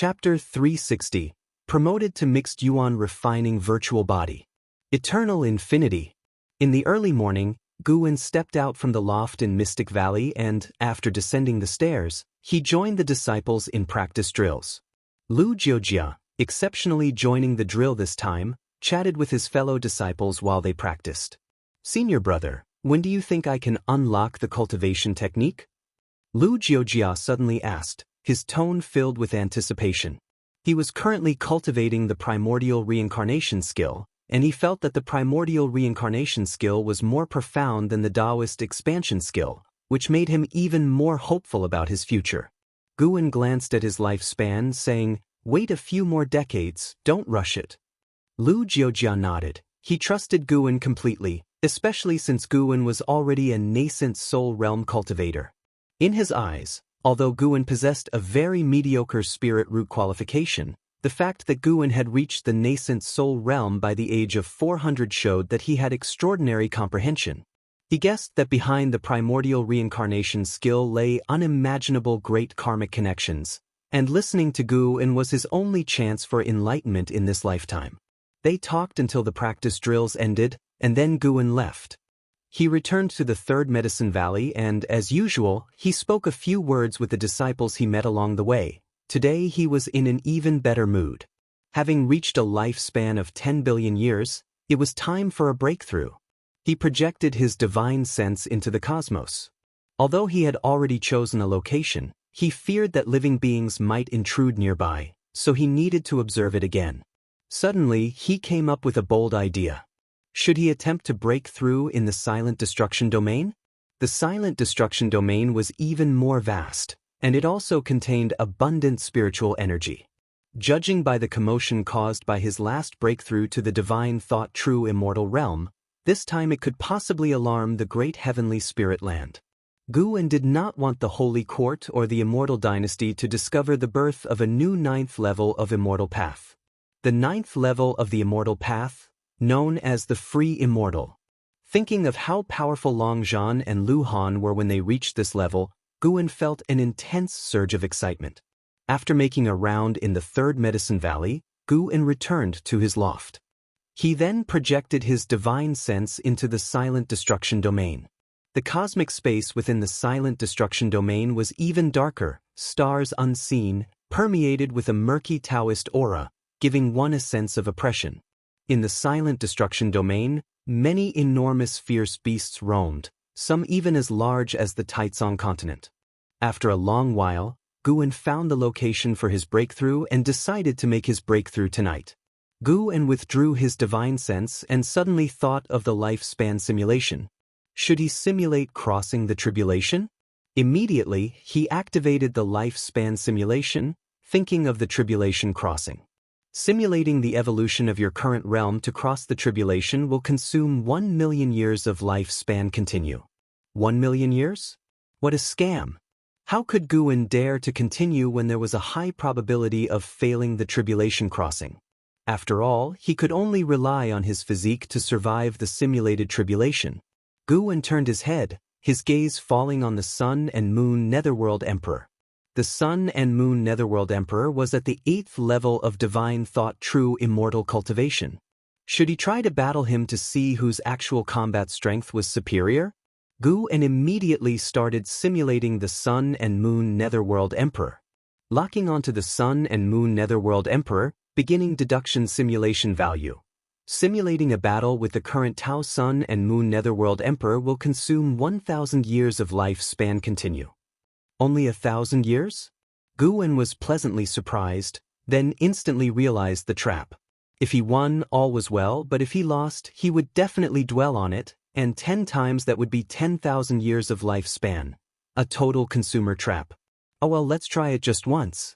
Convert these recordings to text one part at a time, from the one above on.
Chapter 360. Promoted to Mixed Yuan Refining Virtual Body. Eternal Infinity. In the early morning, Guwen stepped out from the loft in Mystic Valley and, after descending the stairs, he joined the disciples in practice drills. Lu Jiujia, exceptionally joining the drill this time, chatted with his fellow disciples while they practiced. "Senior brother, when do you think I can unlock the cultivation technique?" Lu Jiujia suddenly asked, his tone filled with anticipation. He was currently cultivating the primordial reincarnation skill, and he felt that the primordial reincarnation skill was more profound than the Daoist expansion skill, which made him even more hopeful about his future. Guwen glanced at his lifespan, saying, "Wait a few more decades, don't rush it." Lu Jiujia nodded. He trusted Guwen completely, especially since Guwen was already a nascent soul realm cultivator. In his eyes, although Guwen possessed a very mediocre spirit root qualification, the fact that Guwen had reached the nascent soul realm by the age of 400 showed that he had extraordinary comprehension. He guessed that behind the primordial reincarnation skill lay unimaginable great karmic connections, and listening to Guwen was his only chance for enlightenment in this lifetime. They talked until the practice drills ended, and then Guwen left. He returned to the Third Medicine Valley and, as usual, he spoke a few words with the disciples he met along the way. Today he was in an even better mood. Having reached a lifespan of 10 billion years, it was time for a breakthrough. He projected his divine sense into the cosmos. Although he had already chosen a location, he feared that living beings might intrude nearby, so he needed to observe it again. Suddenly, he came up with a bold idea. Should he attempt to break through in the silent destruction domain? The silent destruction domain was even more vast, and it also contained abundant spiritual energy. Judging by the commotion caused by his last breakthrough to the divine thought true immortal realm, this time it could possibly alarm the great heavenly spirit land. Guwen did not want the Holy Court or the Immortal Dynasty to discover the birth of a new 9th level of Immortal Path. The 9th level of the Immortal Path, known as the Free Immortal. Thinking of how powerful Longzhan and Lu Han were when they reached this level, Guwen felt an intense surge of excitement. After making a round in the Third Medicine Valley, Guwen returned to his loft. He then projected his divine sense into the silent destruction domain. The cosmic space within the silent destruction domain was even darker, stars unseen, permeated with a murky Daoist aura, giving one a sense of oppression. In the silent destruction domain, many enormous fierce beasts roamed, some even as large as the Taizong continent. After a long while, Guwen found the location for his breakthrough and decided to make his breakthrough tonight. Guwen withdrew his divine sense and suddenly thought of the lifespan simulation. Should he simulate crossing the tribulation? Immediately, he activated the lifespan simulation, thinking of the tribulation crossing. Simulating the evolution of your current realm to cross the tribulation will consume 1 million years of lifespan continue. 1 million years? What a scam! How could Guwen dare to continue when there was a high probability of failing the tribulation crossing? After all, he could only rely on his physique to survive the simulated tribulation. Guwen turned his head, his gaze falling on the Sun and Moon Netherworld Emperor. The Sun and Moon Netherworld Emperor was at the 8th level of divine thought true immortal cultivation. Should he try to battle him to see whose actual combat strength was superior? Guwen immediately started simulating the Sun and Moon Netherworld Emperor. Locking onto the Sun and Moon Netherworld Emperor, beginning deduction simulation value. Simulating a battle with the current Tao Sun and Moon Netherworld Emperor will consume 1,000 years of lifespan continue. Only 1,000 years? Guwen was pleasantly surprised, then instantly realized the trap. If he won, all was well, but if he lost, he would definitely dwell on it, and 10 times that would be 10,000 years of lifespan. A total consumer trap. Oh well, let's try it just once.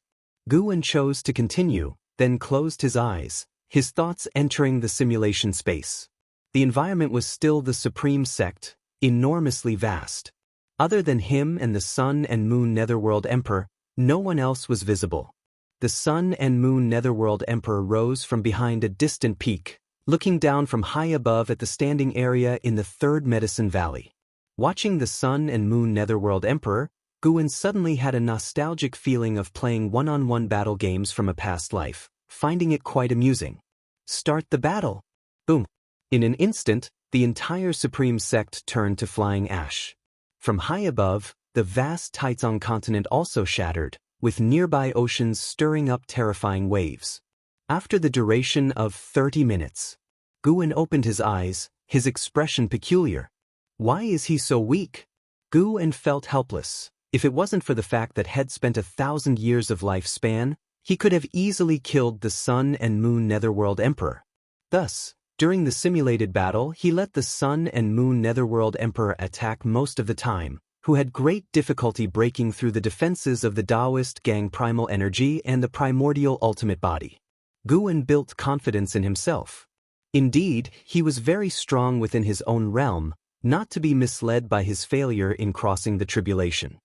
Guwen chose to continue, then closed his eyes, his thoughts entering the simulation space. The environment was still the supreme sect, enormously vast. Other than him and the Sun and Moon Netherworld Emperor, no one else was visible. The Sun and Moon Netherworld Emperor rose from behind a distant peak, looking down from high above at the standing area in the Third Medicine Valley. Watching the Sun and Moon Netherworld Emperor, Guwen suddenly had a nostalgic feeling of playing one-on-one battle games from a past life, finding it quite amusing. Start the battle! Boom! In an instant, the entire Supreme Sect turned to flying ash. From high above, the vast Taizong continent also shattered, with nearby oceans stirring up terrifying waves. After the duration of 30 minutes, Guwen opened his eyes, his expression peculiar. Why is he so weak? Guwen felt helpless. If it wasn't for the fact that had spent 1,000 years of lifespan, he could have easily killed the Sun and Moon Netherworld Emperor. Thus, during the simulated battle, he let the Sun and Moon Netherworld Emperor attack most of the time, who had great difficulty breaking through the defenses of the Daoist gang primal energy and the primordial ultimate body. Guwen built confidence in himself. Indeed, he was very strong within his own realm, not to be misled by his failure in crossing the tribulation.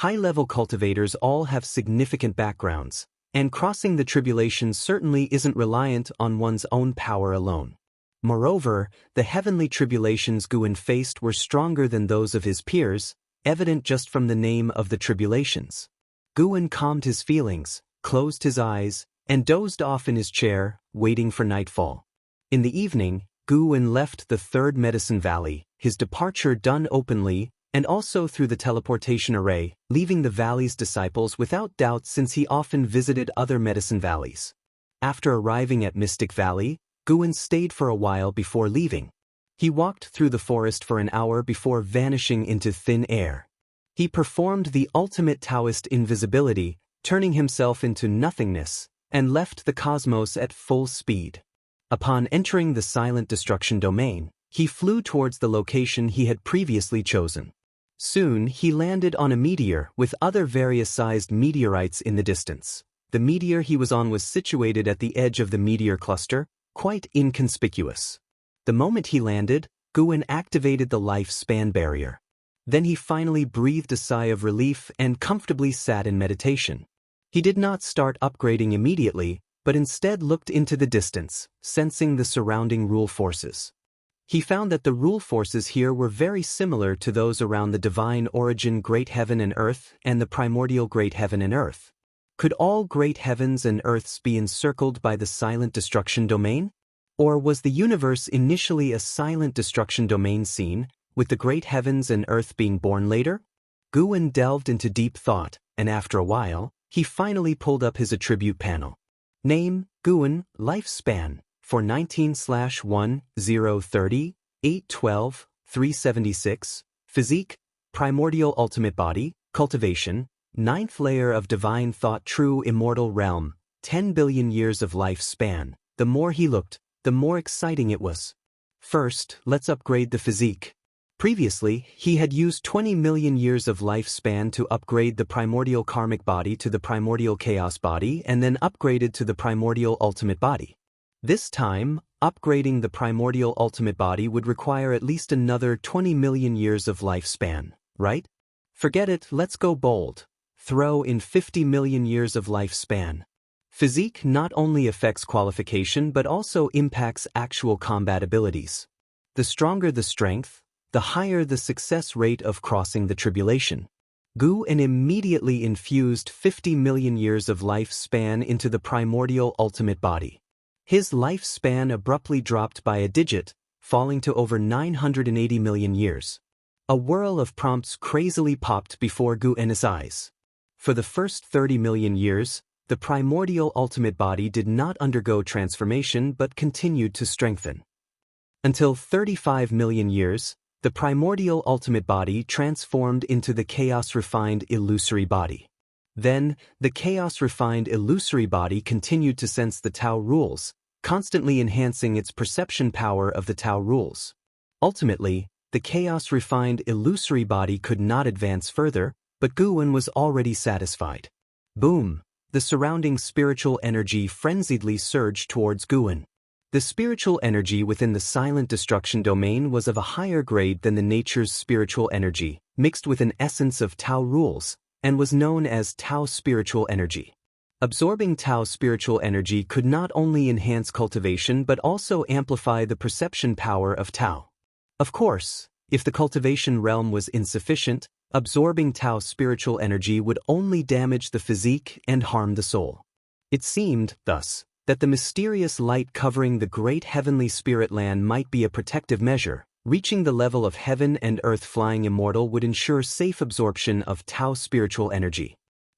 High-level cultivators all have significant backgrounds, and crossing the tribulation certainly isn't reliant on one's own power alone. Moreover, the heavenly tribulations Guwen faced were stronger than those of his peers, evident just from the name of the tribulations. Guwen calmed his feelings, closed his eyes, and dozed off in his chair, waiting for nightfall. In the evening, Guwen left the Third Medicine Valley, his departure done openly, and also through the teleportation array, leaving the valley's disciples without doubt since he often visited other medicine valleys. After arriving at Mystic Valley, Guwen stayed for a while before leaving. He walked through the forest for an hour before vanishing into thin air. He performed the ultimate Taoist invisibility, turning himself into nothingness, and left the cosmos at full speed. Upon entering the silent destruction domain, he flew towards the location he had previously chosen. Soon, he landed on a meteor with other various-sized meteorites in the distance. The meteor he was on was situated at the edge of the meteor cluster, quite inconspicuous. The moment he landed, Guwen activated the lifespan barrier. Then he finally breathed a sigh of relief and comfortably sat in meditation. He did not start upgrading immediately, but instead looked into the distance, sensing the surrounding rule forces. He found that the rule forces here were very similar to those around the divine origin Great Heaven and Earth and the primordial Great Heaven and Earth. Could all great heavens and earths be encircled by the silent destruction domain? Or was the universe initially a silent destruction domain scene, with the great heavens and earth being born later? Guwen delved into deep thought, and after a while, he finally pulled up his attribute panel. Name, Guwen, lifespan. For 19/1/030, 812, 376, physique, primordial ultimate body, cultivation, 9th layer of divine thought true immortal realm, 10 billion years of lifespan. The more he looked, the more exciting it was. First, let's upgrade the physique. Previously, he had used 20 million years of lifespan to upgrade the primordial karmic body to the primordial chaos body and then upgraded to the primordial ultimate body. This time, upgrading the primordial ultimate body would require at least another 20 million years of lifespan, right? Forget it, let's go bold. Throw in 50 million years of lifespan. Physique not only affects qualification but also impacts actual combat abilities. The stronger the strength, the higher the success rate of crossing the tribulation. Guwen immediately infused 50 million years of lifespan into the primordial ultimate body. His lifespan abruptly dropped by a digit, falling to over 980 million years. A whirl of prompts crazily popped before Guwen's eyes. For the first 30 million years, the primordial ultimate body did not undergo transformation but continued to strengthen. Until 35 million years, the primordial ultimate body transformed into the chaos-refined illusory body. Then, the chaos-refined illusory body continued to sense the Tao rules, constantly enhancing its perception power of the Tao rules. Ultimately, the chaos-refined illusory body could not advance further, but Guwen was already satisfied. Boom! The surrounding spiritual energy frenziedly surged towards Guwen. The spiritual energy within the silent destruction domain was of a higher grade than the nature's spiritual energy, mixed with an essence of Tao rules, and was known as Tao spiritual energy. Absorbing Tao spiritual energy could not only enhance cultivation but also amplify the perception power of Tao. Of course, if the cultivation realm was insufficient, Absorbing Tao's spiritual energy would only damage the physique and harm the soul. It seemed, thus, that the mysterious light covering the great heavenly spirit land might be a protective measure. Reaching the level of heaven and earth flying immortal would ensure safe absorption of Tao's spiritual energy.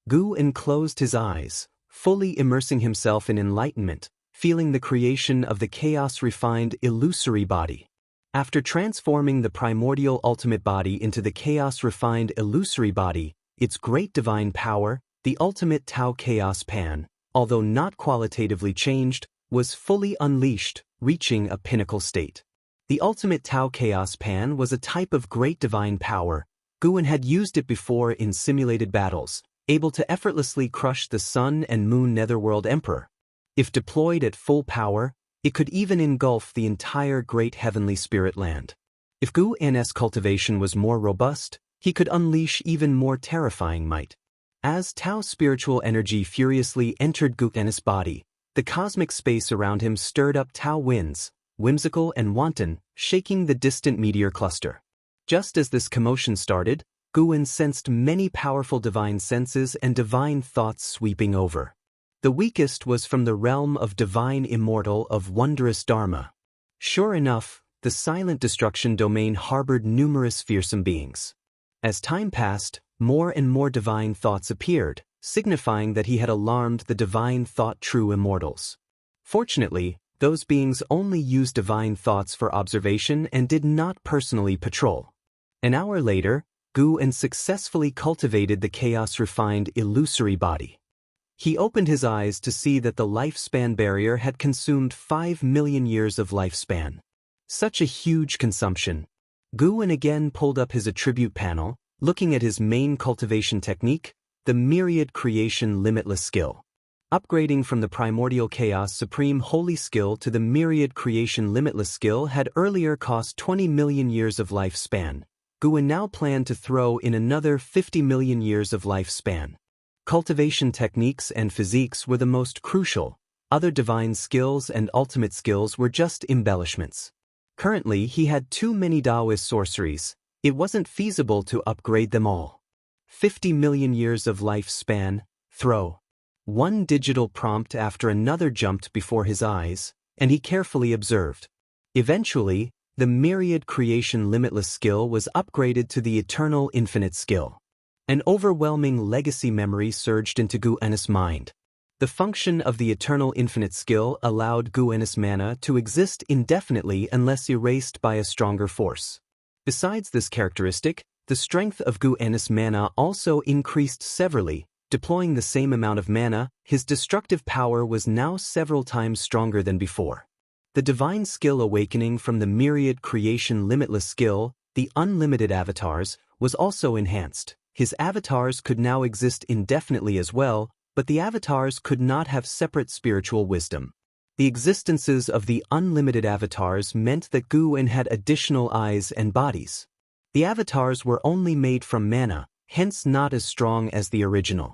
Gu En closed his eyes, fully immersing himself in enlightenment, feeling the creation of the chaos-refined illusory body. After transforming the primordial ultimate body into the chaos-refined illusory body, its great divine power, the ultimate Tao Chaos Pan, although not qualitatively changed, was fully unleashed, reaching a pinnacle state. The ultimate Tao Chaos Pan was a type of great divine power. Gu En had used it before in simulated battles, able to effortlessly crush the Sun and Moon Netherworld Emperor. If deployed at full power, it could even engulf the entire great heavenly spirit land. If Gu En's cultivation was more robust, he could unleash even more terrifying might. As Tao's spiritual energy furiously entered Gu En's body, the cosmic space around him stirred up Tao winds, whimsical and wanton, shaking the distant meteor cluster. Just as this commotion started, Gu En sensed many powerful divine senses and divine thoughts sweeping over. The weakest was from the realm of divine immortal of wondrous Dharma. Sure enough, the silent destruction domain harbored numerous fearsome beings. As time passed, more and more divine thoughts appeared, signifying that he had alarmed the divine thought true immortals. Fortunately, those beings only used divine thoughts for observation and did not personally patrol. An hour later, Gu En successfully cultivated the chaos-refined illusory body. He opened his eyes to see that the lifespan barrier had consumed 5 million years of lifespan. Such a huge consumption. Gu En again pulled up his attribute panel, looking at his main cultivation technique, the myriad creation limitless skill. Upgrading from the primordial chaos supreme holy skill to the myriad creation limitless skill had earlier cost 20 million years of lifespan. Gu En now planned to throw in another 50 million years of lifespan. Cultivation techniques and physiques were the most crucial. Other divine skills and ultimate skills were just embellishments. Currently, he had too many Daoist sorceries. It wasn't feasible to upgrade them all. 50 million years of lifespan, throw. One digital prompt after another jumped before his eyes, and he carefully observed. Eventually, the myriad creation limitless skill was upgraded to the eternal infinite skill. An overwhelming legacy memory surged into Gu En's mind. The function of the eternal infinite skill allowed Gu En's mana to exist indefinitely unless erased by a stronger force. Besides this characteristic, the strength of Gu En's mana also increased severally. Deploying the same amount of mana, his destructive power was now several times stronger than before. The divine skill awakening from the myriad creation limitless skill, the unlimited avatars, was also enhanced. His avatars could now exist indefinitely as well, but the avatars could not have separate spiritual wisdom. The existences of the unlimited avatars meant that Gu En had additional eyes and bodies. The avatars were only made from mana, hence not as strong as the original.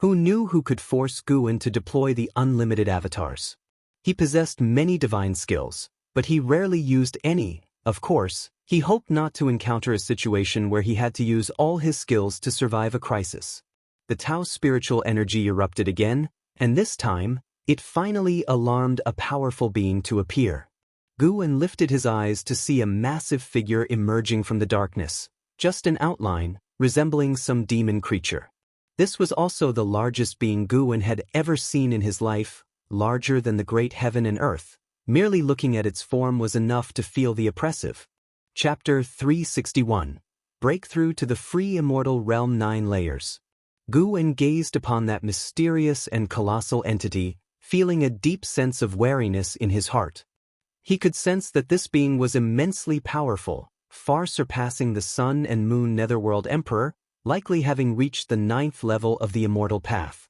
Who knew who could force Gu En to deploy the unlimited avatars? He possessed many divine skills, but he rarely used any. Of course, he hoped not to encounter a situation where he had to use all his skills to survive a crisis. The Tao's spiritual energy erupted again, and this time, it finally alarmed a powerful being to appear. Gu En lifted his eyes to see a massive figure emerging from the darkness, just an outline, resembling some demon creature. This was also the largest being Gu En had ever seen in his life, larger than the great heaven and earth. Merely looking at its form was enough to feel the oppressive. Chapter 361. Breakthrough to the Free Immortal Realm 9 Layers. Gu En gazed upon that mysterious and colossal entity, feeling a deep sense of wariness in his heart. He could sense that this being was immensely powerful, far surpassing the Sun and Moon Netherworld Emperor, likely having reached the 9th level of the immortal path.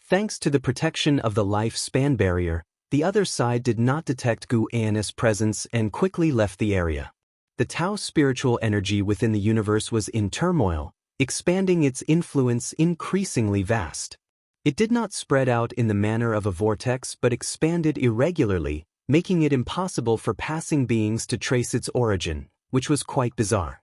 Thanks to the protection of the life-span barrier, the other side did not detect Gu En's presence and quickly left the area. The Tao spiritual energy within the universe was in turmoil, expanding its influence increasingly vast. It did not spread out in the manner of a vortex but expanded irregularly, making it impossible for passing beings to trace its origin, which was quite bizarre.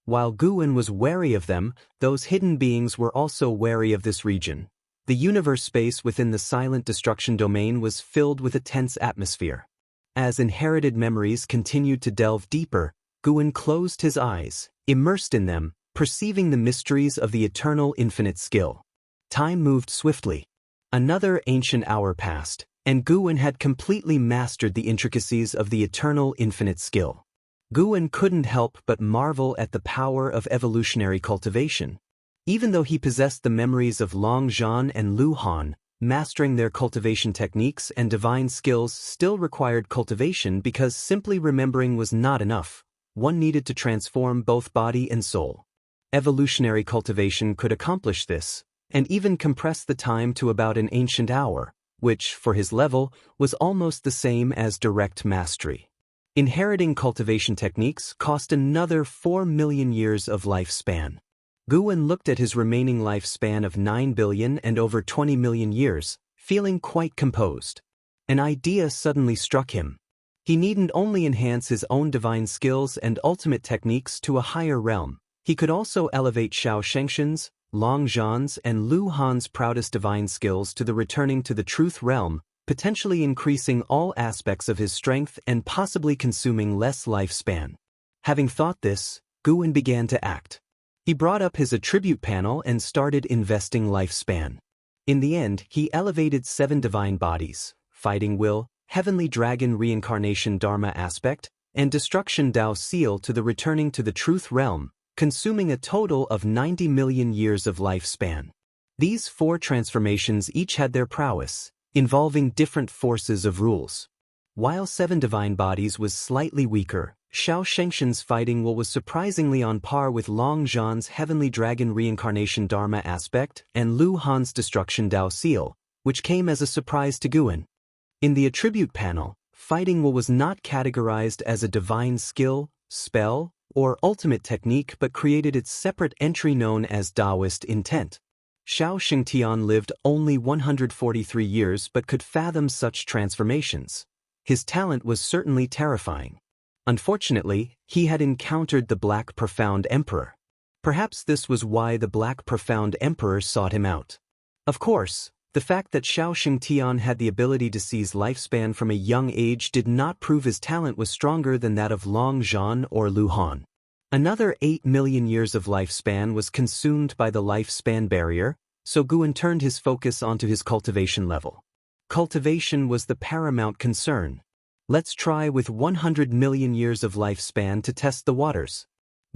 While Guwen was wary of them, those hidden beings were also wary of this region. The universe space within the silent destruction domain was filled with a tense atmosphere. As inherited memories continued to delve deeper, Guwen closed his eyes, immersed in them, perceiving the mysteries of the eternal infinite skill. Time moved swiftly. Another ancient hour passed, and Guwen had completely mastered the intricacies of the eternal infinite skill. Guwen couldn't help but marvel at the power of evolutionary cultivation. Even though he possessed the memories of Long Zhan and Lu Han, mastering their cultivation techniques and divine skills still required cultivation because simply remembering was not enough. One needed to transform both body and soul. Evolutionary cultivation could accomplish this, and even compress the time to about an ancient hour, which, for his level, was almost the same as direct mastery. Inheriting cultivation techniques cost another 4 million years of lifespan. Guwen looked at his remaining lifespan of 9 billion and over 20 million years, feeling quite composed. An idea suddenly struck him. He needn't only enhance his own divine skills and ultimate techniques to a higher realm, he could also elevate Xianxia's, Long Zhan's, and Lu Han's proudest divine skills to the returning to the truth realm, potentially increasing all aspects of his strength and possibly consuming less lifespan. Having thought this, Guwen began to act. He brought up his attribute panel and started investing lifespan. In the end, he elevated 7 divine bodies, fighting will, heavenly dragon reincarnation dharma aspect, and destruction Dao seal to the returning to the truth realm, consuming a total of 90 million years of lifespan. These 4 transformations each had their prowess, involving different forces of rules. While 7 divine bodies was slightly weaker, Xianxia's fighting will was surprisingly on par with Long Zhan's heavenly dragon reincarnation dharma aspect and Lu Han's destruction Dao seal, which came as a surprise to Guwen. In the attribute panel, fighting will was not categorized as a divine skill, spell, or ultimate technique but created its separate entry known as Daoist intent. Xianxia lived only 143 years but could fathom such transformations. His talent was certainly terrifying. Unfortunately, he had encountered the Black Profound Emperor. Perhaps this was why the Black Profound Emperor sought him out. Of course, the fact that Xianxia had the ability to seize lifespan from a young age did not prove his talent was stronger than that of Long Zhan or Lu Han. Another 8 million years of lifespan was consumed by the lifespan barrier, so Guwen turned his focus onto his cultivation level. Cultivation was the paramount concern. Let's try with 100 million years of lifespan to test the waters.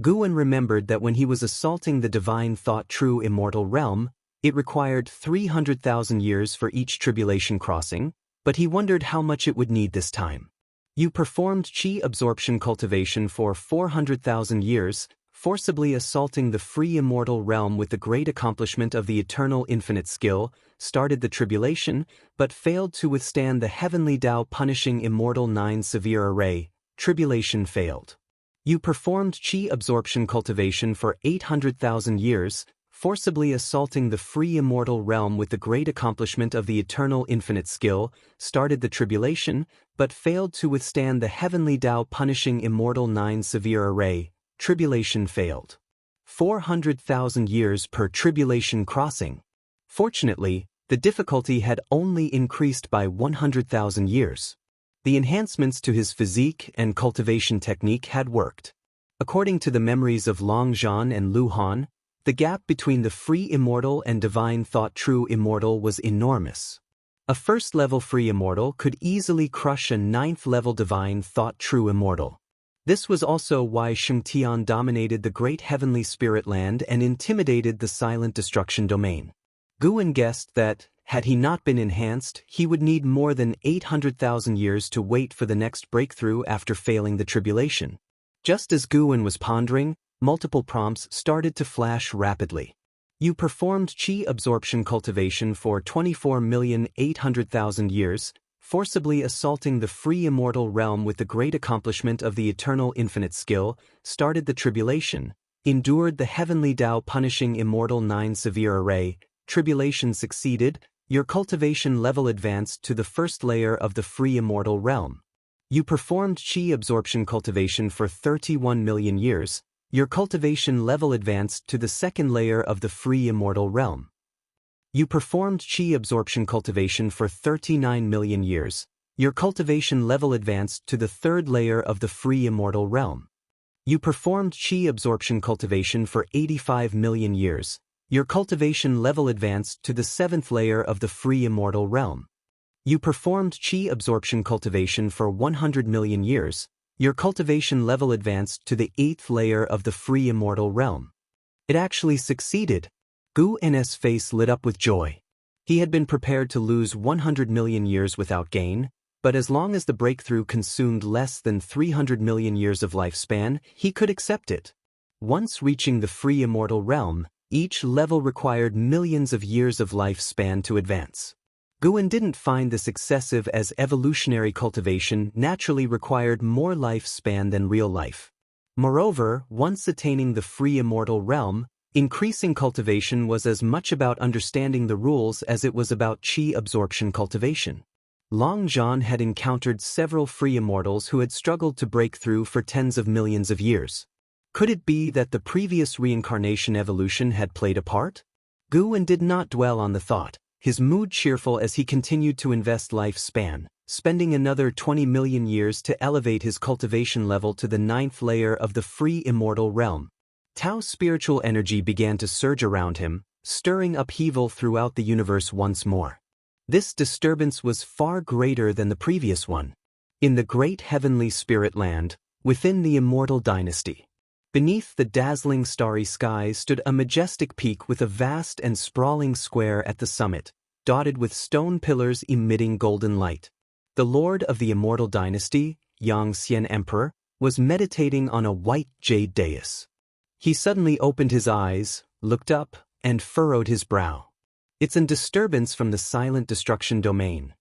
Guwen remembered that when he was assaulting the divine thought true immortal realm, it required 300,000 years for each tribulation crossing, but he wondered how much it would need this time. You performed chi absorption cultivation for 400,000 years, forcibly assaulting the free immortal realm with the great accomplishment of the eternal infinite skill, started the tribulation, but failed to withstand the heavenly Tao punishing immortal 9 severe array, tribulation failed. You performed chi absorption cultivation for 800,000 years, forcibly assaulting the free immortal realm with the great accomplishment of the eternal infinite skill, started the tribulation, but failed to withstand the heavenly Tao punishing immortal 9 severe array, tribulation failed. 400,000 years per tribulation crossing. Fortunately, the difficulty had only increased by 100,000 years. The enhancements to his physique and cultivation technique had worked. According to the memories of Long Zhan and Lu Han, the gap between the free immortal and divine thought true immortal was enormous. A first-level free immortal could easily crush a 9th-level divine thought true immortal. This was also why Xianxia dominated the great heavenly spirit land and intimidated the silent destruction domain. Guwen guessed that, had he not been enhanced, he would need more than 800,000 years to wait for the next breakthrough after failing the tribulation. Just as Guwen was pondering, multiple prompts started to flash rapidly. You performed chi absorption cultivation for 24,800,000 years, forcibly assaulting the free immortal realm with the great accomplishment of the eternal infinite skill, started the tribulation, endured the heavenly Tao punishing immortal 9 severe array, tribulation succeeded, your cultivation level advanced to the first layer of the free immortal realm. You performed chi absorption cultivation for 31 million years, Your cultivation level advanced to the second layer of the free immortal realm. You performed Qi absorption cultivation for 39 million years. Your cultivation level advanced to the third layer of the free immortal realm. You performed Qi absorption cultivation for 85 million years. Your cultivation level advanced to the seventh layer of the free immortal realm. You performed Qi absorption cultivation for 100 million years. Your cultivation level advanced to the eighth layer of the free immortal realm. It actually succeeded. Gu N's face lit up with joy. He had been prepared to lose 100 million years without gain, but as long as the breakthrough consumed less than 300 million years of lifespan, he could accept it. Once reaching the free immortal realm, each level required millions of years of lifespan to advance. Guan didn't find this excessive, as evolutionary cultivation naturally required more lifespan than real life. Moreover, once attaining the free immortal realm, increasing cultivation was as much about understanding the rules as it was about Qi absorption cultivation. Long Zhan had encountered several free immortals who had struggled to break through for tens of millions of years. Could it be that the previous reincarnation evolution had played a part? Guan did not dwell on the thought, his mood cheerful as he continued to invest lifespan, spending another 20 million years to elevate his cultivation level to the ninth layer of the free immortal realm. Tao's spiritual energy began to surge around him, stirring upheaval throughout the universe once more. This disturbance was far greater than the previous one. In the great heavenly spirit land, within the Immortal dynasty, beneath the dazzling starry skies stood a majestic peak with a vast and sprawling square at the summit, dotted with stone pillars emitting golden light. The lord of the Immortal dynasty, Xianxia Emperor, was meditating on a white jade dais. He suddenly opened his eyes, looked up, and furrowed his brow. "It's a disturbance from the silent destruction domain,"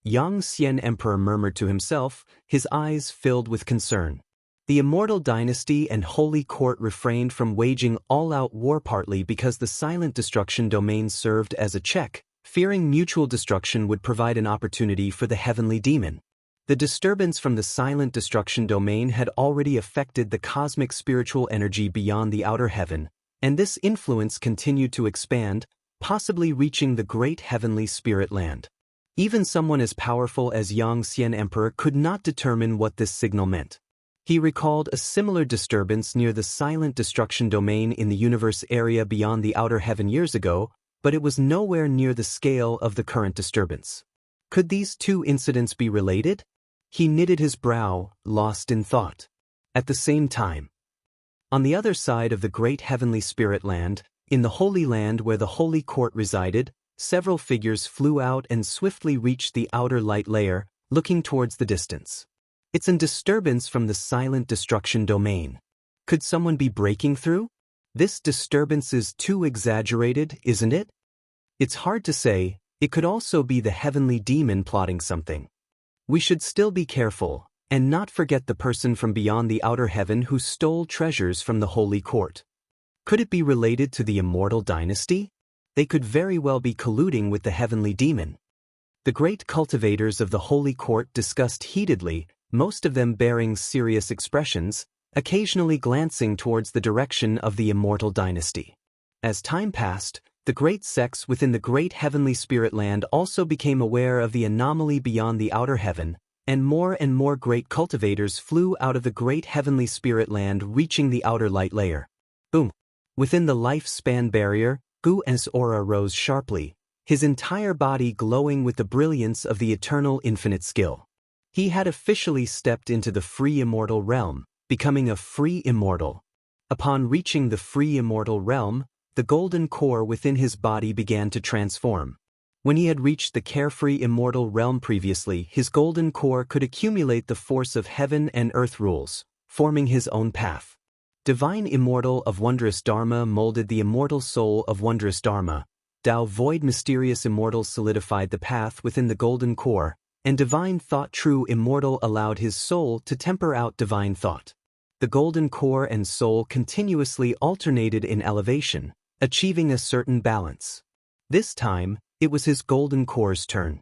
Xianxia Emperor murmured to himself, his eyes filled with concern. The Immortal dynasty and Holy Court refrained from waging all-out war, partly because the silent destruction domain served as a check, fearing mutual destruction would provide an opportunity for the heavenly demon. The disturbance from the silent destruction domain had already affected the cosmic spiritual energy beyond the outer heaven, and this influence continued to expand, possibly reaching the great heavenly spirit land. Even someone as powerful as Xianxia Emperor could not determine what this signal meant. He recalled a similar disturbance near the silent destruction domain in the universe area beyond the outer heaven years ago, but it was nowhere near the scale of the current disturbance. Could these two incidents be related? He knitted his brow, lost in thought. At the same time, on the other side of the great heavenly spirit land, in the Holy Land where the Holy Court resided, several figures flew out and swiftly reached the outer light layer, looking towards the distance. It's a disturbance from the silent destruction domain. Could someone be breaking through? This disturbance is too exaggerated, isn't it? It's hard to say. It could also be the heavenly demon plotting something. We should still be careful, and not forget the person from beyond the outer heaven who stole treasures from the Holy Court. Could it be related to the Immortal dynasty? They could very well be colluding with the heavenly demon. The great cultivators of the Holy Court discussed heatedly, most of them bearing serious expressions, occasionally glancing towards the direction of the Immortal dynasty. As time passed, the great sects within the great heavenly spirit land also became aware of the anomaly beyond the outer heaven, and more great cultivators flew out of the great heavenly spirit land, reaching the outer light layer. Boom! Within the lifespan barrier, Gu N's aura rose sharply, his entire body glowing with the brilliance of the eternal infinite skill. He had officially stepped into the free immortal realm, becoming a free immortal. Upon reaching the free immortal realm, the golden core within his body began to transform. When he had reached the carefree immortal realm previously, his golden core could accumulate the force of heaven and earth rules, forming his own path. Divine Immortal of Wondrous Dharma molded the immortal soul of Wondrous Dharma. Dao Void Mysterious Immortal solidified the path within the golden core, and Divine Thought True Immortal allowed his soul to temper out divine thought. The golden core and soul continuously alternated in elevation, achieving a certain balance. This time, it was his golden core's turn.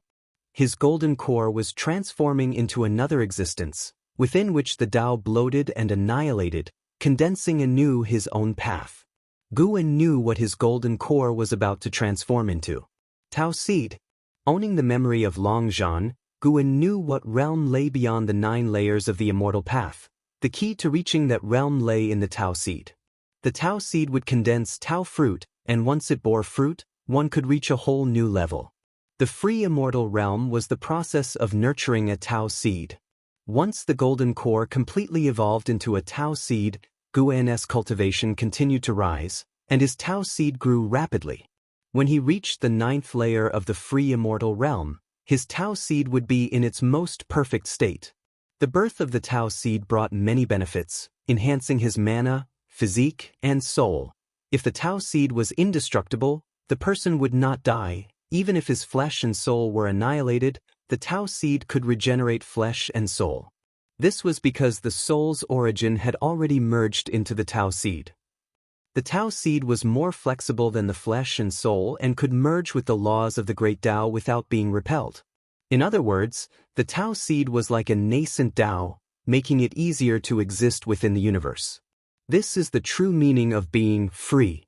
His golden core was transforming into another existence, within which the Tao bloated and annihilated, condensing anew his own path. Guwen knew what his golden core was about to transform into. Tao Seed. Owning the memory of Longzhan, Guwen knew what realm lay beyond the 9 layers of the immortal path. The key to reaching that realm lay in the Tao Seed. The Tao Seed would condense Tao fruit, and once it bore fruit, one could reach a whole new level. The free immortal realm was the process of nurturing a Tao Seed. Once the golden core completely evolved into a Tao Seed, Guwen's cultivation continued to rise, and his Tao Seed grew rapidly. When he reached the 9th layer of the free immortal realm, his Tao Seed would be in its most perfect state. The birth of the Tao Seed brought many benefits, enhancing his mana, physique, and soul. If the Tao Seed was indestructible, the person would not die. Even if his flesh and soul were annihilated, the Tao Seed could regenerate flesh and soul. This was because the soul's origin had already merged into the Tao Seed. The Tao Seed was more flexible than the flesh and soul and could merge with the laws of the Great Tao without being repelled. In other words, the Tao Seed was like a nascent Tao, making it easier to exist within the universe. This is the true meaning of being free.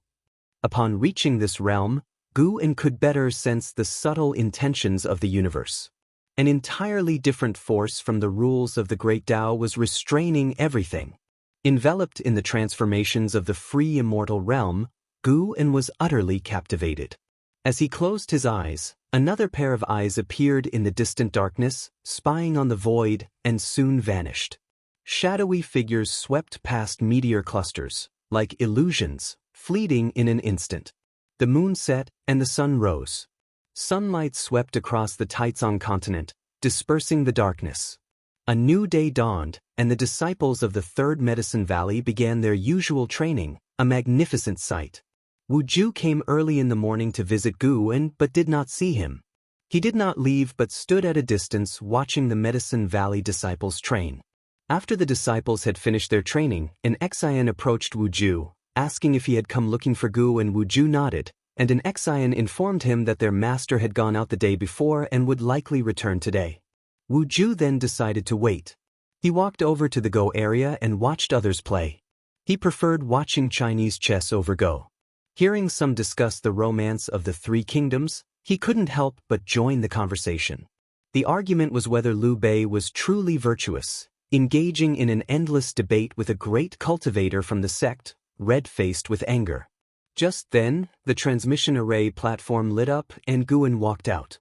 Upon reaching this realm, Guwen could better sense the subtle intentions of the universe. An entirely different force from the rules of the Great Tao was restraining everything. Enveloped in the transformations of the free immortal realm, Guwen was utterly captivated. As he closed his eyes, another pair of eyes appeared in the distant darkness, spying on the void, and soon vanished. Shadowy figures swept past meteor clusters, like illusions, fleeting in an instant. The moon set, and the sun rose. Sunlight swept across the Taizong continent, dispersing the darkness. A new day dawned, and the disciples of the Third Medicine Valley began their usual training, a magnificent sight. Wuju came early in the morning to visit Guwen but did not see him. He did not leave but stood at a distance watching the Medicine Valley disciples train. After the disciples had finished their training, an Xian approached Wuju, asking if he had come looking for Guwen. Wuju nodded, and an Xian informed him that their master had gone out the day before and would likely return today. Wuju then decided to wait. He walked over to the Go area and watched others play. He preferred watching Chinese chess over Go. Hearing some discuss the romance of the 3 kingdoms, he couldn't help but join the conversation. The argument was whether Liu Bei was truly virtuous, engaging in an endless debate with a great cultivator from the sect, red-faced with anger. Just then, the transmission array platform lit up and Guwen walked out.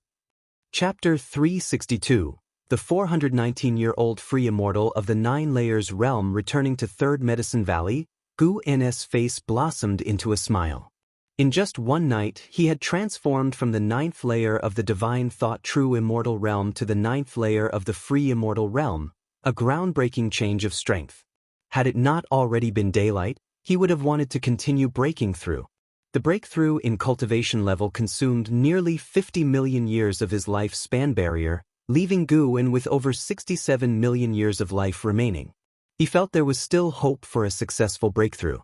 Chapter 362. The 419-year-old free immortal of the 9 layers realm returning to Third Medicine Valley, Guwen's face blossomed into a smile. In just one night, he had transformed from the 9th layer of the divine thought true immortal realm to the 9th layer of the free immortal realm, a groundbreaking change of strength. Had it not already been daylight, he would have wanted to continue breaking through. The breakthrough in cultivation level consumed nearly 50 million years of his life span barrier, leaving Guwen with over 67 million years of life remaining. He felt there was still hope for a successful breakthrough.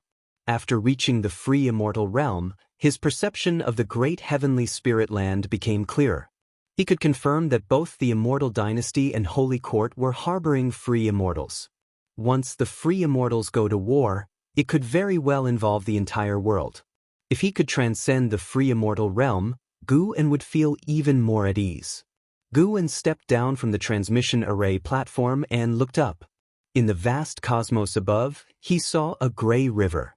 After reaching the free immortal realm, his perception of the great heavenly spirit land became clearer. He could confirm that both the Immortal Dynasty and Holy Court were harboring free immortals. Once the free immortals go to war, it could very well involve the entire world. If he could transcend the free immortal realm, Guwen would feel even more at ease. Guwen stepped down from the transmission array platform and looked up. In the vast cosmos above, he saw a gray river.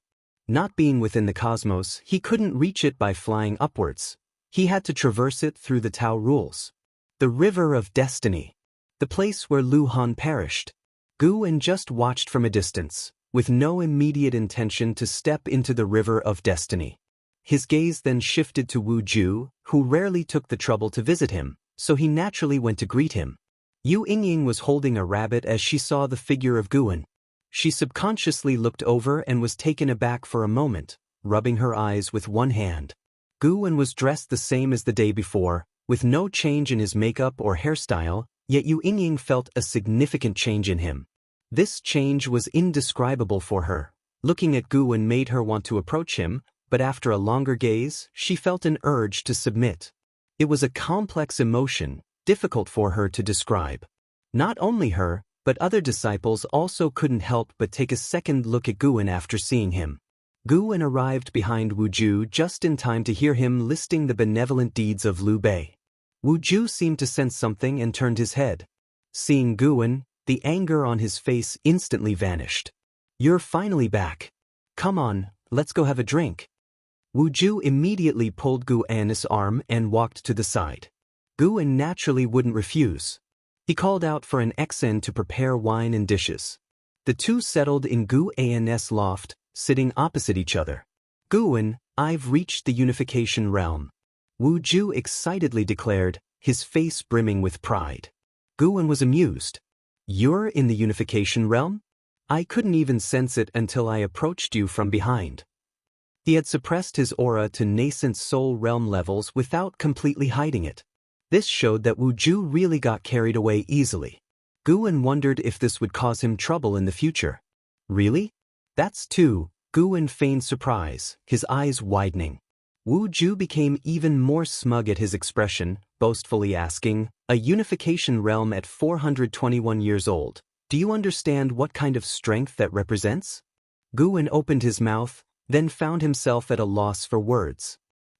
Not being within the cosmos, he couldn't reach it by flying upwards. He had to traverse it through the Tao rules. The River of Destiny. The place where Lu Han perished. Guwen just watched from a distance, with no immediate intention to step into the River of Destiny. His gaze then shifted to Wuju, who rarely took the trouble to visit him, so he naturally went to greet him. Yu Yingying was holding a rabbit as she saw the figure of Guwen. She subconsciously looked over and was taken aback for a moment, rubbing her eyes with one hand. Guwen was dressed the same as the day before, with no change in his makeup or hairstyle, yet Yu Yingying felt a significant change in him. This change was indescribable for her. Looking at Guwen made her want to approach him, but after a longer gaze, she felt an urge to submit. It was a complex emotion, difficult for her to describe. Not only her, But other disciples also couldn't help but take a second look at Guan after seeing him. Guan arrived behind Wu Ju just in time to hear him listing the benevolent deeds of Liu Bei. Wu Ju seemed to sense something and turned his head. Seeing Guan, the anger on his face instantly vanished. "You're finally back. Come on, let's go have a drink." Wu Ju immediately pulled Guan's arm and walked to the side. Guan naturally wouldn't refuse. He called out for an Xen to prepare wine and dishes. The two settled in Guan's loft, sitting opposite each other. "Guan, I've reached the unification realm," Wu Ju excitedly declared, his face brimming with pride. Guan was amused. "You're in the unification realm? I couldn't even sense it until I approached you from behind." He had suppressed his aura to nascent soul realm levels without completely hiding it. This showed that Wu Ju really got carried away easily. Guan wondered if this would cause him trouble in the future. "Really? That's two," Guan feigned surprise, his eyes widening. Wu Ju became even more smug at his expression, boastfully asking, "A unification realm at 421 years old. Do you understand what kind of strength that represents?" Guan opened his mouth, then found himself at a loss for words.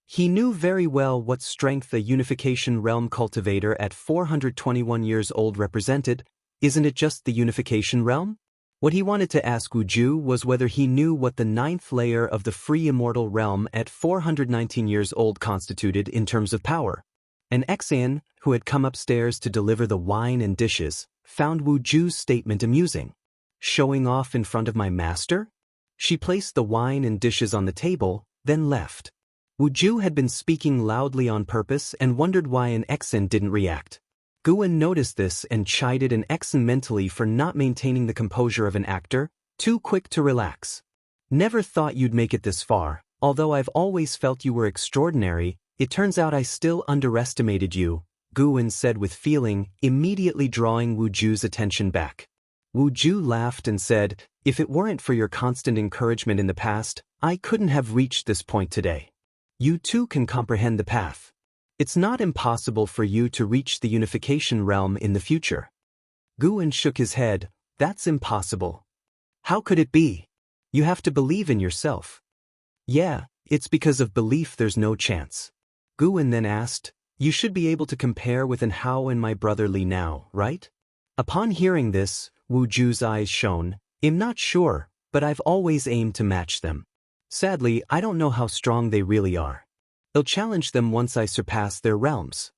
He knew very well what strength a unification realm cultivator at 421 years old represented. Isn't it just the unification realm? What he wanted to ask Wu Ju was whether he knew what the 9th layer of the free immortal realm at 419 years old constituted in terms of power. An Xan, who had come upstairs to deliver the wine and dishes, found Wu Ju's statement amusing. "Showing off in front of my master?" She placed the wine and dishes on the table, then left. Wu Ju had been speaking loudly on purpose and wondered why an Xen didn't react. Guan noticed this and chided an Xen mentally for not maintaining the composure of an actor, too quick to relax. "Never thought you'd make it this far. Although I've always felt you were extraordinary, it turns out I still underestimated you," Guan said with feeling, immediately drawing Wu Ju's attention back. Wu Ju laughed and said, "If it weren't for your constant encouragement in the past, I couldn't have reached this point today. You too can comprehend the path. It's not impossible for you to reach the unification realm in the future." Guan shook his head. "That's impossible." "How could it be? You have to believe in yourself." "Yeah, it's because of belief there's no chance." Guan then asked, "You should be able to compare with an Hao and my brother Li now, right?" Upon hearing this, Wu Ju's eyes shone. "I'm not sure, but I've always aimed to match them. Sadly, I don't know how strong they really are. I'll challenge them once I surpass their realms."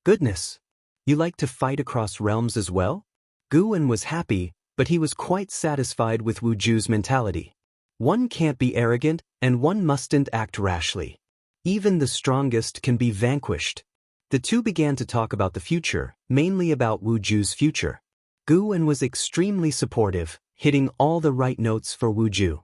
"Goodness! You like to fight across realms as well?" Guan was happy, but he was quite satisfied with Wu Ju's mentality. One can't be arrogant, and one mustn't act rashly. Even the strongest can be vanquished. The two began to talk about the future, mainly about Wu Ju's future. Guan was extremely supportive, hitting all the right notes for Wu Ju.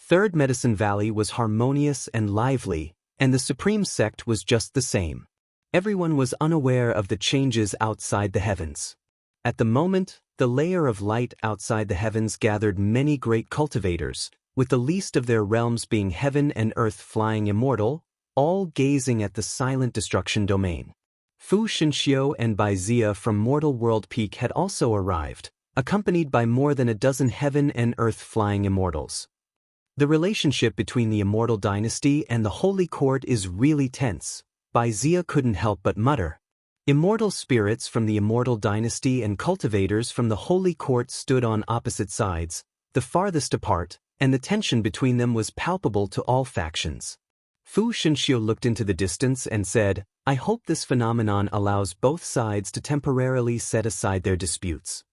Third Medicine Valley was harmonious and lively, and the Supreme Sect was just the same. Everyone was unaware of the changes outside the heavens. At the moment, the layer of light outside the heavens gathered many great cultivators, with the least of their realms being heaven and earth flying immortal, all gazing at the silent destruction domain. Fu Shenxiu and Bai Zia from Mortal World Peak had also arrived, accompanied by more than a dozen heaven and earth flying immortals. The relationship between the Immortal dynasty and the Holy Court is really tense, Bai Zia couldn't help but mutter. Immortal spirits from the Immortal dynasty and cultivators from the Holy Court stood on opposite sides, the farthest apart, and the tension between them was palpable to all factions. Fu Shenxiu looked into the distance and said, "I hope this phenomenon allows both sides to temporarily set aside their disputes."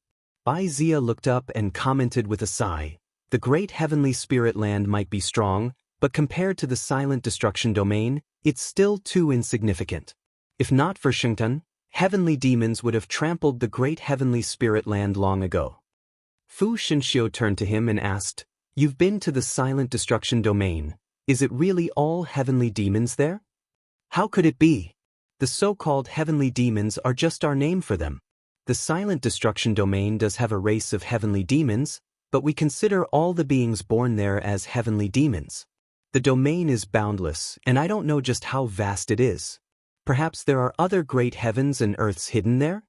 Bai Zia looked up and commented with a sigh, "The great heavenly spirit land might be strong, but compared to the silent destruction domain, it's still too insignificant. If not for Shengtan, heavenly demons would have trampled the great heavenly spirit land long ago." Fu Shenxiu turned to him and asked, "You've been to the silent destruction domain. Is it really all heavenly demons there?" "How could it be? The so-called heavenly demons are just our name for them. The silent destruction domain does have a race of heavenly demons, but we consider all the beings born there as heavenly demons. The domain is boundless, and I don't know just how vast it is. Perhaps there are other great heavens and earths hidden there?"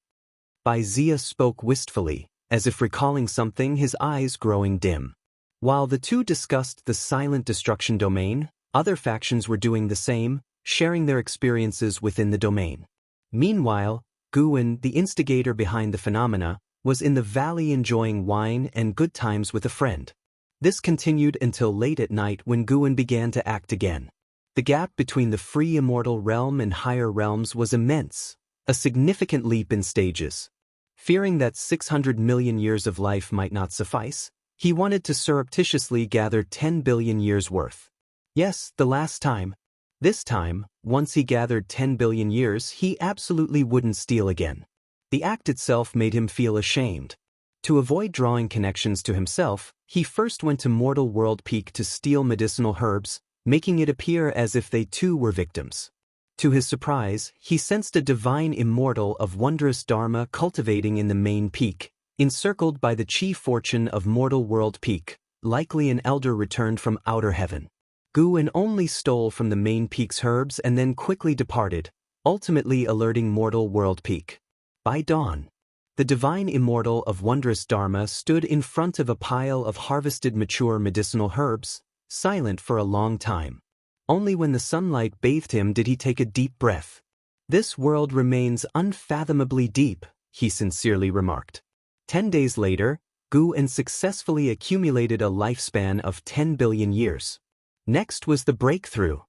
Bai Zia spoke wistfully, as if recalling something, his eyes growing dim. While the two discussed the silent destruction domain, other factions were doing the same, sharing their experiences within the domain. Meanwhile, Guwen, the instigator behind the phenomena, was in the valley enjoying wine and good times with a friend. This continued until late at night when Guwen began to act again. The gap between the free immortal realm and higher realms was immense, a significant leap in stages. Fearing that 600 million years of life might not suffice, he wanted to surreptitiously gather 10 billion years' worth. Yes, the last time. This time, once he gathered 10 billion years, he absolutely wouldn't steal again. The act itself made him feel ashamed. To avoid drawing connections to himself, he first went to Mortal World Peak to steal medicinal herbs, making it appear as if they too were victims. To his surprise, he sensed a divine immortal of wondrous dharma cultivating in the main peak, encircled by the chi fortune of Mortal World Peak, likely an elder returned from outer heaven. Guwen only stole from the main peak's herbs and then quickly departed, ultimately alerting Mortal World Peak. By dawn, the divine immortal of wondrous dharma stood in front of a pile of harvested mature medicinal herbs, silent for a long time. Only when the sunlight bathed him did he take a deep breath. "This world remains unfathomably deep," he sincerely remarked. 10 days later, Guwen successfully accumulated a lifespan of 10 billion years. Next was the breakthrough.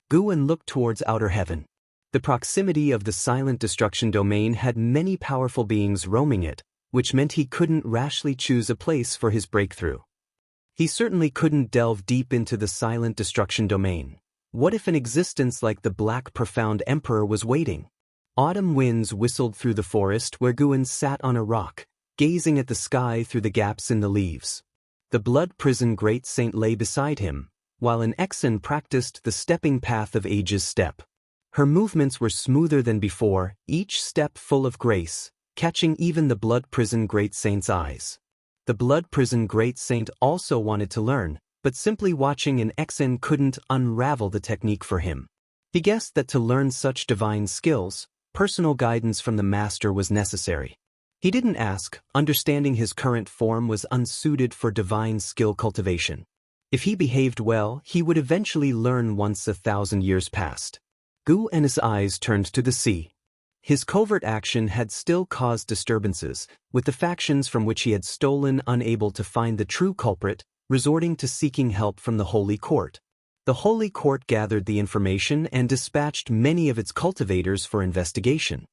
Guwen looked towards outer heaven. The proximity of the silent destruction domain had many powerful beings roaming it, which meant he couldn't rashly choose a place for his breakthrough. He certainly couldn't delve deep into the silent destruction domain. What if an existence like the Black Profound Emperor was waiting? Autumn winds whistled through the forest where Guwen sat on a rock, gazing at the sky through the gaps in the leaves. The Blood Prison Great Saint lay beside him, while an Exen practiced the stepping path of age's step. Her movements were smoother than before, each step full of grace, catching even the Blood Prison Great Saint's eyes. The Blood Prison Great Saint also wanted to learn, but simply watching an Exen couldn't unravel the technique for him. He guessed that to learn such divine skills, personal guidance from the master was necessary. He didn't ask, understanding his current form was unsuited for divine skill cultivation. If he behaved well, he would eventually learn once 1,000 years passed. Guwen's eyes turned to the sea. His covert action had still caused disturbances, with the factions from which he had stolen unable to find the true culprit, resorting to seeking help from the Holy Court. The Holy Court gathered the information and dispatched many of its cultivators for investigation.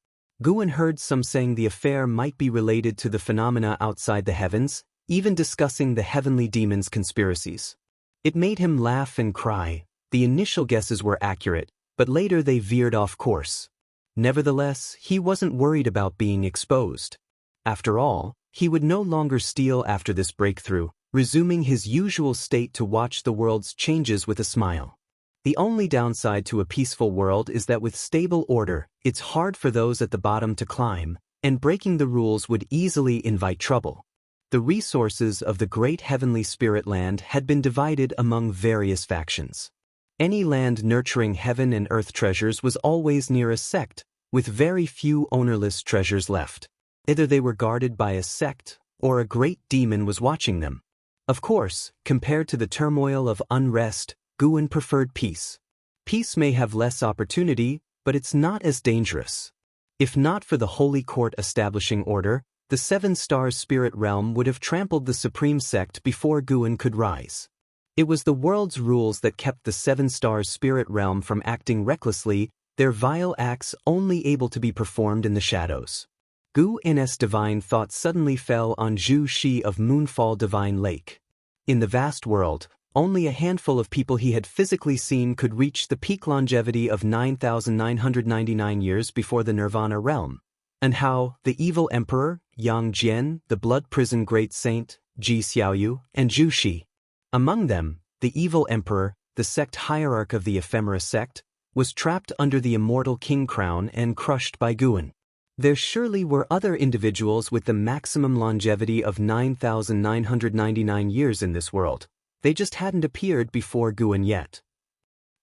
Guwen heard some saying the affair might be related to the phenomena outside the heavens, even discussing the heavenly demons' conspiracies. It made him laugh and cry. The initial guesses were accurate, but later they veered off course. Nevertheless, he wasn't worried about being exposed. After all, he would no longer steal after this breakthrough, resuming his usual state to watch the world's changes with a smile. The only downside to a peaceful world is that with stable order, it's hard for those at the bottom to climb, and breaking the rules would easily invite trouble. The resources of the great heavenly spirit land had been divided among various factions. Any land nurturing heaven and earth treasures was always near a sect, with very few ownerless treasures left. Either they were guarded by a sect, or a great demon was watching them. Of course, compared to the turmoil of unrest, Guwen preferred peace. Peace may have less opportunity, but it's not as dangerous. If not for the Holy Court establishing order, the Seven Stars Spirit Realm would have trampled the Supreme Sect before Guwen could rise. It was the world's rules that kept the Seven Stars Spirit Realm from acting recklessly, their vile acts only able to be performed in the shadows. Guwen's divine thought suddenly fell on Zhu Shi of Moonfall Divine Lake. In the vast world, only a handful of people he had physically seen could reach the peak longevity of 9,999 years before the Nirvana realm. And how the evil emperor, Yang Jian, the Blood Prison Great Saint, Ji Xiaoyu, and Zhu Shi. Among them, the evil emperor, the sect hierarch of the ephemera sect, was trapped under the immortal king crown and crushed by Guwen. There surely were other individuals with the maximum longevity of 9,999 years in this world. They just hadn't appeared before Guwen yet.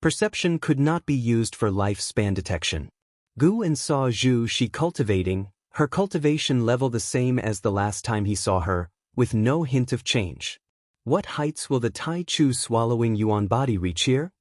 Perception could not be used for lifespan detection. Guwen saw Zhu Shi cultivating, Her cultivation level the same as the last time he saw her, with no hint of change. What heights will the Tai Chu swallowing Yuan body reach here?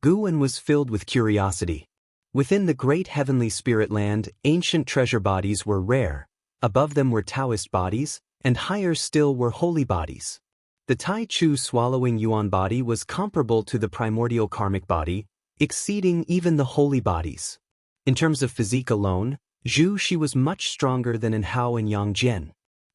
Guwen was filled with curiosity. Within the great heavenly spirit land, ancient treasure bodies were rare. Above them were Daoist bodies, and higher still were holy bodies. The Tai Chu swallowing Yuan body was comparable to the primordial karmic body, exceeding even the holy bodies. In terms of physique alone, Zhu Shi was much stronger than in Hao and Yang Jian.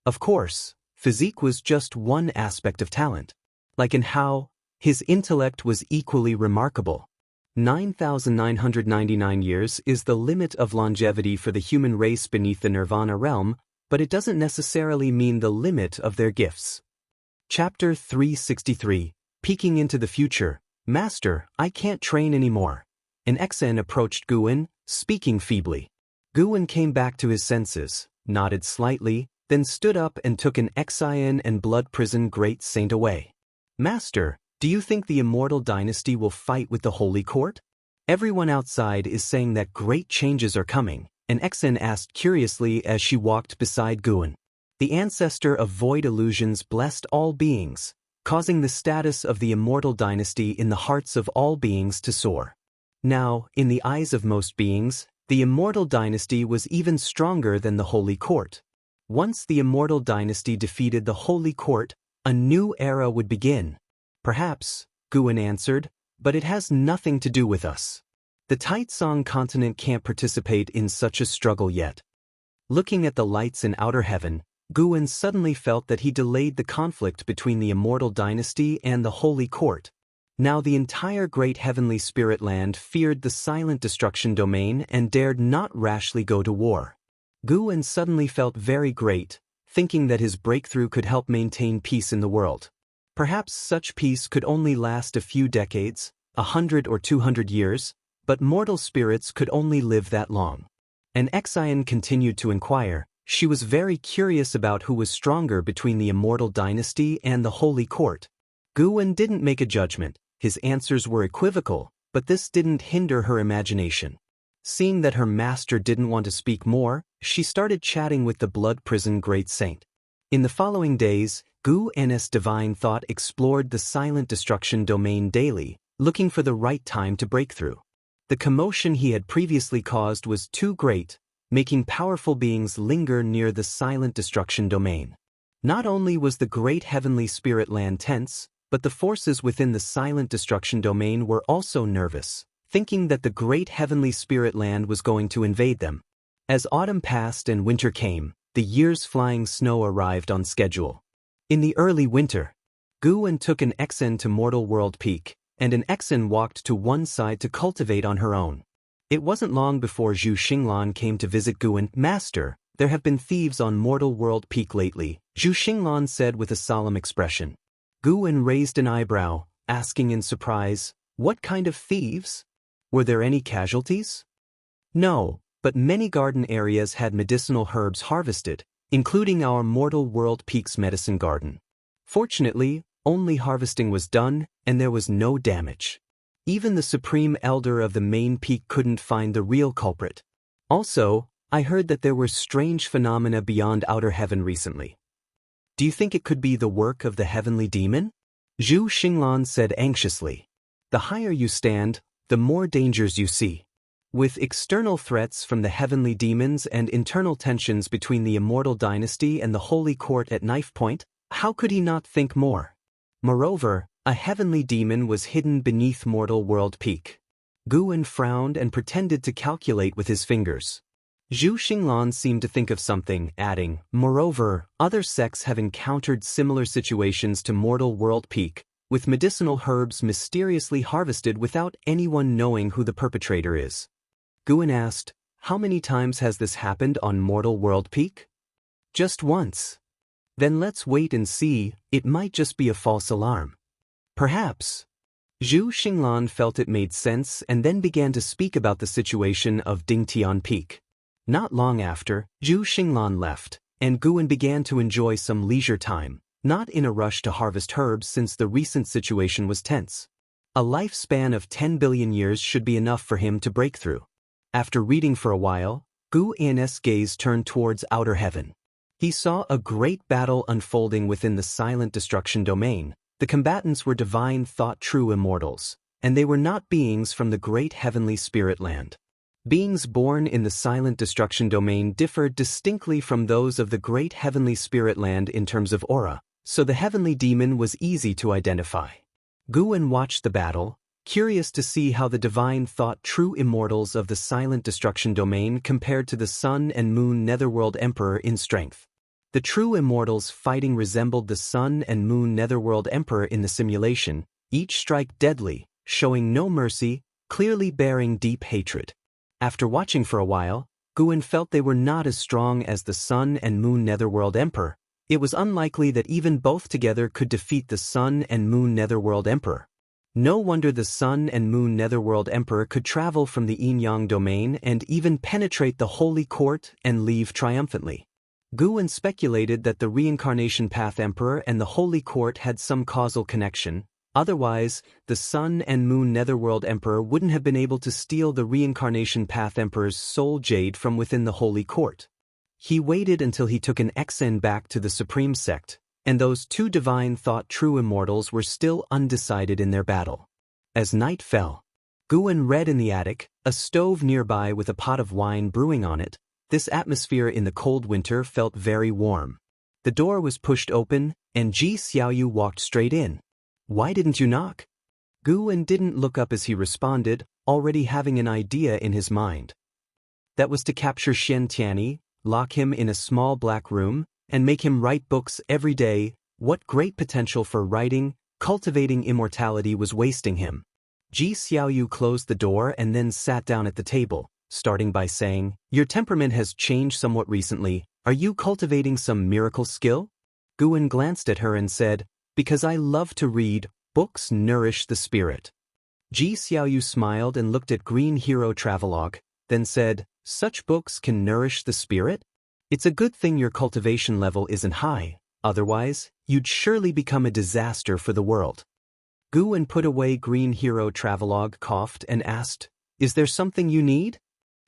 Of course, physique was just one aspect of talent. Like in Hao, his intellect was equally remarkable. 9,999 years is the limit of longevity for the human race beneath the Nirvana realm, but it doesn't necessarily mean the limit of their gifts. Chapter 363, Peeking into the Future. Master, I can't train anymore. An Xen approached Guwen, speaking feebly. Guwen came back to his senses, nodded slightly, then stood up and took an Xian and blood prison great saint away. Master, do you think the Immortal dynasty will fight with the Holy Court? Everyone outside is saying that great changes are coming, an Xen asked curiously as she walked beside Guwen. The ancestor of void illusions blessed all beings, causing the status of the Immortal dynasty in the hearts of all beings to soar. Now, in the eyes of most beings, the Immortal dynasty was even stronger than the Holy Court. Once the Immortal dynasty defeated the Holy Court, a new era would begin. Perhaps, Guwen answered, but it has nothing to do with us. The Taitsong continent can't participate in such a struggle yet. Looking at the lights in outer heaven, Guwen suddenly felt that he delayed the conflict between the Immortal dynasty and the Holy Court. Now the entire great heavenly spirit land feared the silent destruction domain and dared not rashly go to war. Guwen suddenly felt very great, thinking that his breakthrough could help maintain peace in the world. Perhaps such peace could only last a few decades, 100 or 200 years, but mortal spirits could only live that long. And Xian continued to inquire. She was very curious about who was stronger between the Immortal dynasty and the Holy Court. Guwen didn't make a judgment. His answers were equivocal, but this didn't hinder her imagination. Seeing that her master didn't want to speak more, she started chatting with the blood prison great saint. In the following days, Guwen's divine thought explored the silent destruction domain daily, looking for the right time to break through. The commotion he had previously caused was too great, making powerful beings linger near the silent destruction domain. Not only was the great heavenly spirit land tense, but the forces within the silent destruction domain were also nervous, thinking that the great heavenly spirit land was going to invade them. As autumn passed and winter came, the year's flying snow arrived on schedule. In the early winter, Guwen took an Xen to Mortal World Peak, and an Xen walked to one side to cultivate on her own. It wasn't long before Zhu Xinglan came to visit Guwen. Master, there have been thieves on Mortal World Peak lately, Zhu Xinglan said with a solemn expression. Guwen raised an eyebrow, asking in surprise, what kind of thieves? Were there any casualties? No, but many garden areas had medicinal herbs harvested, including our Mortal World Peak's medicine garden. Fortunately, only harvesting was done, and there was no damage. Even the Supreme Elder of the main peak couldn't find the real culprit. Also, I heard that there were strange phenomena beyond outer heaven recently. Do you think it could be the work of the heavenly demon? Zhu Xinglan said anxiously. The higher you stand, the more dangers you see. With external threats from the heavenly demons and internal tensions between the Immortal dynasty and the Holy Court at knife point, how could he not think more? Moreover, a heavenly demon was hidden beneath Mortal World Peak. Guwen frowned and pretended to calculate with his fingers. Zhu Xinglan seemed to think of something, adding, moreover, other sects have encountered similar situations to Mortal World Peak, with medicinal herbs mysteriously harvested without anyone knowing who the perpetrator is. Guwen asked, how many times has this happened on Mortal World Peak? Just once. Then let's wait and see, it might just be a false alarm. Perhaps. Zhu Xinglan felt it made sense and then began to speak about the situation of Dingtian Peak. Not long after, Zhu Xinglan left, and Guwen began to enjoy some leisure time, not in a rush to harvest herbs since the recent situation was tense. A lifespan of 10 billion years should be enough for him to break through. After reading for a while, Gu An's gaze turned towards outer heaven. He saw a great battle unfolding within the silent destruction domain. The combatants were divine thought true immortals, and they were not beings from the great heavenly spirit land. Beings born in the silent destruction domain differed distinctly from those of the great heavenly spirit land in terms of aura, so the heavenly demon was easy to identify. Guan watched the battle, curious to see how the divine thought true immortals of the silent destruction domain compared to the Sun and Moon Netherworld Emperor in strength. The true immortals fighting resembled the Sun and Moon Netherworld Emperor in the simulation, each strike deadly, showing no mercy, clearly bearing deep hatred. After watching for a while, Guan felt they were not as strong as the Sun and Moon Netherworld Emperor. It was unlikely that even both together could defeat the Sun and Moon Netherworld Emperor. No wonder the Sun and Moon Netherworld Emperor could travel from the Yin-Yang domain and even penetrate the Holy Court and leave triumphantly. Guan speculated that the Reincarnation Path Emperor and the Holy Court had some causal connection. Otherwise, the Sun and Moon Netherworld Emperor wouldn't have been able to steal the Reincarnation Path Emperor's soul jade from within the Holy Court. He waited until he took an XN back to the Supreme Sect, and those two divine thought true immortals were still undecided in their battle. As night fell, Guan read in the attic, a stove nearby with a pot of wine brewing on it. This atmosphere in the cold winter felt very warm. The door was pushed open, and Ji Xiaoyu walked straight in. "Why didn't you knock?" Guan didn't look up as he responded, already having an idea in his mind. That was to capture Xian Tianyi, lock him in a small black room, and make him write books every day. What great potential for writing, cultivating immortality was wasting him. Ji Xiaoyu closed the door and then sat down at the table, starting by saying, "Your temperament has changed somewhat recently. Are you cultivating some miracle skill?" Guan glanced at her and said, "Because I love to read, books nourish the spirit." Ji Xiaoyu smiled and looked at Green Hero Travelogue, then said, "Such books can nourish the spirit? It's a good thing your cultivation level isn't high, otherwise, you'd surely become a disaster for the world." Guan put away Green Hero Travelogue, coughed, and asked, "Is there something you need?"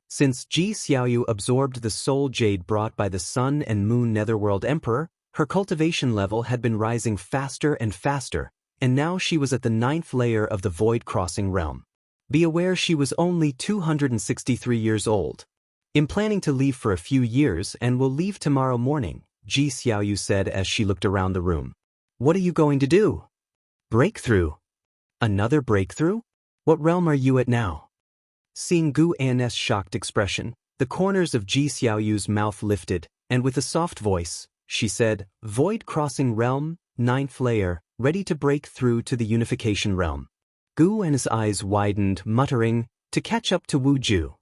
Since Ji Xiaoyu absorbed the soul jade brought by the Sun and Moon Netherworld Emperor, her cultivation level had been rising faster and faster, and now she was at the 9th layer of the Void Crossing realm. Be aware she was only 263 years old. "I'm planning to leave for a few years and will leave tomorrow morning," Ji Xiaoyu said as she looked around the room. "What are you going to do?" "Breakthrough." "Another breakthrough? What realm are you at now?" Seeing Gu An's shocked expression, the corners of Ji Xiaoyu's mouth lifted, and with a soft voice, she said, "Void Crossing Realm, 9th layer, ready to break through to the Unification Realm." Gu An's eyes widened, muttering, "To catch up to Wu Ju.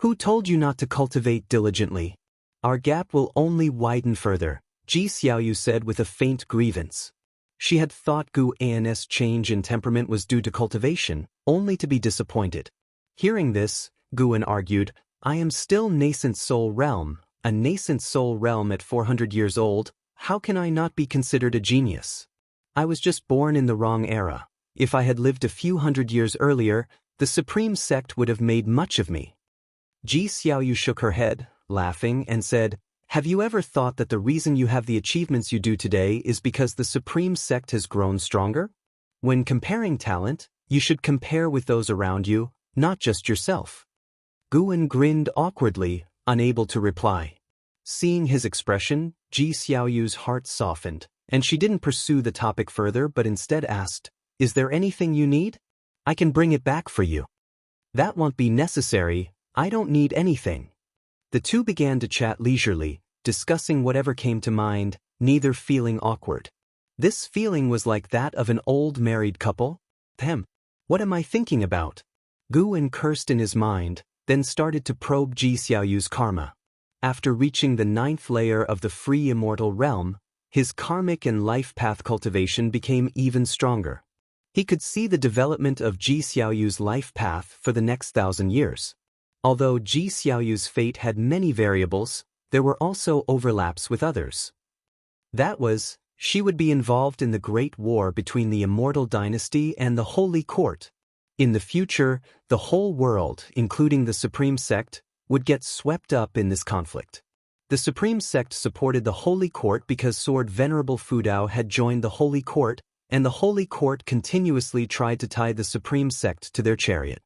Who told you not to cultivate diligently? Our gap will only widen further," Ji Xiaoyu said with a faint grievance. She had thought Gu An's change in temperament was due to cultivation, only to be disappointed. Hearing this, Guan argued, "I am still nascent soul realm, a nascent soul realm at 400 years old. How can I not be considered a genius? I was just born in the wrong era. If I had lived a few hundred years earlier, the Supreme Sect would have made much of me." Ji Xiaoyu shook her head, laughing, and said, "Have you ever thought that the reason you have the achievements you do today is because the Supreme Sect has grown stronger? When comparing talent, you should compare with those around you, not just yourself." Guan grinned awkwardly, unable to reply. Seeing his expression, Ji Xiaoyu's heart softened, and she didn't pursue the topic further but instead asked, "Is there anything you need? I can bring it back for you." "That won't be necessary. I don't need anything." The two began to chat leisurely, discussing whatever came to mind, neither feeling awkward. This feeling was like that of an old married couple. What am I thinking about? Guan cursed in his mind, then started to probe Ji Xiaoyu's karma. After reaching the 9th layer of the free immortal realm, his karmic and life path cultivation became even stronger. He could see the development of Ji Xiaoyu's life path for the next 1,000 years. Although Ji Xiaoyu's fate had many variables, there were also overlaps with others. That was, she would be involved in the Great War between the Immortal Dynasty and the Holy Court. In the future, the whole world, including the Supreme Sect, would get swept up in this conflict. The Supreme Sect supported the Holy Court because Sword Venerable Fudao had joined the Holy Court, and the Holy Court continuously tried to tie the Supreme Sect to their chariot.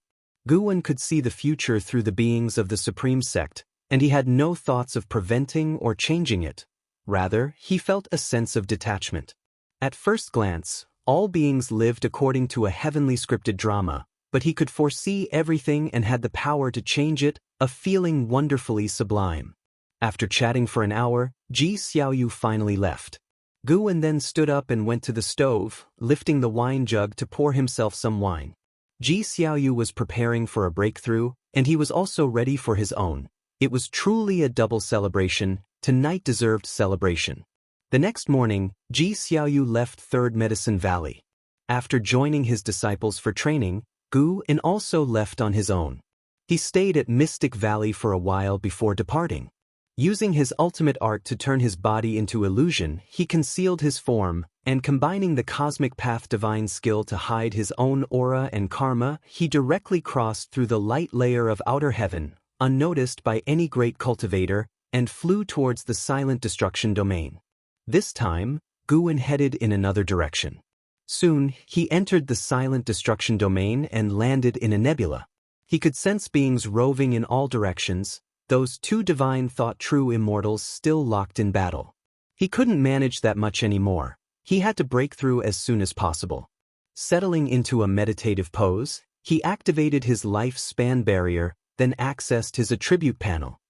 Guwen could see the future through the beings of the Supreme Sect, and he had no thoughts of preventing or changing it. Rather, he felt a sense of detachment. At first glance, all beings lived according to a heavenly scripted drama, but he could foresee everything and had the power to change it, a feeling wonderfully sublime. After chatting for an hour, Ji Xiaoyu finally left. Guwen then stood up and went to the stove, lifting the wine jug to pour himself some wine. Ji Xiaoyu was preparing for a breakthrough, and he was also ready for his own. It was truly a double celebration, tonight deserved celebration. The next morning, Ji Xiaoyu left Third Medicine Valley. After joining his disciples for training, Guwen also left on his own. He stayed at Mystic Valley for a while before departing. Using his ultimate art to turn his body into illusion, he concealed his form, and combining the Cosmic Path Divine skill to hide his own aura and karma, he directly crossed through the light layer of outer heaven, unnoticed by any great cultivator, and flew towards the Silent Destruction domain. This time, Guwen headed in another direction. Soon, he entered the Silent Destruction domain and landed in a nebula. He could sense beings roving in all directions, those two divine thought true immortals still locked in battle. He couldn't manage that much anymore. He had to break through as soon as possible. Settling into a meditative pose, he activated his lifespan barrier, then accessed his attribute panel.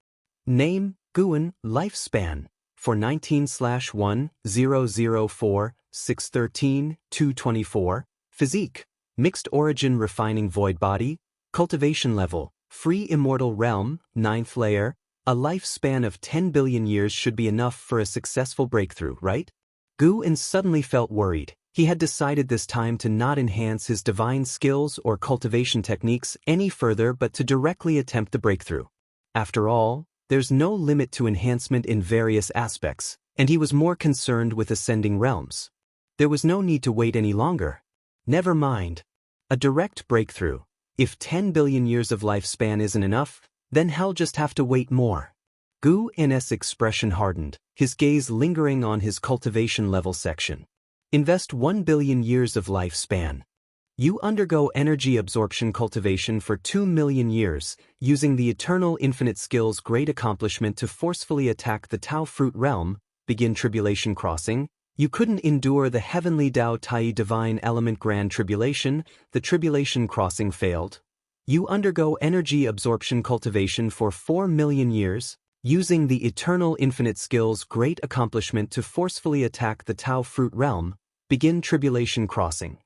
Name, Guwen, lifespan, for 19/1004/613/224, physique, mixed origin refining void body, cultivation level, free immortal realm, 9th layer, a lifespan of 10 billion years should be enough for a successful breakthrough, right? Guwen suddenly felt worried. He had decided this time to not enhance his divine skills or cultivation techniques any further but to directly attempt the breakthrough. After all, there's no limit to enhancement in various aspects, and he was more concerned with ascending realms. There was no need to wait any longer. Never mind. A direct breakthrough. If 10 billion years of lifespan isn't enough, then he'll just have to wait more. Guwen's expression hardened, his gaze lingering on his cultivation level section. Invest 1 billion years of lifespan. You undergo energy absorption cultivation for 2 million years, using the eternal infinite skill's great accomplishment to forcefully attack the Tao fruit realm, begin tribulation crossing. You couldn't endure the heavenly Dao Tai divine element grand tribulation, the tribulation crossing failed. You undergo energy absorption cultivation for 4 million years, using the eternal infinite skill's great accomplishment to forcefully attack the Tao fruit realm, begin tribulation crossing.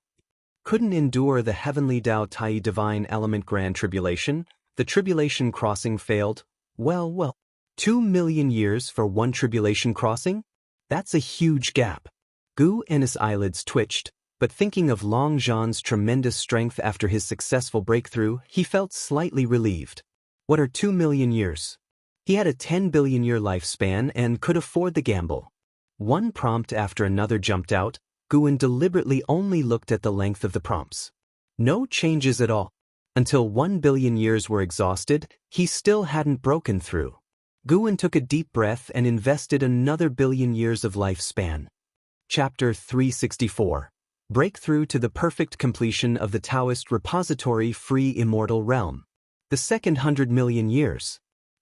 Couldn't endure the heavenly Dao Tai divine element grand tribulation, the tribulation crossing failed. Well. 2 million years for one tribulation crossing? That's a huge gap. Guwen's eyelids twitched, but thinking of Long Zhan's tremendous strength after his successful breakthrough, he felt slightly relieved. What are 2 million years? He had a 10 billion year lifespan and could afford the gamble. One prompt after another jumped out. Guwen deliberately only looked at the length of the prompts. No changes at all. Until 1 billion years were exhausted, he still hadn't broken through. Guwen took a deep breath and invested another billion years of lifespan. Chapter 364. Breakthrough to the perfect completion of the Daoist repository free immortal realm. The second 100 million years.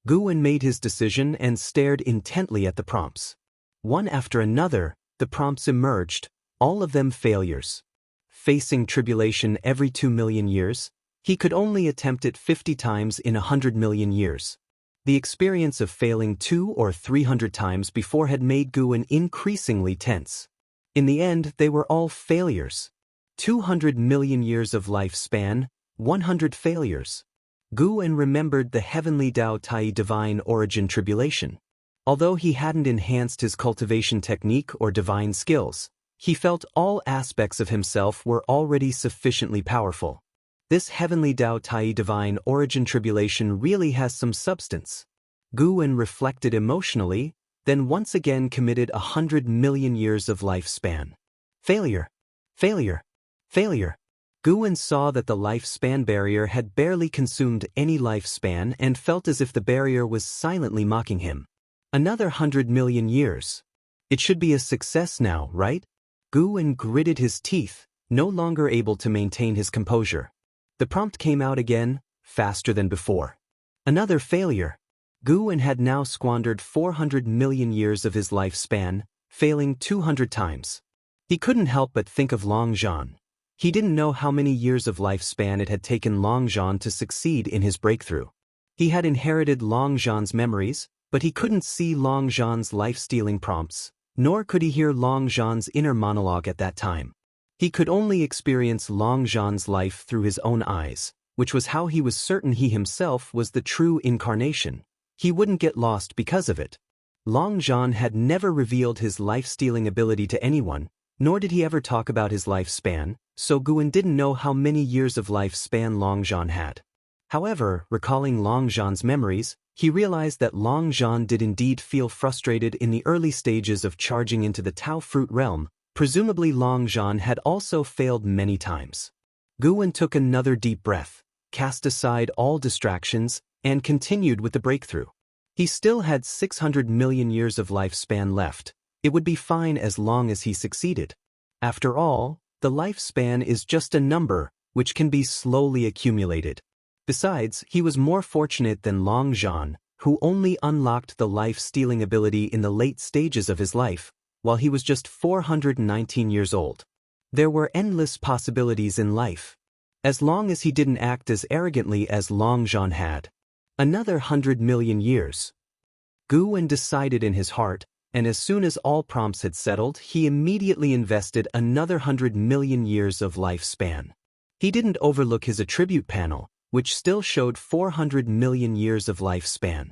Guwen made his decision and stared intently at the prompts. One after another, the prompts emerged, all of them failures. Facing tribulation every 2 million years, he could only attempt it 50 times in 100 million years. The experience of failing 200 or 300 times before had made Guwen increasingly tense. In the end, they were all failures. 200 million years of lifespan, 100 failures. Guwen remembered the heavenly Dao Tai divine origin tribulation. Although he hadn't enhanced his cultivation technique or divine skills, he felt all aspects of himself were already sufficiently powerful. This heavenly Dao Tai divine origin tribulation really has some substance. Guwen reflected emotionally, then once again committed 100 million years of lifespan. Failure. Guwen saw that the lifespan barrier had barely consumed any lifespan and felt as if the barrier was silently mocking him. Another 100 million years. It should be a success now, right? Guwen gritted his teeth, no longer able to maintain his composure. The prompt came out again, faster than before. Another failure. Guwen had now squandered 400 million years of his lifespan, failing 200 times. He couldn't help but think of Longzhan. He didn't know how many years of lifespan it had taken Longzhan to succeed in his breakthrough. He had inherited Longzhan's memories, but he couldn't see Longzhan's life-stealing prompts, nor could he hear Longzhan's inner monologue at that time. He could only experience Longzhan's life through his own eyes, which was how he was certain he himself was the true incarnation. He wouldn't get lost because of it. Longzhan had never revealed his life-stealing ability to anyone, nor did he ever talk about his lifespan, so Guwen didn't know how many years of lifespan Longzhan had. However, recalling Longzhan's memories, he realized that Longzhan did indeed feel frustrated in the early stages of charging into the Tao fruit realm. Presumably Longzhan had also failed many times. Guwen took another deep breath, cast aside all distractions, and continued with the breakthrough. He still had 600 million years of lifespan left. It would be fine as long as he succeeded. After all, the lifespan is just a number, which can be slowly accumulated. Besides, he was more fortunate than Longzhan, who only unlocked the life-stealing ability in the late stages of his life, while he was just 419 years old. There were endless possibilities in life. As long as he didn't act as arrogantly as Longzhan had. Another 100 million years. Guwen decided in his heart, and as soon as all prompts had settled, he immediately invested another 100 million years of lifespan. He didn't overlook his attribute panel, which still showed 400 million years of lifespan.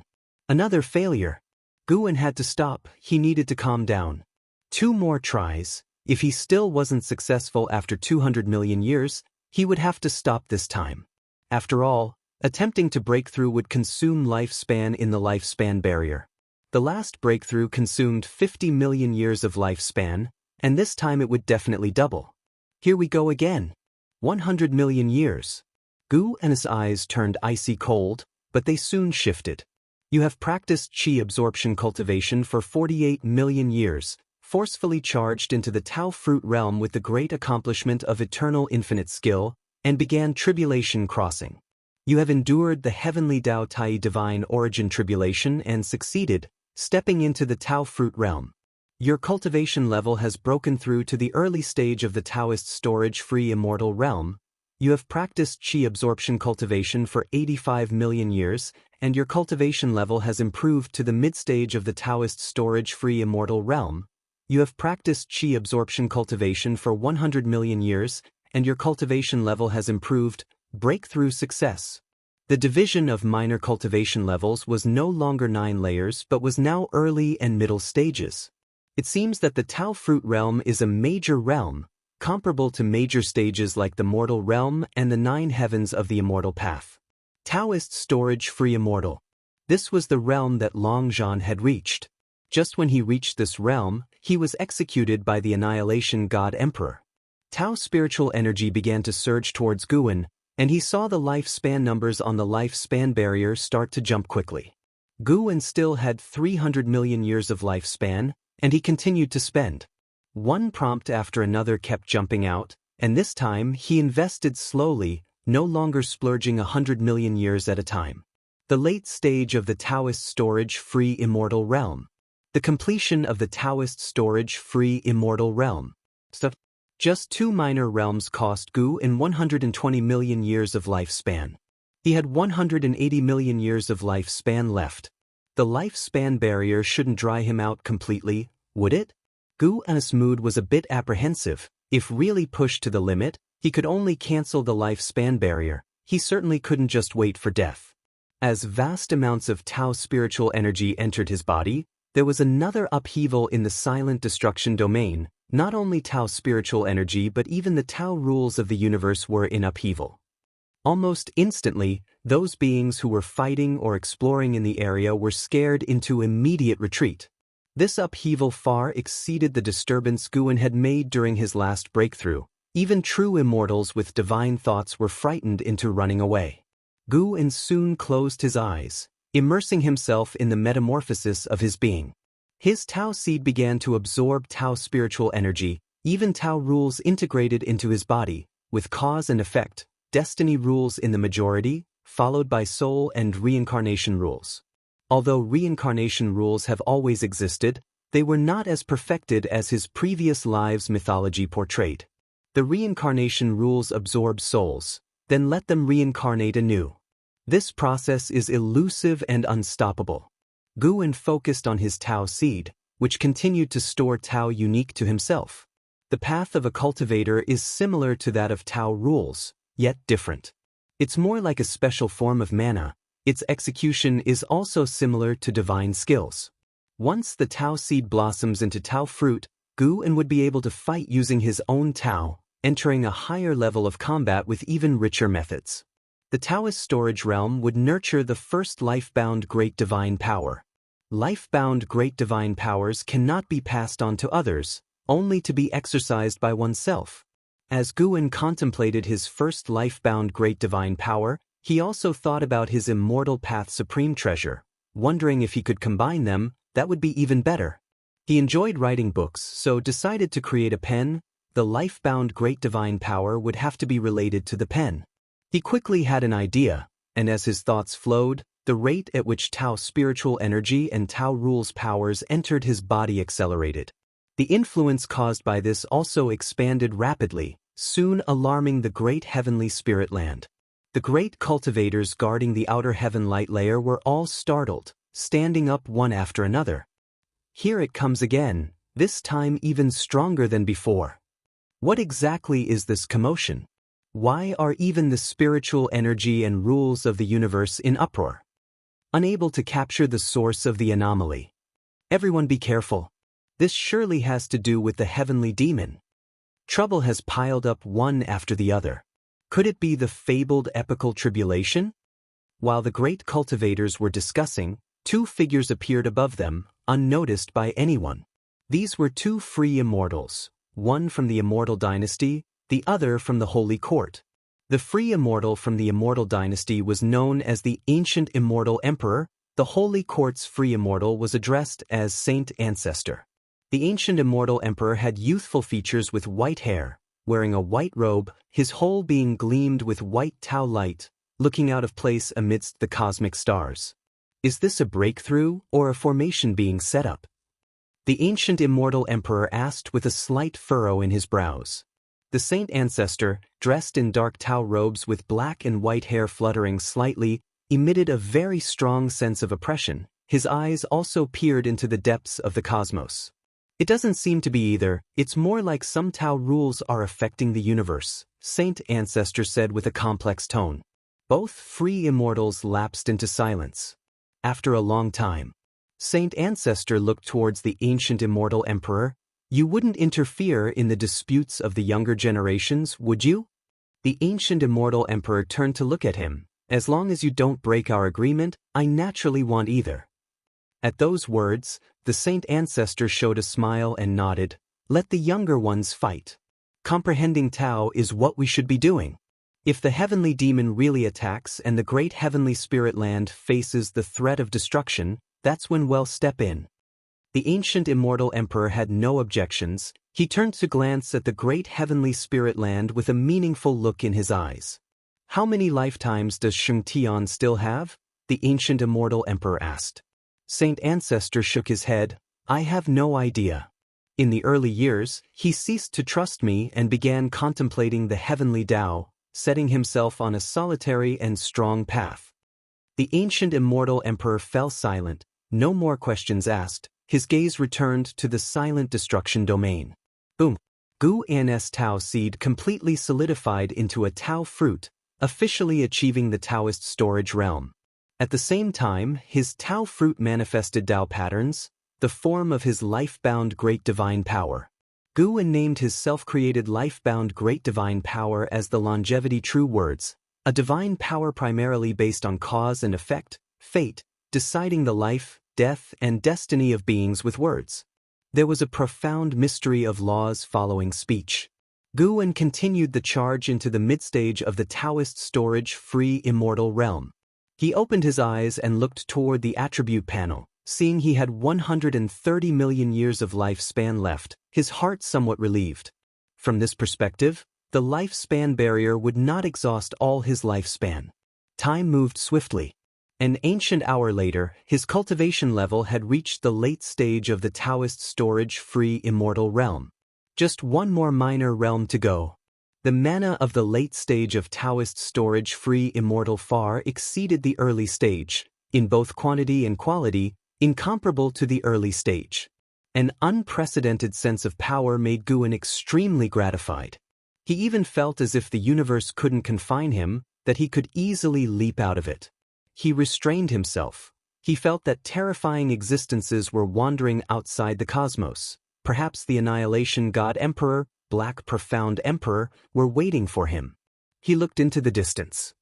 Another failure. Guwen had to stop. He needed to calm down. 2 more tries. If he still wasn't successful after 200 million years, he would have to stop this time. After all, attempting to break through would consume lifespan in the lifespan barrier. The last breakthrough consumed 50 million years of lifespan, and this time it would definitely double. Here we go again. 100 million years. Guwen's eyes turned icy cold, but they soon shifted. You have practiced qi absorption cultivation for 48 million years, forcefully charged into the Tao fruit realm with the great accomplishment of eternal infinite skill, and began tribulation crossing. You have endured the heavenly Dao Tai divine origin tribulation and succeeded, stepping into the Tao fruit realm. Your cultivation level has broken through to the early stage of the Taoist storage-free immortal realm. You have practiced qi absorption cultivation for 85 million years, and your cultivation level has improved to the mid-stage of the Taoist storage-free immortal realm. You have practiced qi absorption cultivation for 100 million years, and your cultivation level has improved. Breakthrough success. The division of minor cultivation levels was no longer 9 layers but was now early and middle stages. It seems that the Tao fruit realm is a major realm, comparable to major stages like the mortal realm and the 9 heavens of the immortal path. Taoist storage-free immortal. This was the realm that Longzhan had reached. Just when he reached this realm, he was executed by the Annihilation God Emperor. Tao spiritual energy began to surge towards Guwen, and he saw the lifespan numbers on the lifespan barrier start to jump quickly. Guwen still had 300 million years of lifespan, and he continued to spend. One prompt after another kept jumping out, and this time he invested slowly, no longer splurging 100 million years at a time. The late stage of the Taoist storage-free immortal realm. The completion of the Taoist storage-free immortal realm. Just 2 minor realms cost Guwen 120 million years of lifespan. He had 180 million years of lifespan left. The lifespan barrier shouldn't dry him out completely, would it? Guwen's mood was a bit apprehensive. If really pushed to the limit, he could only cancel the lifespan barrier. He certainly couldn't just wait for death. As vast amounts of Tao spiritual energy entered his body, there was another upheaval in the silent destruction domain. Not only Tao spiritual energy but even the Tao rules of the universe were in upheaval. Almost instantly, those beings who were fighting or exploring in the area were scared into immediate retreat. This upheaval far exceeded the disturbance Guwen had made during his last breakthrough. Even true immortals with divine thoughts were frightened into running away. Gu soon closed his eyes, immersing himself in the metamorphosis of his being. His Tao seed began to absorb Tao spiritual energy, even Tao rules integrated into his body, with cause and effect, destiny rules in the majority, followed by soul and reincarnation rules. Although reincarnation rules have always existed, they were not as perfected as his previous lives' mythology portrayed. The reincarnation rules absorb souls, then let them reincarnate anew. This process is elusive and unstoppable. Gu focused on his Tao seed, which continued to store Tao unique to himself. The path of a cultivator is similar to that of Tao rules, yet different. It's more like a special form of mana. Its execution is also similar to divine skills. Once the Tao seed blossoms into Tao fruit, Gu would be able to fight using his own Tao, entering a higher level of combat with even richer methods. The Taoist storage realm would nurture the first life-bound great divine power. Life-bound great divine powers cannot be passed on to others, only to be exercised by oneself. As Gu contemplated his first life-bound great divine power, he also thought about his immortal path supreme treasure, wondering if he could combine them. That would be even better. He enjoyed writing books, so decided to create a pen. The life-bound great divine power would have to be related to the pen. He quickly had an idea, and as his thoughts flowed, the rate at which Tao spiritual energy and Tao rules powers entered his body accelerated. The influence caused by this also expanded rapidly, soon alarming the great heavenly spirit land. The great cultivators guarding the outer heaven light layer were all startled, standing up one after another. Here it comes again, this time even stronger than before. What exactly is this commotion? Why are even the spiritual energy and rules of the universe in uproar? Unable to capture the source of the anomaly. Everyone be careful. This surely has to do with the heavenly demon. Trouble has piled up one after the other. Could it be the fabled epical tribulation? While the great cultivators were discussing, two figures appeared above them, unnoticed by anyone. These were two free immortals, one from the Immortal dynasty, the other from the Holy Court. The free immortal from the Immortal dynasty was known as the Ancient Immortal Emperor. The Holy Court's free immortal was addressed as Saint Ancestor. The Ancient Immortal Emperor had youthful features with white hair, wearing a white robe, his whole being gleamed with white Tao light, looking out of place amidst the cosmic stars. Is this a breakthrough or a formation being set up? The Ancient Immortal Emperor asked with a slight furrow in his brows. The Saint Ancestor, dressed in dark Tao robes with black and white hair fluttering slightly, emitted a very strong sense of oppression. His eyes also peered into the depths of the cosmos. It doesn't seem to be either, it's more like some Tao rules are affecting the universe, Saint Ancestor said with a complex tone. Both free immortals lapsed into silence. After a long time, Saint Ancestor looked towards the Ancient Immortal Emperor. You wouldn't interfere in the disputes of the younger generations, would you? The Ancient Immortal Emperor turned to look at him. As long as you don't break our agreement, I naturally want either. At those words, the Saint Ancestor showed a smile and nodded. Let the younger ones fight. Comprehending Tao is what we should be doing. If the heavenly demon really attacks and the great heavenly spirit land faces the threat of destruction, that's when we'll step in. The Ancient Immortal Emperor had no objections. He turned to glance at the great heavenly spirit land with a meaningful look in his eyes. How many lifetimes does Xianxia still have? The Ancient Immortal Emperor asked. Saint Ancestor shook his head. I have no idea. In the early years, he ceased to trust me and began contemplating the heavenly Tao, setting himself on a solitary and strong path. The Ancient Immortal Emperor fell silent, no more questions asked. His gaze returned to the silent destruction domain. Boom! Gu's Tao seed completely solidified into a Tao fruit, officially achieving the Taoist storage realm. At the same time, his Tao fruit manifested Tao patterns, the form of his life-bound great divine power. Gu named his self-created life-bound great divine power as the longevity true words, a divine power primarily based on cause and effect, fate, deciding the life, death, and destiny of beings with words. There was a profound mystery of laws following speech. Guwen continued the charge into the midstage of the Daoist storage-free immortal realm. He opened his eyes and looked toward the attribute panel. Seeing he had 130 million years of lifespan left, his heart somewhat relieved. From this perspective, the lifespan barrier would not exhaust all his lifespan. Time moved swiftly. An ancient hour later, his cultivation level had reached the late stage of the Daoist storage-free immortal realm. Just one more minor realm to go. The mana of the late stage of Daoist storage-free immortal far exceeded the early stage, in both quantity and quality, incomparable to the early stage. An unprecedented sense of power made Guwen extremely gratified. He even felt as if the universe couldn't confine him, that he could easily leap out of it. He restrained himself. He felt that terrifying existences were wandering outside the cosmos. Perhaps the Annihilation God Emperor, Black Profound Emperor, were waiting for him. He looked into the distance.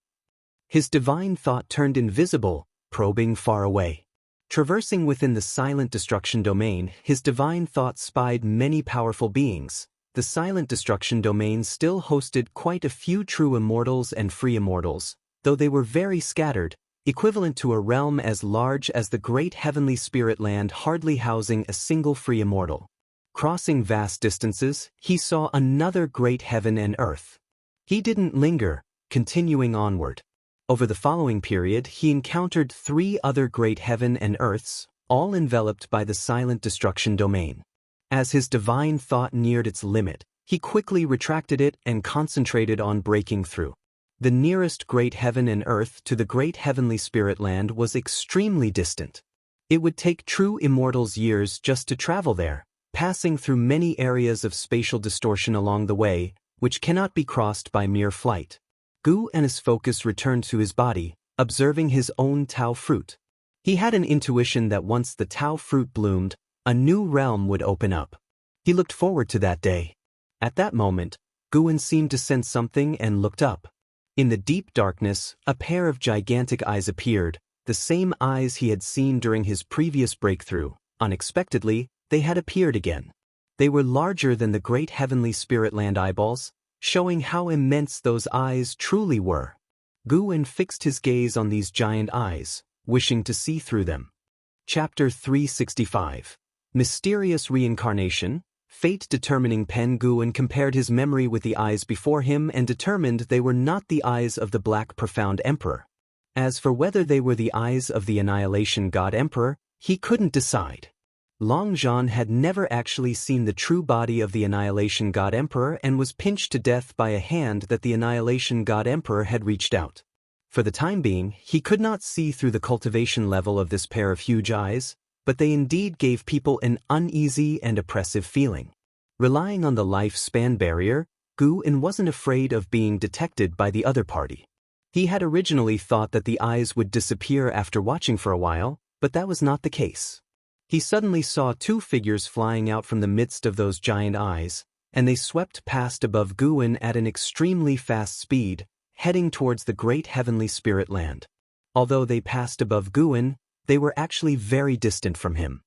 His divine thought turned invisible, probing far away. Traversing within the silent destruction domain, his divine thought spied many powerful beings. The silent destruction domain still hosted quite a few true immortals and free immortals, though they were very scattered, equivalent to a realm as large as the great heavenly spirit land hardly housing a single free immortal. Crossing vast distances, he saw another great heaven and earth. He didn't linger, continuing onward. Over the following period, he encountered 3 other great heaven and earths, all enveloped by the silent destruction domain. As his divine thought neared its limit, he quickly retracted it and concentrated on breaking through. The nearest great heaven and earth to the great heavenly spirit land was extremely distant. It would take true immortals years just to travel there, passing through many areas of spatial distortion along the way, which cannot be crossed by mere flight. Gu and his focus returned to his body, observing his own Tao fruit. He had an intuition that once the Tao fruit bloomed, a new realm would open up. He looked forward to that day. At that moment, Guwen seemed to sense something and looked up. In the deep darkness, a pair of gigantic eyes appeared, the same eyes he had seen during his previous breakthrough. Unexpectedly, they had appeared again. They were larger than the great heavenly spirit land eyeballs, showing how immense those eyes truly were. Guwen fixed his gaze on these giant eyes, wishing to see through them. Chapter 365. Mysterious Reincarnation. Fate-determining Pen Guwen compared his memory with the eyes before him and determined they were not the eyes of the Black Profound Emperor. As for whether they were the eyes of the Annihilation God Emperor, he couldn't decide. Longzhan had never actually seen the true body of the Annihilation God Emperor and was pinched to death by a hand that the Annihilation God Emperor had reached out. For the time being, he could not see through the cultivation level of this pair of huge eyes, but they indeed gave people an uneasy and oppressive feeling. Relying on the lifespan barrier, Guwen wasn't afraid of being detected by the other party. He had originally thought that the eyes would disappear after watching for a while, but that was not the case. He suddenly saw 2 figures flying out from the midst of those giant eyes, and they swept past above Guwen at an extremely fast speed, heading towards the great heavenly spirit land. Although they passed above Guwen, they were actually very distant from him.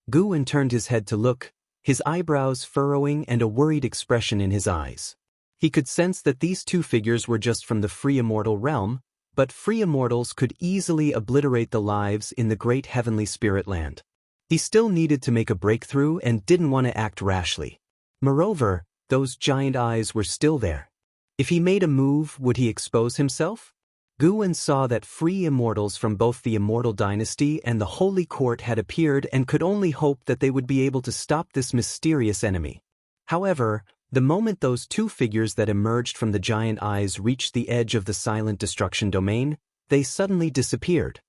Guwen turned his head to look, his eyebrows furrowing and a worried expression in his eyes. He could sense that these 2 figures were just from the free immortal realm, but free immortals could easily obliterate the lives in the great heavenly spirit land. He still needed to make a breakthrough and didn't want to act rashly. Moreover, those giant eyes were still there. If he made a move, would he expose himself? Guwen saw that free immortals from both the Immortal Dynasty and the Holy Court had appeared and could only hope that they would be able to stop this mysterious enemy. However, the moment those 2 figures that emerged from the giant eyes reached the edge of the silent destruction domain, they suddenly disappeared.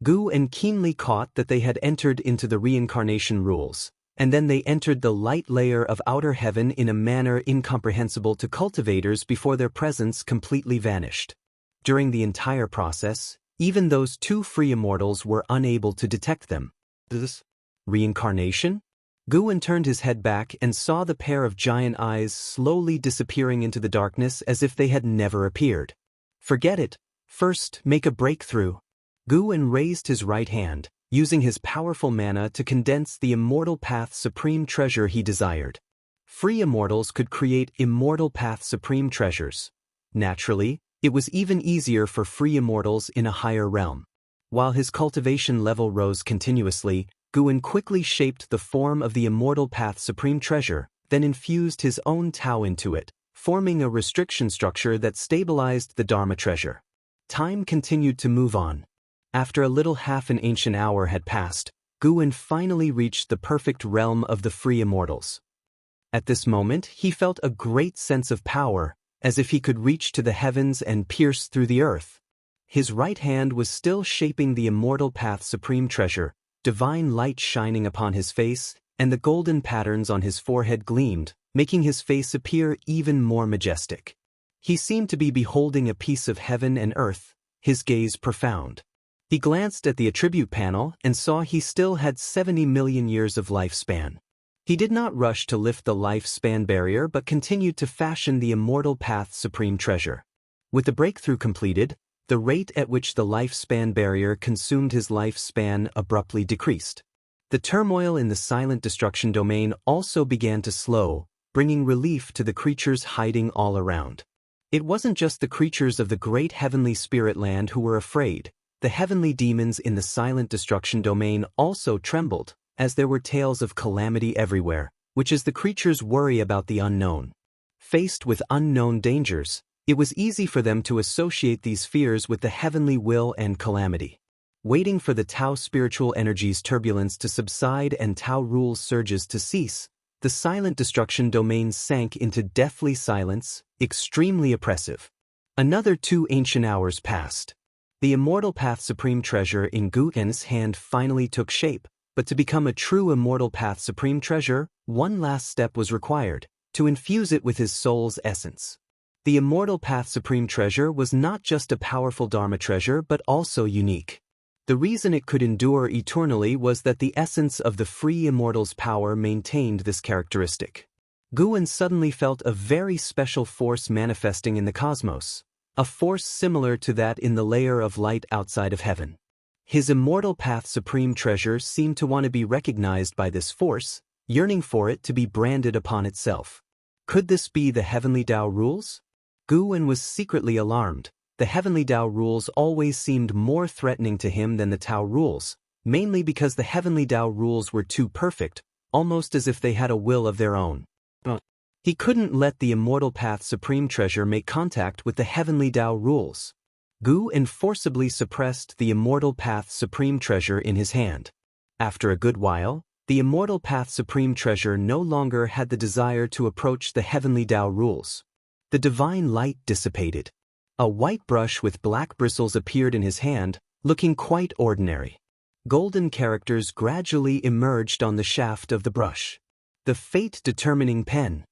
Guwen keenly caught that they had entered into the reincarnation rules, and then they entered the light layer of outer heaven in a manner incomprehensible to cultivators before their presence completely vanished. During the entire process, even those 2 free immortals were unable to detect them. This reincarnation? Guwen turned his head back and saw the pair of giant eyes slowly disappearing into the darkness as if they had never appeared. Forget it. First, make a breakthrough. Guwen raised his right hand, using his powerful mana to condense the immortal path's supreme treasure he desired. Free immortals could create immortal path supreme treasures. Naturally, it was even easier for free immortals in a higher realm. While his cultivation level rose continuously, Guan quickly shaped the form of the immortal path supreme treasure, then infused his own Tao into it, forming a restriction structure that stabilized the Dharma treasure. Time continued to move on. After a little half an ancient hour had passed, Guan finally reached the perfect realm of the free immortals. At this moment, he felt a great sense of power, as if he could reach to the heavens and pierce through the earth. His right hand was still shaping the immortal path supreme treasure, divine light shining upon his face, and the golden patterns on his forehead gleamed, making his face appear even more majestic. He seemed to be beholding a piece of heaven and earth, his gaze profound. He glanced at the attribute panel and saw he still had 70 million years of lifespan. He did not rush to lift the lifespan barrier but continued to fashion the immortal path supreme treasure. With the breakthrough completed, the rate at which the lifespan barrier consumed his lifespan abruptly decreased. The turmoil in the silent destruction domain also began to slow, bringing relief to the creatures hiding all around. It wasn't just the creatures of the great heavenly spirit land who were afraid. The heavenly demons in the silent destruction domain also trembled, as there were tales of calamity everywhere, which is the creatures' worry about the unknown. Faced with unknown dangers, it was easy for them to associate these fears with the heavenly will and calamity. Waiting for the Tao spiritual energy's turbulence to subside and Tao rule's surges to cease, the silent destruction domain sank into deathly silence, extremely oppressive. Another 2 ancient hours passed. The immortal path supreme treasure in Guan's hand finally took shape, but to become a true immortal path supreme treasure, one last step was required, to infuse it with his soul's essence. The immortal path supreme treasure was not just a powerful Dharma treasure but also unique. The reason it could endure eternally was that the essence of the free immortal's power maintained this characteristic. Guan suddenly felt a very special force manifesting in the cosmos, a force similar to that in the layer of light outside of heaven. His immortal path supreme treasure seemed to want to be recognized by this force, yearning for it to be branded upon itself. Could this be the heavenly Tao rules? Guan was secretly alarmed. The heavenly Tao rules always seemed more threatening to him than the Tao rules, mainly because the heavenly Tao rules were too perfect, almost as if they had a will of their own. He couldn't let the immortal path supreme treasure make contact with the heavenly Tao rules. Guan forcibly suppressed the immortal path supreme treasure in his hand. After a good while, the immortal path supreme treasure no longer had the desire to approach the heavenly Tao rules. The divine light dissipated. A white brush with black bristles appeared in his hand, looking quite ordinary. Golden characters gradually emerged on the shaft of the brush. The fate-determining pen.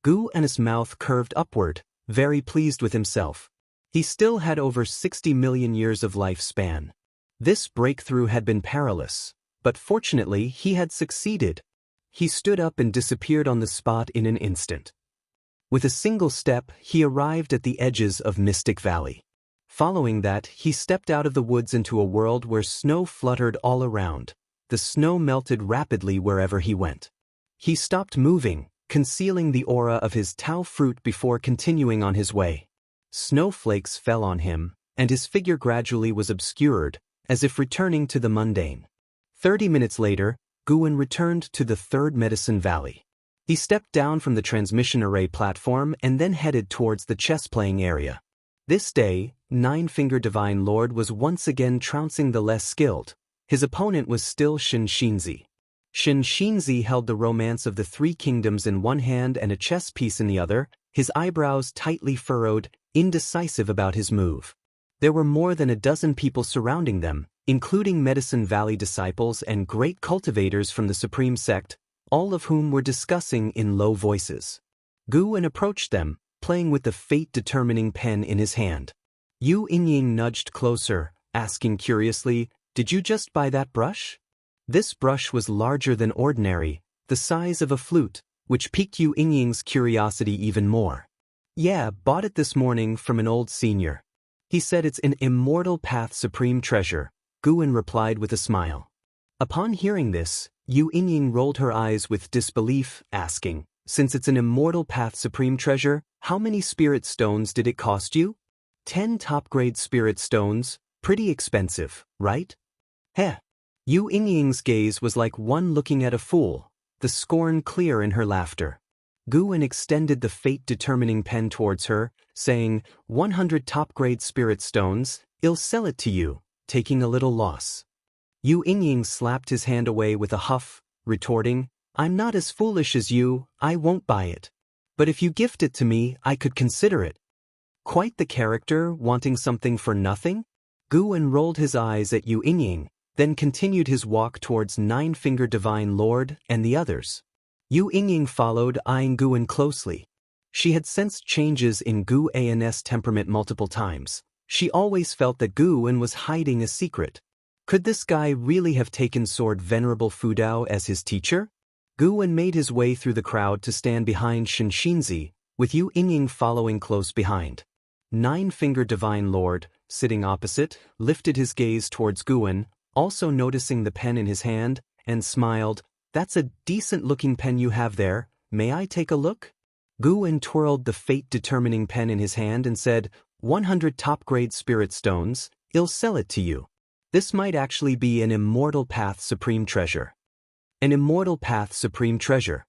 Guan's mouth curved upward, very pleased with himself. He still had over 60 million years of lifespan. This breakthrough had been perilous, but fortunately he had succeeded. He stood up and disappeared on the spot in an instant. With a single step, he arrived at the edges of Mystic Valley. Following that, he stepped out of the woods into a world where snow fluttered all around. The snow melted rapidly wherever he went. He stopped moving, concealing the aura of his Tao fruit before continuing on his way. Snowflakes fell on him, and his figure gradually was obscured, as if returning to the mundane. 30 minutes later, Guan returned to the third Medicine Valley. He stepped down from the transmission array platform and then headed towards the chess-playing area. This day, Nine-Finger Divine Lord was once again trouncing the less skilled. His opponent was still Xianxia. Xianxia held the romance of the 3 kingdoms in one hand and a chess piece in the other, his eyebrows tightly furrowed, indecisive about his move. There were more than a dozen people surrounding them, including Medicine Valley disciples and great cultivators from the Supreme Sect, all of whom were discussing in low voices. Guan approached them, playing with the fate-determining pen in his hand. Yu Yingying nudged closer, asking curiously, "Did you just buy that brush?" This brush was larger than ordinary, the size of a flute, which piqued Yu Yingying's curiosity even more. "Yeah, bought it this morning from an old senior. He said it's an immortal path supreme treasure," Guan replied with a smile. Upon hearing this, Yu Yingying rolled her eyes with disbelief, asking, Since it's an immortal path supreme treasure, how many spirit stones did it cost you? 10 top-grade spirit stones, pretty expensive, right? Heh. Yu Yingying's gaze was like one looking at a fool, the scorn clear in her laughter. Guwen extended the fate-determining pen towards her, saying, 100 top-grade spirit stones, I'll sell it to you, taking a little loss. Yu Yingying slapped his hand away with a huff, retorting, I'm not as foolish as you, I won't buy it. But if you gift it to me, I could consider it. Quite the character, wanting something for nothing? Guwen rolled his eyes at Yu Yingying, then continued his walk towards Nine-Finger Divine Lord and the others. Yu Yingying followed, eyeing Guwen closely. She had sensed changes in Guwen's temperament multiple times. She always felt that Guwen was hiding a secret. Could this guy really have taken Sword Venerable Fudao as his teacher? Guwen made his way through the crowd to stand behind Xianxia, with Yu Yingying following close behind. Nine-Finger Divine Lord, sitting opposite, lifted his gaze towards Guwen, also noticing the pen in his hand, and smiled, That's a decent-looking pen you have there, may I take a look? Guwen twirled the fate-determining pen in his hand and said, 100 top-grade spirit stones, I'll sell it to you. This might actually be an immortal path supreme treasure. An immortal path supreme treasure.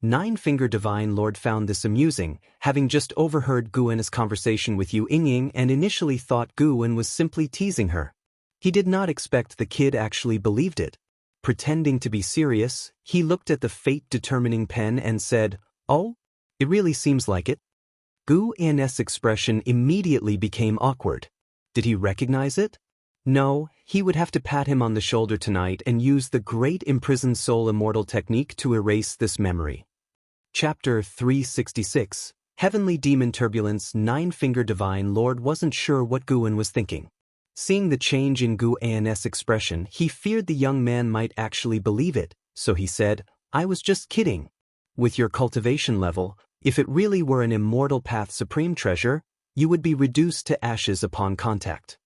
Nine-Finger Divine Lord found this amusing, having just overheard Guwen's conversation with Yu Yingying and initially thought Guwen was simply teasing her. He did not expect the kid actually believed it. Pretending to be serious, he looked at the fate-determining pen and said, Oh? It really seems like it. Guwen's expression immediately became awkward. Did he recognize it? No, he would have to pat him on the shoulder tonight and use the great imprisoned soul immortal technique to erase this memory. Chapter 366, Heavenly Demon Turbulence. Nine-Finger Divine Lord wasn't sure what Guwen was thinking. Seeing the change in Guwen's expression, he feared the young man might actually believe it, so he said, I was just kidding. With your cultivation level, if it really were an immortal path supreme treasure, you would be reduced to ashes upon contact.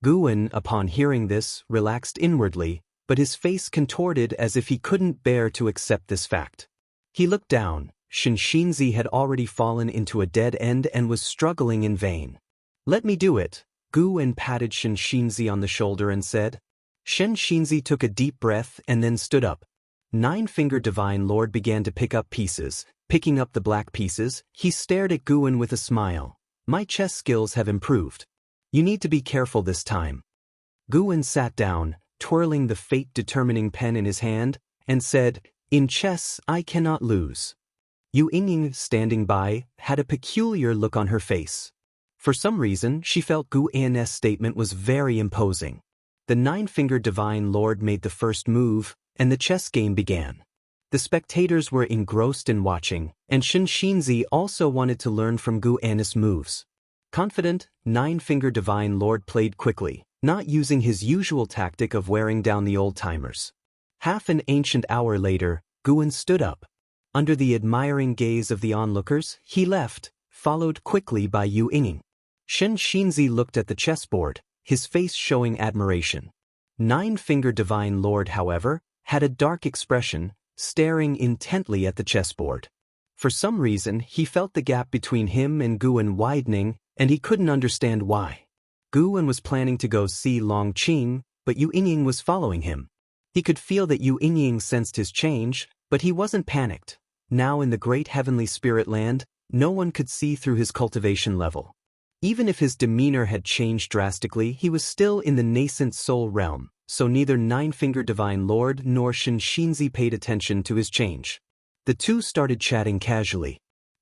Guwen, upon hearing this, relaxed inwardly, but his face contorted as if he couldn't bear to accept this fact. He looked down. Xianxia had already fallen into a dead end and was struggling in vain. Let me do it. Guwen patted Xianxia on the shoulder and said. Xianxia took a deep breath and then stood up. Nine-Finger Divine Lord began to pick up pieces. Picking up the black pieces, he stared at Guwen with a smile. My chess skills have improved. You need to be careful this time. Guwen sat down, twirling the fate-determining pen in his hand, and said, In chess, I cannot lose. Yu Yingying, standing by, had a peculiar look on her face. For some reason, she felt Guwen's statement was very imposing. The Nine-Finger Divine Lord made the first move, and the chess game began. The spectators were engrossed in watching, and Xianxia also wanted to learn from Guwen's moves. Confident, Nine-Finger Divine Lord played quickly, not using his usual tactic of wearing down the old-timers. Half an ancient hour later, Guwen stood up. Under the admiring gaze of the onlookers, he left, followed quickly by Yu Yingying. Xianxia looked at the chessboard, his face showing admiration. Nine-Finger Divine Lord, however, had a dark expression, staring intently at the chessboard. For some reason, he felt the gap between him and Guwen widening, and he couldn't understand why. Guwen was planning to go see Longqing, but Yu Yingying was following him. He could feel that Yu Yingying sensed his change, but he wasn't panicked. Now in the great heavenly spirit land, no one could see through his cultivation level. Even if his demeanor had changed drastically, he was still in the nascent soul realm, so neither Nine-Finger Divine Lord nor Xianxia paid attention to his change. The two started chatting casually.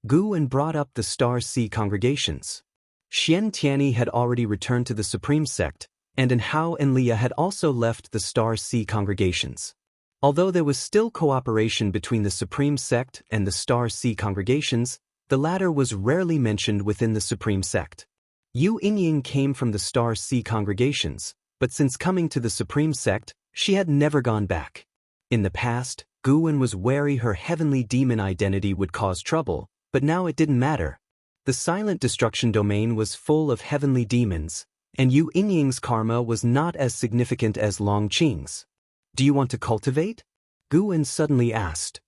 Guwen brought up the Star Sea congregations. Xian Tianyi had already returned to the Supreme Sect, and Hao and Leah had also left the Star Sea congregations. Although there was still cooperation between the Supreme Sect and the Star Sea congregations, the latter was rarely mentioned within the Supreme Sect. Yu Yingying came from the Star Sea congregations, but since coming to the Supreme Sect, she had never gone back. In the past, Guwen was wary her heavenly demon identity would cause trouble, but now it didn't matter. The silent destruction domain was full of heavenly demons, and Yu Yingying's karma was not as significant as Longqing's. Do you want to cultivate? Guwen suddenly asked.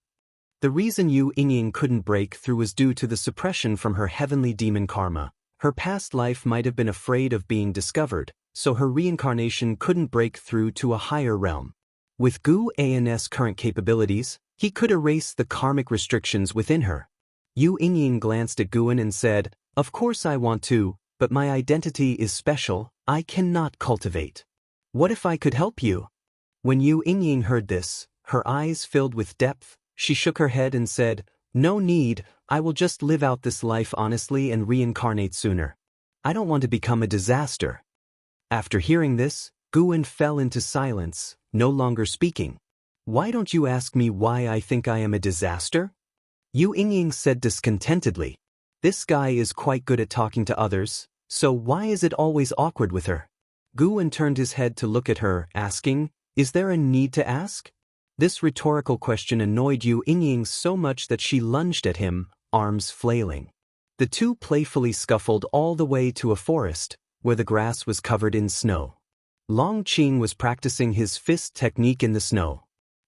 The reason Yu Yingying couldn't break through was due to the suppression from her heavenly demon karma. Her past life might have been afraid of being discovered, so her reincarnation couldn't break through to a higher realm. With Gu An's current capabilities, he could erase the karmic restrictions within her. Yu Yingying glanced at Guan and said, "Of course I want to, but my identity is special, I cannot cultivate. What if I could help you?" When Yu Yingying heard this, her eyes filled with depth. She shook her head and said, "No need, I will just live out this life honestly and reincarnate sooner. I don't want to become a disaster." After hearing this, Guan fell into silence, no longer speaking. "Why don't you ask me why I think I am a disaster?" Yu Yingying said discontentedly. "This guy is quite good at talking to others, so why is it always awkward with her?" Guan turned his head to look at her, asking, "Is there a need to ask?" This rhetorical question annoyed Yu Yingying so much that she lunged at him, arms flailing. The two playfully scuffled all the way to a forest, where the grass was covered in snow. Long Qing was practicing his fist technique in the snow.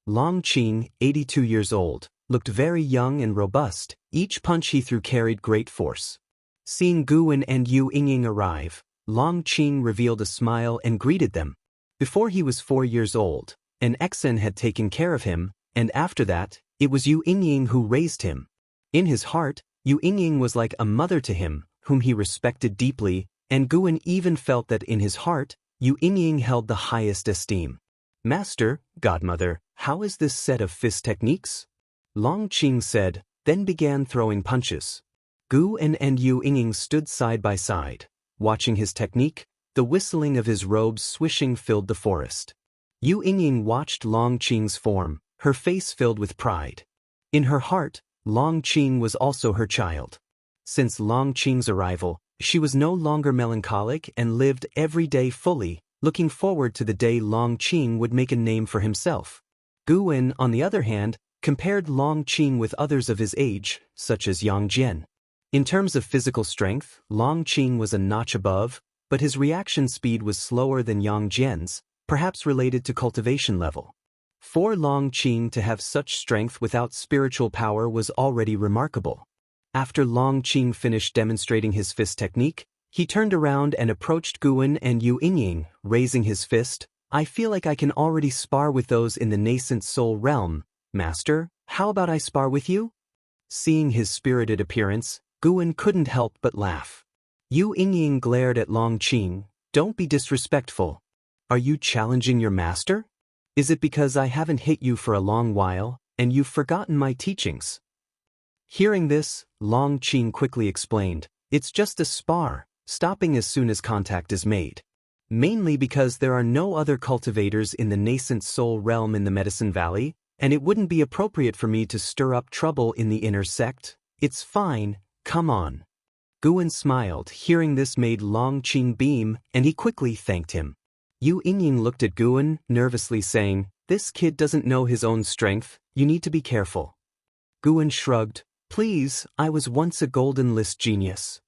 Long Qing, 82 years old, looked very young and robust. Each punch he threw carried great force. Seeing Guan and Yu Yingying arrive, Long Qing revealed a smile and greeted them. Before he was 4 years old, an Exen had taken care of him, and after that, it was Yu Yingying who raised him. In his heart, Yu Yingying was like a mother to him, whom he respected deeply, and Guan even felt that in his heart, Yu Yingying held the highest esteem. "Master, Godmother, how is this set of fist techniques?" Long Qing said, then began throwing punches. Guan and Yu Yingying stood side by side, watching his technique. The whistling of his robes swishing filled the forest. Yu Yingying watched Long Qing's form, her face filled with pride. In her heart, Long Qing was also her child. Since Long Qing's arrival, she was no longer melancholic and lived every day fully, looking forward to the day Long Qing would make a name for himself. Guan, on the other hand, compared Long Qing with others of his age, such as Yang Jian. In terms of physical strength, Long Qing was a notch above, but his reaction speed was slower than Yang Jian's, perhaps related to cultivation level. For Long Qing to have such strength without spiritual power was already remarkable. After Long Qing finished demonstrating his fist technique, he turned around and approached Guan and Yu Yingying, raising his fist. "I feel like I can already spar with those in the nascent soul realm. Master, how about I spar with you?" Seeing his spirited appearance, Guan couldn't help but laugh. Yu Yingying glared at Long Qing. "Don't be disrespectful. Are you challenging your master? Is it because I haven't hit you for a long while, and you've forgotten my teachings?" Hearing this, Long Qing quickly explained, "It's just a spar, stopping as soon as contact is made. Mainly because there are no other cultivators in the nascent soul realm in the Medicine Valley, and it wouldn't be appropriate for me to stir up trouble in the inner sect. It's fine, come on." Guan smiled. Hearing this made Long Qing beam, and he quickly thanked him. Yu Yingying looked at Guan, nervously saying, "This kid doesn't know his own strength, you need to be careful." Guan shrugged, "Please, I was once a Golden List genius."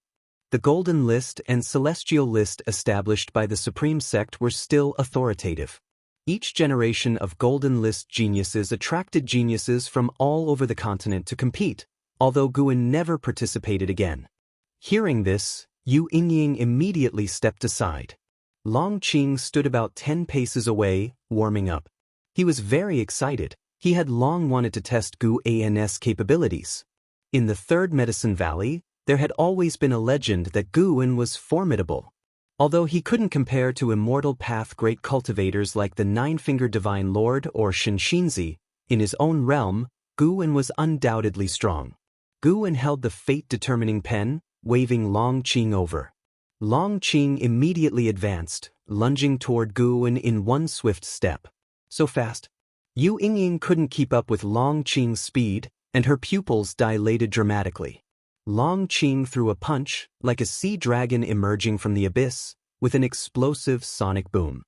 The Golden List and Celestial List established by the Supreme Sect were still authoritative. Each generation of Golden List geniuses attracted geniuses from all over the continent to compete, although Guan never participated again. Hearing this, Yu Yingying immediately stepped aside. Long Qing stood about 10 paces away, warming up. He was very excited. He had long wanted to test Gu An's capabilities. In the Third Medicine Valley, there had always been a legend that Guan was formidable. Although he couldn't compare to immortal path great cultivators like the Nine-Fingered Divine Lord or Xianxia, in his own realm, Guan was undoubtedly strong. Guan held the fate-determining pen, waving Long Qing over. Long Qing immediately advanced, lunging toward Guan in one swift step. So fast, Yu Yingying couldn't keep up with Long Qing's speed, and her pupils dilated dramatically. Long Qing threw a punch, like a sea dragon emerging from the abyss, with an explosive sonic boom.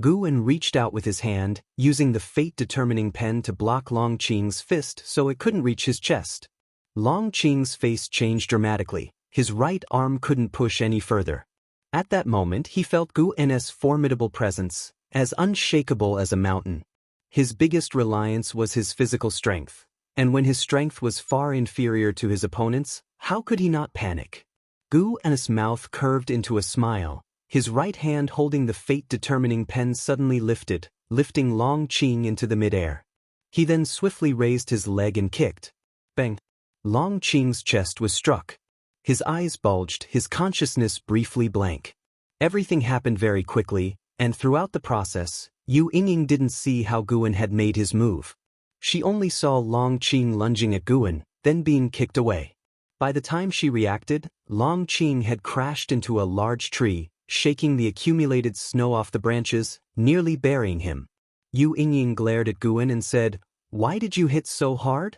Guan reached out with his hand, using the fate-determining pen to block Long Qing's fist so it couldn't reach his chest. Long Qing's face changed dramatically. His right arm couldn't push any further. At that moment he felt Guan's formidable presence, as unshakable as a mountain. His biggest reliance was his physical strength. And when his strength was far inferior to his opponent's, how could he not panic? Gu An's mouth curved into a smile. His right hand holding the fate-determining pen suddenly lifted, lifting Long Qing into the mid-air. He then swiftly raised his leg and kicked. Bang! Long Qing's chest was struck. His eyes bulged, his consciousness briefly blank. Everything happened very quickly, and throughout the process, Yu Yingying didn't see how Guan had made his move. She only saw Long Qing lunging at Guan, then being kicked away. By the time she reacted, Long Qing had crashed into a large tree, shaking the accumulated snow off the branches, nearly burying him. Yu Yingying glared at Guan and said, "Why did you hit so hard?"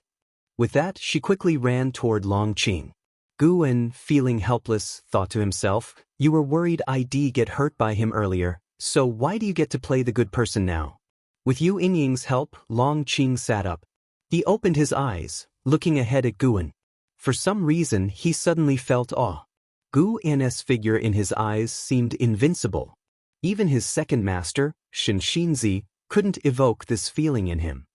With that, she quickly ran toward Long Qing. Guan, feeling helpless, thought to himself, "You were worried I'd get hurt by him earlier, so why do you get to play the good person now?" With Yu Yingying's help, Long Qing sat up. He opened his eyes, looking ahead at Guan. For some reason, he suddenly felt awe. Gu An's figure in his eyes seemed invincible. Even his second master, Xianxia, couldn't evoke this feeling in him.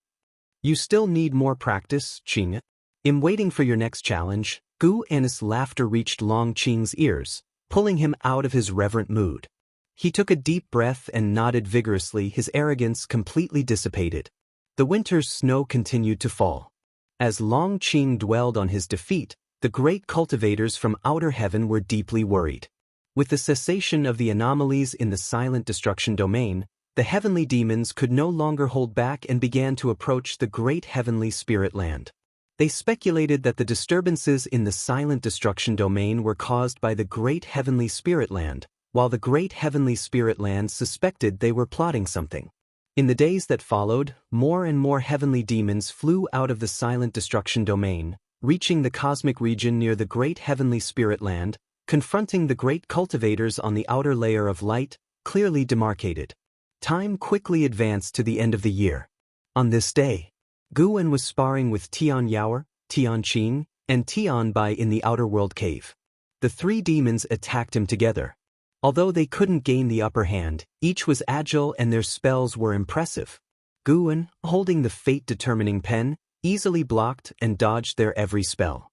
"You still need more practice, Qing. In waiting for your next challenge." Gu An's laughter reached Long Qing's ears, pulling him out of his reverent mood. He took a deep breath and nodded vigorously, his arrogance completely dissipated. The winter's snow continued to fall. As Long Qing dwelled on his defeat, the great cultivators from outer heaven were deeply worried. With the cessation of the anomalies in the silent destruction domain, the heavenly demons could no longer hold back and began to approach the great heavenly spirit land. They speculated that the disturbances in the silent destruction domain were caused by the great heavenly spirit land, while the great heavenly spirit land suspected they were plotting something. In the days that followed, more and more heavenly demons flew out of the silent destruction domain, reaching the cosmic region near the great heavenly spirit land, confronting the great cultivators on the outer layer of light, clearly demarcated. Time quickly advanced to the end of the year. On this day, Guan was sparring with Tian Yaoer, Tian Qing, and Tian Bai in the outer world cave. The three demons attacked him together. Although they couldn't gain the upper hand, each was agile and their spells were impressive. Guan, holding the fate-determining pen, easily blocked and dodged their every spell.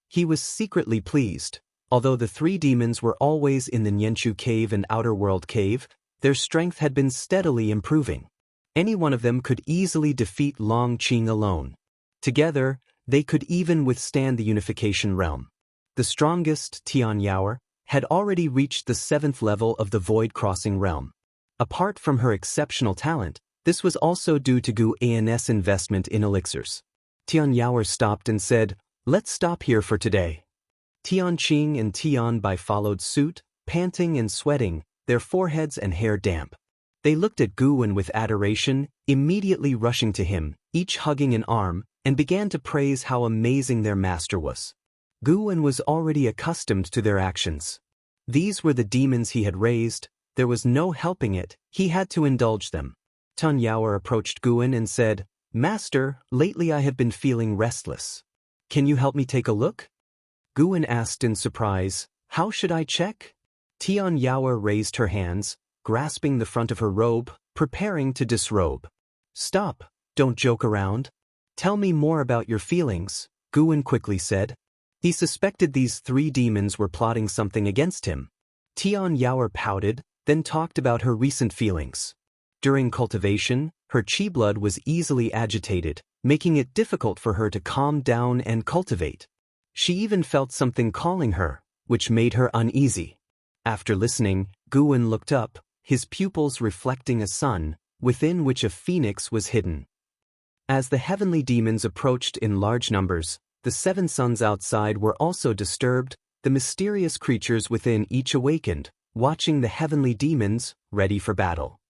He was secretly pleased. Although the three demons were always in the Nianchu cave and outer world cave, their strength had been steadily improving. Any one of them could easily defeat Long Qing alone. Together, they could even withstand the unification realm. The strongest, Tian Yaoer, had already reached the 7th level of the void-crossing realm. Apart from her exceptional talent, this was also due to Gu An's investment in elixirs. Tian Yaoer stopped and said, "Let's stop here for today." Tian Qing and Tian Bai followed suit, panting and sweating, their foreheads and hair damp. They looked at Guan with adoration, immediately rushing to him, each hugging an arm, and began to praise how amazing their master was. Guan was already accustomed to their actions. These were the demons he had raised, there was no helping it, he had to indulge them. Tian Yaoer approached Guan and said, "Master, lately I have been feeling restless. Can you help me take a look?" Guan asked in surprise, "How should I check?" Tian Yaoer raised her hands, grasping the front of her robe, preparing to disrobe. "Stop, don't joke around. Tell me more about your feelings," Guan quickly said. He suspected these three demons were plotting something against him. Tian Yaoer pouted, then talked about her recent feelings. During cultivation, her chi blood was easily agitated, making it difficult for her to calm down and cultivate. She even felt something calling her, which made her uneasy. After listening, Guan looked up, his pupils reflecting a sun, within which a phoenix was hidden. As the heavenly demons approached in large numbers, the 7 suns outside were also disturbed, the mysterious creatures within each awakened, watching the heavenly demons, ready for battle.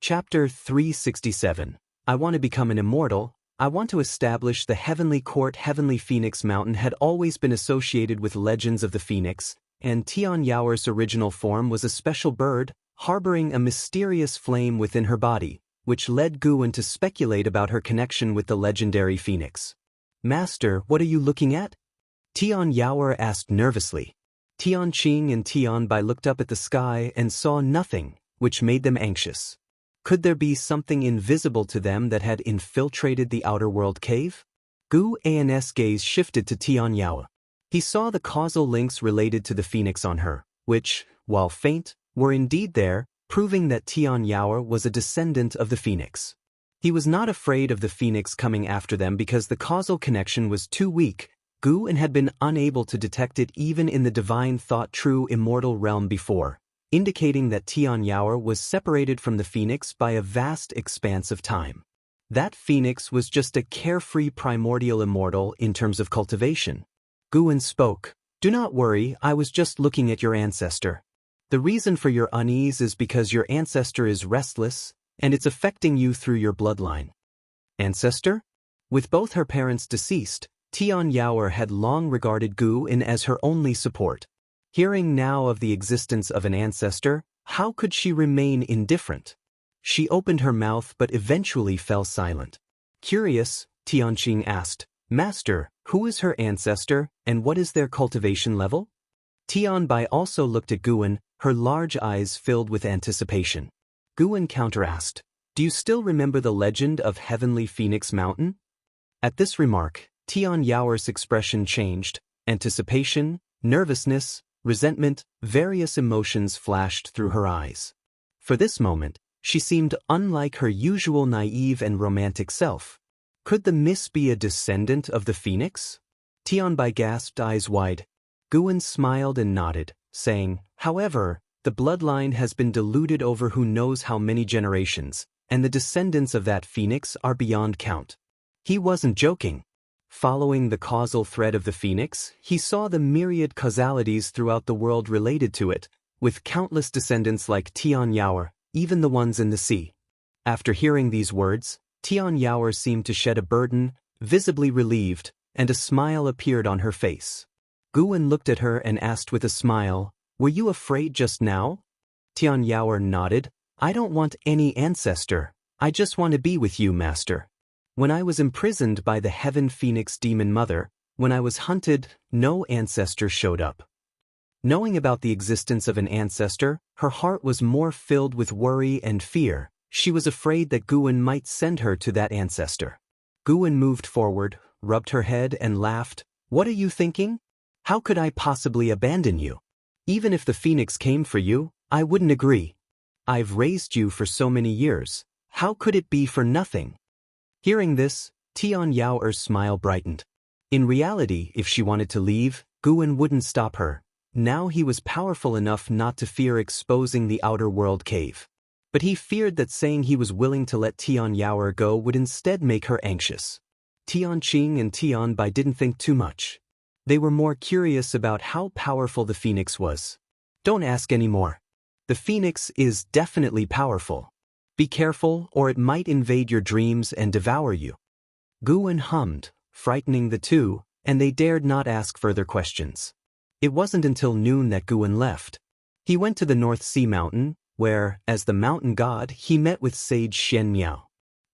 Chapter 367. I want to become an immortal. I want to establish the heavenly court. Heavenly Phoenix Mountain had always been associated with legends of the phoenix, and Tian Yaoer's original form was a special bird, harboring a mysterious flame within her body, which led Guan to speculate about her connection with the legendary phoenix. "Master, what are you looking at?" Tian Yaoer asked nervously. Tian Qing and Tian Bai looked up at the sky and saw nothing, which made them anxious. Could there be something invisible to them that had infiltrated the outer world cave? Gu An's gaze shifted to Tianyao. He saw the causal links related to the phoenix on her, which, while faint, were indeed there, proving that Tianyao was a descendant of the phoenix. He was not afraid of the phoenix coming after them because the causal connection was too weak. Gu An had been unable to detect it even in the divine thought true immortal realm before, indicating that Tianyao was separated from the phoenix by a vast expanse of time. That phoenix was just a carefree primordial immortal in terms of cultivation. Gu An spoke. Do not worry, I was just looking at your ancestor. The reason for your unease is because your ancestor is restless, and it's affecting you through your bloodline. Ancestor? With both her parents deceased, Tianyao had long regarded Gu An as her only support. Hearing now of the existence of an ancestor, how could she remain indifferent? She opened her mouth but eventually fell silent. Curious, Tianqing asked, Master, who is her ancestor, and what is their cultivation level? Tianbai also looked at Gu An, her large eyes filled with anticipation. Gu An counter-asked, Do you still remember the legend of Heavenly Phoenix Mountain? At this remark, Tianyao's expression changed. Anticipation, nervousness, resentment, various emotions flashed through her eyes. For this moment, she seemed unlike her usual naive and romantic self. Could the miss be a descendant of the phoenix? Tianbai gasped, eyes wide. Gu An smiled and nodded, saying, However, the bloodline has been diluted over who knows how many generations, and the descendants of that phoenix are beyond count. He wasn't joking. Following the causal thread of the phoenix, he saw the myriad causalities throughout the world related to it, with countless descendants like Tianyao, even the ones in the sea. After hearing these words, Tianyao seemed to shed a burden, visibly relieved, and a smile appeared on her face. Gu An looked at her and asked with a smile, Were you afraid just now? Tianyao nodded. I don't want any ancestor. I just want to be with you, Master. When I was imprisoned by the Heaven Phoenix Demon Mother, when I was hunted, no ancestor showed up. Knowing about the existence of an ancestor, her heart was more filled with worry and fear. She was afraid that Gu An might send her to that ancestor. Gu An moved forward, rubbed her head and laughed. What are you thinking? How could I possibly abandon you? Even if the phoenix came for you, I wouldn't agree. I've raised you for so many years. How could it be for nothing? Hearing this, Tianyao's smile brightened. In reality, if she wanted to leave, Gu An wouldn't stop her. Now he was powerful enough not to fear exposing the outer world cave. But he feared that saying he was willing to let Tianyao go would instead make her anxious. Tianqing and Tianbai didn't think too much. They were more curious about how powerful the phoenix was. Don't ask any more. The phoenix is definitely powerful. Be careful, or it might invade your dreams and devour you. Gu An hummed, frightening the two, and they dared not ask further questions. It wasn't until noon that Gu An left. He went to the North Sea Mountain, where, as the mountain god, he met with Sage Xianxia.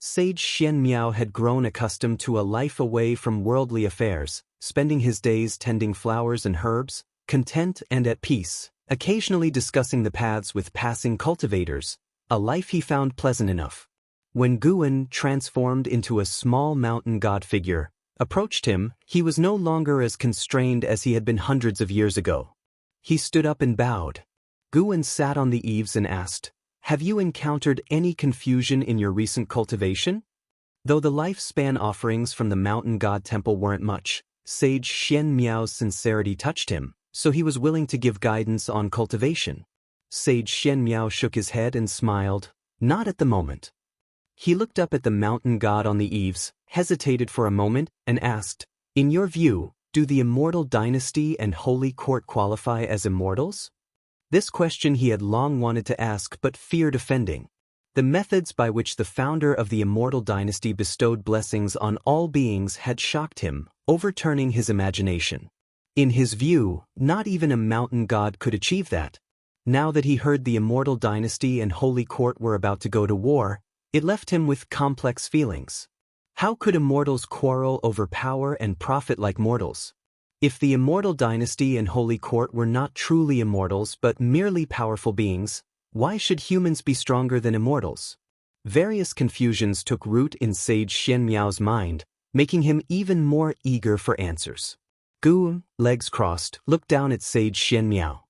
Sage Xianxia had grown accustomed to a life away from worldly affairs, spending his days tending flowers and herbs, content and at peace, occasionally discussing the paths with passing cultivators, a life he found pleasant enough. When Gu An, transformed into a small mountain god figure, approached him, he was no longer as constrained as he had been hundreds of years ago. He stood up and bowed. Gu An sat on the eaves and asked, Have you encountered any confusion in your recent cultivation? Though the lifespan offerings from the mountain god temple weren't much, Sage Xianxia's sincerity touched him, so he was willing to give guidance on cultivation. Sage Xianxia shook his head and smiled, Not at the moment. He looked up at the mountain god on the eaves, hesitated for a moment, and asked, In your view, do the Immortal Dynasty and Holy Court qualify as immortals? This question he had long wanted to ask but feared offending. The methods by which the founder of the Immortal Dynasty bestowed blessings on all beings had shocked him, overturning his imagination. In his view, not even a mountain god could achieve that. Now that he heard the Immortal Dynasty and Holy Court were about to go to war, it left him with complex feelings. How could immortals quarrel over power and profit like mortals? If the Immortal Dynasty and Holy Court were not truly immortals but merely powerful beings, why should humans be stronger than immortals? Various confusions took root in Sage Xianxia's mind, making him even more eager for answers. Gu, legs crossed, looked down at Sage Xianxia.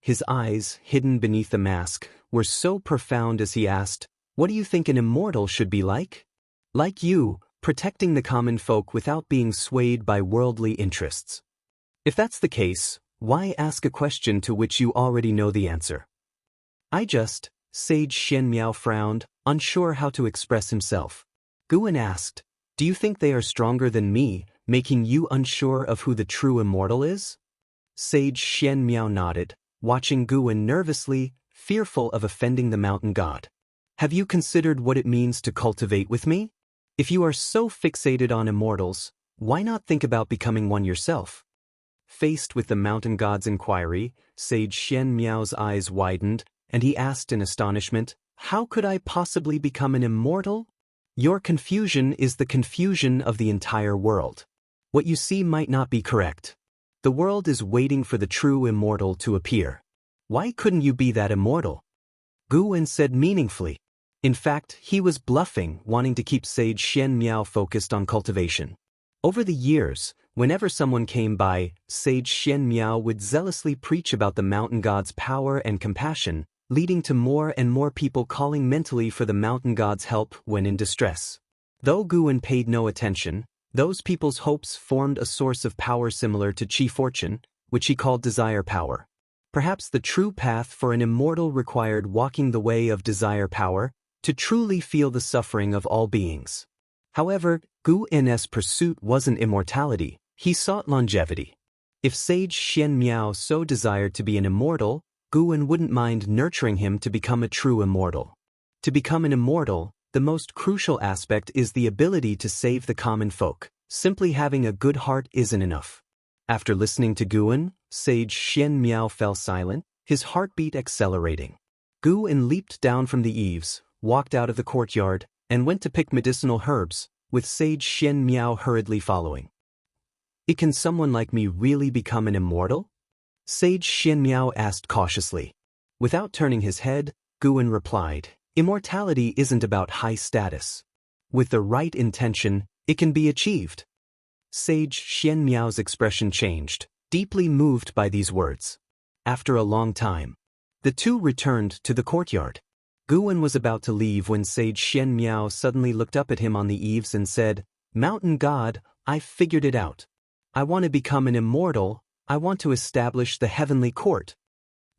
His eyes, hidden beneath the mask, were so profound as he asked, "What do you think an immortal should be like?" "Like you, protecting the common folk without being swayed by worldly interests." "If that's the case, why ask a question to which you already know the answer?" Sage Xianxia frowned, unsure how to express himself. Guan asked, "Do you think they are stronger than me, making you unsure of who the true immortal is?" Sage Xianxia nodded, watching Guan nervously, fearful of offending the mountain god. "Have you considered what it means to cultivate with me? If you are so fixated on immortals, why not think about becoming one yourself?" Faced with the mountain god's inquiry, Sage Xianxia's eyes widened, and he asked in astonishment, "How could I possibly become an immortal? Your confusion is the confusion of the entire world. What you see might not be correct. The world is waiting for the true immortal to appear. Why couldn't you be that immortal?" Guan said meaningfully. In fact, he was bluffing, wanting to keep Sage Xianxia focused on cultivation. Over the years, whenever someone came by, Sage Xianxia would zealously preach about the mountain god's power and compassion, leading to more and more people calling mentally for the mountain god's help when in distress. Though Guan paid no attention, those people's hopes formed a source of power similar to Qi fortune, which he called desire power. Perhaps the true path for an immortal required walking the way of desire power, to truly feel the suffering of all beings. However, Guan's pursuit wasn't immortality, he sought longevity. If Sage Xianxia so desired to be an immortal, Guan wouldn't mind nurturing him to become a true immortal. To become an immortal, the most crucial aspect is the ability to save the common folk. Simply having a good heart isn't enough. After listening to Guan, Sage Xianxia fell silent, his heartbeat accelerating. Guan leaped down from the eaves, walked out of the courtyard, and went to pick medicinal herbs, with Sage Xianxia hurriedly following. "Can someone like me really become an immortal?" Sage Xianxia asked cautiously. Without turning his head, Guan replied, "Immortality isn't about high status. With the right intention, it can be achieved." Sage Xianxia's expression changed, deeply moved by these words. After a long time, the two returned to the courtyard. Guan was about to leave when Sage Xianxia suddenly looked up at him on the eaves and said, "Mountain God, I've figured it out. I want to become an immortal. I want to establish the heavenly court."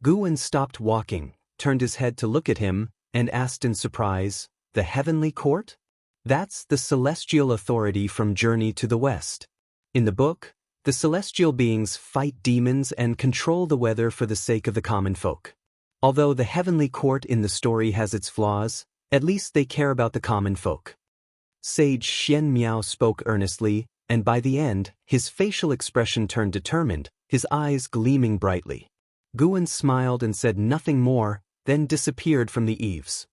Guan stopped walking, turned his head to look at him, and asked in surprise, "The heavenly court? That's the celestial authority from Journey to the West. In the book, the celestial beings fight demons and control the weather for the sake of the common folk. Although the heavenly court in the story has its flaws, at least they care about the common folk." Sage Xianxia spoke earnestly, and by the end, his facial expression turned determined, his eyes gleaming brightly. Guan smiled and said nothing more, then disappeared from the eaves.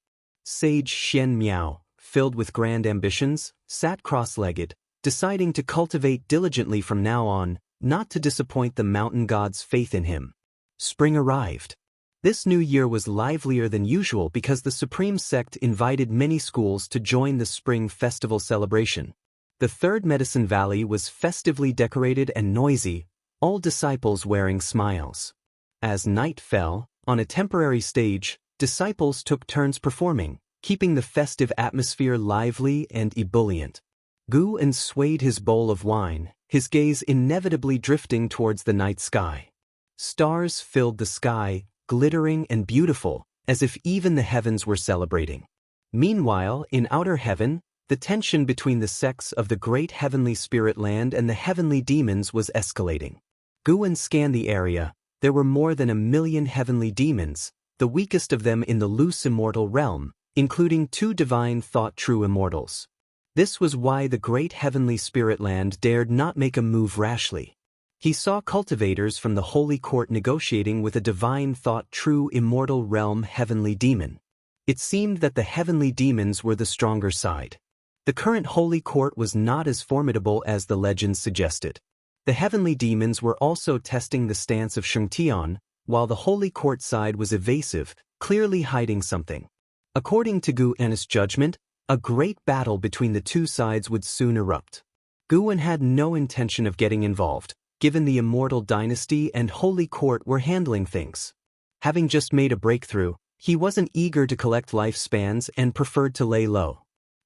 Sage Xianxia, filled with grand ambitions, sat cross-legged, deciding to cultivate diligently from now on, not to disappoint the mountain god's faith in him. Spring arrived. This new year was livelier than usual because the Supreme Sect invited many schools to join the Spring Festival celebration. The Third Medicine Valley was festively decorated and noisy, all disciples wearing smiles. As night fell, on a temporary stage, disciples took turns performing, keeping the festive atmosphere lively and ebullient. Guan swayed his bowl of wine, his gaze inevitably drifting towards the night sky. Stars filled the sky, glittering and beautiful, as if even the heavens were celebrating. Meanwhile, in outer heaven, the tension between the sects of the great heavenly spirit land and the heavenly demons was escalating. Guan scanned the area. There were more than 1,000,000 heavenly demons, the weakest of them in the loose immortal realm, including 2 divine thought true immortals. This was why the great heavenly spirit land dared not make a move rashly. He saw cultivators from the holy court negotiating with a divine thought true immortal realm heavenly demon. It seemed that the heavenly demons were the stronger side. The current holy court was not as formidable as the legends suggested. The heavenly demons were also testing the stance of Xianxia, while the holy court side was evasive, clearly hiding something. According to Guan's judgment, a great battle between the two sides would soon erupt. Guwen had no intention of getting involved, given the Immortal dynasty and Holy Court were handling things. Having just made a breakthrough, he wasn't eager to collect lifespans and preferred to lay low.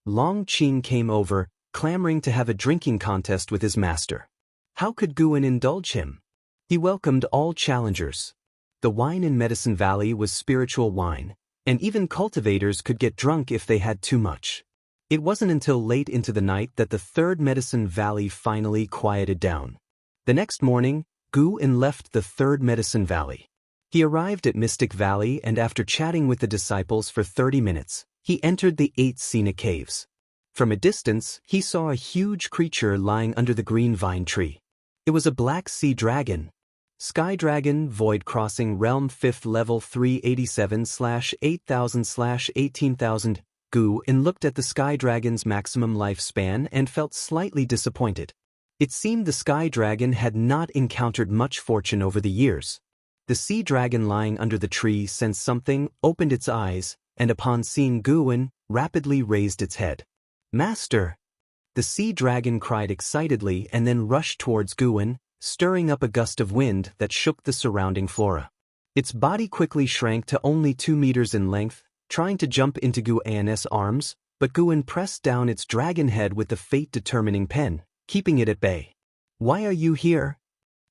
Long Qing came over, clamoring to have a drinking contest with his master. How could Guwen indulge him? He welcomed all challengers. The wine in Medicine Valley was spiritual wine, and even cultivators could get drunk if they had too much. It wasn't until late into the night that the third Medicine Valley finally quieted down. The next morning, Guwen left the third Medicine Valley. He arrived at Mystic Valley and after chatting with the disciples for 30 minutes, he entered the 8 Sina caves. From a distance, he saw a huge creature lying under the green vine tree. It was a black sea dragon. Sky Dragon, Void Crossing Realm 5th Level 387/8000/18,000. Guwen looked at the Sky Dragon's maximum lifespan and felt slightly disappointed. It seemed the Sky Dragon had not encountered much fortune over the years. The sea dragon lying under the tree sensed something, opened its eyes, and upon seeing Guwen, rapidly raised its head. "Master!" The sea dragon cried excitedly and then rushed towards Guwen, stirring up a gust of wind that shook the surrounding flora. Its body quickly shrank to only 2 meters in length, trying to jump into Guwen's arms, but Guwen pressed down its dragon head with the fate-determining pen, keeping it at bay. "Why are you here?"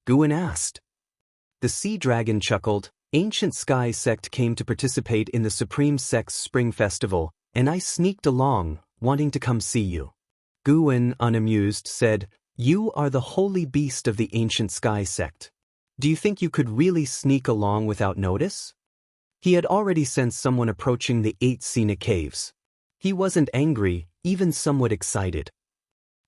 Guwen asked. The sea dragon chuckled. "Ancient Sky Sect came to participate in the Supreme Sect's Spring Festival, and I sneaked along, wanting to come see you." Guwen, unamused, said, "You are the holy beast of the Ancient Sky Sect. Do you think you could really sneak along without notice?" He had already sensed someone approaching the 8 Sina caves. He wasn't angry, even somewhat excited.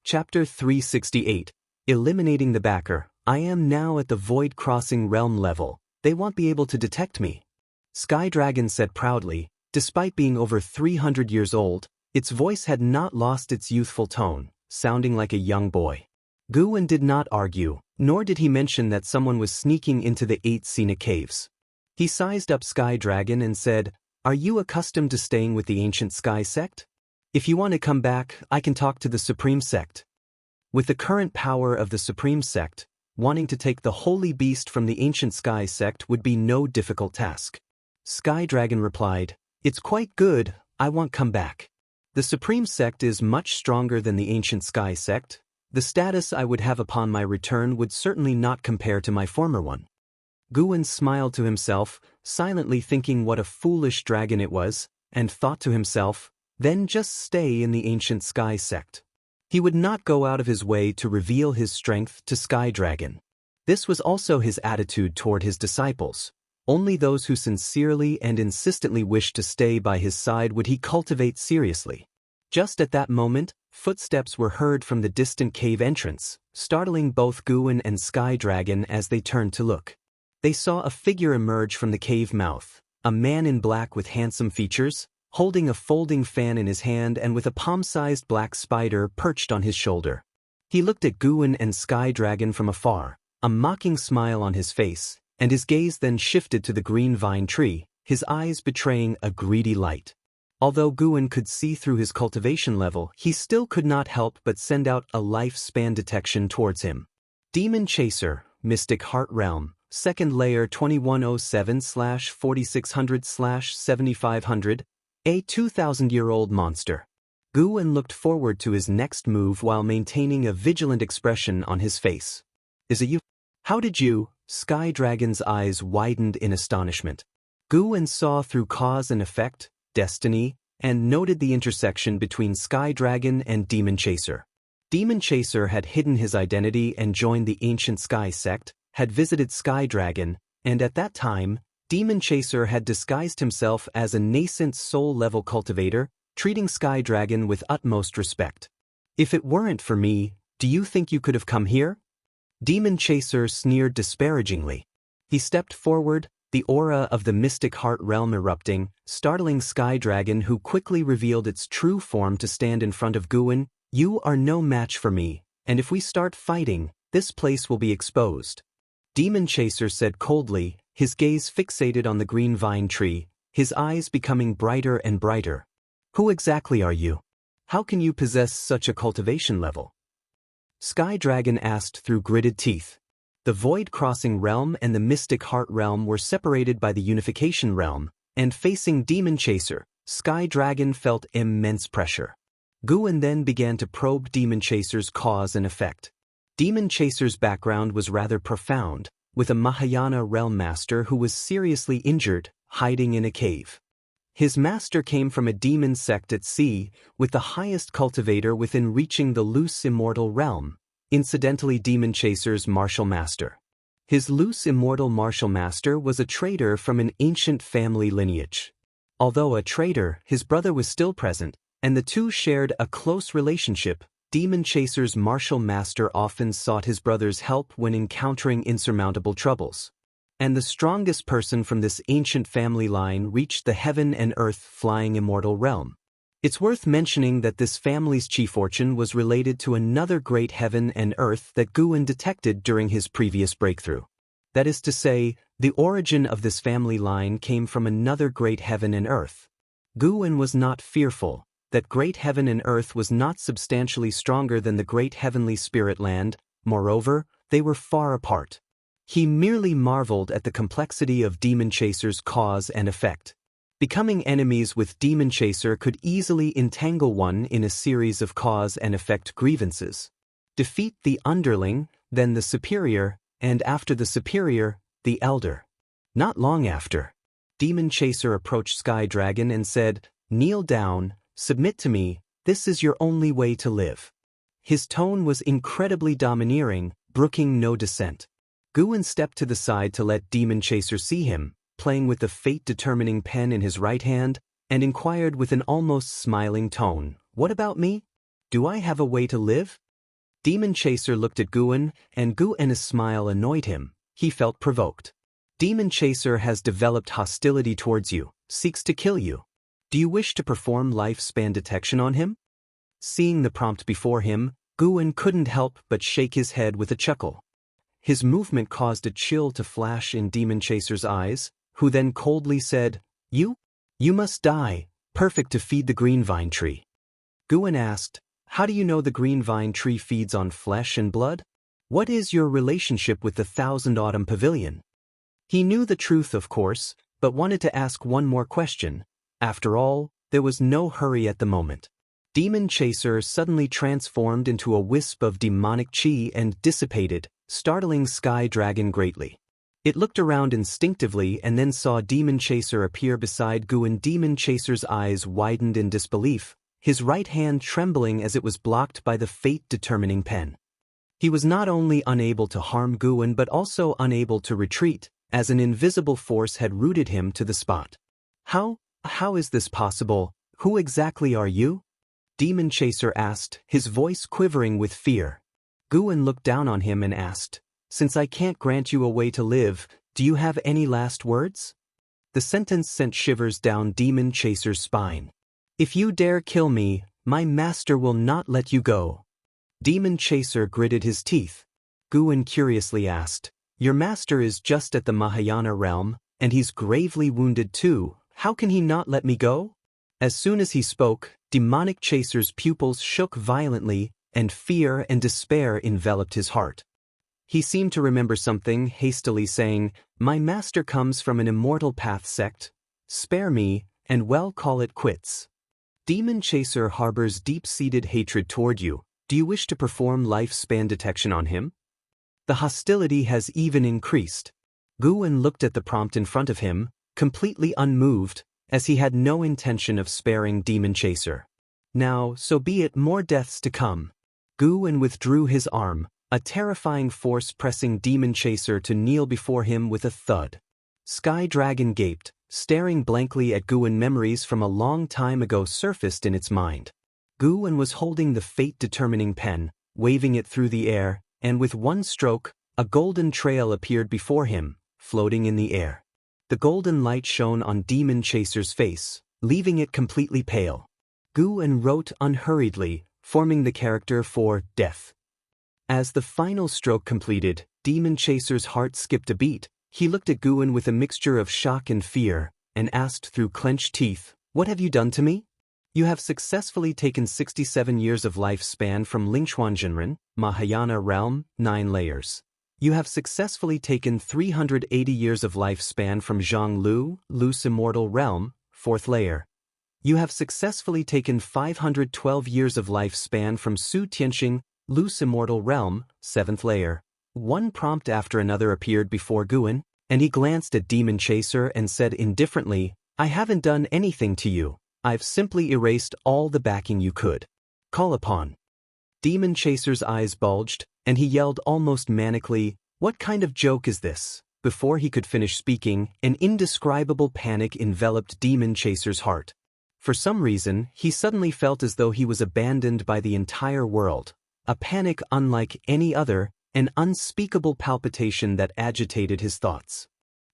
Chapter 368, Eliminating the Backer. "I am now at the Void Crossing Realm level. They won't be able to detect me." Sky Dragon said proudly. Despite being over 300 years old, its voice had not lost its youthful tone, sounding like a young boy. Guwen did not argue, nor did he mention that someone was sneaking into the 8 Sina caves. He sized up Sky Dragon and said, "Are you accustomed to staying with the Ancient Sky Sect? If you want to come back, I can talk to the Supreme Sect." With the current power of the Supreme Sect, wanting to take the Holy Beast from the Ancient Sky Sect would be no difficult task. Sky Dragon replied, "It's quite good, I won't come back. The Supreme Sect is much stronger than the Ancient Sky Sect. The status I would have upon my return would certainly not compare to my former one." Guwen smiled to himself, silently thinking what a foolish dragon it was, and thought to himself, then just stay in the Ancient Sky Sect. He would not go out of his way to reveal his strength to Sky Dragon. This was also his attitude toward his disciples. Only those who sincerely and insistently wished to stay by his side would he cultivate seriously. Just at that moment, footsteps were heard from the distant cave entrance, startling both Guwen and Sky Dragon as they turned to look. They saw a figure emerge from the cave mouth, a man in black with handsome features, holding a folding fan in his hand and with a palm-sized black spider perched on his shoulder. He looked at Guwen and Sky Dragon from afar, a mocking smile on his face, and his gaze then shifted to the green vine tree, his eyes betraying a greedy light. Although Guwen could see through his cultivation level, he still could not help but send out a lifespan detection towards him. Demon Chaser, Mystic Heart Realm, 2nd Layer 2107/4600/7500, a 2,000-year-old monster. Guwen looked forward to his next move while maintaining a vigilant expression on his face. "Is it you? How did you?" Sky Dragon's eyes widened in astonishment. Guwen saw through cause and effect, destiny, and noted the intersection between Sky Dragon and Demon Chaser. Demon Chaser had hidden his identity and joined the Ancient Sky Sect, had visited Sky Dragon, and at that time, Demon Chaser had disguised himself as a nascent soul-level cultivator, treating Sky Dragon with utmost respect. "If it weren't for me, do you think you could have come here?" Demon Chaser sneered disparagingly. He stepped forward, the aura of the Mystic Heart Realm erupting, startling Sky Dragon, who quickly revealed its true form to stand in front of Guwen. "You are no match for me, and if we start fighting, this place will be exposed." Demon Chaser said coldly, his gaze fixated on the green vine tree, his eyes becoming brighter and brighter. "Who exactly are you? How can you possess such a cultivation level?" Sky Dragon asked through gritted teeth. The void-crossing realm and the mystic heart realm were separated by the unification realm, and facing Demon Chaser, Sky Dragon felt immense pressure. Guan then began to probe Demon Chaser's cause and effect. Demon Chaser's background was rather profound, with a Mahayana realm master who was seriously injured, hiding in a cave. His master came from a demon sect at sea, with the highest cultivator within reaching the loose immortal realm, incidentally Demon Chaser's martial master. His loose immortal martial master was a traitor from an ancient family lineage. Although a traitor, his brother was still present, and the two shared a close relationship. Demon Chaser's martial master often sought his brother's help when encountering insurmountable troubles. And the strongest person from this ancient family line reached the heaven and earth flying immortal realm. It's worth mentioning that this family's chief fortune was related to another great heaven and earth that Guan detected during his previous breakthrough. That is to say, the origin of this family line came from another great heaven and earth. Guan was not fearful that great heaven and earth was not substantially stronger than the great heavenly spirit land. Moreover, they were far apart. He merely marveled at the complexity of Demon Chaser's cause and effect. Becoming enemies with Demon Chaser could easily entangle one in a series of cause and effect grievances. Defeat the underling, then the superior, and after the superior, the elder. Not long after, Demon Chaser approached Sky Dragon and said, "Kneel down, submit to me, this is your only way to live." His tone was incredibly domineering, brooking no dissent. Guan stepped to the side to let Demon Chaser see him, playing with the fate-determining pen in his right hand, and inquired with an almost smiling tone, "What about me? Do I have a way to live?" Demon Chaser looked at Guan, and Guan's smile annoyed him. He felt provoked. Demon Chaser has developed hostility towards you, seeks to kill you. Do you wish to perform lifespan detection on him? Seeing the prompt before him, Guan couldn't help but shake his head with a chuckle. His movement caused a chill to flash in Demon Chaser's eyes, who then coldly said, You must die, perfect to feed the green vine tree." Guan asked, "How do you know the green vine tree feeds on flesh and blood? What is your relationship with the Thousand Autumn Pavilion?" He knew the truth, of course, but wanted to ask one more question. After all, there was no hurry at the moment. Demon Chaser suddenly transformed into a wisp of demonic chi and dissipated, startling Sky Dragon greatly. It looked around instinctively and then saw Demon Chaser appear beside Guan. Demon Chaser's eyes widened in disbelief, his right hand trembling as it was blocked by the fate-determining pen. He was not only unable to harm Guan but also unable to retreat, as an invisible force had rooted him to the spot. How is this possible? Who exactly are you?" Demon Chaser asked, his voice quivering with fear. Guan looked down on him and asked, "Since I can't grant you a way to live, do you have any last words?" The sentence sent shivers down Demon Chaser's spine. "If you dare kill me, my master will not let you go." Demon Chaser gritted his teeth. Guan curiously asked, "Your master is just at the Mahayana realm, and he's gravely wounded too. How can he not let me go?" As soon as he spoke, Demonic Chaser's pupils shook violently, and fear and despair enveloped his heart. He seemed to remember something, hastily saying, "My master comes from an immortal path sect. Spare me, and well call it quits." Demon Chaser harbors deep-seated hatred toward you. Do you wish to perform lifespan detection on him? The hostility has even increased. Guan looked at the prompt in front of him, completely unmoved, as he had no intention of sparing Demon Chaser. Now, so be it, more deaths to come. Guan withdrew his arm, a terrifying force pressing Demon Chaser to kneel before him with a thud. Sky Dragon gaped, staring blankly at Guan. Memories from a long time ago surfaced in its mind. Guan was holding the fate-determining pen, waving it through the air, and with one stroke, a golden trail appeared before him, floating in the air. The golden light shone on Demon Chaser's face, leaving it completely pale. Guan wrote unhurriedly, forming the character for death. As the final stroke completed, Demon Chaser's heart skipped a beat. He looked at Guan with a mixture of shock and fear, and asked through clenched teeth, "What have you done to me?" You have successfully taken 67 years of lifespan from Lingchuanjinren, Mahayana realm, 9 layers. You have successfully taken 380 years of lifespan from Zhonglu, Lu's immortal realm, 4th layer. You have successfully taken 512 years of lifespan from Su Tianxing, Lu's immortal realm, 7th layer. One prompt after another appeared before Guan, and he glanced at Demon Chaser and said indifferently, "I haven't done anything to you. I've simply erased all the backing you could call upon." Demon Chaser's eyes bulged, and he yelled almost manically, "What kind of joke is this?" Before he could finish speaking, an indescribable panic enveloped Demon Chaser's heart. For some reason, he suddenly felt as though he was abandoned by the entire world, a panic unlike any other, an unspeakable palpitation that agitated his thoughts.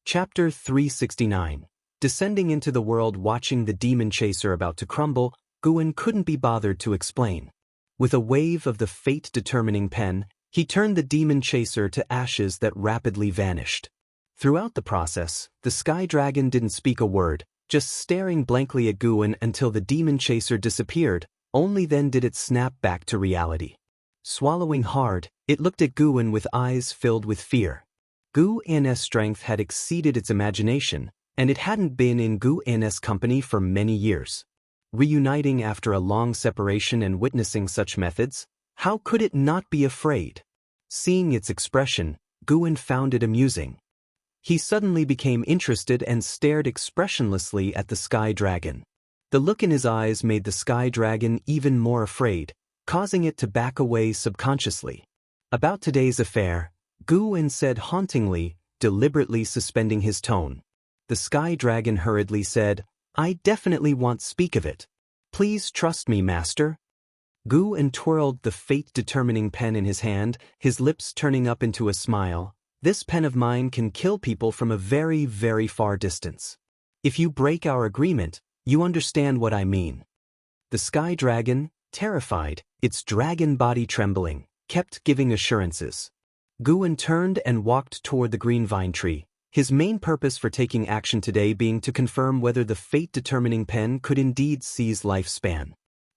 Chapter 369. Descending into the world watching the Demon Chaser about to crumble, Guan couldn't be bothered to explain. With a wave of the fate-determining pen, he turned the Demon Chaser to ashes that rapidly vanished. Throughout the process, the Sky Dragon didn't speak a word, just staring blankly at Guan until the Demon Chaser disappeared. Only then did it snap back to reality. Swallowing hard, it looked at Guan with eyes filled with fear. Guan's strength had exceeded its imagination, and it hadn't been in Guan's company for many years. Reuniting after a long separation and witnessing such methods, how could it not be afraid? Seeing its expression, Guan found it amusing. He suddenly became interested and stared expressionlessly at the Sky Dragon. The look in his eyes made the Sky Dragon even more afraid, causing it to back away subconsciously. About today's affair, Guan said hauntingly, deliberately suspending his tone. The Sky Dragon hurriedly said, "I definitely won't speak of it. Please trust me, master." Guan twirled the fate-determining pen in his hand, his lips turning up into a smile. "This pen of mine can kill people from a very, very far distance. If you break our agreement, you understand what I mean." The Sky Dragon, terrified, its dragon body trembling, kept giving assurances. Guan turned and walked toward the green vine tree, his main purpose for taking action today being to confirm whether the fate-determining pen could indeed seize lifespan.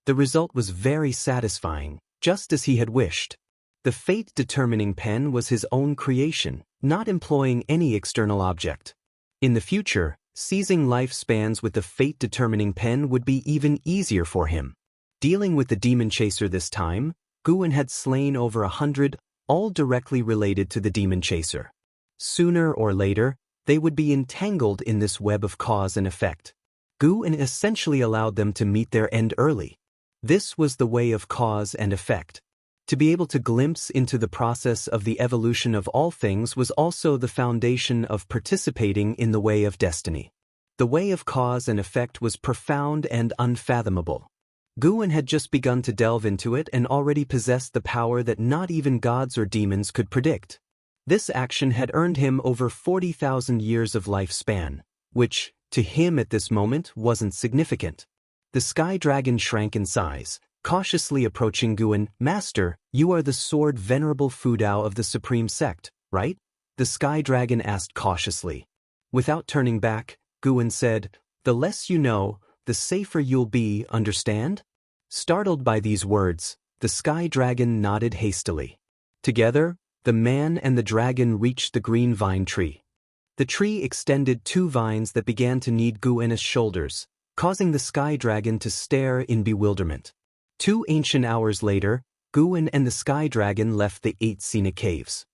The result was very satisfying, just as he had wished. The fate-determining pen was his own creation, not employing any external object. In the future, seizing lifespans with the fate-determining pen would be even easier for him. Dealing with the Demon Chaser this time, Guan had slain over 100, all directly related to the Demon Chaser. Sooner or later, they would be entangled in this web of cause and effect. Guan essentially allowed them to meet their end early. This was the way of cause and effect. To be able to glimpse into the process of the evolution of all things was also the foundation of participating in the way of destiny. The way of cause and effect was profound and unfathomable. Guan had just begun to delve into it and already possessed the power that not even gods or demons could predict. This action had earned him over 40,000 years of lifespan, which, to him at this moment, wasn't significant. The Sky Dragon shrank in size, cautiously approaching Guan. "Master, you are the sword venerable Fudao of the Supreme Sect, right?" the Sky Dragon asked cautiously. Without turning back, Guan said, "The less you know, the safer you'll be, understand?" Startled by these words, the Sky Dragon nodded hastily. Together, the man and the dragon reached the green vine tree. The tree extended 2 vines that began to knead Guan's shoulders, causing the Sky Dragon to stare in bewilderment. 2 ancient hours later, Guan and the Sky Dragon left the 8 scenic caves.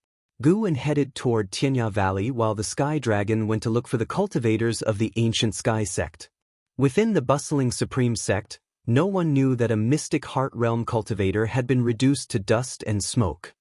Guan headed toward Tianya Valley while the Sky Dragon went to look for the cultivators of the ancient Sky Sect. Within the bustling Supreme Sect, no one knew that a mystic heart realm cultivator had been reduced to dust and smoke.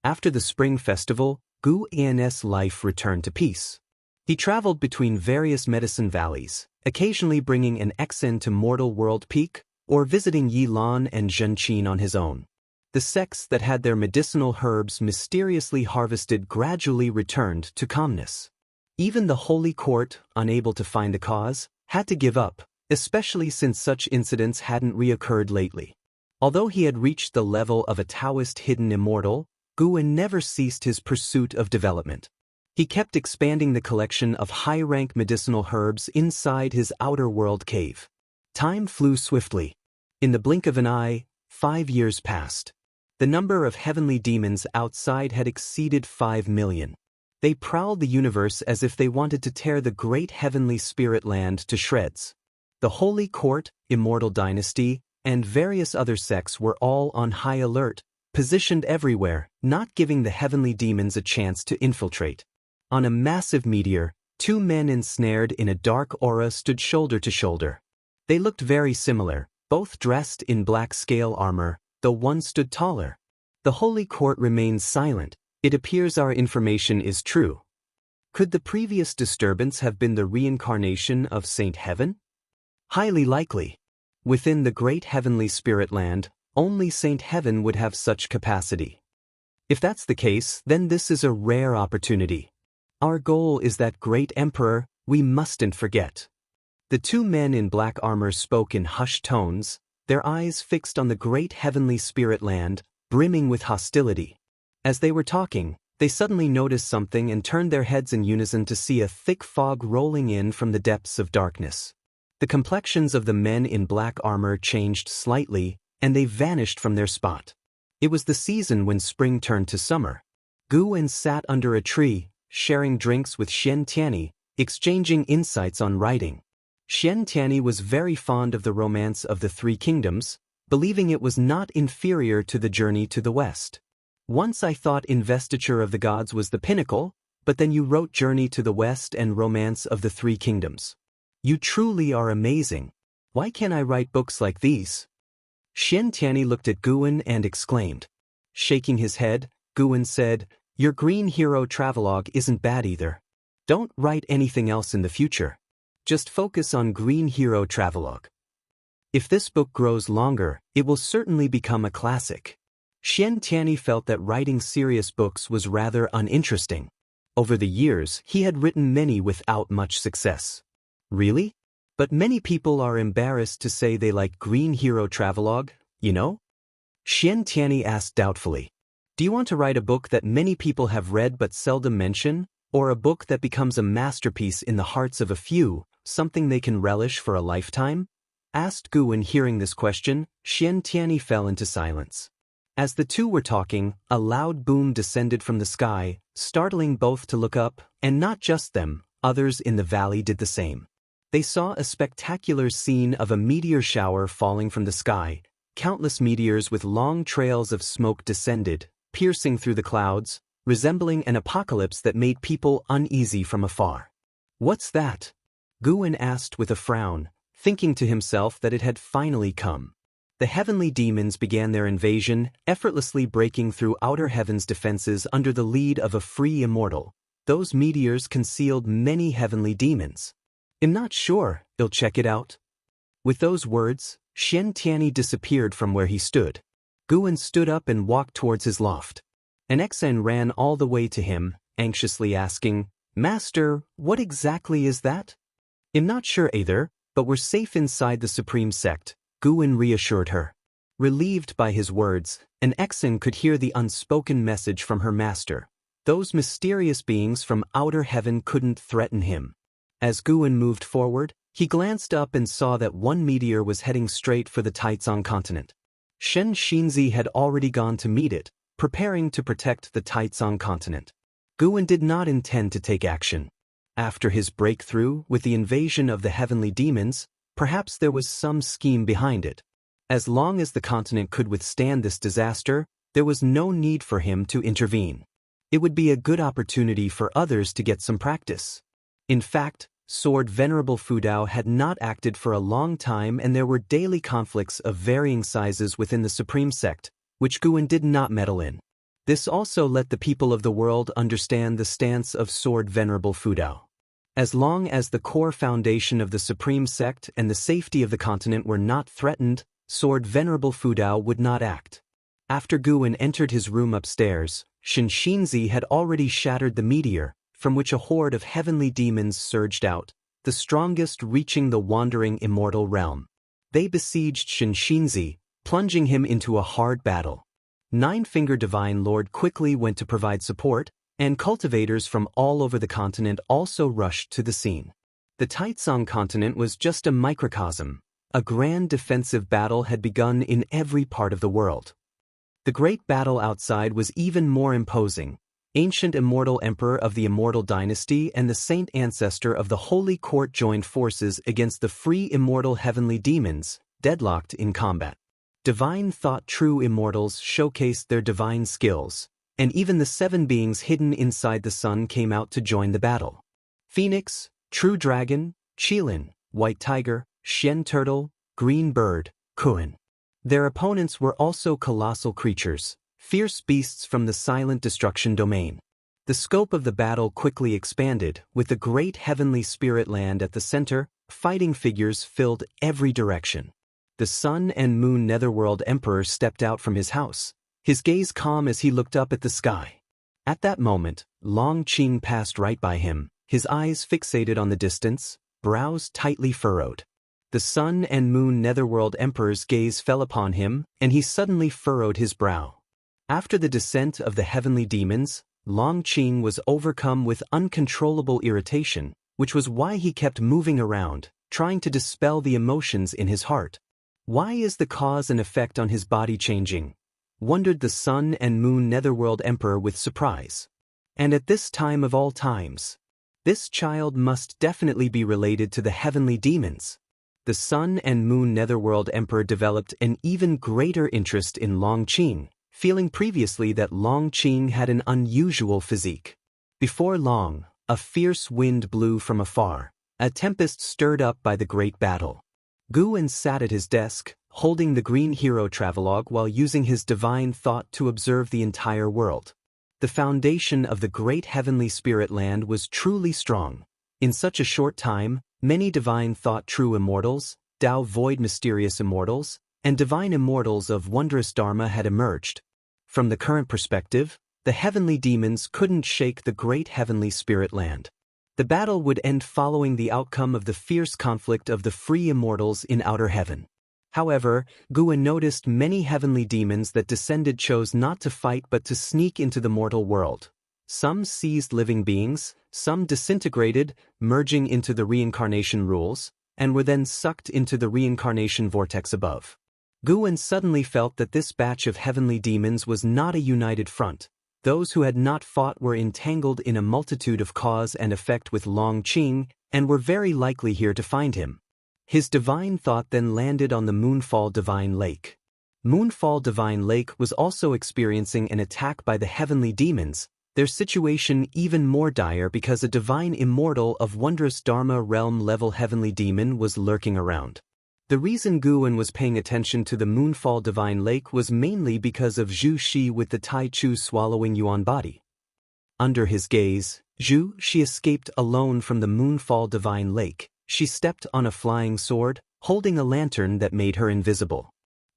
After the spring festival, Guan's life returned to peace. He traveled between various medicine valleys, occasionally bringing an XN to Mortal World Peak, or visiting Yilan and Zhenqin on his own. The sects that had their medicinal herbs mysteriously harvested gradually returned to calmness. Even the Holy Court, unable to find the cause, had to give up, especially since such incidents hadn't reoccurred lately. Although he had reached the level of a Daoist hidden immortal, Guan never ceased his pursuit of development. He kept expanding the collection of high-rank medicinal herbs inside his outer world cave. Time flew swiftly. In the blink of an eye, 5 years passed. The number of heavenly demons outside had exceeded 5 million. They prowled the universe as if they wanted to tear the great heavenly spirit land to shreds. The Holy Court, Immortal Dynasty, and various other sects were all on high alert, positioned everywhere, not giving the heavenly demons a chance to infiltrate. On a massive meteor, 2 men ensnared in a dark aura stood shoulder to shoulder. They looked very similar, both dressed in black scale armor, though one stood taller. The Holy Court remained silent. It appears our information is true. Could the previous disturbance have been the reincarnation of Saint Heaven? Highly likely. Within the great heavenly spirit land, only Saint Heaven would have such capacity. If that's the case, then this is a rare opportunity. Our goal is that great emperor, we mustn't forget. The 2 men in black armor spoke in hushed tones, their eyes fixed on the great heavenly spirit land, brimming with hostility. As they were talking, they suddenly noticed something and turned their heads in unison to see a thick fog rolling in from the depths of darkness. The complexions of the men in black armor changed slightly, and they vanished from their spot. It was the season when spring turned to summer. Guwen sat under a tree, sharing drinks with Xianxia, exchanging insights on writing. Xianxia was very fond of the romance of the 3 kingdoms, believing it was not inferior to the journey to the west. Once I thought Investiture of the Gods was the pinnacle, but then you wrote Journey to the West and Romance of the 3 Kingdoms. You truly are amazing. Why can't I write books like these? Xianxia looked at Guwen and exclaimed. Shaking his head, Guwen said, Your Green Hero travelogue isn't bad either. Don't write anything else in the future. Just focus on Green Hero travelogue. If this book grows longer, it will certainly become a classic. Xianxia felt that writing serious books was rather uninteresting. Over the years, he had written many without much success. Really? But many people are embarrassed to say they like Green Hero travelogue, you know? Xianxia asked doubtfully. Do you want to write a book that many people have read but seldom mention, or a book that becomes a masterpiece in the hearts of a few, something they can relish for a lifetime? Asked Guwen. Hearing this question, Xianxia fell into silence. As the 2 were talking, a loud boom descended from the sky, startling both to look up, and not just them, others in the valley did the same. They saw a spectacular scene of a meteor shower falling from the sky. Countless meteors with long trails of smoke descended, piercing through the clouds, resembling an apocalypse that made people uneasy from afar. What's that? Guwen asked with a frown, thinking to himself that it had finally come. The heavenly demons began their invasion, effortlessly breaking through outer heaven's defenses under the lead of a free immortal. Those meteors concealed many heavenly demons. I'm not sure, I'll check it out. With those words, Xianxia disappeared from where he stood. Guwen stood up and walked towards his loft. An Exen ran all the way to him, anxiously asking, Master, what exactly is that? I'm not sure either, but we're safe inside the Supreme Sect, Guwen reassured her. Relieved by his words, an Exen could hear the unspoken message from her master. Those mysterious beings from outer heaven couldn't threaten him. As Guwen moved forward, he glanced up and saw that one meteor was heading straight for the Taizong continent. Xianxia had already gone to meet it, preparing to protect the Taizong continent. Guwen did not intend to take action. After his breakthrough with the invasion of the heavenly demons, perhaps there was some scheme behind it. As long as the continent could withstand this disaster, there was no need for him to intervene. It would be a good opportunity for others to get some practice. In fact, Sword Venerable Fudao had not acted for a long time, and there were daily conflicts of varying sizes within the Supreme Sect, which Guwen did not meddle in. This also let the people of the world understand the stance of Sword Venerable Fudao. As long as the core foundation of the Supreme Sect and the safety of the continent were not threatened, Sword Venerable Fudao would not act. After Guwen entered his room upstairs, Xianxia had already shattered the meteor, from which a horde of heavenly demons surged out, the strongest reaching the wandering immortal realm. They besieged Xianxia, plunging him into a hard battle. Nine-Finger Divine Lord quickly went to provide support, and cultivators from all over the continent also rushed to the scene. The Taizong continent was just a microcosm, A grand defensive battle had begun in every part of the world. The great battle outside was even more imposing. Ancient immortal emperor of the Immortal dynasty and the saint ancestor of the Holy Court joined forces against the free immortal heavenly demons, deadlocked in combat. Divine thought true immortals showcased their divine skills, and even the 7 beings hidden inside the sun came out to join the battle. Phoenix, True Dragon, Qilin, White Tiger, Shen Turtle, Green Bird, Kuan. Their opponents were also colossal creatures, fierce beasts from the silent destruction domain. The scope of the battle quickly expanded, with the great heavenly spirit land at the center. Fighting figures filled every direction. The Sun and Moon Netherworld Emperor stepped out from his house, his gaze calm as he looked up at the sky. At that moment, Longqing passed right by him, his eyes fixated on the distance, brows tightly furrowed. The Sun and Moon Netherworld Emperor's gaze fell upon him, and he suddenly furrowed his brow. After the descent of the heavenly demons, Longqing was overcome with uncontrollable irritation, which was why he kept moving around, trying to dispel the emotions in his heart. Why is the cause and effect on his body changing? Wondered the Sun and Moon Netherworld Emperor with surprise. And at this time of all times, this child must definitely be related to the heavenly demons. The Sun and Moon Netherworld Emperor developed an even greater interest in Longqing, feeling previously that Longqing had an unusual physique. Before long, a fierce wind blew from afar, a tempest stirred up by the great battle. Guan sat at his desk, holding the Green Hero Travelogue while using his divine thought to observe the entire world. The foundation of the great heavenly spirit land was truly strong. In such a short time, many divine thought true immortals, Tao void mysterious immortals, and divine immortals of wondrous dharma had emerged. From the current perspective, the heavenly demons couldn't shake the great heavenly spirit land. The battle would end following the outcome of the fierce conflict of the free immortals in outer heaven. However, Guan noticed many heavenly demons that descended chose not to fight but to sneak into the mortal world. Some seized living beings, some disintegrated, merging into the reincarnation rules, and were then sucked into the reincarnation vortex above. Guan suddenly felt that this batch of heavenly demons was not a united front. Those who had not fought were entangled in a multitude of cause and effect with Longqing, and were very likely here to find him. His divine thought then landed on the Moonfall Divine Lake. Moonfall Divine Lake was also experiencing an attack by the heavenly demons, their situation even more dire because a divine immortal of wondrous Dharma realm-level heavenly demon was lurking around. The reason Guan was paying attention to the Moonfall Divine Lake was mainly because of Zhu Shi with the Tai Chu swallowing Yuan body. Under his gaze, Zhu Shi escaped alone from the Moonfall Divine Lake. She stepped on a flying sword, holding a lantern that made her invisible.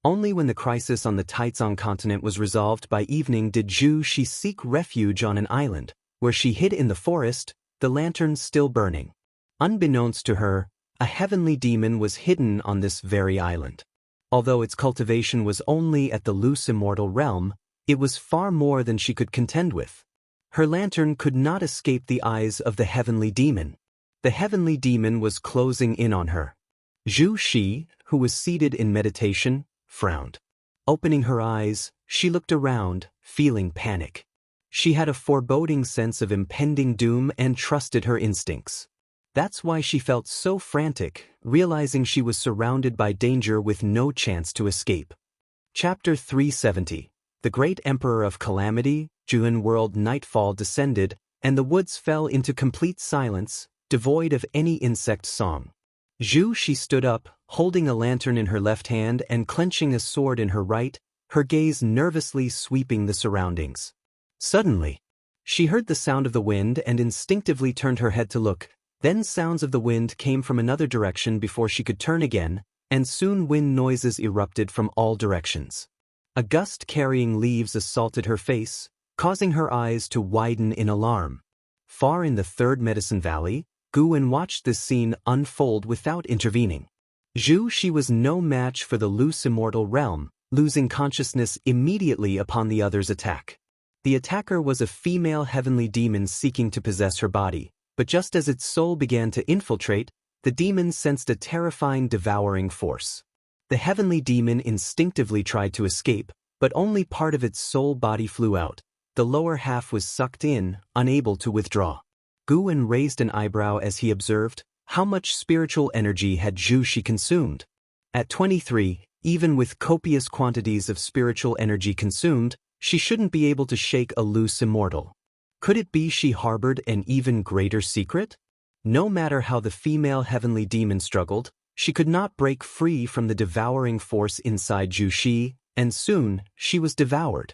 Only when the crisis on the Taizong continent was resolved by evening did Zhu Shi seek refuge on an island, where she hid in the forest, the lantern still burning. Unbeknownst to her, a heavenly demon was hidden on this very island. Although its cultivation was only at the loose immortal realm, it was far more than she could contend with. Her lantern could not escape the eyes of the heavenly demon. The heavenly demon was closing in on her. Zhu Shi, who was seated in meditation, frowned. Opening her eyes, she looked around, feeling panic. She had a foreboding sense of impending doom and trusted her instincts. That's why she felt so frantic, realizing she was surrounded by danger with no chance to escape. Chapter 370. The Great Emperor of Calamity, Juan World Nightfall descended, and the woods fell into complete silence, devoid of any insect song. Zhu Shi stood up, holding a lantern in her left hand and clenching a sword in her right, her gaze nervously sweeping the surroundings. Suddenly, she heard the sound of the wind and instinctively turned her head to look. Then sounds of the wind came from another direction before she could turn again, and soon wind noises erupted from all directions. A gust carrying leaves assaulted her face, causing her eyes to widen in alarm. Far in the Third Medicine Valley, Guan watched this scene unfold without intervening. Zhu Shi was no match for the loose immortal realm, losing consciousness immediately upon the other's attack. The attacker was a female heavenly demon seeking to possess her body, but just as its soul began to infiltrate, the demon sensed a terrifying devouring force. The heavenly demon instinctively tried to escape, but only part of its soul body flew out. The lower half was sucked in, unable to withdraw. Guwen raised an eyebrow as he observed, how much spiritual energy had Zhu Shi consumed? At 23, even with copious quantities of spiritual energy consumed, she shouldn't be able to shake a loose immortal. Could it be she harbored an even greater secret? No matter how the female heavenly demon struggled, she could not break free from the devouring force inside Zhu Shi, and soon, she was devoured.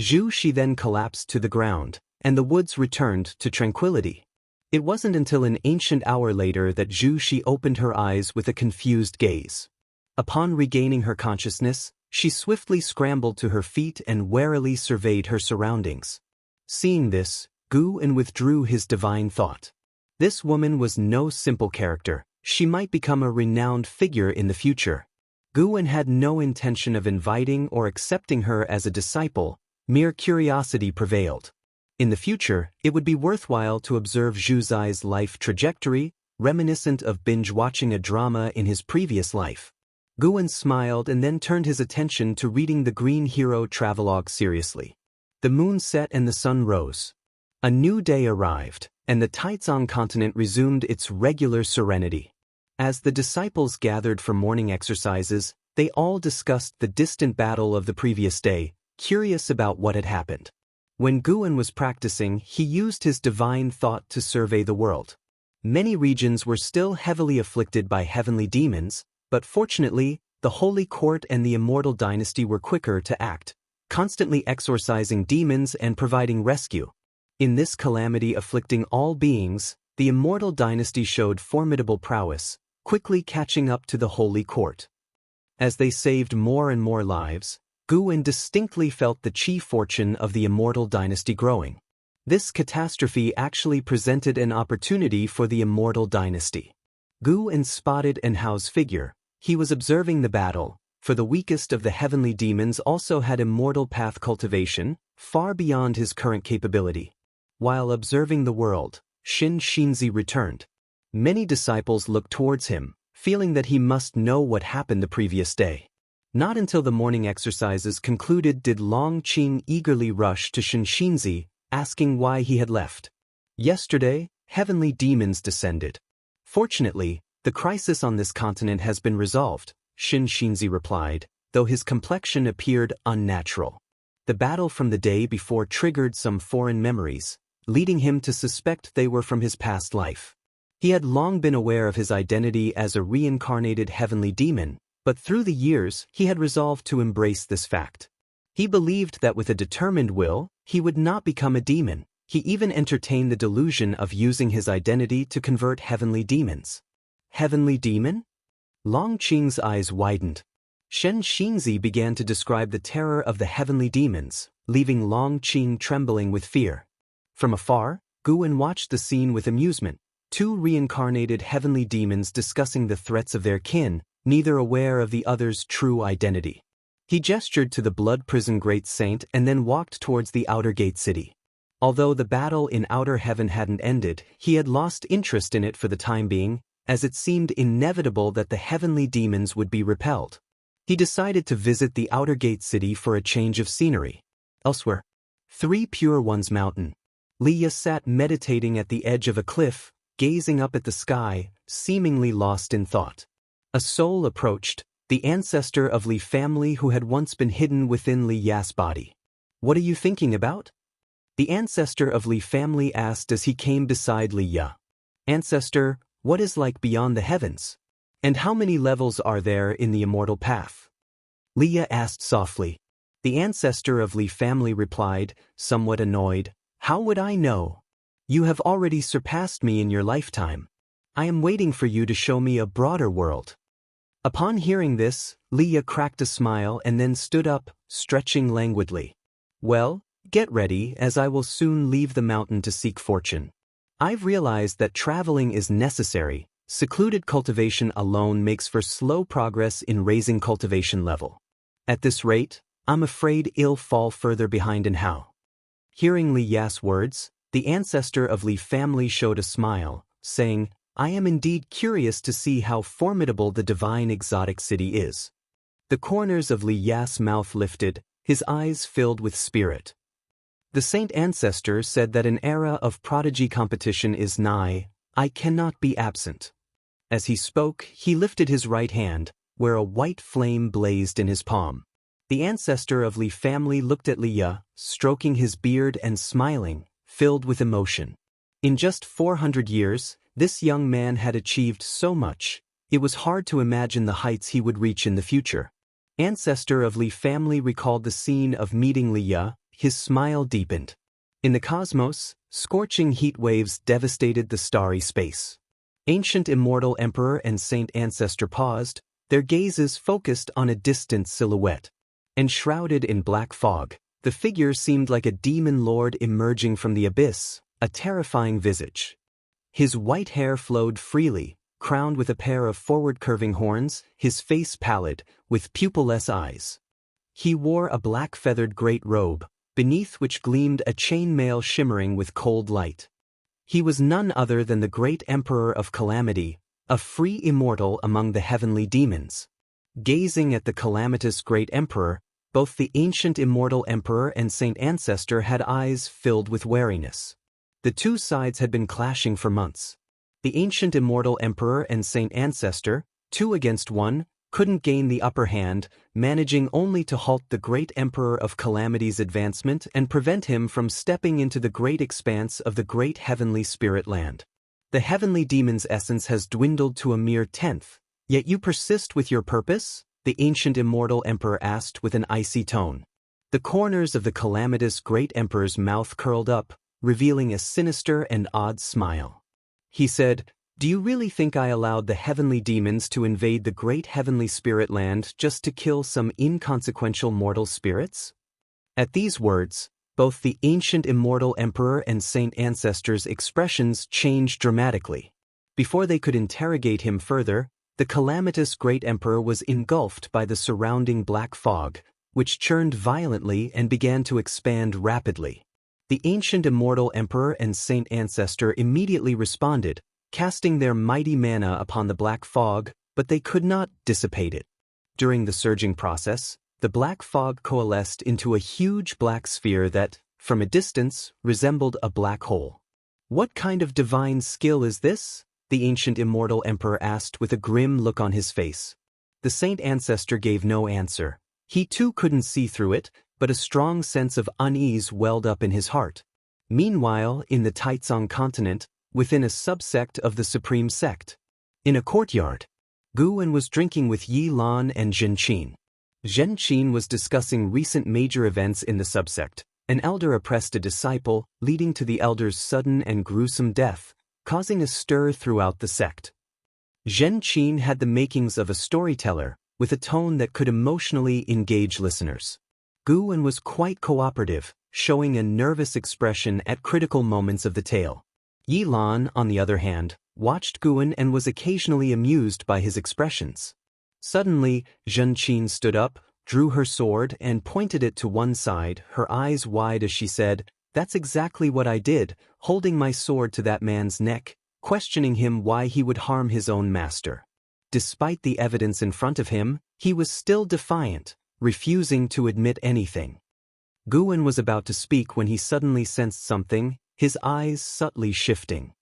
Zhu Shi then collapsed to the ground, and the woods returned to tranquility. It wasn't until an ancient hour later that Zhu Shi opened her eyes with a confused gaze. Upon regaining her consciousness, she swiftly scrambled to her feet and warily surveyed her surroundings. Seeing this, Guwen withdrew his divine thought. This woman was no simple character. She might become a renowned figure in the future. Guwen had no intention of inviting or accepting her as a disciple. Mere curiosity prevailed. In the future, it would be worthwhile to observe Zhu Zai's life trajectory, reminiscent of binge-watching a drama in his previous life. Guwen smiled and then turned his attention to reading the Green Hero travelogue seriously. The moon set and the sun rose. A new day arrived, and the Taizong continent resumed its regular serenity. As the disciples gathered for morning exercises, they all discussed the distant battle of the previous day, curious about what had happened. When Guwen was practicing, he used his divine thought to survey the world. Many regions were still heavily afflicted by heavenly demons, but fortunately, the Holy Court and the Immortal dynasty were quicker to act, constantly exorcising demons and providing rescue. In this calamity afflicting all beings, the Immortal dynasty showed formidable prowess, quickly catching up to the Holy Court. As they saved more and more lives, Guwen distinctly felt the chi fortune of the Immortal dynasty growing. This catastrophe actually presented an opportunity for the Immortal dynasty. Guwen spotted Enhao's figure. He was observing the battle, for the weakest of the heavenly demons also had immortal path cultivation, far beyond his current capability. While observing the world, Xianxia returned. Many disciples looked towards him, feeling that he must know what happened the previous day. Not until the morning exercises concluded did Longqing eagerly rush to Xianxia, asking why he had left. Yesterday, heavenly demons descended. Fortunately, the crisis on this continent has been resolved, Xianxia replied, though his complexion appeared unnatural. The battle from the day before triggered some foreign memories, leading him to suspect they were from his past life. He had long been aware of his identity as a reincarnated heavenly demon, but through the years he had resolved to embrace this fact. He believed that with a determined will, he would not become a demon. He even entertained the delusion of using his identity to convert heavenly demons. Heavenly demon? Longqing's eyes widened. Xianxia began to describe the terror of the heavenly demons, leaving Longqing trembling with fear. From afar, Guwen watched the scene with amusement. Two reincarnated heavenly demons discussing the threats of their kin, neither aware of the other's true identity. He gestured to the blood prison great saint and then walked towards the outer gate city. Although the battle in outer heaven hadn't ended, he had lost interest in it for the time being, as it seemed inevitable that the heavenly demons would be repelled. He decided to visit the outer gate city for a change of scenery. Elsewhere, 3 Pure Ones Mountain. Leah sat meditating at the edge of a cliff, gazing up at the sky, seemingly lost in thought. A soul approached, the ancestor of Li family who had once been hidden within Li Ya's body. "What are you thinking about?" The ancestor of Li family asked as he came beside Li Ya. "Ancestor, what is like beyond the heavens? And how many levels are there in the immortal path?" Li Ya asked softly. The ancestor of Li family replied, somewhat annoyed, "How would I know? You have already surpassed me in your lifetime. I am waiting for you to show me a broader world." Upon hearing this, Li Ya cracked a smile and then stood up, stretching languidly. "Well, get ready, as I will soon leave the mountain to seek fortune. I've realized that traveling is necessary. Secluded cultivation alone makes for slow progress in raising cultivation level. At this rate, I'm afraid I'll fall further behind in how." Hearing Li Ya's words, the ancestor of Li family showed a smile, saying, I am indeed curious to see how formidable the divine exotic city is. The corners of Li Ya's mouth lifted, his eyes filled with spirit. The saint ancestor said that an era of prodigy competition is nigh. I cannot be absent. As he spoke, he lifted his right hand, where a white flame blazed in his palm. The ancestor of Li family looked at Li Ya, stroking his beard and smiling, filled with emotion. In just 400 years, this young man had achieved so much, it was hard to imagine the heights he would reach in the future. Ancestor of Li family recalled the scene of meeting Li Ya, his smile deepened. In the cosmos, scorching heat waves devastated the starry space. Ancient immortal emperor and saint ancestor paused, their gazes focused on a distant silhouette. Enshrouded in black fog, the figure seemed like a demon lord emerging from the abyss, a terrifying visage. His white hair flowed freely, crowned with a pair of forward-curving horns, his face pallid, with pupilless eyes. He wore a black feathered great robe, beneath which gleamed a chainmail shimmering with cold light. He was none other than the great emperor of calamity, a free immortal among the heavenly demons. Gazing at the calamitous great emperor, both the ancient immortal emperor and saint ancestor had eyes filled with wariness. The two sides had been clashing for months. The ancient immortal emperor and saint ancestor, 2 against 1, couldn't gain the upper hand, managing only to halt the great emperor of calamity's advancement and prevent him from stepping into the great expanse of the great heavenly spirit land. The heavenly demon's essence has dwindled to a mere 10th, yet you persist with your purpose? The ancient immortal emperor asked with an icy tone. The corners of the calamitous great emperor's mouth curled up, revealing a sinister and odd smile. He said, "Do you really think I allowed the heavenly demons to invade the great heavenly spirit land just to kill some inconsequential mortal spirits?" At these words, both the ancient immortal emperor and saint ancestor's expressions changed dramatically. Before they could interrogate him further, the calamitous great emperor was engulfed by the surrounding black fog, which churned violently and began to expand rapidly. The ancient immortal emperor and saint ancestor immediately responded, casting their mighty mana upon the black fog, but they could not dissipate it. During the surging process, the black fog coalesced into a huge black sphere that, from a distance, resembled a black hole. "What kind of divine skill is this?" the ancient immortal emperor asked with a grim look on his face. The saint ancestor gave no answer. He too couldn't see through it, but a strong sense of unease welled up in his heart. Meanwhile, in the Taizong continent, within a subsect of the supreme sect, in a courtyard, Gu Wen was drinking with Yi Lan and Zhen Qin. Zhen Qin was discussing recent major events in the subsect. An elder oppressed a disciple, leading to the elder's sudden and gruesome death, causing a stir throughout the sect. Zhen Qin had the makings of a storyteller, with a tone that could emotionally engage listeners. Gu Wen was quite cooperative, showing a nervous expression at critical moments of the tale. Yi Lan, on the other hand, watched Gu Wen and was occasionally amused by his expressions. Suddenly, Zhen Qin stood up, drew her sword and pointed it to one side, her eyes wide as she said, "That's exactly what I did, holding my sword to that man's neck, questioning him why he would harm his own master." Despite the evidence in front of him, he was still defiant, refusing to admit anything. Gu Wen was about to speak when he suddenly sensed something, his eyes subtly shifting.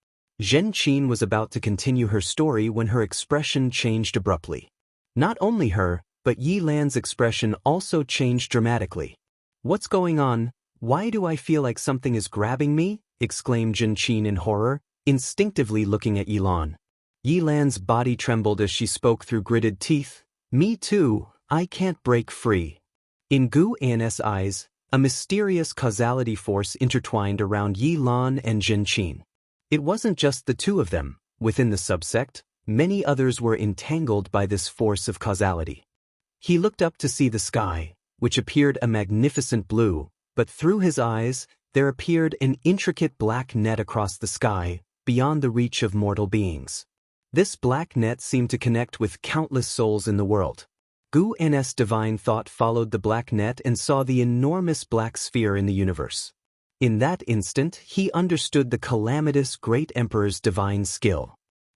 Zhen Qin was about to continue her story when her expression changed abruptly. Not only her, but Yi Lan's expression also changed dramatically. "What's going on? Why do I feel like something is grabbing me?" exclaimed Zhen Qin in horror, instinctively looking at Yi Lan. Yi Lan's body trembled as she spoke through gritted teeth. "Me too, I can't break free." In Gu An's eyes, a mysterious causality force intertwined around Yi Lan and Zhen Qin. It wasn't just the two of them. Within the subsect, many others were entangled by this force of causality. He looked up to see the sky, which appeared a magnificent blue, but through his eyes, there appeared an intricate black net across the sky, beyond the reach of mortal beings. This black net seemed to connect with countless souls in the world. Gu N's divine thought followed the black net and saw the enormous black sphere in the universe. In that instant, he understood the calamitous great emperor's divine skill.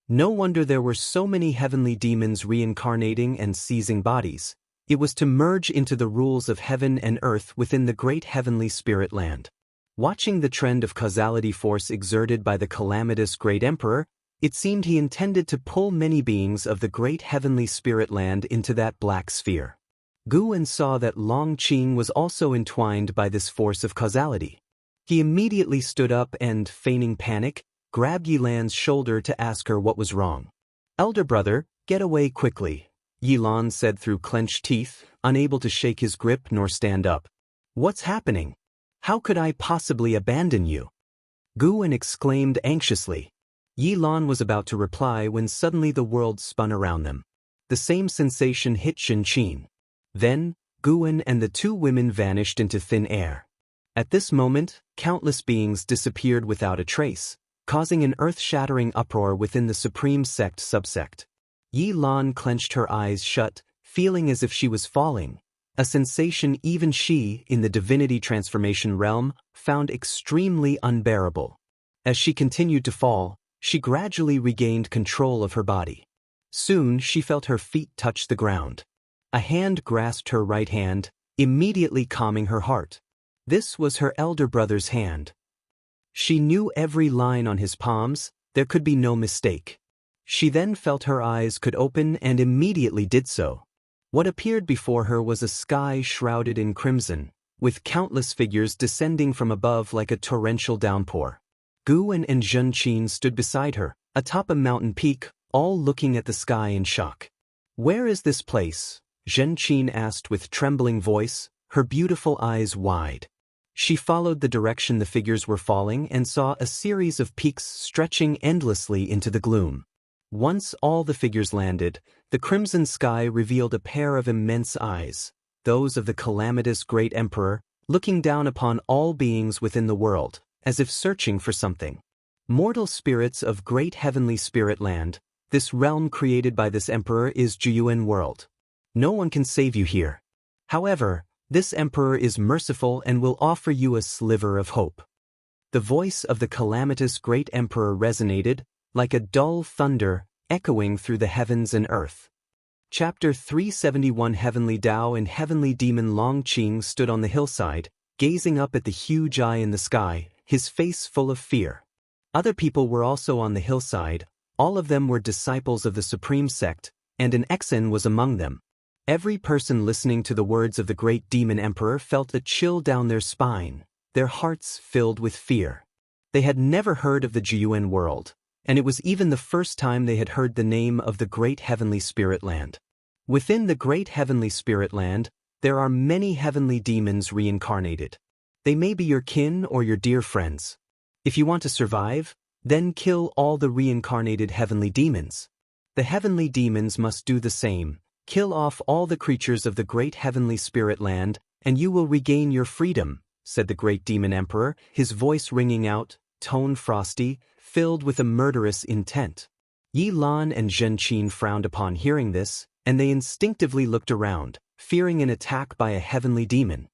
No wonder there were so many heavenly demons reincarnating and seizing bodies. It was to merge into the rules of heaven and earth within the great heavenly spirit land. Watching the trend of causality force exerted by the calamitous great emperor, it seemed he intended to pull many beings of the great heavenly spirit land into that black sphere. Guwen saw that Longqing was also entwined by this force of causality. He immediately stood up and, feigning panic, grabbed Yilan's shoulder to ask her what was wrong. "Elder brother, get away quickly," Yilan said through clenched teeth, unable to shake his grip nor stand up. "What's happening? How could I possibly abandon you?" Guwen exclaimed anxiously. Yilan was about to reply when suddenly the world spun around them. The same sensation hit Xianxia. Then, Guwen and the two women vanished into thin air. At this moment, countless beings disappeared without a trace, causing an earth-shattering uproar within the supreme sect-subsect. Yilan clenched her eyes shut, feeling as if she was falling, a sensation even she, in the divinity transformation realm, found extremely unbearable. As she continued to fall, she gradually regained control of her body. Soon she felt her feet touch the ground. A hand grasped her right hand, immediately calming her heart. This was her elder brother's hand. She knew every line on his palms, there could be no mistake. She then felt her eyes could open and immediately did so. What appeared before her was a sky shrouded in crimson, with countless figures descending from above like a torrential downpour. Guwen and Xianxia stood beside her, atop a mountain peak, all looking at the sky in shock. "Where is this place?" Xianxia asked with trembling voice, her beautiful eyes wide. She followed the direction the figures were falling and saw a series of peaks stretching endlessly into the gloom. Once all the figures landed, the crimson sky revealed a pair of immense eyes, those of the calamitous great emperor, looking down upon all beings within the world, as if searching for something. Mortal spirits of great heavenly spirit land, this realm created by this emperor is Juyuan world. No one can save you here. However, this emperor is merciful and will offer you a sliver of hope. The voice of the calamitous great emperor resonated, like a dull thunder, echoing through the heavens and earth. Chapter 371. Heavenly Dao and Heavenly Demon. Longqing stood on the hillside, gazing up at the huge eye in the sky, his face full of fear. Other people were also on the hillside, all of them were disciples of the supreme sect, and an Exen was among them. Every person listening to the words of the great demon emperor felt a chill down their spine, their hearts filled with fear. They had never heard of the Juyuan world, and it was even the first time they had heard the name of the great heavenly spirit land. Within the great heavenly spirit land, there are many heavenly demons reincarnated. They may be your kin or your dear friends. If you want to survive, then kill all the reincarnated heavenly demons. The heavenly demons must do the same. Kill off all the creatures of the great heavenly spirit land, and you will regain your freedom, said the great demon emperor, his voice ringing out, tone frosty, filled with a murderous intent. Yilan and Xianxia frowned upon hearing this, and they instinctively looked around, fearing an attack by a heavenly demon.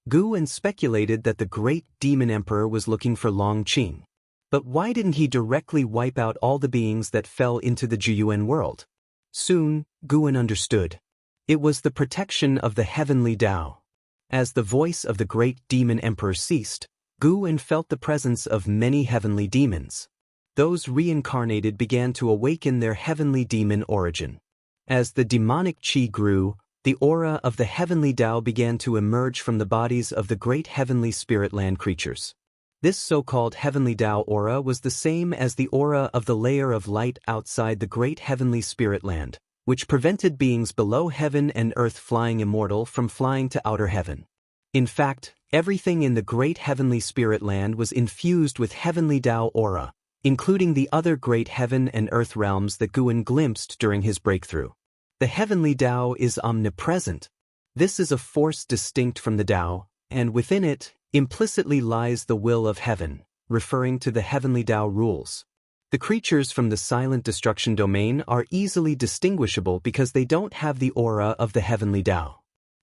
Guwen speculated that the great demon emperor was looking for Longqing. But why didn't he directly wipe out all the beings that fell into the Juyuan world? Soon, Guwen understood. It was the protection of the heavenly Dao. As the voice of the great demon emperor ceased, Guwen felt the presence of many heavenly demons. Those reincarnated began to awaken their heavenly demon origin. As the demonic qi grew, the aura of the heavenly Dao began to emerge from the bodies of the great heavenly spirit land creatures. This so-called heavenly Dao aura was the same as the aura of the layer of light outside the great heavenly spirit land, which prevented beings below heaven and earth flying immortal from flying to outer heaven. In fact, everything in the great heavenly spirit land was infused with heavenly Dao aura, including the other great heaven and earth realms that Guwen glimpsed during his breakthrough. The heavenly Dao is omnipresent. This is a force distinct from the Dao, and within it, implicitly lies the will of heaven, referring to the heavenly Dao rules. The creatures from the silent destruction domain are easily distinguishable because they don't have the aura of the heavenly Dao.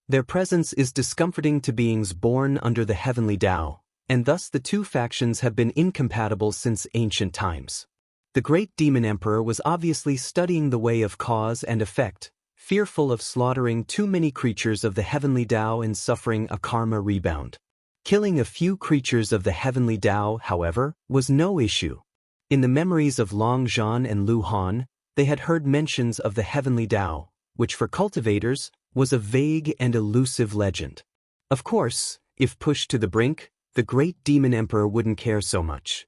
Their presence is discomforting to beings born under the heavenly Dao, and thus the two factions have been incompatible since ancient times. The great demon emperor was obviously studying the way of cause and effect, fearful of slaughtering too many creatures of the heavenly Dao and suffering a karma rebound. Killing a few creatures of the heavenly Dao, however, was no issue. In the memories of Long Zhan and Lu Han, they had heard mentions of the heavenly Dao, which for cultivators was a vague and elusive legend. Of course, if pushed to the brink, the great demon emperor wouldn't care so much.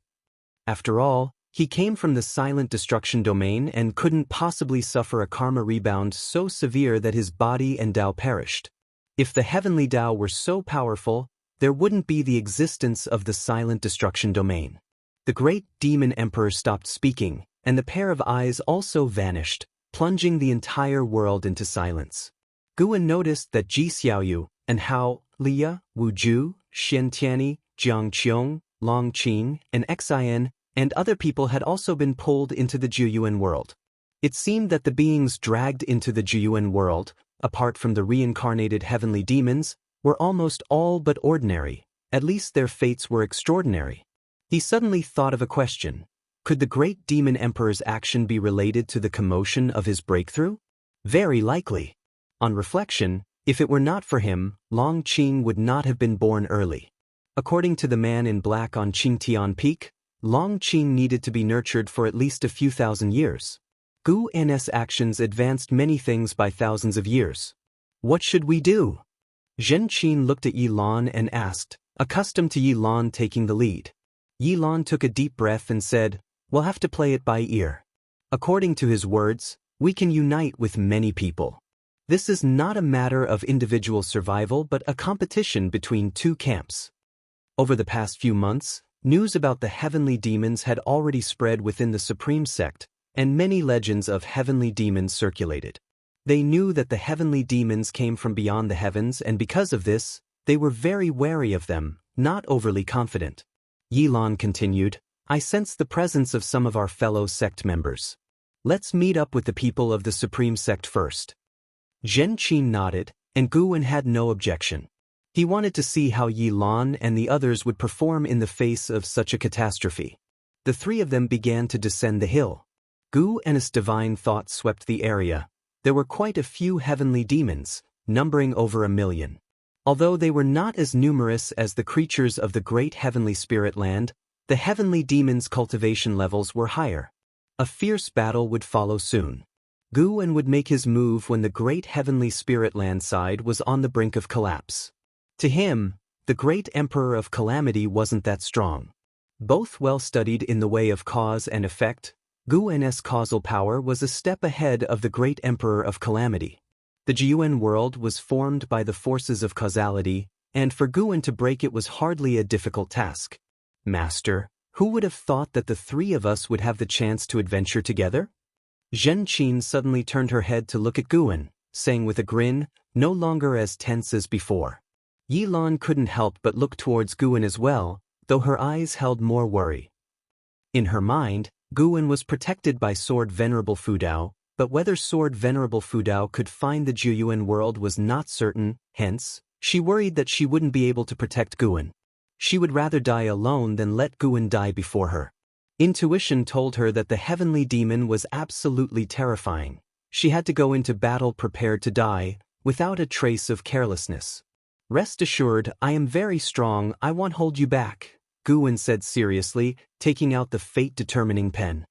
After all, he came from the silent destruction domain and couldn't possibly suffer a karma rebound so severe that his body and Dao perished. If the heavenly Dao were so powerful, there wouldn't be the existence of the silent destruction domain. The great demon emperor stopped speaking, and the pair of eyes also vanished, plunging the entire world into silence. Guan noticed that Ji Xiaoyu and Hao, Liya, Wuju, Xiantiani, Jiangqiong, Longqing, and Xian, and other people had also been pulled into the Juyuan world. It seemed that the beings dragged into the Juyuan world, apart from the reincarnated heavenly demons, were almost all but ordinary, at least their fates were extraordinary. He suddenly thought of a question. Could the great demon emperor's action be related to the commotion of his breakthrough? Very likely. On reflection, if it were not for him, Longqing would not have been born early. According to the man in black on Qingtian Peak, Longqing needed to be nurtured for at least a few thousand years. Gu N's actions advanced many things by thousands of years. What should we do? Zhen Qin looked at Yi Lan and asked, accustomed to Yi Lan taking the lead. Yi Lan took a deep breath and said, "We'll have to play it by ear." According to his words, we can unite with many people. This is not a matter of individual survival but a competition between two camps. Over the past few months, news about the heavenly demons had already spread within the Supreme Sect, and many legends of heavenly demons circulated. They knew that the heavenly demons came from beyond the heavens, and because of this, they were very wary of them, not overly confident. Yi Lan continued, "I sense the presence of some of our fellow sect members. Let's meet up with the people of the Supreme Sect first." Zhen Qin nodded, and Guan had no objection. He wanted to see how Yi Lan and the others would perform in the face of such a catastrophe. The three of them began to descend the hill. Gu and his divine thought swept the area. There were quite a few heavenly demons, numbering over 1,000,000. Although they were not as numerous as the creatures of the great heavenly spirit land, the heavenly demons' cultivation levels were higher. A fierce battle would follow soon. Guan would make his move when the great heavenly spirit land side was on the brink of collapse. To him, the great emperor of calamity wasn't that strong. Both well studied in the way of cause and effect, Guan's causal power was a step ahead of the great emperor of calamity. The Jiyuan world was formed by the forces of causality, and for Guan to break it was hardly a difficult task. Master, who would have thought that the three of us would have the chance to adventure together? Zhen Qin suddenly turned her head to look at Guan, saying with a grin, no longer as tense as before. Yi Lan couldn't help but look towards Guan as well, though her eyes held more worry. In her mind, Guan was protected by Sword Venerable Fudao, but whether Sword Venerable Fudao could find the Juyuan world was not certain, hence, she worried that she wouldn't be able to protect Guan. She would rather die alone than let Guan die before her. Intuition told her that the heavenly demon was absolutely terrifying. She had to go into battle prepared to die, without a trace of carelessness. "Rest assured, I am very strong, I won't hold you back," Guan said seriously, taking out the fate-determining pen.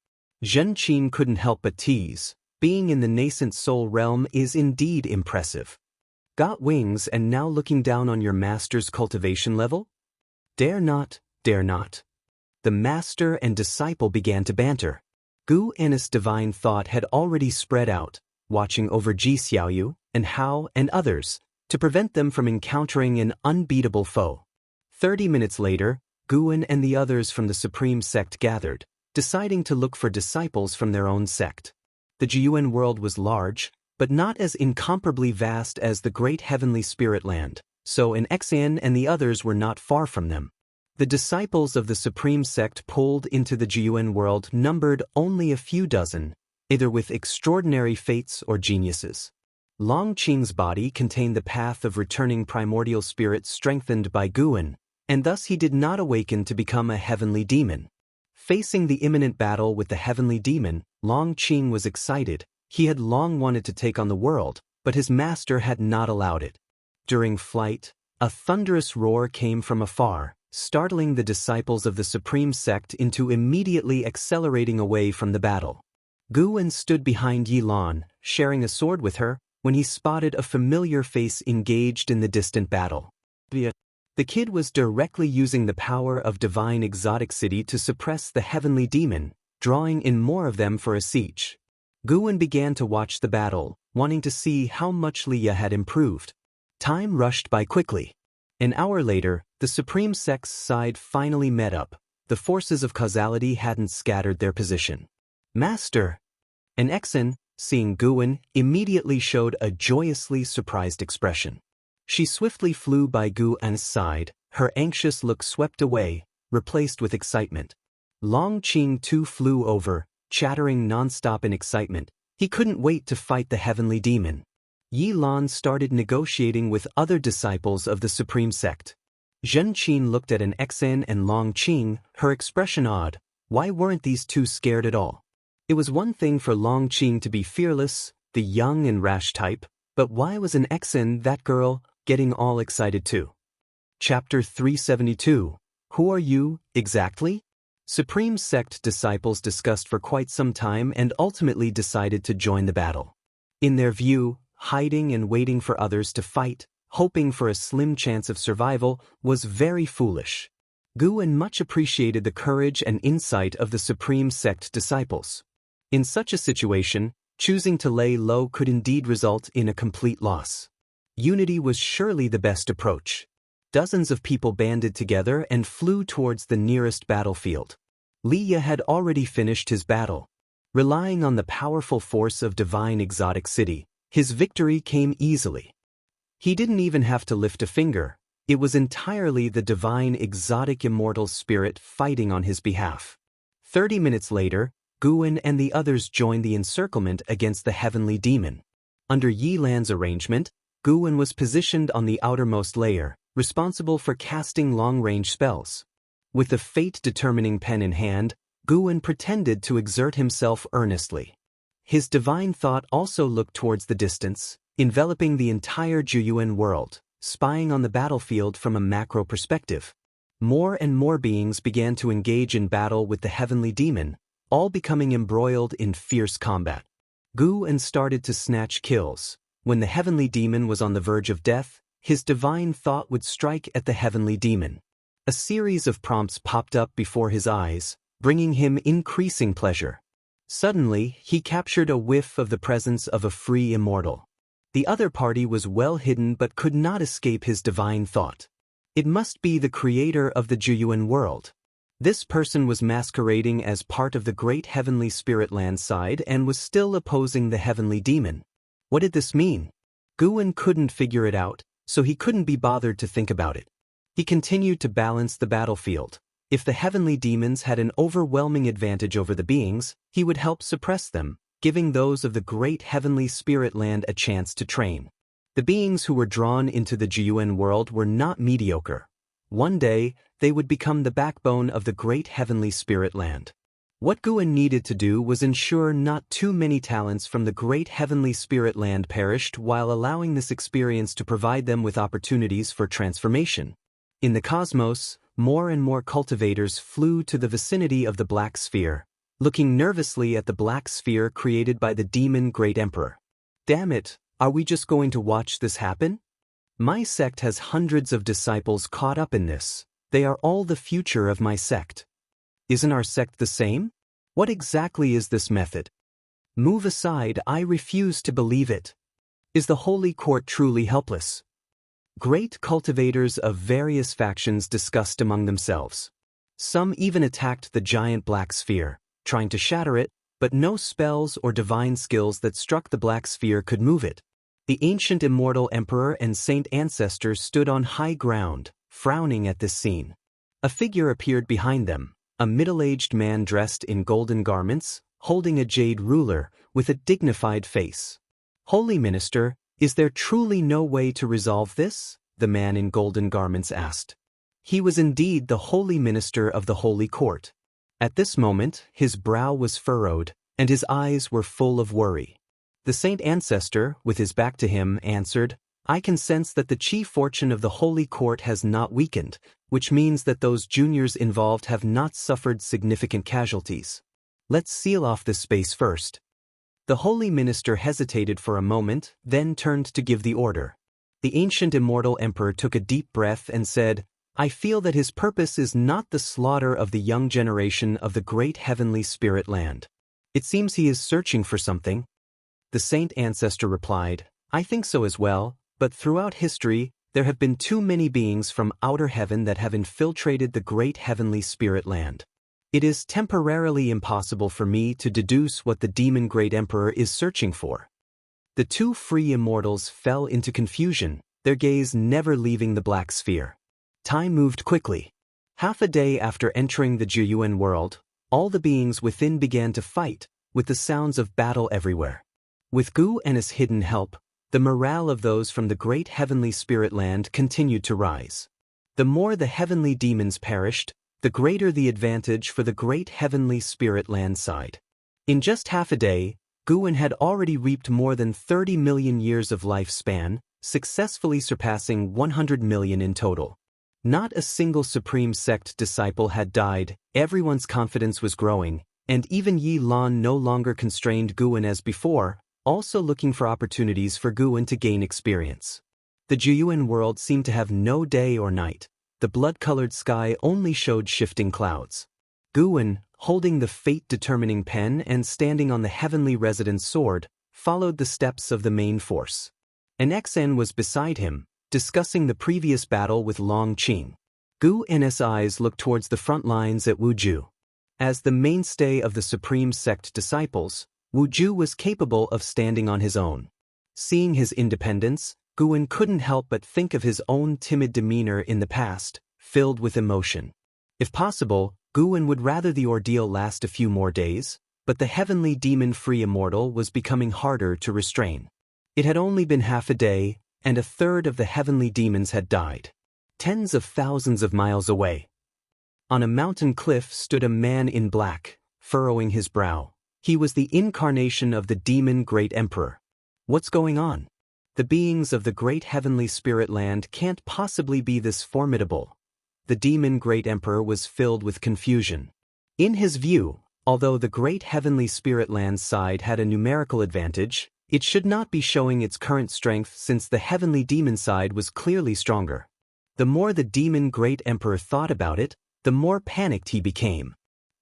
Zhen Qin couldn't help but tease. Being in the nascent soul realm is indeed impressive. Got wings and now looking down on your master's cultivation level? Dare not, dare not. The master and disciple began to banter. Gu and his divine thought had already spread out, watching over Ji Xiaoyu and Hao and others, to prevent them from encountering an unbeatable foe. 30 minutes later, Guan and the others from the Supreme Sect gathered, deciding to look for disciples from their own sect. The Jiyuan world was large, but not as incomparably vast as the great heavenly spirit land, so Xian and the others were not far from them. The disciples of the Supreme Sect pulled into the Jiyuan world numbered only a few dozen, either with extraordinary fates or geniuses. Longqing's body contained the path of returning primordial spirit strengthened by Guan, and thus he did not awaken to become a heavenly demon. Facing the imminent battle with the heavenly demon, Longqing was excited. He had long wanted to take on the world, but his master had not allowed it. During flight, a thunderous roar came from afar, startling the disciples of the supreme sect into immediately accelerating away from the battle. Guwen stood behind Yi Lan, sharing a sword with her, when he spotted a familiar face engaged in the distant battle. The kid was directly using the power of divine exotic city to suppress the heavenly demon, drawing in more of them for a siege. Guwen began to watch the battle, wanting to see how much Leia had improved. Time rushed by quickly. An hour later, the Supreme Sect's side finally met up. The forces of causality hadn't scattered their position. Master! An Exen, seeing Guwen, immediately showed a joyously surprised expression. She swiftly flew by Guwen's side, her anxious look swept away, replaced with excitement. Longqing too flew over, chattering nonstop in excitement. He couldn't wait to fight the heavenly demon. Yi Lan started negotiating with other disciples of the Supreme Sect. Zhenqin looked at an Exen and Longqing, her expression odd. Why weren't these two scared at all? It was one thing for Longqing to be fearless, the young and rash type, but why was an Exen, that girl, getting all excited too? Chapter 372. Who are you, exactly? Supreme Sect disciples discussed for quite some time and ultimately decided to join the battle. In their view, hiding and waiting for others to fight, hoping for a slim chance of survival, was very foolish. Guwen much appreciated the courage and insight of the Supreme Sect disciples. In such a situation, choosing to lay low could indeed result in a complete loss. Unity was surely the best approach. Dozens of people banded together and flew towards the nearest battlefield. Leia had already finished his battle. Relying on the powerful force of divine exotic city, his victory came easily. He didn't even have to lift a finger. It was entirely the divine exotic immortal spirit fighting on his behalf. 30 minutes later, Guwen and the others joined the encirclement against the heavenly demon. Under Yi Lan's arrangement, Guwen was positioned on the outermost layer, responsible for casting long-range spells. With the fate-determining pen in hand, Guwen pretended to exert himself earnestly. His divine thought also looked towards the distance, enveloping the entire Juyuan world, spying on the battlefield from a macro perspective. More and more beings began to engage in battle with the heavenly demon, all becoming embroiled in fierce combat. Guwen started to snatch kills. When the heavenly demon was on the verge of death, his divine thought would strike at the heavenly demon. A series of prompts popped up before his eyes, bringing him increasing pleasure. Suddenly, he captured a whiff of the presence of a free immortal. The other party was well hidden but could not escape his divine thought. It must be the creator of the Juyuan world. This person was masquerading as part of the great heavenly spirit land side and was still opposing the heavenly demon. What did this mean? Guwen couldn't figure it out, so he couldn't be bothered to think about it. He continued to balance the battlefield. If the heavenly demons had an overwhelming advantage over the beings, he would help suppress them, giving those of the great heavenly spirit land a chance to train. The beings who were drawn into the Juyuan world were not mediocre. One day, they would become the backbone of the great heavenly spirit land. What Guwen needed to do was ensure not too many talents from the great heavenly spirit land perished while allowing this experience to provide them with opportunities for transformation. In the cosmos, more and more cultivators flew to the vicinity of the Black Sphere, looking nervously at the Black Sphere created by the demon Great Emperor. Damn it, are we just going to watch this happen? My sect has hundreds of disciples caught up in this. They are all the future of my sect. Isn't our sect the same? What exactly is this method? Move aside, I refuse to believe it. Is the Holy Court truly helpless? Great cultivators of various factions discussed among themselves. Some even attacked the giant Black Sphere, trying to shatter it, but no spells or divine skills that struck the Black Sphere could move it. The ancient immortal emperor and saint ancestors stood on high ground, frowning at this scene. A figure appeared behind them, a middle-aged man dressed in golden garments, holding a jade ruler, with a dignified face. Holy Minister, is there truly no way to resolve this? The man in golden garments asked. He was indeed the Holy Minister of the Holy Court. At this moment, his brow was furrowed, and his eyes were full of worry. The saint ancestor, with his back to him, answered, "I can sense that the chief fortune of the Holy Court has not weakened, which means that those juniors involved have not suffered significant casualties. Let's seal off this space first." The holy minister hesitated for a moment, then turned to give the order. The ancient immortal emperor took a deep breath and said, "I feel that his purpose is not the slaughter of the young generation of the great heavenly spirit land. It seems he is searching for something." The saint ancestor replied, "I think so as well, but throughout history, there have been too many beings from outer heaven that have infiltrated the great heavenly spirit land. It is temporarily impossible for me to deduce what the demon great emperor is searching for." The two free immortals fell into confusion, their gaze never leaving the black sphere. Time moved quickly. Half a day after entering the Jiyuan world, all the beings within began to fight, with the sounds of battle everywhere. With Gu and his hidden help, the morale of those from the great heavenly spirit land continued to rise. The more the heavenly demons perished, the greater the advantage for the great heavenly spirit land side. In just half a day, Guan had already reaped more than 30 million years of lifespan, successfully surpassing 100 million in total. Not a single Supreme Sect disciple had died, everyone's confidence was growing, and even Yi Lan no longer constrained Guan as before, also looking for opportunities for Guan to gain experience. The Jiyuan world seemed to have no day or night. The blood-colored sky only showed shifting clouds. Guan, holding the fate-determining pen and standing on the heavenly resident's sword, followed the steps of the main force. An XN was beside him, discussing the previous battle with Long Qing. Gu and his eyes looked towards the front lines at Wuzhu. As the mainstay of the Supreme Sect disciples, Wuzhu was capable of standing on his own. Seeing his independence, Guan couldn't help but think of his own timid demeanor in the past, filled with emotion. If possible, Guan would rather the ordeal last a few more days, but the heavenly demon-free immortal was becoming harder to restrain. It had only been half a day, and a third of the heavenly demons had died. Tens of thousands of miles away. On a mountain cliff stood a man in black, furrowing his brow. He was the incarnation of the demon great emperor. "What's going on? The beings of the great heavenly spirit land can't possibly be this formidable." The demon great emperor was filled with confusion. In his view, although the great heavenly spirit land side had a numerical advantage, it should not be showing its current strength since the heavenly demon side was clearly stronger. The more the demon great emperor thought about it, the more panicked he became.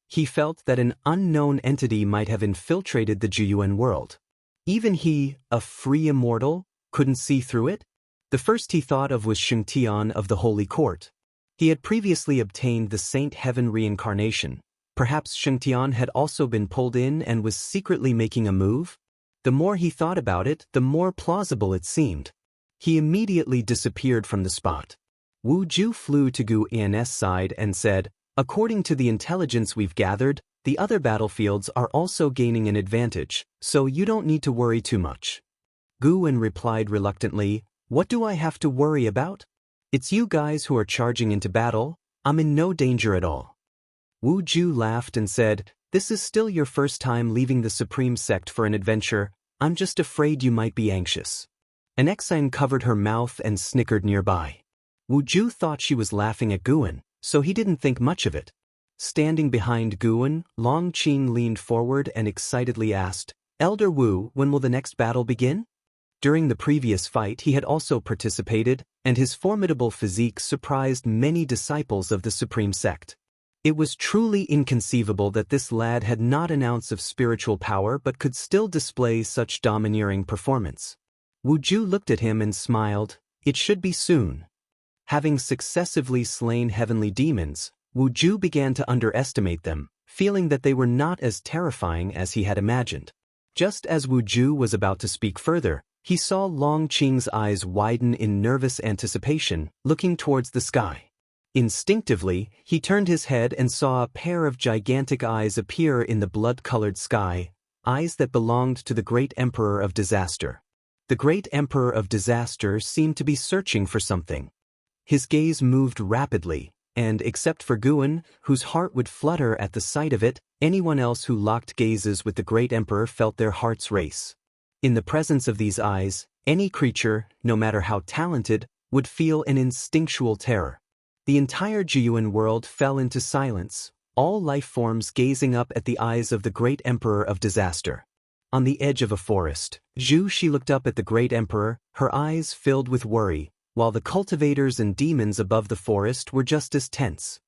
He felt that an unknown entity might have infiltrated the Jiyuan world. Even he, a free immortal, couldn't see through it? The first he thought of was Xianxia of the Holy Court. He had previously obtained the Saint Heaven reincarnation. Perhaps Xianxia had also been pulled in and was secretly making a move? The more he thought about it, the more plausible it seemed. He immediately disappeared from the spot. Wu Ju flew to Gu Yan's side and said, "According to the intelligence we've gathered, the other battlefields are also gaining an advantage, so you don't need to worry too much." Guan replied reluctantly, "What do I have to worry about? It's you guys who are charging into battle. I'm in no danger at all." Wu Ju laughed and said, "This is still your first time leaving the Supreme Sect for an adventure. I'm just afraid you might be anxious." An Exine covered her mouth and snickered nearby. Wu Ju thought she was laughing at Guan, so he didn't think much of it. Standing behind Guan, Long Qing leaned forward and excitedly asked, "Elder Wu, when will the next battle begin?" During the previous fight he had also participated, and his formidable physique surprised many disciples of the Supreme Sect. It was truly inconceivable that this lad had not an ounce of spiritual power but could still display such domineering performance. Wu Ju looked at him and smiled. It should be soon. Having successively slain heavenly demons, Wu Ju began to underestimate them, feeling that they were not as terrifying as he had imagined. Just as Wu Ju was about to speak further, he saw Long Qing's eyes widen in nervous anticipation, looking towards the sky. Instinctively, he turned his head and saw a pair of gigantic eyes appear in the blood-colored sky, eyes that belonged to the great Emperor of Disaster. The great Emperor of Disaster seemed to be searching for something. His gaze moved rapidly, and except for Guan, whose heart would flutter at the sight of it, anyone else who locked gazes with the great emperor felt their hearts race. In the presence of these eyes, any creature, no matter how talented, would feel an instinctual terror. The entire Jiyuan world fell into silence, all life forms gazing up at the eyes of the great emperor of disaster. On the edge of a forest, she looked up at the great emperor, her eyes filled with worry, while the cultivators and demons above the forest were just as tense.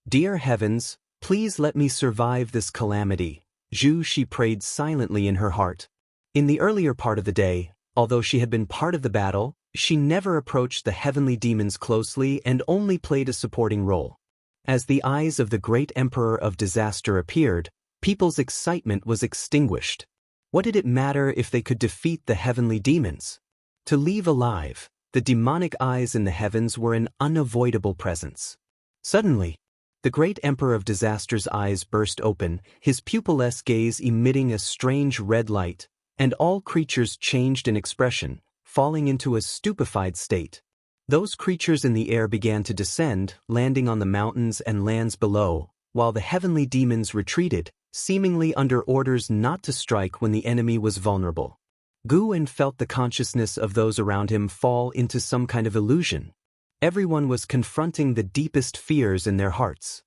"Dear heavens, please let me survive this calamity," she prayed silently in her heart. In the earlier part of the day, although she had been part of the battle, she never approached the heavenly demons closely and only played a supporting role. As the eyes of the great emperor of disaster appeared, people's excitement was extinguished. What did it matter if they could defeat the heavenly demons? To leave alive, the demonic eyes in the heavens were an unavoidable presence. Suddenly, the great emperor of disaster's eyes burst open, his pupilless gaze emitting a strange red light, and all creatures changed in expression, falling into a stupefied state. Those creatures in the air began to descend, landing on the mountains and lands below, while the heavenly demons retreated, seemingly under orders not to strike when the enemy was vulnerable. Guan felt the consciousness of those around him fall into some kind of illusion. Everyone was confronting the deepest fears in their hearts.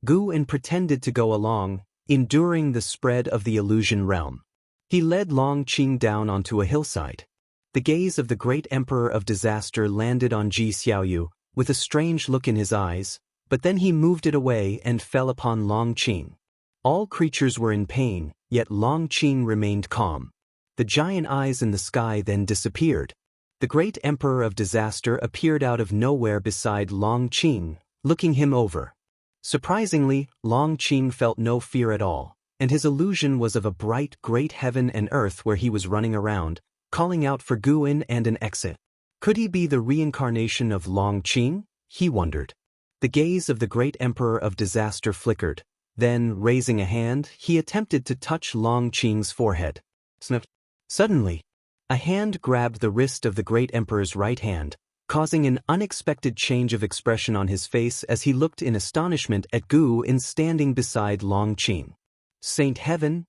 Guan pretended to go along, enduring the spread of the illusion realm. He led Longqing down onto a hillside. The gaze of the great emperor of disaster landed on Ji Xiaoyu, with a strange look in his eyes, but then he moved it away and fell upon Longqing. All creatures were in pain, yet Longqing remained calm. The giant eyes in the sky then disappeared. The great emperor of disaster appeared out of nowhere beside Longqing, looking him over. Surprisingly, Longqing felt no fear at all, and his illusion was of a bright great heaven and earth where he was running around, calling out for Guan and an exit. Could he be the reincarnation of Longqing? He wondered. The gaze of the great emperor of disaster flickered. Then, raising a hand, he attempted to touch Longqing's forehead. Sniff. Suddenly, a hand grabbed the wrist of the great emperor's right hand, causing an unexpected change of expression on his face as he looked in astonishment at Guan standing beside Longqing. "Saint Heaven?"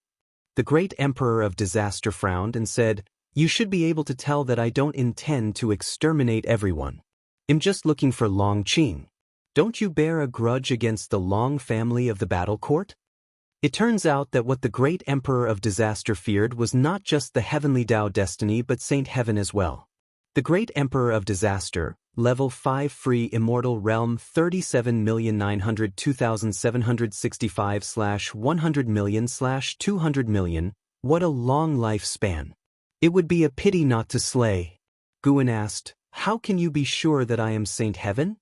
The great emperor of disaster frowned and said, "You should be able to tell that I don't intend to exterminate everyone. I'm just looking for Longqing. Don't you bear a grudge against the Long family of the battle court?" It turns out that what the great emperor of disaster feared was not just the heavenly Dao destiny but Saint Heaven as well. The great emperor of disaster, level 5 free immortal realm 37,902,765/100 million, what a long lifespan. "It would be a pity not to slay." Guan asked, "How can you be sure that I am Saint Heaven?"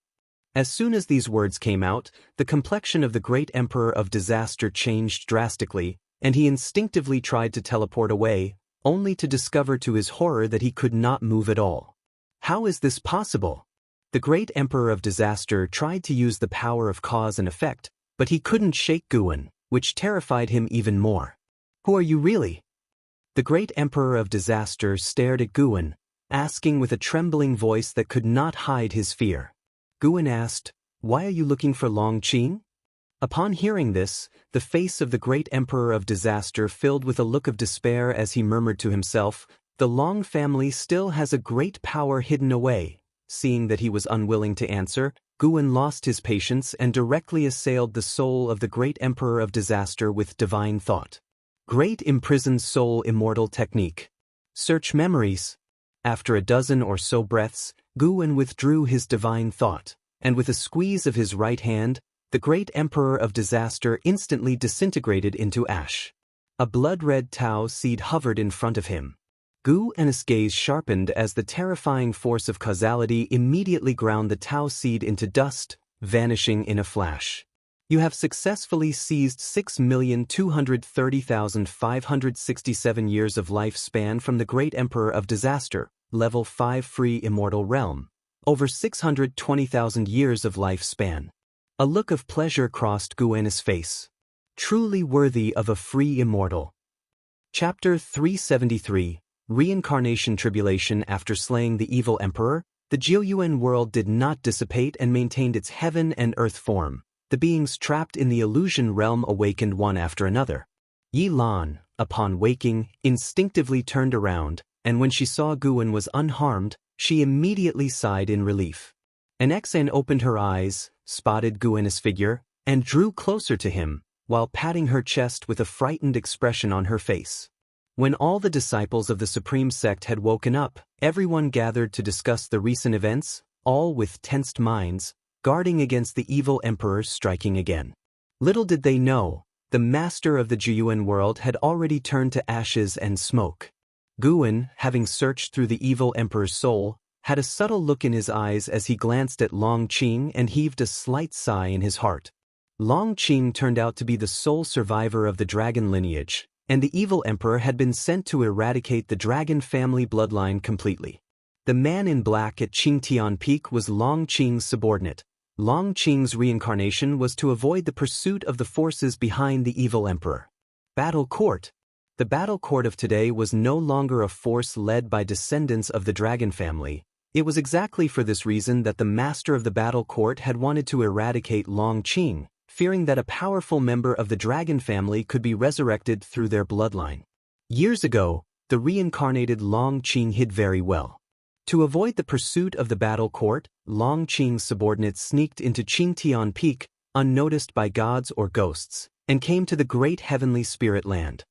As soon as these words came out, the complexion of the great emperor of disaster changed drastically, and he instinctively tried to teleport away, only to discover to his horror that he could not move at all. How is this possible? The great emperor of disaster tried to use the power of cause and effect, but he couldn't shake Guan, which terrified him even more. "Who are you really?" The great emperor of disaster stared at Guan, asking with a trembling voice that could not hide his fear. Guan asked, "Why are you looking for Longqing?" Upon hearing this, the face of the great emperor of disaster filled with a look of despair as he murmured to himself, "The Long family still has a great power hidden away." Seeing that he was unwilling to answer, Guan lost his patience and directly assailed the soul of the great emperor of disaster with divine thought. Great imprisoned soul immortal technique. Search memories. After a dozen or so breaths, Guan withdrew his divine thought, and with a squeeze of his right hand, the great emperor of disaster instantly disintegrated into ash. A blood-red Tao seed hovered in front of him. Guan's gaze sharpened as the terrifying force of causality immediately ground the Tao seed into dust, vanishing in a flash. You have successfully seized 6,230,567 years of lifespan from the great emperor of disaster, level 5 free immortal realm. Over 620,000 years of lifespan. A look of pleasure crossed Guan's face. Truly worthy of a free immortal. Chapter 373, Reincarnation Tribulation after slaying the evil emperor, The Jiuyuan world did not dissipate and maintained its heaven and earth form. The beings trapped in the illusion realm awakened one after another. Yi Lan, upon waking, instinctively turned around, and when she saw Guwen was unharmed, she immediately sighed in relief. An Xan opened her eyes, spotted Guwen's figure, and drew closer to him, while patting her chest with a frightened expression on her face. When all the disciples of the Supreme Sect had woken up, everyone gathered to discuss the recent events, all with tensed minds, guarding against the evil emperor striking again. Little did they know, the master of the Jiuyuan world had already turned to ashes and smoke. Guwen, having searched through the evil emperor's soul, had a subtle look in his eyes as he glanced at Longqing and heaved a slight sigh in his heart. Longqing turned out to be the sole survivor of the dragon lineage, and the evil emperor had been sent to eradicate the dragon family bloodline completely. The man in black at Qingtian Peak was Longqing's subordinate. Longqing's reincarnation was to avoid the pursuit of the forces behind the evil emperor. Battle Court. The Battle Court of today was no longer a force led by descendants of the dragon family. It was exactly for this reason that the master of the Battle Court had wanted to eradicate Longqing, fearing that a powerful member of the dragon family could be resurrected through their bloodline. Years ago, the reincarnated Longqing hid very well. To avoid the pursuit of the Battle Court, Longqing's subordinates sneaked into Qingtian Peak, unnoticed by gods or ghosts, and came to the great heavenly spirit land.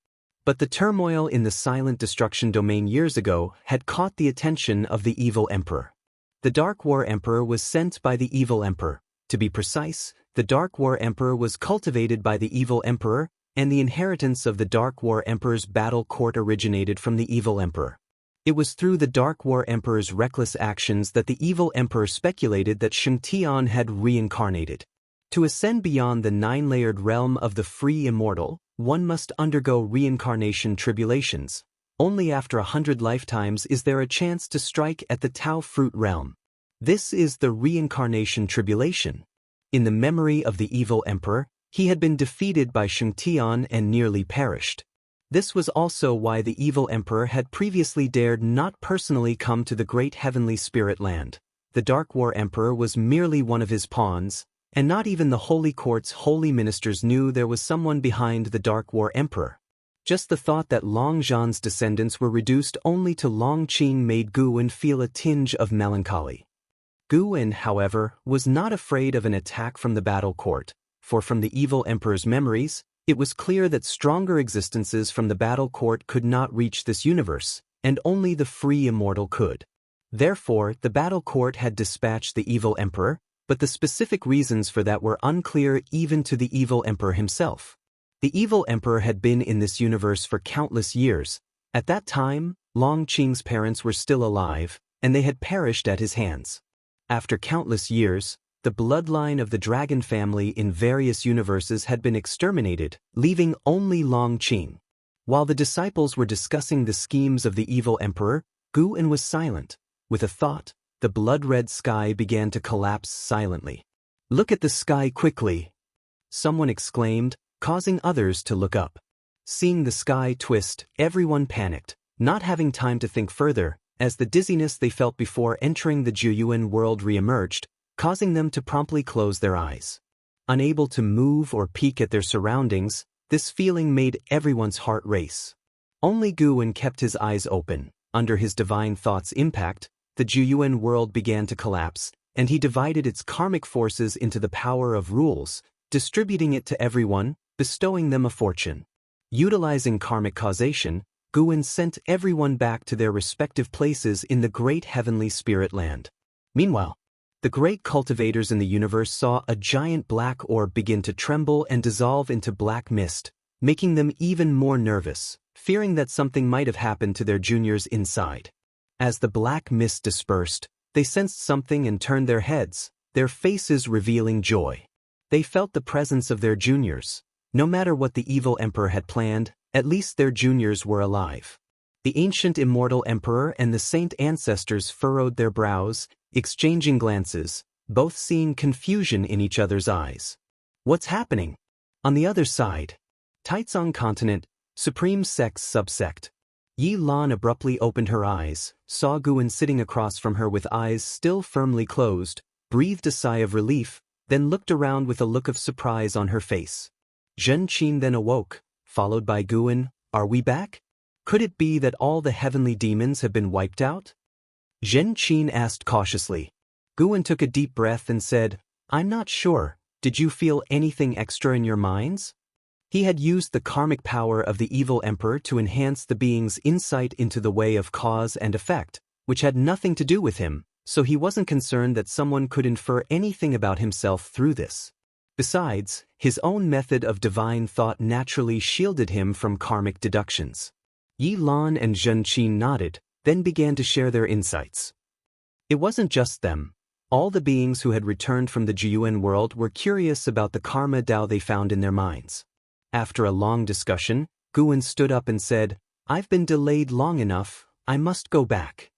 But the turmoil in the silent destruction domain years ago had caught the attention of the evil emperor. The Dark War Emperor was sent by the evil emperor. To be precise, the Dark War Emperor was cultivated by the evil emperor, and the inheritance of the Dark War Emperor's battle court originated from the evil emperor. It was through the Dark War Emperor's reckless actions that the evil emperor speculated that Xianxia had reincarnated. To ascend beyond the nine-layered realm of the free immortal, one must undergo reincarnation tribulations. Only after 100 lifetimes is there a chance to strike at the Tao fruit realm. This is the reincarnation tribulation. In the memory of the evil emperor, he had been defeated by Xianxia and nearly perished. This was also why the evil emperor had previously dared not personally come to the great heavenly spirit land. The Dark War Emperor was merely one of his pawns, and not even the Holy Court's holy ministers knew there was someone behind the Dark War Emperor. Just the thought that Long Zhan's descendants were reduced only to Longqing made Guwen feel a tinge of melancholy. Guwen, however, was not afraid of an attack from the Battle Court, for from the evil emperor's memories, it was clear that stronger existences from the Battle Court could not reach this universe, and only the free immortal could. Therefore, the Battle Court had dispatched the evil emperor, but the specific reasons for that were unclear even to the evil emperor himself. The evil emperor had been in this universe for countless years. At that time, Longqing's parents were still alive, and they had perished at his hands. After countless years, the bloodline of the dragon family in various universes had been exterminated, leaving only Longqing. While the disciples were discussing the schemes of the evil emperor, Guwen was silent. With a thought, the blood-red sky began to collapse silently. "Look at the sky quickly," someone exclaimed, causing others to look up. Seeing the sky twist, everyone panicked, not having time to think further, as the dizziness they felt before entering the Jiuyuan world re-emerged, causing them to promptly close their eyes. Unable to move or peek at their surroundings, this feeling made everyone's heart race. Only Guwen kept his eyes open. Under his divine thought's impact, the Jiuyuan world began to collapse, and he divided its karmic forces into the power of rules, distributing it to everyone, bestowing them a fortune. Utilizing karmic causation, Guwen sent everyone back to their respective places in the great heavenly spirit land. Meanwhile, the great cultivators in the universe saw a giant black orb begin to tremble and dissolve into black mist, making them even more nervous, fearing that something might have happened to their juniors inside. As the black mist dispersed, they sensed something and turned their heads, their faces revealing joy. They felt the presence of their juniors. No matter what the evil emperor had planned, at least their juniors were alive. The ancient immortal emperor and the saint ancestors furrowed their brows, exchanging glances, both seeing confusion in each other's eyes. What's happening? On the other side, Taizong continent, Supreme Sect's subsect. Yi Lan abruptly opened her eyes, saw Guan sitting across from her with eyes still firmly closed, breathed a sigh of relief, then looked around with a look of surprise on her face. Zhen Qin then awoke, followed by Guan. Are we back? Could it be that all the heavenly demons have been wiped out? Zhen Qin asked cautiously. Guan took a deep breath and said, I'm not sure. Did you feel anything extra in your minds? He had used the karmic power of the evil emperor to enhance the being's insight into the way of cause and effect, which had nothing to do with him, so he wasn't concerned that someone could infer anything about himself through this. Besides, his own method of divine thought naturally shielded him from karmic deductions. Yi Lan and Zhen Qin nodded, then began to share their insights. It wasn't just them. All the beings who had returned from the Jiyuan world were curious about the karma Dao they found in their minds. After a long discussion, Guan stood up and said, I've been delayed long enough, I must go back.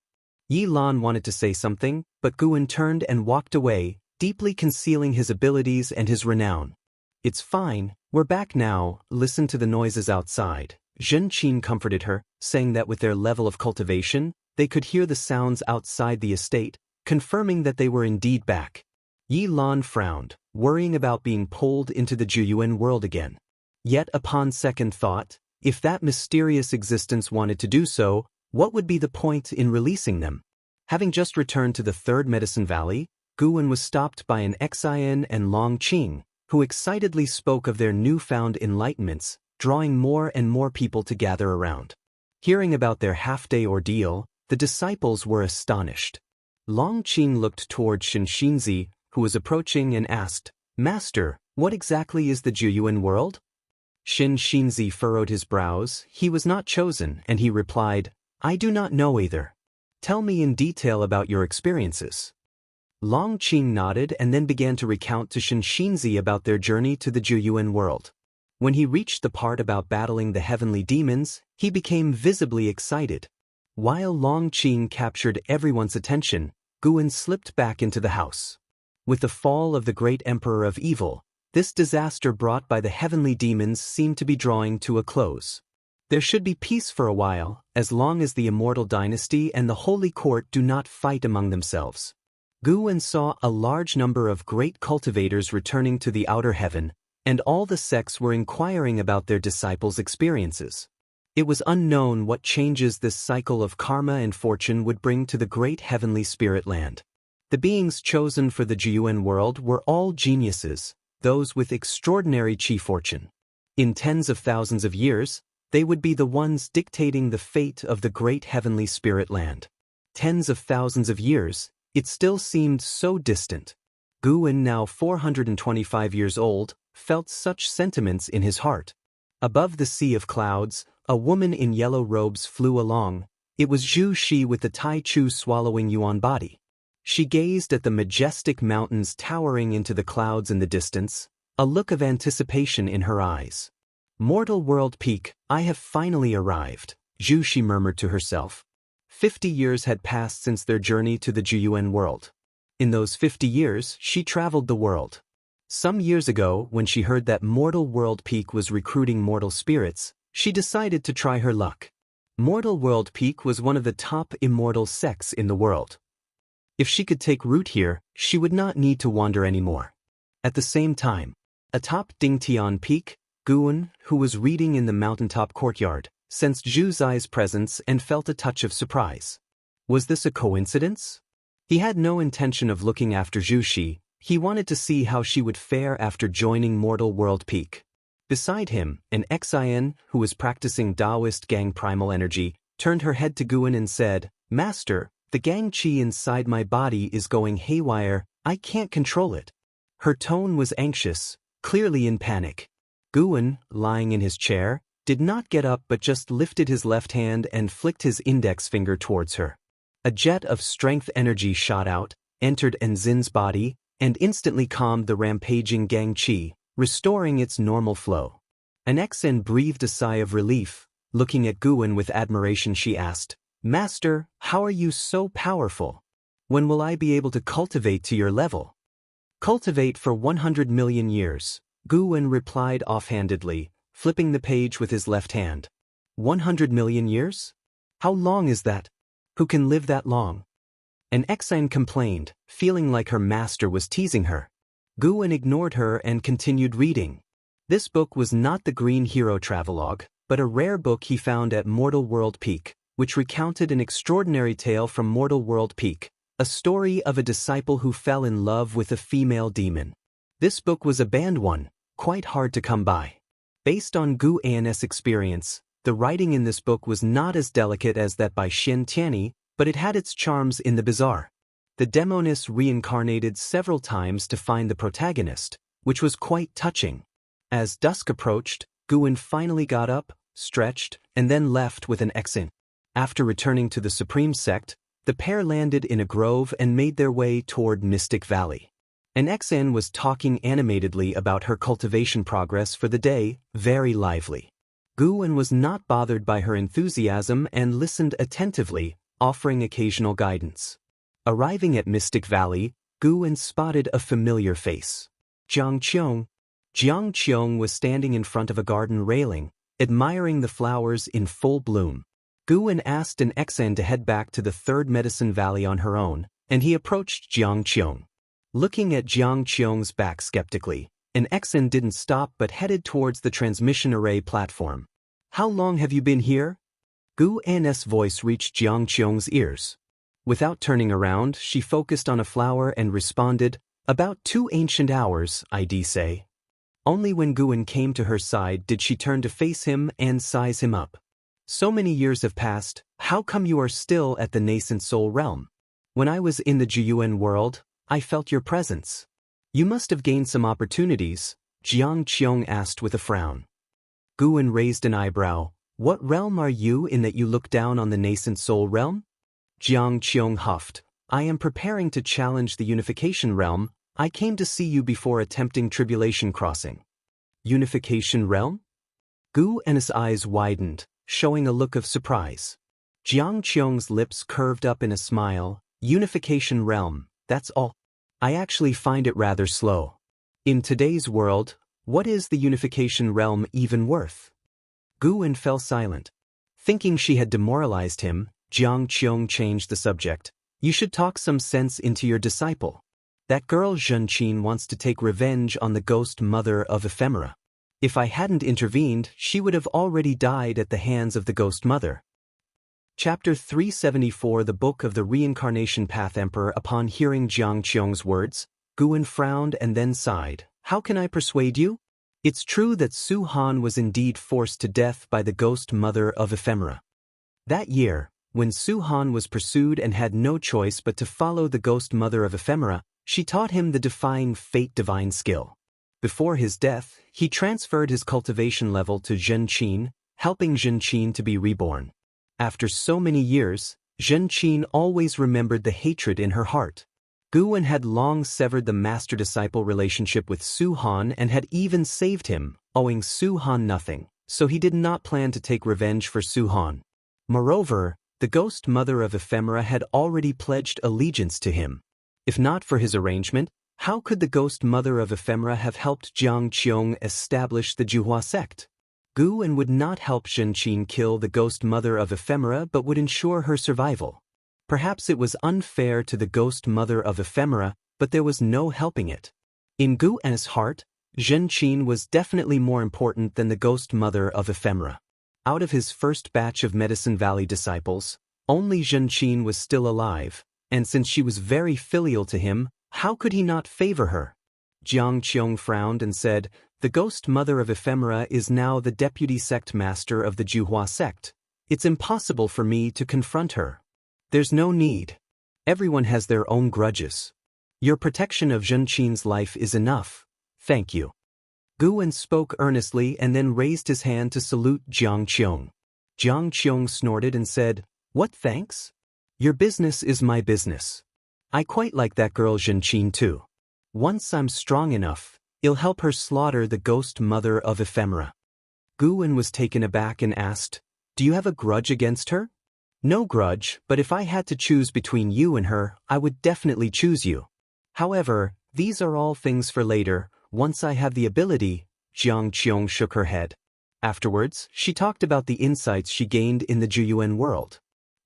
Yi Lan wanted to say something, but Guan turned and walked away, deeply concealing his abilities and his renown. It's fine, we're back now, listen to the noises outside. Zhen Qin comforted her, saying that with their level of cultivation, they could hear the sounds outside the estate, confirming that they were indeed back. Yi Lan frowned, worrying about being pulled into the Jiyuan world again. Yet upon second thought, if that mysterious existence wanted to do so, what would be the point in releasing them? Having just returned to the third Medicine Valley, Guan was stopped by an Xian and Longqing, who excitedly spoke of their newfound enlightenments, drawing more and more people to gather around. Hearing about their half-day ordeal, the disciples were astonished. Longqing looked toward Xianxia, who was approaching, and asked, Master, what exactly is the Jiyuan world? Xianxia furrowed his brows. He was not chosen, and he replied, I do not know either. Tell me in detail about your experiences. Longqing nodded and then began to recount to Xianxia about their journey to the Jiyuan world. When he reached the part about battling the heavenly demons, he became visibly excited. While Longqing captured everyone's attention, Guan slipped back into the house. With the fall of the great emperor of evil, this disaster brought by the heavenly demons seemed to be drawing to a close. There should be peace for a while, as long as the Immortal dynasty and the Holy Court do not fight among themselves. Guan saw a large number of great cultivators returning to the outer heaven, and all the sects were inquiring about their disciples' experiences. It was unknown what changes this cycle of karma and fortune would bring to the great heavenly spirit land. The beings chosen for the Jiyuan world were all geniuses, those with extraordinary chi fortune. In tens of thousands of years, they would be the ones dictating the fate of the great heavenly spirit land. Tens of thousands of years, it still seemed so distant. Guan, now 425 years old, felt such sentiments in his heart. Above the sea of clouds, a woman in yellow robes flew along. It was Zhu Shi with the Tai Chu swallowing yuan body. She gazed at the majestic mountains towering into the clouds in the distance, a look of anticipation in her eyes. Mortal world peak, I have finally arrived, Zhu Shi murmured to herself. 50 years had passed since their journey to the Jiyuan world. In those 50 years, she traveled the world. Some years ago, when she heard that Mortal World Peak was recruiting mortal spirits, she decided to try her luck. Mortal World Peak was one of the top immortal sects in the world. If she could take root here, she would not need to wander anymore. At the same time, atop Dingtian Peak, Guan, who was reading in the mountaintop courtyard, sensed Zhu Zai's presence and felt a touch of surprise. Was this a coincidence? He had no intention of looking after Zhu Shi. He wanted to see how she would fare after joining Mortal World Peak. Beside him, an Xian, who was practicing Daoist gang primal energy, turned her head to Guan and said, Master, the gang chi inside my body is going haywire, I can't control it. Her tone was anxious, clearly in panic. Guan, lying in his chair, did not get up but just lifted his left hand and flicked his index finger towards her. A jet of strength energy shot out, entered Enzin's body, and instantly calmed the rampaging gang chi, restoring its normal flow. An Xen breathed a sigh of relief. Looking at Guan with admiration, she asked, Master, how are you so powerful? When will I be able to cultivate to your level? Cultivate for 100 million years, Guan replied offhandedly, flipping the page with his left hand. 100 million years? How long is that? Who can live that long? An Exan complained, feeling like her master was teasing her. Guan ignored her and continued reading. This book was not the Green Hero Travelogue, but a rare book he found at Mortal World Peak, which recounted an extraordinary tale from Mortal World Peak, a story of a disciple who fell in love with a female demon. This book was a banned one, quite hard to come by. Based on Gu An's experience, the writing in this book was not as delicate as that by Xin Tianyi, but it had its charms in the bizarre. The demoness reincarnated several times to find the protagonist, which was quite touching. As dusk approached, Guan finally got up, stretched, and then left with an Exin. After returning to the Supreme Sect, the pair landed in a grove and made their way toward Mystic Valley. An Exin was talking animatedly about her cultivation progress for the day, very lively. Guan was not bothered by her enthusiasm and listened attentively, offering occasional guidance. Arriving at Mystic Valley, Guan spotted a familiar face. Jiang Qiong was standing in front of a garden railing, admiring the flowers in full bloom. Guan asked an Exan to head back to the Third Medicine Valley on her own, and he approached Jiang Qiong. Looking at Jiang Qiong's back skeptically, an Exan didn't stop but headed towards the transmission array platform. How long have you been here? Gu An's voice reached Jiang Qiong's ears. Without turning around, she focused on a flower and responded, "About 2 ancient hours, I'd say." Only when Guan came to her side did she turn to face him and size him up. "So many years have passed, how come you are still at the nascent soul realm? When I was in the Jiyuan world, I felt your presence. You must have gained some opportunities," Jiang Qiong asked with a frown. Guan raised an eyebrow. "What realm are you in that you look down on the nascent soul realm?" Jiang Qiong huffed. "I am preparing to challenge the unification realm. I came to see you before attempting tribulation crossing." Unification realm? Gu An's eyes widened, showing a look of surprise. Jiang Qiong's lips curved up in a smile. "Unification realm, that's all. I actually find it rather slow. In today's world, what is the unification realm even worth?" Guan fell silent. Thinking she had demoralized him, Jiang Qiong changed the subject. "You should talk some sense into your disciple. That girl Zhenqin wants to take revenge on the ghost mother of Ephemera. If I hadn't intervened, she would have already died at the hands of the ghost mother." Chapter 374 The Book of the Reincarnation Path Emperor. Upon hearing Jiang Qiong's words, Guan frowned and then sighed. "How can I persuade you? It's true that Su Han was indeed forced to death by the ghost mother of Ephemera. That year, when Su Han was pursued and had no choice but to follow the ghost mother of Ephemera, she taught him the defying fate divine skill. Before his death, he transferred his cultivation level to Zhenqin, helping Zhenqin to be reborn. After so many years, Zhenqin always remembered the hatred in her heart. Guan had long severed the master-disciple relationship with Su Han and had even saved him, owing Su Han nothing, so he did not plan to take revenge for Su Han. Moreover, the ghost mother of Ephemera had already pledged allegiance to him. If not for his arrangement, how could the ghost mother of Ephemera have helped Jiang Qiong establish the Juhua sect? Guan would not help Zhenqin kill the ghost mother of Ephemera but would ensure her survival. Perhaps it was unfair to the ghost mother of Ephemera, but there was no helping it. In Guan's heart, Zhenqin was definitely more important than the ghost mother of Ephemera. Out of his first batch of Medicine Valley disciples, only Zhenqin was still alive, and since she was very filial to him, how could he not favor her? Jiang Qiong frowned and said, "The ghost mother of Ephemera is now the deputy sect master of the Juhua sect. It's impossible for me to confront her." "There's no need. Everyone has their own grudges. Your protection of Zhenqin's life is enough. Thank you." Guan spoke earnestly and then raised his hand to salute Jiang Qiong. Jiang Qiong snorted and said, "What thanks? Your business is my business. I quite like that girl Zhenqin too. Once I'm strong enough, I'll help her slaughter the ghost mother of Ephemera." Guan was taken aback and asked, "Do you have a grudge against her?" "No grudge, but if I had to choose between you and her, I would definitely choose you. However, these are all things for later, once I have the ability." Jiang Qiong shook her head. Afterwards, she talked about the insights she gained in the Jiyuan world.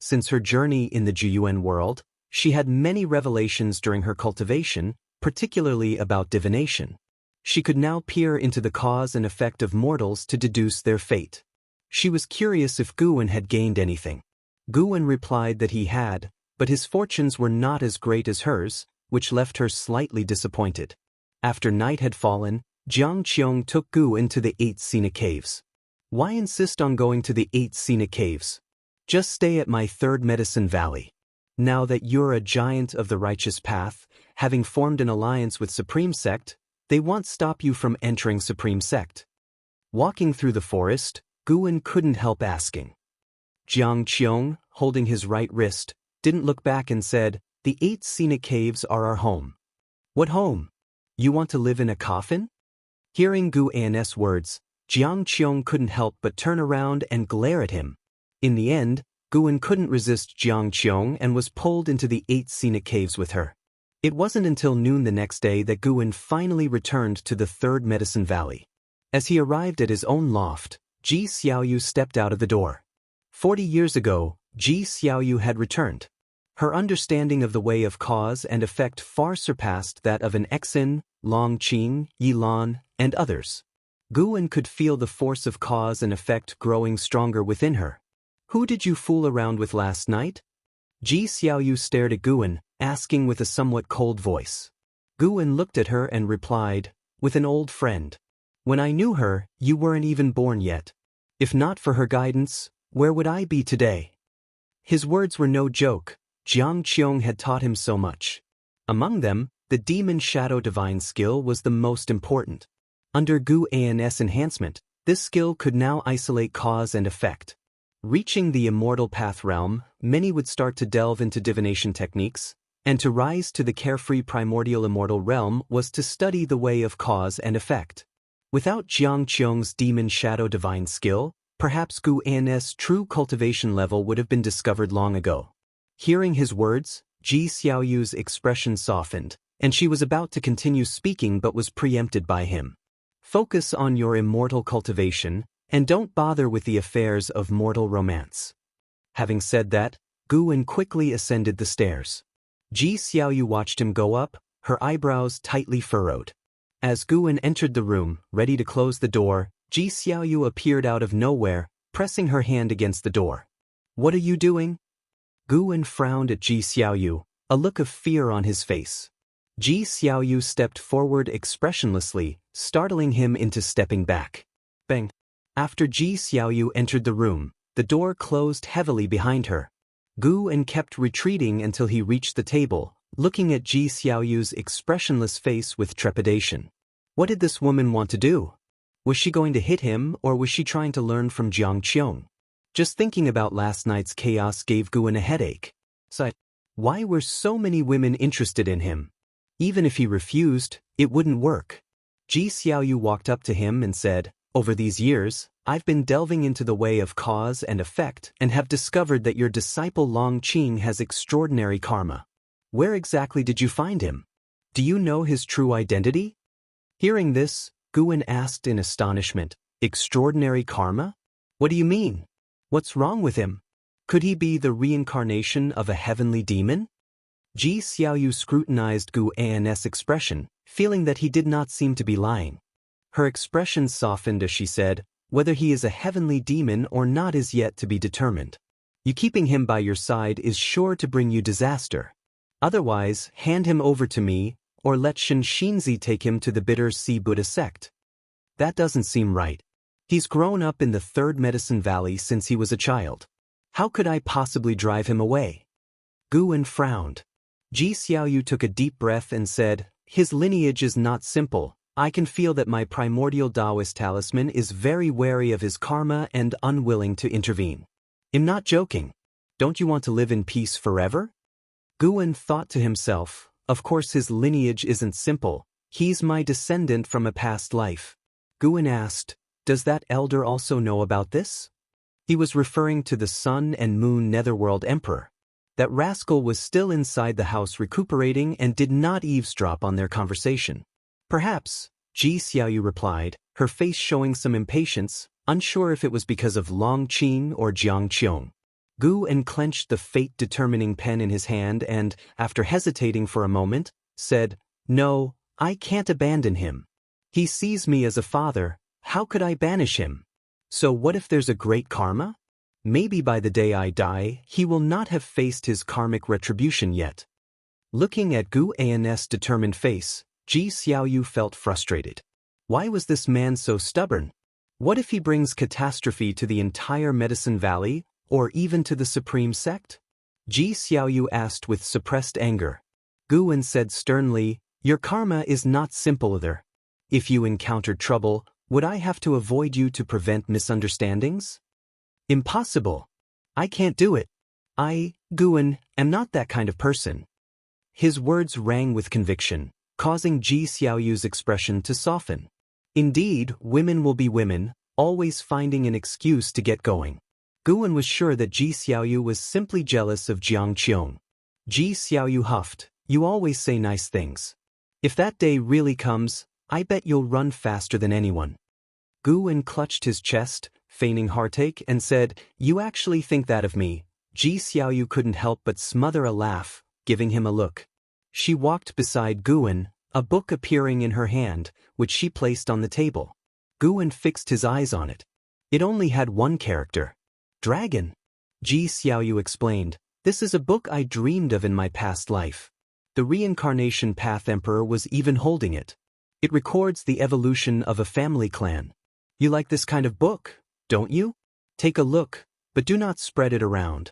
Since her journey in the Jiyuan world, she had many revelations during her cultivation, particularly about divination. She could now peer into the cause and effect of mortals to deduce their fate. She was curious if Guwen had gained anything. Guwen replied that he had, but his fortunes were not as great as hers, which left her slightly disappointed. After night had fallen, Jiang Qiong took Guwen to the 8 Sina caves. Why insist on going to the 8 Sina caves? Just stay at my 3rd Medicine Valley. Now that you're a giant of the righteous path, having formed an alliance with Supreme Sect, they won't stop you from entering Supreme Sect. Walking through the forest, Guwen couldn't help asking. Jiang Qiong, holding his right wrist, didn't look back and said, "The 8 Sina caves are our home." "What home? You want to live in a coffin?" Hearing Guwen's words, Jiang Qiong couldn't help but turn around and glare at him. In the end, Guwen couldn't resist Jiang Qiong and was pulled into the 8 Sina caves with her. It wasn't until noon the next day that Guwen finally returned to the 3rd Medicine Valley. As he arrived at his own loft, Ji Xiaoyu stepped out of the door. 40 years ago, Ji Xiaoyu had returned. Her understanding of the way of cause and effect far surpassed that of an Exin, Longqing, Yilan, and others. Guwen could feel the force of cause and effect growing stronger within her. "Who did you fool around with last night?" Ji Xiaoyu stared at Guwen, asking with a somewhat cold voice. Guwen looked at her and replied, "With an old friend. When I knew her, you weren't even born yet. If not for her guidance, where would I be today?" His words were no joke. Jiang Qiong had taught him so much. Among them, the Demon Shadow Divine skill was the most important. Under Guwen's enhancement, this skill could now isolate cause and effect. Reaching the Immortal Path realm, many would start to delve into divination techniques, and to rise to the carefree primordial immortal realm was to study the way of cause and effect. Without Jiang Qiong's Demon Shadow Divine skill, perhaps Guwen's true cultivation level would have been discovered long ago. Hearing his words, Ji Xiaoyu's expression softened, and she was about to continue speaking but was preempted by him. "Focus on your immortal cultivation, and don't bother with the affairs of mortal romance." Having said that, Guwen quickly ascended the stairs. Ji Xiaoyu watched him go up, her eyebrows tightly furrowed. As Guwen entered the room, ready to close the door, Ji Xiaoyu appeared out of nowhere, pressing her hand against the door. "What are you doing?" Guwen frowned at Ji Xiaoyu, a look of fear on his face. Ji Xiaoyu stepped forward expressionlessly, startling him into stepping back. Bang! After Ji Xiaoyu entered the room, the door closed heavily behind her. Guwen kept retreating until he reached the table, looking at Ji Xiaoyu's expressionless face with trepidation. What did this woman want to do? Was she going to hit him, or was she trying to learn from Jiang Qiong? Just thinking about last night's chaos gave Guwen a headache. Why were so many women interested in him? Even if he refused, it wouldn't work. Ji Xiaoyu walked up to him and said, "Over these years, I've been delving into the way of cause and effect and have discovered that your disciple Longqing has extraordinary karma. Where exactly did you find him? Do you know his true identity?" Hearing this, Guwen asked in astonishment, "Extraordinary karma? What do you mean? What's wrong with him? Could he be the reincarnation of a heavenly demon?" Ji Xiaoyu scrutinized Guwen's expression, feeling that he did not seem to be lying. Her expression softened as she said, "Whether he is a heavenly demon or not is yet to be determined. You keeping him by your side is sure to bring you disaster. Otherwise, hand him over to me, or let Xianxia take him to the Bitter Sea Buddha sect. That doesn't seem right. He's grown up in the 3rd Medicine Valley since he was a child. How could I possibly drive him away?" Guwen frowned. Ji Xiaoyu took a deep breath and said, "His lineage is not simple. I can feel that my primordial Daoist talisman is very wary of his karma and unwilling to intervene. I'm not joking. Don't you want to live in peace forever?" Guwen thought to himself, "Of course his lineage isn't simple. He's my descendant from a past life." Guwen asked, "Does that elder also know about this?" He was referring to the Sun and Moon Netherworld Emperor. That rascal was still inside the house recuperating and did not eavesdrop on their conversation. "Perhaps," Ji Xiaoyu replied, her face showing some impatience, unsure if it was because of Longqing or Jiang Qiong. Gu unclenched the fate-determining pen in his hand and, after hesitating for a moment, said, "No, I can't abandon him. He sees me as a father, how could I banish him? So what if there's a great karma? Maybe by the day I die, he will not have faced his karmic retribution yet." Looking at Gu An's determined face, Ji Xiaoyu felt frustrated. Why was this man so stubborn? What if he brings catastrophe to the entire Medicine Valley, or even to the Supreme Sect? Ji Xiaoyu asked with suppressed anger. Gu En said sternly, "Your karma is not simple either. If you encountered trouble, would I have to avoid you to prevent misunderstandings? Impossible. I can't do it. I, Gu En, am not that kind of person." His words rang with conviction, causing Ji Xiaoyu's expression to soften. Indeed, women will be women, always finding an excuse to get going. Gu En was sure that Ji Xiaoyu was simply jealous of Jiang Qiong. Ji Xiaoyu huffed, "You always say nice things. If that day really comes, I bet you'll run faster than anyone." Gu En clutched his chest, feigning heartache, and said, "You actually think that of me?" Ji Xiaoyu couldn't help but smother a laugh, giving him a look. She walked beside Gu En, a book appearing in her hand, which she placed on the table. Gu En fixed his eyes on it. It only had one character. Dragon. Ji Xiaoyu explained, "This is a book I dreamed of in my past life. The Reincarnation Path Emperor was even holding it. It records the evolution of a family clan. You like this kind of book, don't you? Take a look, but do not spread it around."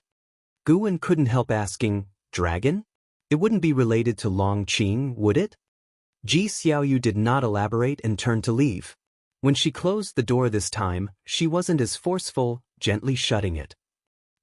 Gu En couldn't help asking, "Dragon? It wouldn't be related to Long Qing, would it?" Ji Xiaoyu did not elaborate and turned to leave. When she closed the door this time, she wasn't as forceful, gently shutting it.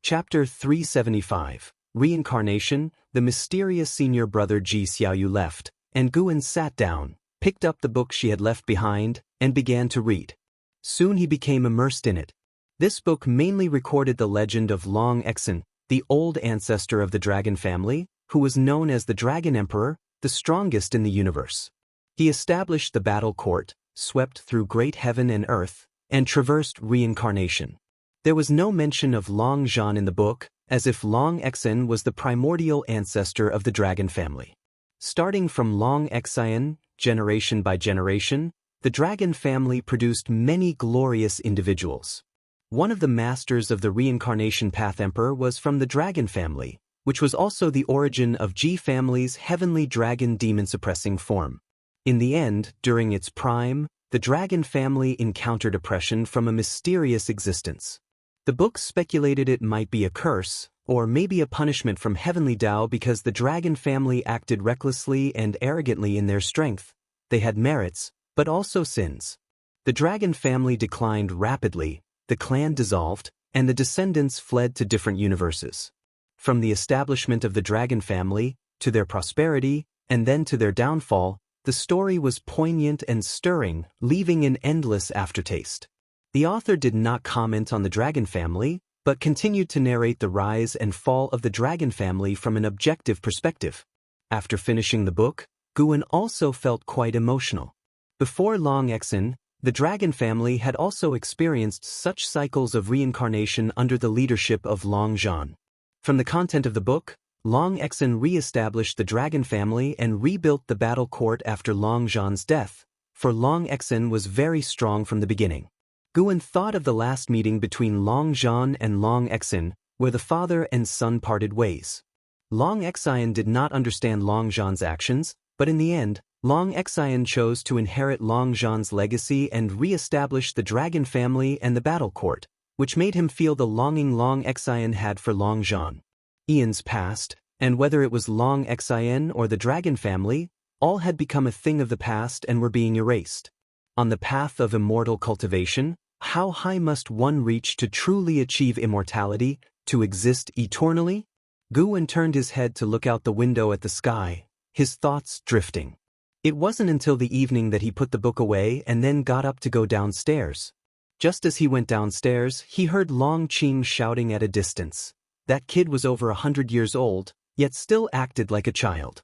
Chapter 375. Reincarnation. The mysterious senior brother Ji Xiaoyu left, and Gu En sat down, picked up the book she had left behind, and began to read. Soon he became immersed in it. This book mainly recorded the legend of Long Exen, the old ancestor of the dragon family, who was known as the Dragon Emperor, the strongest in the universe. He established the battle court, swept through great heaven and earth, and traversed reincarnation. There was no mention of Long Zhan in the book, as if Long Exen was the primordial ancestor of the dragon family. Starting from Long Xian, generation by generation, the dragon family produced many glorious individuals. One of the masters of the Reincarnation Path Emperor was from the dragon family, which was also the origin of Ji family's heavenly dragon demon-suppressing form. In the end, during its prime, the dragon family encountered oppression from a mysterious existence. The book speculated it might be a curse, or maybe a punishment from heavenly Dao because the dragon family acted recklessly and arrogantly in their strength. They had merits, but also sins. The dragon family declined rapidly, the clan dissolved, and the descendants fled to different universes. From the establishment of the dragon family, to their prosperity, and then to their downfall, the story was poignant and stirring, leaving an endless aftertaste. The author did not comment on the dragon family, but continued to narrate the rise and fall of the dragon family from an objective perspective. After finishing the book, Gu En also felt quite emotional. Before Long Exen, the dragon family had also experienced such cycles of reincarnation under the leadership of Long Zhan. From the content of the book, Long Exen re-established the dragon family and rebuilt the battle court after Long Zhan's death, for Long Exen was very strong from the beginning. Gu En thought of the last meeting between Long Zhan and Long Exen, where the father and son parted ways. Long Xian did not understand Long Zhan's actions, but in the end, Long Xian chose to inherit Long Zhan's legacy and re-establish the dragon family and the battle court, which made him feel the longing Long Xian had for Long Zhan. Eons passed, and whether it was Long Xian or the dragon family, all had become a thing of the past and were being erased. On the path of immortal cultivation, how high must one reach to truly achieve immortality, to exist eternally? Gu En turned his head to look out the window at the sky, his thoughts drifting. It wasn't until the evening that he put the book away and then got up to go downstairs. Just as he went downstairs, he heard Long Qing shouting at a distance. That kid was over 100 years old, yet still acted like a child.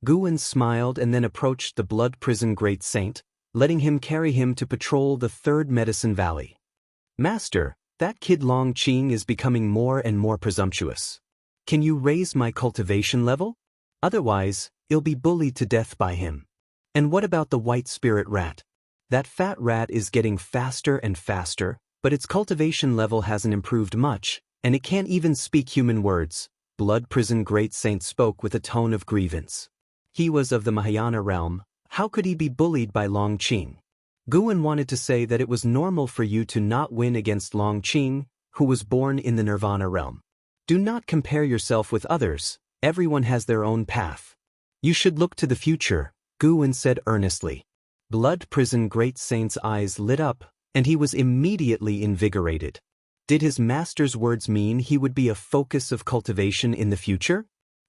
Gu En smiled and then approached the blood prison great saint, letting him carry him to patrol the third Medicine Valley. "Master, That kid Long Qing is becoming more and more presumptuous. Can you raise my cultivation level? Otherwise, I'll be bullied to death by him. And what about the white spirit rat? That fat rat is getting faster and faster, but its cultivation level hasn't improved much, and it can't even speak human words. Blood Prison Great Saint spoke with a tone of grievance. He was of the Mahayana realm. How could he be bullied by Long Qing? Guan wanted to say that it was normal for you to not win against Long Qing, who was born in the Nirvana realm. Do not compare yourself with others. Everyone has their own path. You should look to the future, Guan said earnestly. Blood Prison Great Saint's eyes lit up, and he was immediately invigorated. Did his master's words mean he would be a focus of cultivation in the future?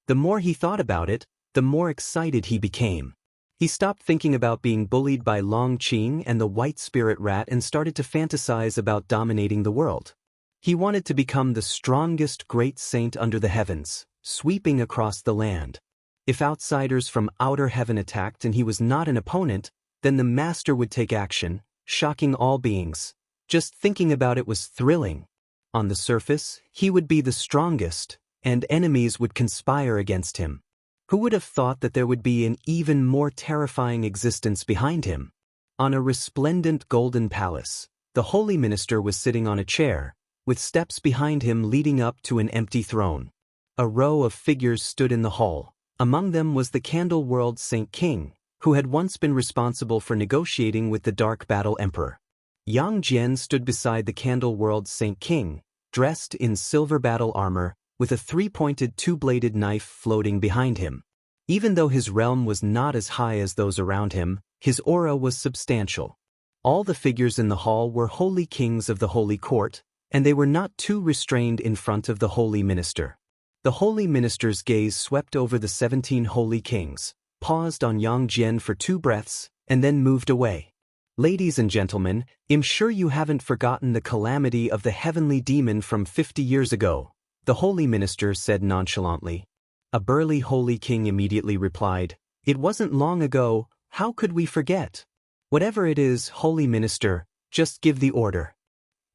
The more he thought about it, the more excited he became. He stopped thinking about being bullied by Long Qing and the white spirit rat and started to fantasize about dominating the world. He wanted to become the strongest great saint under the heavens, sweeping across the land. If outsiders from outer heaven attacked and he was not an opponent, then the master would take action, shocking all beings. Just thinking about it was thrilling. On the surface, he would be the strongest, and enemies would conspire against him. Who would have thought that there would be an even more terrifying existence behind him? On a resplendent golden palace, the holy minister was sitting on a chair, with steps behind him leading up to an empty throne. A row of figures stood in the hall. Among them was the Candle World Saint King, who had once been responsible for negotiating with the Dark Battle Emperor. Yang Jian stood beside the Candle World Saint King, dressed in silver battle armor, with a three-pointed two-bladed knife floating behind him. Even though his realm was not as high as those around him, his aura was substantial. All the figures in the hall were holy kings of the holy court, and they were not too restrained in front of the holy minister. The holy minister's gaze swept over the 17 holy kings, paused on Yang Jian for 2 breaths, and then moved away. Ladies and gentlemen, I'm sure you haven't forgotten the calamity of the heavenly demon from 50 years ago, the holy minister said nonchalantly. A burly holy king immediately replied, "It wasn't long ago, how could we forget? Whatever it is, holy minister, just give the order."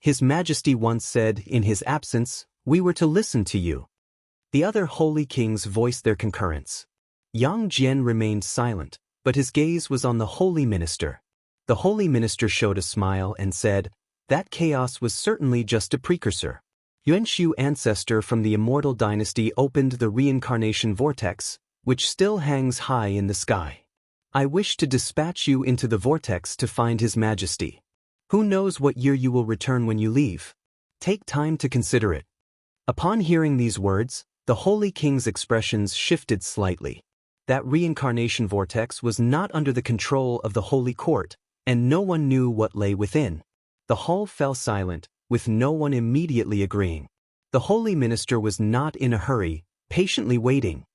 His Majesty once said, in his absence, we were to listen to you. The other holy kings voiced their concurrence. Yang Jian remained silent, but his gaze was on the holy minister. The holy minister showed a smile and said, "That chaos was certainly just a precursor. Yuanshu ancestor from the Immortal dynasty opened the reincarnation vortex, which still hangs high in the sky. I wish to dispatch you into the vortex to find His Majesty. Who knows what year you will return when you leave? Take time to consider it." Upon hearing these words, the holy king's expressions shifted slightly. That reincarnation vortex was not under the control of the holy court, and no one knew what lay within. The hall fell silent, with no one immediately agreeing. The holy minister was not in a hurry, patiently waiting.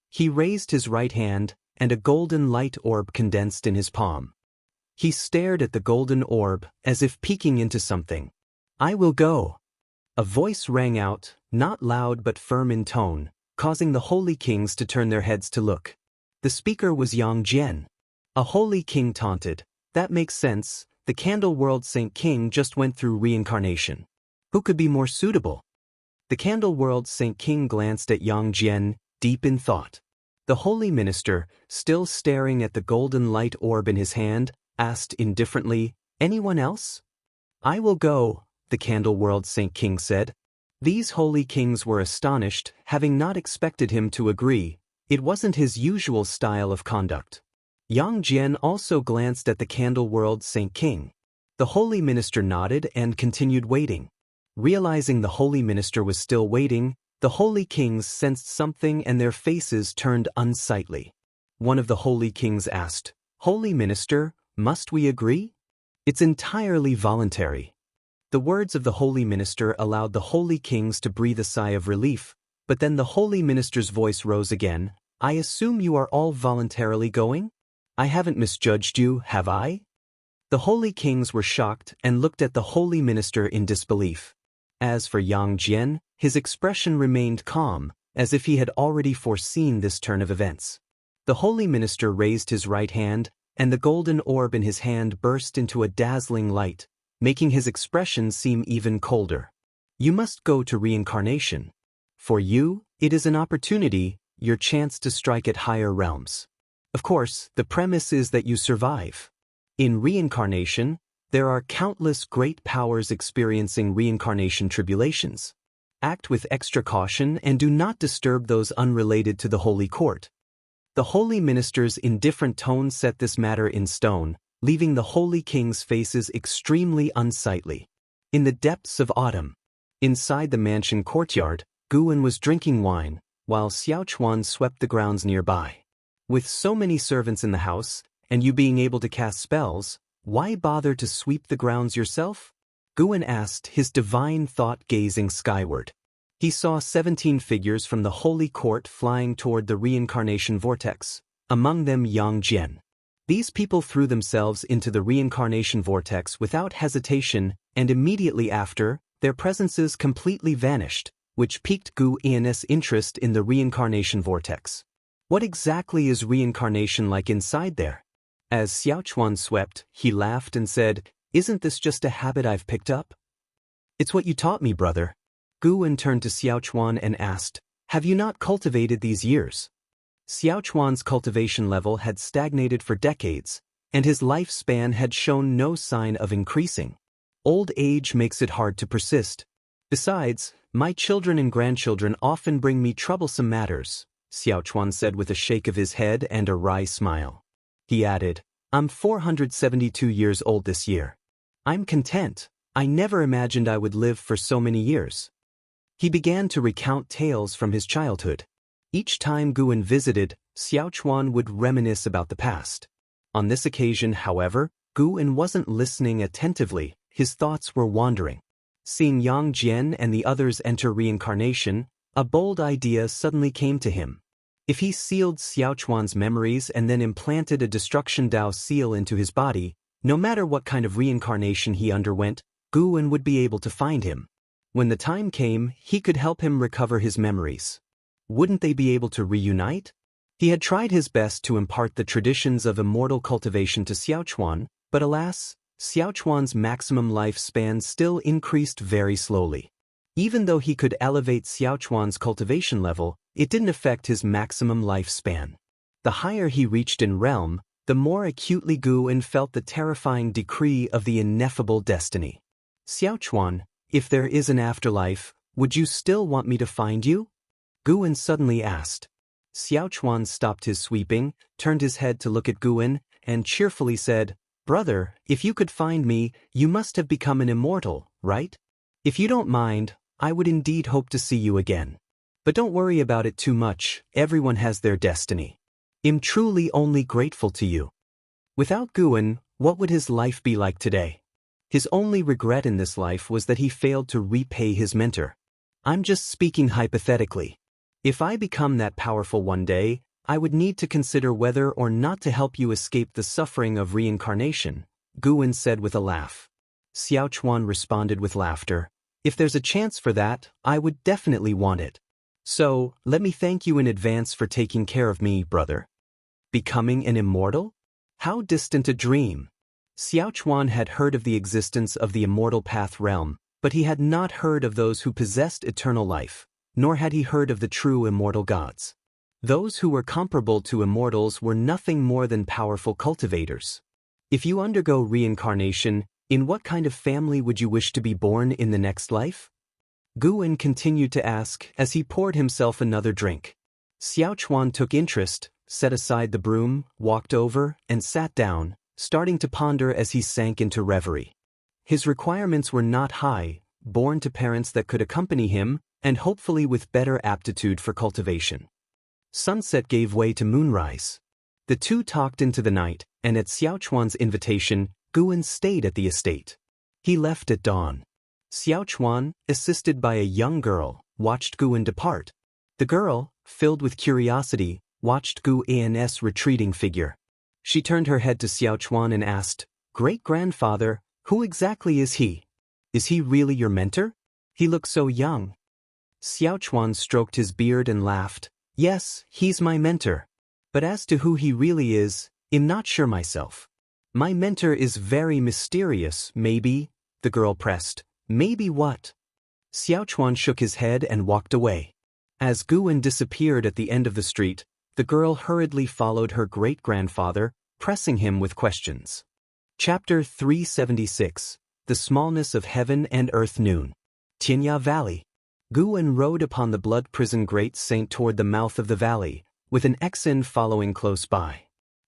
He raised his right hand, and a golden light orb condensed in his palm. He stared at the golden orb, as if peeking into something. "I will go." A voice rang out, not loud but firm in tone, causing the holy kings to turn their heads to look. The speaker was Yang Jian. A holy king taunted, "That makes sense. The Candle World Saint King just went through reincarnation. Who could be more suitable?" The Candle World Saint King glanced at Yang Jian, deep in thought. The holy minister, still staring at the golden light orb in his hand, asked indifferently, "Anyone else?" "I will go," the Candle World Saint King said. These holy kings were astonished, having not expected him to agree. It wasn't his usual style of conduct. Yang Jian also glanced at the Candle World Saint King. The holy minister nodded and continued waiting. Realizing the holy minister was still waiting, the holy kings sensed something and their faces turned unsightly. One of the holy kings asked, "Holy minister, must we agree?" "It's entirely voluntary." The words of the holy minister allowed the holy kings to breathe a sigh of relief, but then the holy minister's voice rose again. "I assume you are all voluntarily going? I haven't misjudged you, have I?" The holy kings were shocked and looked at the holy minister in disbelief. As for Yang Jian, his expression remained calm, as if he had already foreseen this turn of events. The holy minister raised his right hand, and the golden orb in his hand burst into a dazzling light, making his expression seem even colder. You must go to reincarnation. For you, it is an opportunity, your chance to strike at higher realms. Of course, the premise is that you survive. In reincarnation, there are countless great powers experiencing reincarnation tribulations. Act with extra caution and do not disturb those unrelated to the holy court. The holy ministers in different tones set this matter in stone, leaving the holy king's faces extremely unsightly. In the depths of autumn, inside the mansion courtyard, Guan was drinking wine, while Xiaochuan swept the grounds nearby. With so many servants in the house, and you being able to cast spells, why bother to sweep the grounds yourself? Guan asked, his divine thought gazing skyward. He saw 17 figures from the holy court flying toward the reincarnation vortex, among them Yang Jian. These people threw themselves into the reincarnation vortex without hesitation, and immediately after, their presences completely vanished, which piqued Gu Yan's interest in the reincarnation vortex. What exactly is reincarnation like inside there? As Xiaochuan swept, he laughed and said, "Isn't this just a habit I've picked up?" "It's what you taught me, brother." Guan turned to Xiaochuan and asked, "Have you not cultivated these years?" Xiaochuan's cultivation level had stagnated for decades, and his lifespan had shown no sign of increasing. Old age makes it hard to persist. Besides, my children and grandchildren often bring me troublesome matters, Xiaochuan said with a shake of his head and a wry smile. He added, "I'm 472 years old this year. I'm content. I never imagined I would live for so many years." He began to recount tales from his childhood. Each time Guan visited, Xiaochuan would reminisce about the past. On this occasion, however, Guan wasn't listening attentively, his thoughts were wandering. Seeing Yang Jian and the others enter reincarnation, a bold idea suddenly came to him. If he sealed Xiaochuan's memories and then implanted a destruction Dao seal into his body, no matter what kind of reincarnation he underwent, Guan would be able to find him. When the time came, he could help him recover his memories. Wouldn't they be able to reunite? He had tried his best to impart the traditions of immortal cultivation to Xiaochuan, but alas, Xiaochuan's maximum lifespan still increased very slowly. Even though he could elevate Xiaochuan's cultivation level, it didn't affect his maximum lifespan. The higher he reached in realm, the more acutely Guan felt the terrifying decree of the ineffable destiny. "Xiaochuan, if there is an afterlife, would you still want me to find you?" Guan suddenly asked. Xiaochuan stopped his sweeping, turned his head to look at Guan, and cheerfully said, "Brother, if you could find me, you must have become an immortal, right? If you don't mind, I would indeed hope to see you again. But don't worry about it too much, everyone has their destiny. I'm truly only grateful to you." Without Guan, what would his life be like today? His only regret in this life was that he failed to repay his mentor. "I'm just speaking hypothetically. If I become that powerful one day, I would need to consider whether or not to help you escape the suffering of reincarnation," Guan said with a laugh. Xiaochuan responded with laughter. "If there's a chance for that, I would definitely want it. So, let me thank you in advance for taking care of me, brother." Becoming an immortal? How distant a dream! Xiaochuan had heard of the existence of the immortal path realm, but he had not heard of those who possessed eternal life, nor had he heard of the true immortal gods. Those who were comparable to immortals were nothing more than powerful cultivators. If you undergo reincarnation, in what kind of family would you wish to be born in the next life? Guan continued to ask as he poured himself another drink. Xiaochuan took interest, set aside the broom, walked over, and sat down, starting to ponder as he sank into reverie. His requirements were not high, born to parents that could accompany him, and hopefully with better aptitude for cultivation. Sunset gave way to moonrise. The two talked into the night, and at Xiaochuan's invitation, Guan stayed at the estate. He left at dawn. Xiaochuan, assisted by a young girl, watched Guan depart. The girl, filled with curiosity, watched Gu An's retreating figure. She turned her head to Xiaochuan and asked, "Great-grandfather, who exactly is he? Is he really your mentor? He looks so young." Xiaochuan stroked his beard and laughed. "Yes, he's my mentor. But as to who he really is, I'm not sure myself. My mentor is very mysterious, maybe," the girl pressed. "Maybe what?" Xiaochuan shook his head and walked away. As Guwen disappeared at the end of the street, the girl hurriedly followed her great-grandfather, pressing him with questions. Chapter 376. The Smallness of Heaven and Earth Noon. Tianya Valley. Guwen rode upon the blood prison great saint toward the mouth of the valley, with an Exin following close by.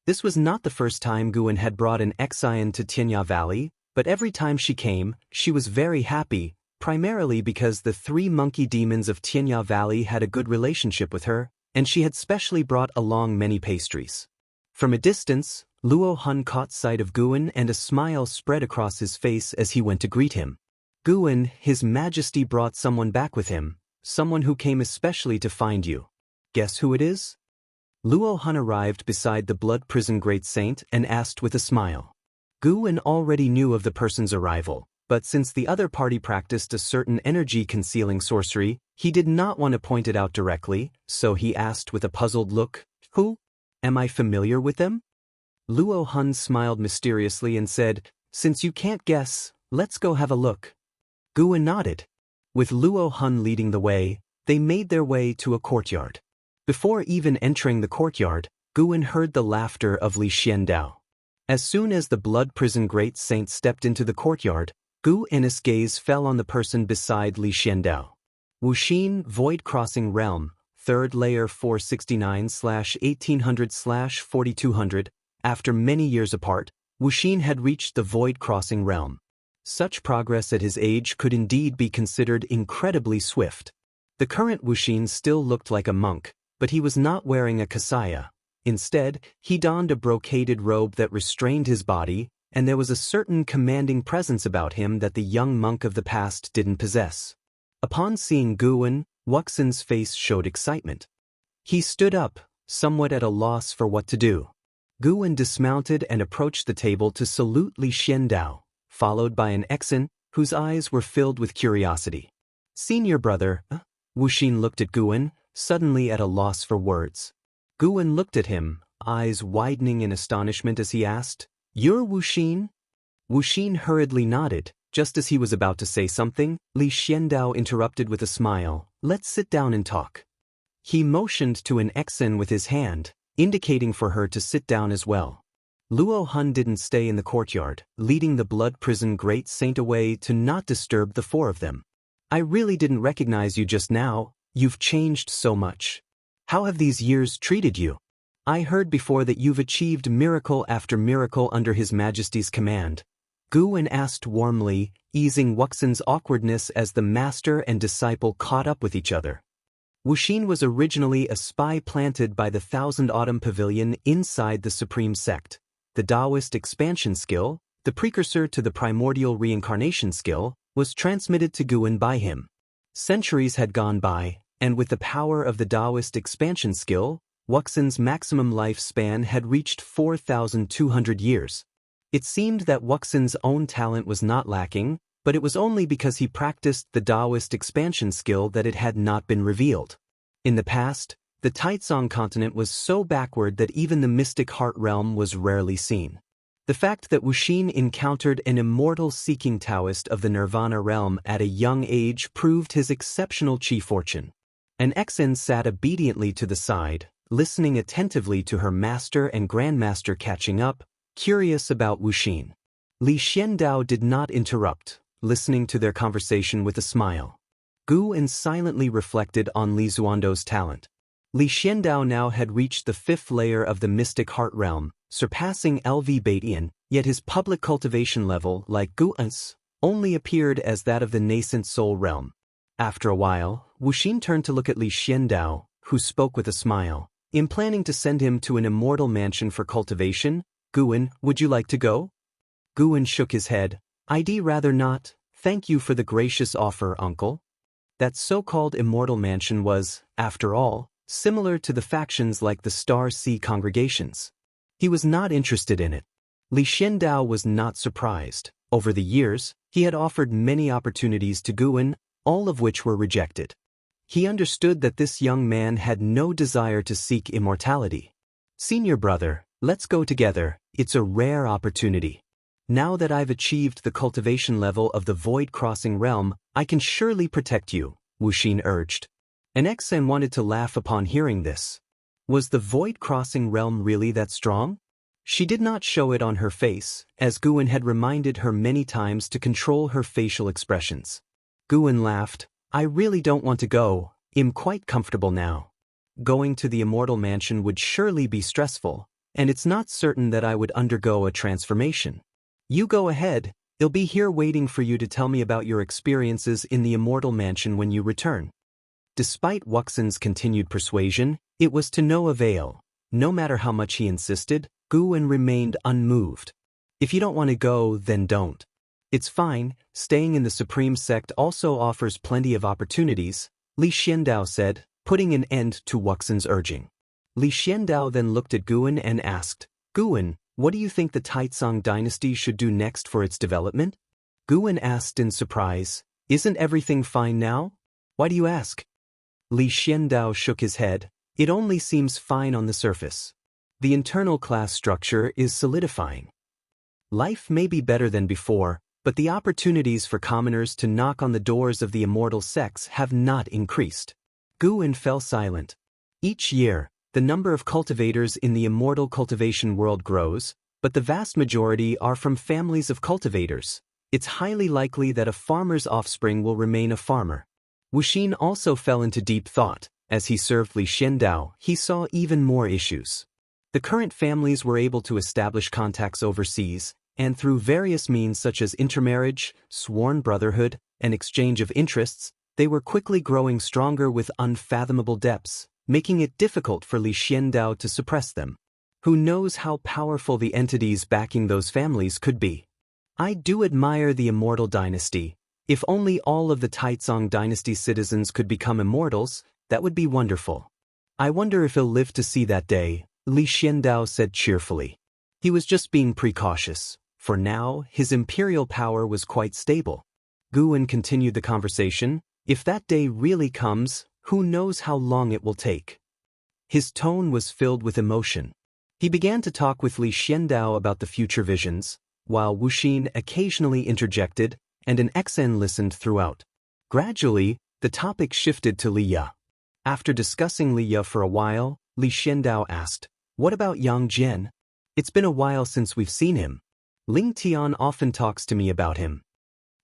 This was not the first time Guwen had brought an Exin to Tianya Valley, but every time she came, she was very happy, primarily because the 3 monkey demons of Tianya Valley had a good relationship with her, and she had specially brought along many pastries. From a distance, Luo Hun caught sight of Guwen and a smile spread across his face as he went to greet him. Guwen, His Majesty brought someone back with him, someone who came especially to find you. Guess who it is? Luo Hun arrived beside the blood prison great saint and asked with a smile. Guwen already knew of the person's arrival, but since the other party practiced a certain energy-concealing sorcery, he did not want to point it out directly, so he asked with a puzzled look, "Who? Am I familiar with them?" Luo Hun smiled mysteriously and said, "Since you can't guess, let's go have a look." Guwen nodded. With Luo Hun leading the way, they made their way to a courtyard. Before even entering the courtyard, Guwen heard the laughter of Li Xiandao. As soon as the blood prison great saint stepped into the courtyard, Guwen's gaze fell on the person beside Li Xiandao. Wuxin, Void Crossing Realm, 3rd Layer 469/1800/4200. After many years apart, Wuxin had reached the Void Crossing Realm. Such progress at his age could indeed be considered incredibly swift. The current Wuxin still looked like a monk, but he was not wearing a kasaya. Instead, he donned a brocaded robe that restrained his body, and there was a certain commanding presence about him that the young monk of the past didn't possess. Upon seeing Guwen, Wuxin's face showed excitement. He stood up, somewhat at a loss for what to do. Guwen dismounted and approached the table to salute Li Xiandao, followed by an Exin, whose eyes were filled with curiosity. "Senior brother," Wuxin looked at Guwen, suddenly at a loss for words. Guwen looked at him, eyes widening in astonishment as he asked, "You're Wuxin?" Wuxin hurriedly nodded. Just as he was about to say something, Li Xiandao interrupted with a smile, "Let's sit down and talk." He motioned to an Exin with his hand, indicating for her to sit down as well. Luo Hun didn't stay in the courtyard, leading the blood prison great saint away to not disturb the 4 of them. "I really didn't recognize you just now. You've changed so much. How have these years treated you? I heard before that you've achieved miracle after miracle under His Majesty's command." Guwen asked warmly, easing Wuxin's awkwardness as the master and disciple caught up with each other. Wuxin was originally a spy planted by the Thousand Autumn Pavilion inside the Supreme Sect. The Daoist expansion skill, the precursor to the primordial reincarnation skill, was transmitted to Guwen by him. Centuries had gone by, and with the power of the Daoist expansion skill, Wuxin's maximum lifespan had reached 4,200 years. It seemed that Wuxin's own talent was not lacking, but it was only because he practiced the Daoist expansion skill that it had not been revealed. In the past, the Taizong continent was so backward that even the mystic heart realm was rarely seen. The fact that Wuxin encountered an immortal seeking Taoist of the Nirvana realm at a young age proved his exceptional chi fortune. An Exin sat obediently to the side, listening attentively to her master and grandmaster catching up, curious about Wuxin. Li Xiandao did not interrupt, listening to their conversation with a smile. Guwen silently reflected on Li Zuando's talent. Li Xiandao now had reached the 5th layer of the mystic heart realm, surpassing LV Batian, yet his public cultivation level, like Guwen's, only appeared as that of the nascent soul realm. After a while, Wuxin turned to look at Li Xiandao, who spoke with a smile. "In planning to send him to an immortal mansion for cultivation, Guwen, would you like to go?" Guwen shook his head. "I'd rather not, thank you for the gracious offer, uncle." That so-called immortal mansion was, after all, similar to the factions like the Star Sea congregations. He was not interested in it. Li Xiandao was not surprised. Over the years, he had offered many opportunities to Guwen, all of which were rejected. He understood that this young man had no desire to seek immortality. "Senior brother, let's go together, it's a rare opportunity. Now that I've achieved the cultivation level of the Void Crossing realm, I can surely protect you, Wuxin urged. An Xen wanted to laugh upon hearing this. Was the void-crossing realm really that strong? She did not show it on her face, as Guwen had reminded her many times to control her facial expressions. Guwen laughed. I really don't want to go, I'm quite comfortable now. Going to the Immortal Mansion would surely be stressful, and it's not certain that I would undergo a transformation. You go ahead, I'll be here waiting for you to tell me about your experiences in the Immortal Mansion when you return. Despite Wuxin's continued persuasion, it was to no avail. No matter how much he insisted, Guwen remained unmoved. If you don't want to go, then don't. It's fine, staying in the Supreme Sect also offers plenty of opportunities, Li Xiandao said, putting an end to Wuxin's urging. Li Xiandao then looked at Guwen and asked, Guwen, what do you think the Taizong dynasty should do next for its development? Guwen asked in surprise, Isn't everything fine now? Why do you ask? Li Xiandao shook his head. It only seems fine on the surface. The internal class structure is solidifying. Life may be better than before, but the opportunities for commoners to knock on the doors of the immortal sects have not increased. Guwen fell silent. Each year, the number of cultivators in the immortal cultivation world grows, but the vast majority are from families of cultivators. It's highly likely that a farmer's offspring will remain a farmer. Wuxin also fell into deep thought. As he served Li Xiandao, he saw even more issues. The current families were able to establish contacts overseas, and through various means such as intermarriage, sworn brotherhood, and exchange of interests, they were quickly growing stronger with unfathomable depths, making it difficult for Li Xiandao to suppress them. Who knows how powerful the entities backing those families could be? I do admire the Immortal dynasty. If only all of the Taizong dynasty citizens could become immortals, that would be wonderful. I wonder if he'll live to see that day, Li Xiandao said cheerfully. He was just being precautious. For now, his imperial power was quite stable. Guwen continued the conversation. If that day really comes, who knows how long it will take? His tone was filled with emotion. He began to talk with Li Xiandao about the future visions, while Wuxin occasionally interjected, and an Xen listened throughout. Gradually, the topic shifted to Li Ya. After discussing Li Ya for a while, Li Xiandao asked, What about Yang Jian? It's been a while since we've seen him. Ling Tian often talks to me about him.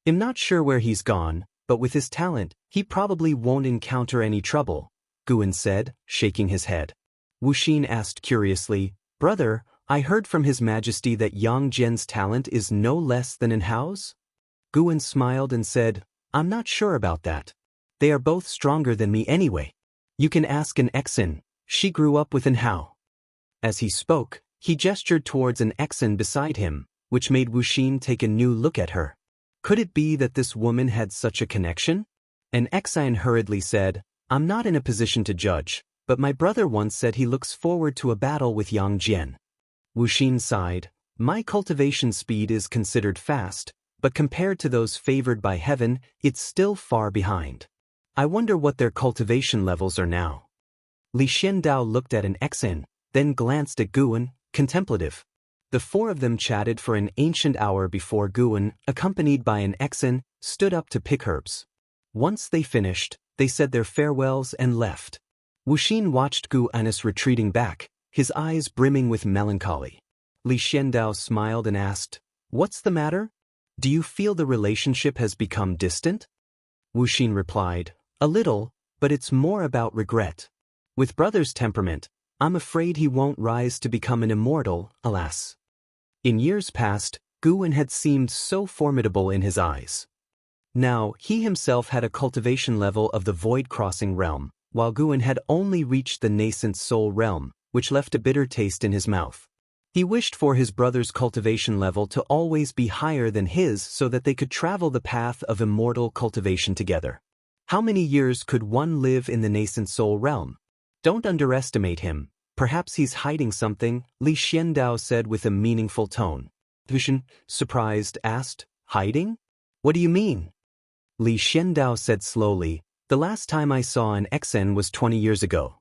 I'm not sure where he's gone, but with his talent, he probably won't encounter any trouble, Guwen said, shaking his head. Wuxin asked curiously, Brother, I heard from His Majesty that Yang Jian's talent is no less than in Hao's? Guwen smiled and said, I'm not sure about that. They are both stronger than me anyway. You can ask an Xen. She grew up with an Hao. As he spoke, he gestured towards an Xen beside him, which made Wuxin take a new look at her. Could it be that this woman had such a connection? An Xen hurriedly said, I'm not in a position to judge, but my brother once said he looks forward to a battle with Yang Jian. Wuxin sighed. My cultivation speed is considered fast, but compared to those favored by heaven, it's still far behind. I wonder what their cultivation levels are now. Li Xiandao looked at an Xen, then glanced at Guwen, contemplative. The four of them chatted for an ancient hour before Guwen, accompanied by an Xen, stood up to pick herbs. Once they finished, they said their farewells and left. Wuxin watched Guwen retreating back, his eyes brimming with melancholy. Li Xiandao smiled and asked, What's the matter? Do you feel the relationship has become distant? Wuxin replied, A little, but it's more about regret. With brother's temperament, I'm afraid he won't rise to become an immortal, alas. In years past, Guwen had seemed so formidable in his eyes. Now, he himself had a cultivation level of the void-crossing realm, while Guwen had only reached the nascent soul realm, which left a bitter taste in his mouth. He wished for his brother's cultivation level to always be higher than his so that they could travel the path of immortal cultivation together. How many years could one live in the nascent soul realm? Don't underestimate him. Perhaps he's hiding something, Li Xiandao said with a meaningful tone. Wuxin, surprised, asked, Hiding? What do you mean? Li Xiandao said slowly, The last time I saw an Xen was 20 years ago.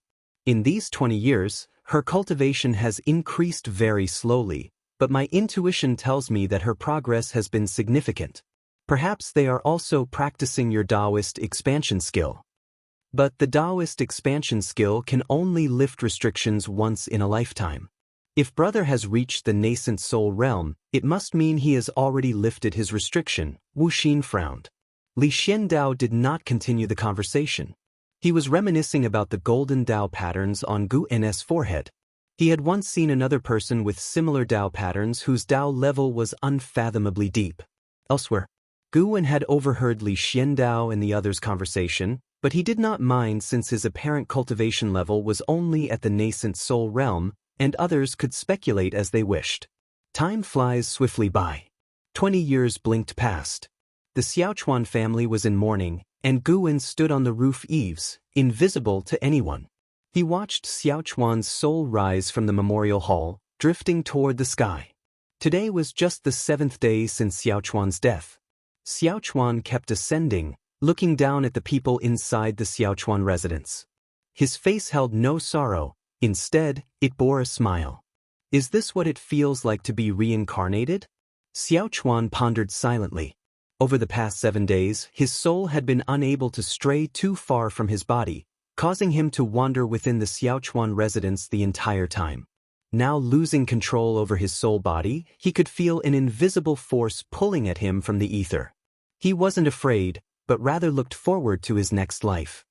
In these 20 years, her cultivation has increased very slowly, but my intuition tells me that her progress has been significant. Perhaps they are also practicing your Daoist expansion skill. But the Daoist expansion skill can only lift restrictions once in a lifetime. If brother has reached the nascent soul realm, it must mean he has already lifted his restriction. Wu Xin frowned. Li Xiandao did not continue the conversation. He was reminiscing about the golden Dao patterns on Gu N's forehead. He had once seen another person with similar Dao patterns whose Dao level was unfathomably deep. Elsewhere, Gu Wen had overheard Li Xiandao and the others' conversation, but he did not mind since his apparent cultivation level was only at the nascent soul realm, and others could speculate as they wished. Time flies swiftly by. 20 years blinked past. The Xiaochuan family was in mourning, and Gu Wen stood on the roof eaves, invisible to anyone. He watched Xiaochuan's soul rise from the memorial hall, drifting toward the sky. Today was just the 7th day since Xiaochuan's death. Xiaochuan kept ascending, looking down at the people inside the Xiaochuan residence. His face held no sorrow, instead, it bore a smile. Is this what it feels like to be reincarnated? Xiaochuan pondered silently. Over the past 7 days, his soul had been unable to stray too far from his body, causing him to wander within the Xiaochuan residence the entire time. Now losing control over his soul body, he could feel an invisible force pulling at him from the ether. He wasn't afraid, but rather looked forward to his next life.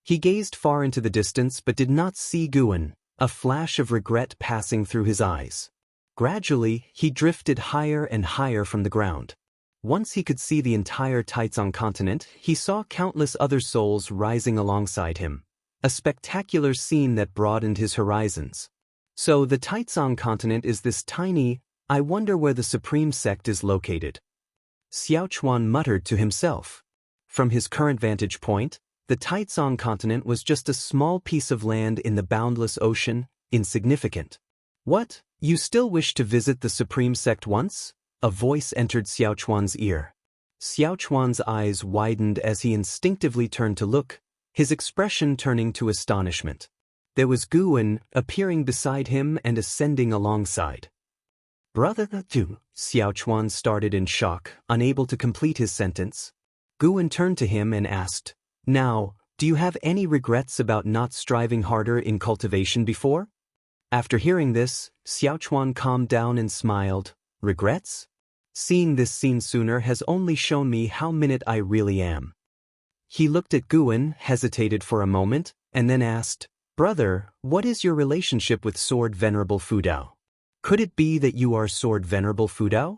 He gazed far into the distance but did not see Gu Wen, a flash of regret passing through his eyes. Gradually, he drifted higher and higher from the ground. Once he could see the entire Taizong continent, he saw countless other souls rising alongside him, a spectacular scene that broadened his horizons. So the Taizong continent is this tiny, I wonder where the supreme sect is located. Xiaochuan muttered to himself. From his current vantage point, the Taizong continent was just a small piece of land in the boundless ocean, insignificant. What, you still wish to visit the supreme sect once? A voice entered Xiaochuan's ear. Xiaochuan's eyes widened as he instinctively turned to look, his expression turning to astonishment. There was Gu Wen appearing beside him and ascending alongside. Brother Tu, Xiaochuan started in shock, unable to complete his sentence. Gu Wen turned to him and asked, Now, do you have any regrets about not striving harder in cultivation before? After hearing this, Xiaochuan calmed down and smiled. Regrets? Seeing this scene sooner has only shown me how minute I really am. He looked at Gu Wen, hesitated for a moment, and then asked, Brother, what is your relationship with Sword Venerable Fudao? Could it be that you are Sword Venerable Fudao?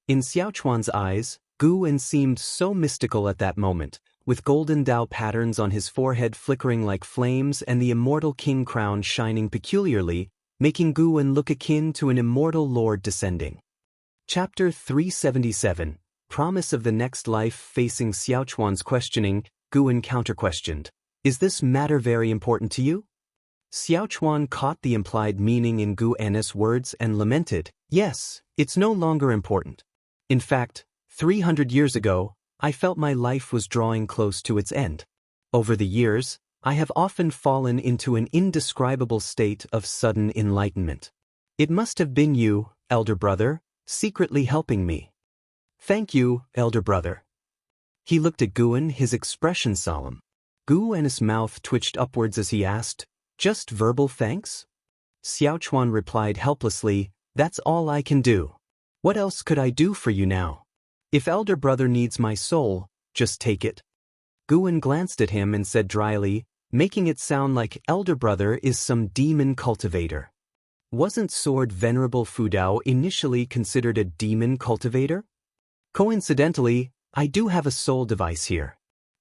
In Xiaochuan's eyes, Gu Wen seemed so mystical at that moment, with golden Dao patterns on his forehead flickering like flames and the immortal king crown shining peculiarly, making Gu Wen look akin to an immortal lord descending. Chapter 377, Promise of the Next Life. Facing Xiaochuan's questioning, Gu Wen counter-questioned, Is this matter very important to you? Xiaochuan caught the implied meaning in Gu N's words and lamented, Yes, it's no longer important. In fact, 300 years ago, I felt my life was drawing close to its end. Over the years, I have often fallen into an indescribable state of sudden enlightenment. It must have been you, elder brother, secretly helping me. Thank you, elder brother. He looked at Gu Wen, his expression solemn. Gu Wen's mouth twitched upwards as he asked, Just verbal thanks? Xiaochuan replied helplessly, That's all I can do. What else could I do for you now? If elder brother needs my soul, just take it. Gu Wen glanced at him and said dryly, making it sound like elder brother is some demon cultivator. Wasn't Sword Venerable Fudao initially considered a demon cultivator? Coincidentally, I do have a soul device here.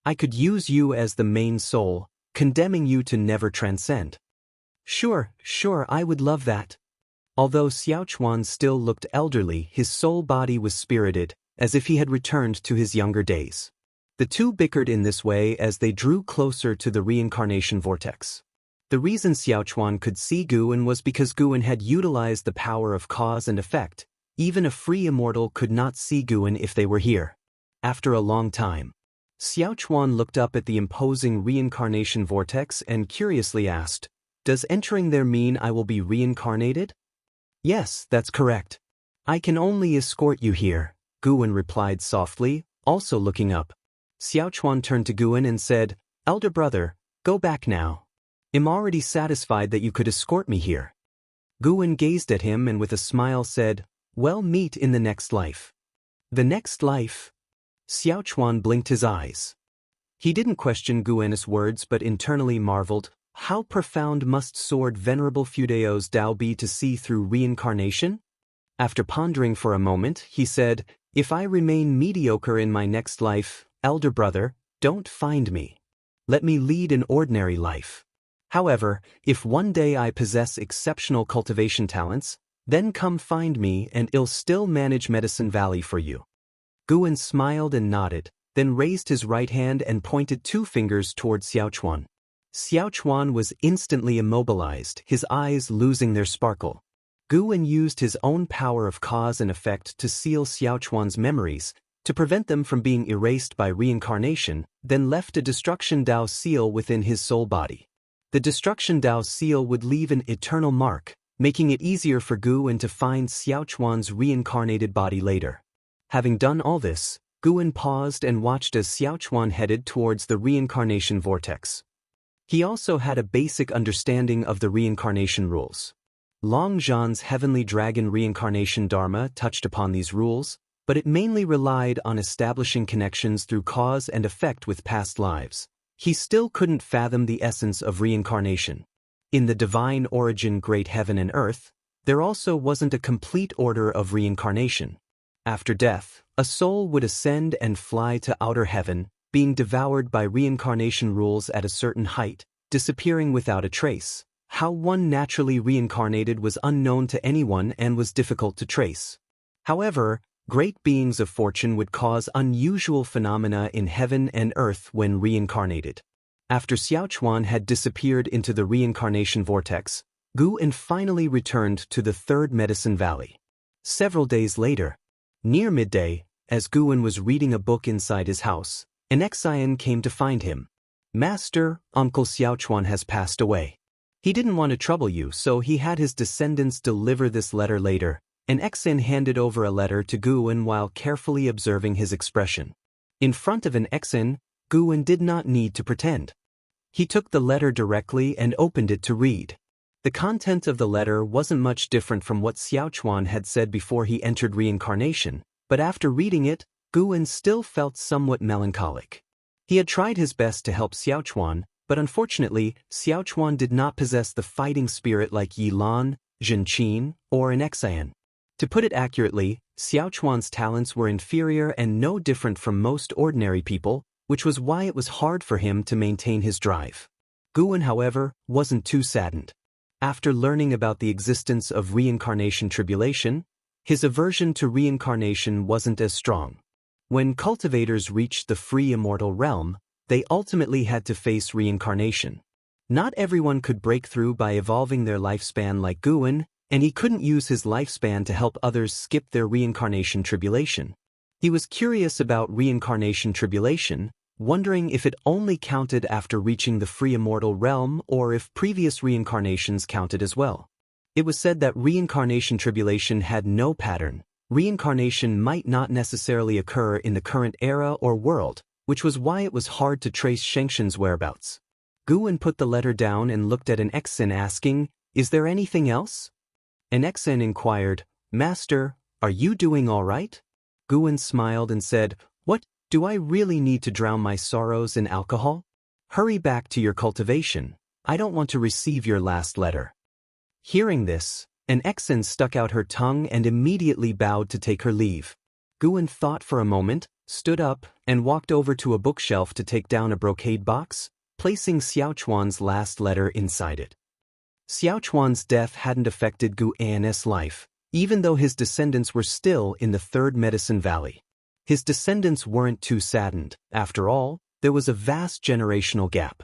I could use you as the main soul, condemning you to never transcend. Sure, I would love that. Although Xiaochuan still looked elderly, his soul body was spirited, as if he had returned to his younger days. The two bickered in this way as they drew closer to the reincarnation vortex. The reason Xiaochuan could see Gu Wen was because Gu Wen had utilized the power of cause and effect. Even a free immortal could not see Gu Wen if they were here. After a long time, Xiaochuan looked up at the imposing reincarnation vortex and curiously asked, Does entering there mean I will be reincarnated? Yes, that's correct. I can only escort you here, Gu Wen replied softly, also looking up. Xiaochuan turned to Guan and said, "Elder brother, go back now. I'm already satisfied that you could escort me here." Guan gazed at him and with a smile said, "Well, meet in the next life." The next life? Xiaochuan blinked his eyes. He didn't question Guan's words but internally marveled, how profound must Sword Venerable Fudeo's Dao be to see through reincarnation? After pondering for a moment, he said, "If I remain mediocre in my next life, elder brother, don't find me. Let me lead an ordinary life. However, if one day I possess exceptional cultivation talents, then come find me and I'll still manage Medicine Valley for you." Guan smiled and nodded, then raised his right hand and pointed 2 fingers toward Xiaochuan. Xiaochuan was instantly immobilized, his eyes losing their sparkle. Guan used his own power of cause and effect to seal Xiaochuan's memories, to prevent them from being erased by reincarnation, then left a Destruction Dao seal within his soul body. The Destruction Dao seal would leave an eternal mark, making it easier for Guan to find Xiaochuan's reincarnated body later. Having done all this, Guan paused and watched as Xiaochuan headed towards the reincarnation vortex. He also had a basic understanding of the reincarnation rules. Long Zhan's heavenly dragon reincarnation dharma touched upon these rules, but it mainly relied on establishing connections through cause and effect with past lives. He still couldn't fathom the essence of reincarnation. In the divine origin Great Heaven and Earth, there also wasn't a complete order of reincarnation. After death, a soul would ascend and fly to outer heaven, being devoured by reincarnation rules at a certain height, disappearing without a trace. How one naturally reincarnated was unknown to anyone and was difficult to trace. However, great beings of fortune would cause unusual phenomena in heaven and earth when reincarnated. After Xiaochuan had disappeared into the reincarnation vortex, Guan finally returned to the Third Medicine Valley. Several days later, near midday, as Guan was reading a book inside his house, an Xian came to find him. "Master, Uncle Xiaochuan has passed away. He didn't want to trouble you, so he had his descendants deliver this letter later." An Xian handed over a letter to Guan while carefully observing his expression. In front of an Xian, Guan did not need to pretend. He took the letter directly and opened it to read. The content of the letter wasn't much different from what Xiaochuan had said before he entered reincarnation, but after reading it, Guan still felt somewhat melancholic. He had tried his best to help Xiaochuan, but unfortunately, Xiaochuan did not possess the fighting spirit like Yi Lan, Zhen Qin, or an Xian. To put it accurately, Xiaochuan's talents were inferior and no different from most ordinary people, which was why it was hard for him to maintain his drive. Guan, however, wasn't too saddened. After learning about the existence of reincarnation tribulation, his aversion to reincarnation wasn't as strong. When cultivators reached the free immortal realm, they ultimately had to face reincarnation. Not everyone could break through by evolving their lifespan like Guan, and he couldn't use his lifespan to help others skip their reincarnation tribulation. He was curious about reincarnation tribulation, wondering if it only counted after reaching the free immortal realm or if previous reincarnations counted as well. It was said that reincarnation tribulation had no pattern. Reincarnation might not necessarily occur in the current era or world, which was why it was hard to trace Xianxia's whereabouts. Guan put the letter down and looked at an Xian asking, "Is there anything else?" An Xian inquired, "Master, are you doing all right?" Guan smiled and said, "What, do I really need to drown my sorrows in alcohol? Hurry back to your cultivation. I don't want to receive your last letter." Hearing this, an Xian stuck out her tongue and immediately bowed to take her leave. Guan thought for a moment, stood up, and walked over to a bookshelf to take down a brocade box, placing Xiaochuan's last letter inside it. Xiaochuan's death hadn't affected Guan's life, even though his descendants were still in the Third Medicine Valley. His descendants weren't too saddened. After all, there was a vast generational gap.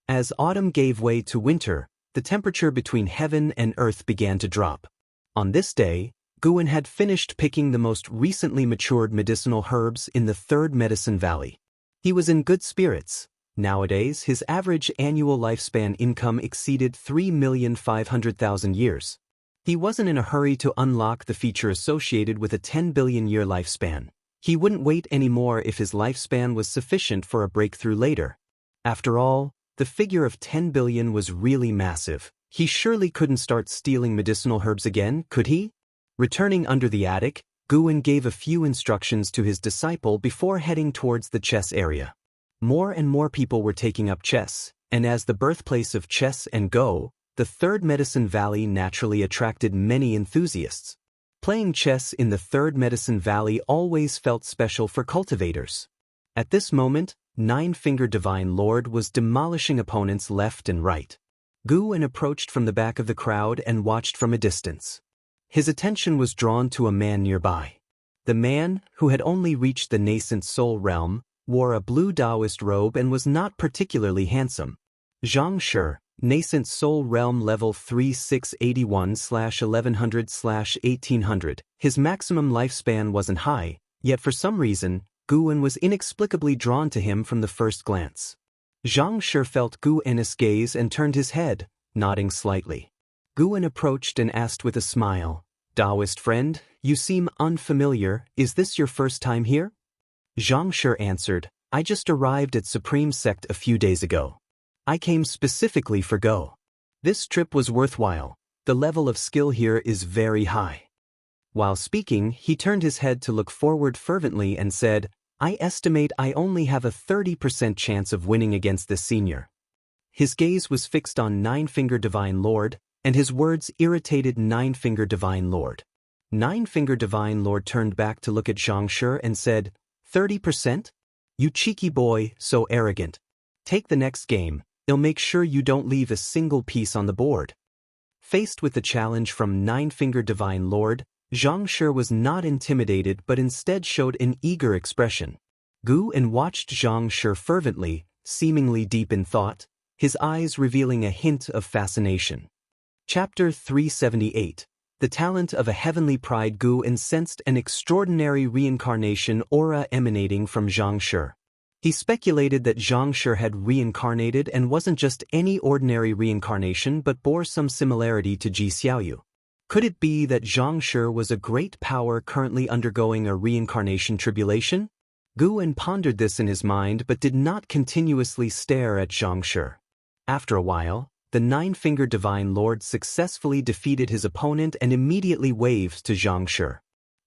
As autumn gave way to winter, the temperature between heaven and earth began to drop. On this day, Guan had finished picking the most recently matured medicinal herbs in the Third Medicine Valley. He was in good spirits. Nowadays, his average annual lifespan income exceeded 3,500,000 years. He wasn't in a hurry to unlock the feature associated with a 10 billion year lifespan. He wouldn't wait anymore if his lifespan was sufficient for a breakthrough later. After all, the figure of 10 billion was really massive. He surely couldn't start stealing medicinal herbs again, could he? Returning under the attic, Guwen gave a few instructions to his disciple before heading towards the chess area. More and more people were taking up chess, and as the birthplace of chess and Go, the Third Medicine Valley naturally attracted many enthusiasts. Playing chess in the Third Medicine Valley always felt special for cultivators. At this moment, Nine-Finger Divine Lord was demolishing opponents left and right. Guwen approached from the back of the crowd and watched from a distance. His attention was drawn to a man nearby. The man, who had only reached the nascent soul realm, wore a blue Daoist robe and was not particularly handsome. Xianxia, nascent soul realm level 3681/1100/1800. His maximum lifespan wasn't high, yet for some reason, Guwen was inexplicably drawn to him from the first glance. Xianxia felt Guwen's gaze and turned his head, nodding slightly. Guwen approached and asked with a smile, "Daoist friend, you seem unfamiliar, is this your first time here?" Xianxia answered, "I just arrived at Supreme Sect a few days ago. I came specifically for Go. This trip was worthwhile, the level of skill here is very high." While speaking, he turned his head to look forward fervently and said, "I estimate I only have a 30% chance of winning against this senior." His gaze was fixed on Nine-Finger Divine Lord, and his words irritated Nine-Finger Divine Lord. Nine-Finger Divine Lord turned back to look at Xianxia and said, 30%? You cheeky boy, so arrogant. Take the next game, I'll make sure you don't leave a single piece on the board. Faced with the challenge from Nine-Finger Divine Lord, Xianxia was not intimidated but instead showed an eager expression. Guwen watched Xianxia fervently, seemingly deep in thought, his eyes revealing a hint of fascination. Chapter 378. The talent of a heavenly pride. Guwen sensed an extraordinary reincarnation aura emanating from Xianxia. He speculated that Xianxia had reincarnated and wasn't just any ordinary reincarnation but bore some similarity to Ji Xiaoyu. Could it be that Xianxia was a great power currently undergoing a reincarnation tribulation? Guwen pondered this in his mind but did not continuously stare at Xianxia. After a while, the Nine-Finger Divine Lord successfully defeated his opponent and immediately waved to Xianxia.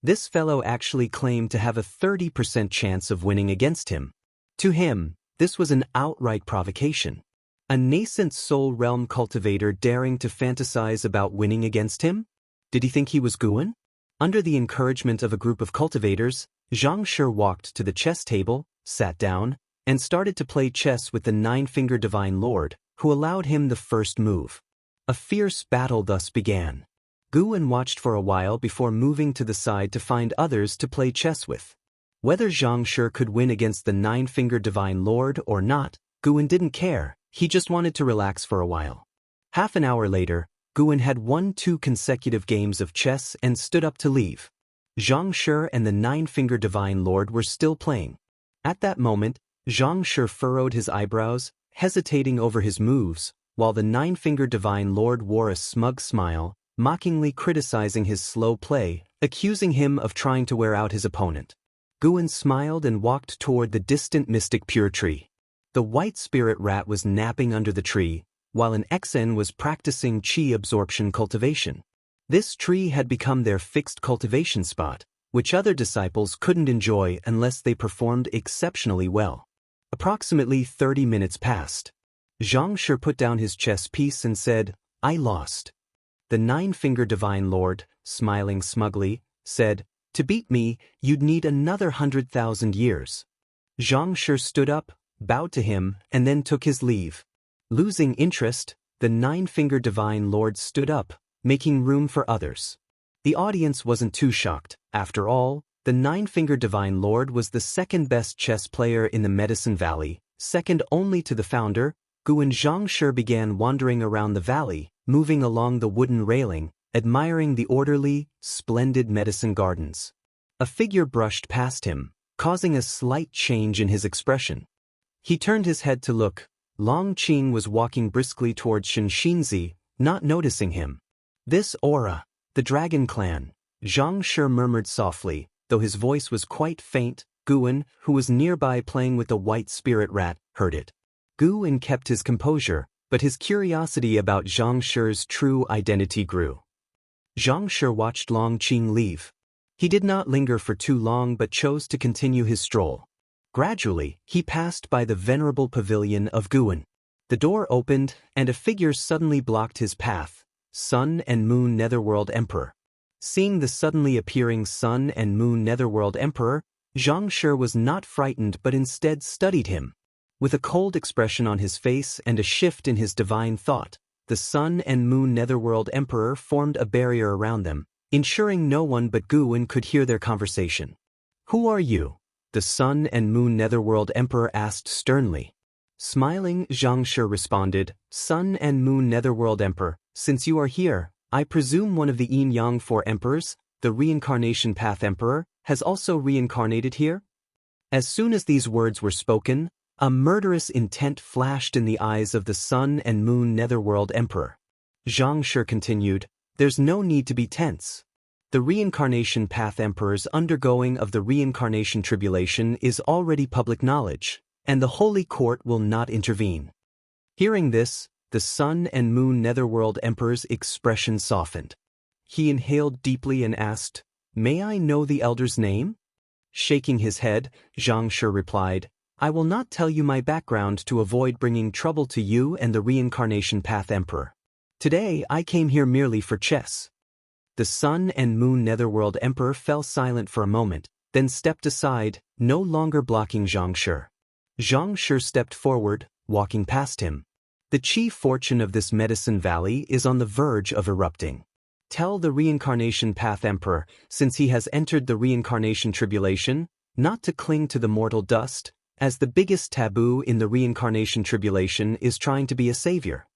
This fellow actually claimed to have a 30% chance of winning against him. To him, this was an outright provocation. A nascent soul realm cultivator daring to fantasize about winning against him? Did he think he was Guwen? Under the encouragement of a group of cultivators, Xianxia walked to the chess table, sat down, and started to play chess with the Nine-Finger Divine Lord, who allowed him the first move. A fierce battle thus began. Guwen watched for a while before moving to the side to find others to play chess with. Whether Xianxia could win against the Nine-Finger Divine Lord or not, Guwen didn't care, he just wanted to relax for a while. Half an hour later, Guwen had won 2 consecutive games of chess and stood up to leave. Xianxia and the Nine-Finger Divine Lord were still playing. At that moment, Xianxia furrowed his eyebrows, hesitating over his moves, while the Nine-Finger Divine Lord wore a smug smile, mockingly criticizing his slow play, accusing him of trying to wear out his opponent. Guwen smiled and walked toward the distant mystic pure tree. The white spirit rat was napping under the tree, while an Xen was practicing chi absorption cultivation. This tree had become their fixed cultivation spot, which other disciples couldn't enjoy unless they performed exceptionally well. Approximately 30 minutes passed. Xianxia put down his chess piece and said, "I lost." The Nine-Finger Divine Lord, smiling smugly, said, "To beat me, you'd need another 100,000 years." Xianxia stood up, bowed to him, and then took his leave. Losing interest, the Nine-Finger Divine Lord stood up, making room for others. The audience wasn't too shocked. After all, the Nine-Finger Divine Lord was the second-best chess player in the Medicine Valley, second only to the founder. Guwen. Xianxia began wandering around the valley, moving along the wooden railing, admiring the orderly, splendid medicine gardens. A figure brushed past him, causing a slight change in his expression. He turned his head to look. Long Qing was walking briskly towards Xianxia, not noticing him. "This aura, the Dragon Clan," Xianxia murmured softly, Though his voice was quite faint, Guwen, who was nearby playing with the white spirit rat, heard it. Guwen kept his composure, but his curiosity about Xianxia's true identity grew. Xianxia watched Long Qing leave. He did not linger for too long but chose to continue his stroll. Gradually, he passed by the venerable pavilion of Guwen. The door opened, and a figure suddenly blocked his path: Sun and Moon Netherworld Emperor. Seeing the suddenly appearing Sun and Moon Netherworld Emperor, Xianxia was not frightened but instead studied him. With a cold expression on his face and a shift in his divine thought, the Sun and Moon Netherworld Emperor formed a barrier around them, ensuring no one but Guwen could hear their conversation. "Who are you?" the Sun and Moon Netherworld Emperor asked sternly. Smiling, Xianxia responded, "Sun and Moon Netherworld Emperor, since you are here, I presume one of the Yin-Yang Four Emperors, the Reincarnation Path Emperor, has also reincarnated here?" As soon as these words were spoken, a murderous intent flashed in the eyes of the Sun and Moon Netherworld Emperor. Xianxia continued, "There's no need to be tense. The Reincarnation Path Emperor's undergoing of the Reincarnation Tribulation is already public knowledge, and the Holy Court will not intervene." Hearing this, the Sun and Moon Netherworld Emperor's expression softened. He inhaled deeply and asked, "May I know the elder's name?" Shaking his head, Xianxia replied, "I will not tell you my background to avoid bringing trouble to you and the Reincarnation Path Emperor. Today I came here merely for chess." The Sun and Moon Netherworld Emperor fell silent for a moment, then stepped aside, no longer blocking Xianxia. Xianxia stepped forward, walking past him. "The chief fortune of this Medicine Valley is on the verge of erupting. Tell the Reincarnation Path Emperor, since he has entered the Reincarnation Tribulation, not to cling to the mortal dust, as the biggest taboo in the Reincarnation Tribulation is trying to be a savior."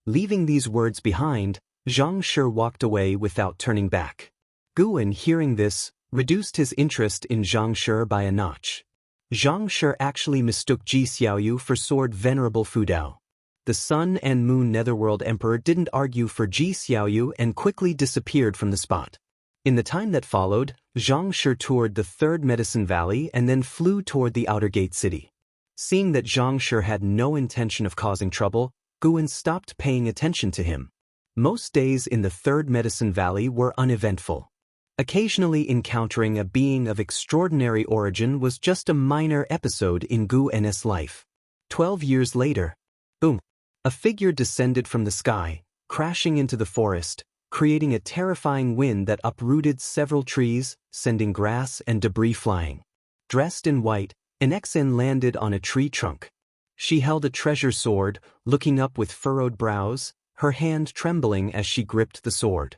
Leaving these words behind, Xianxia walked away without turning back. Guwen, hearing this, reduced his interest in Xianxia by a notch. Xianxia actually mistook Ji Xiaoyu for Sword Venerable Fudao. The Sun and Moon Netherworld Emperor didn't argue for Ji Xiaoyu and quickly disappeared from the spot. In the time that followed, Xianxia toured the Third Medicine Valley and then flew toward the Outer Gate City. Seeing that Xianxia had no intention of causing trouble, Guwen stopped paying attention to him. Most days in the Third Medicine Valley were uneventful. Occasionally encountering a being of extraordinary origin was just a minor episode in Guwen's life. 12 years later, boom, a figure descended from the sky, crashing into the forest, creating a terrifying wind that uprooted several trees, sending grass and debris flying. Dressed in white, an Exen landed on a tree trunk. She held a treasure sword, looking up with furrowed brows, her hand trembling as she gripped the sword.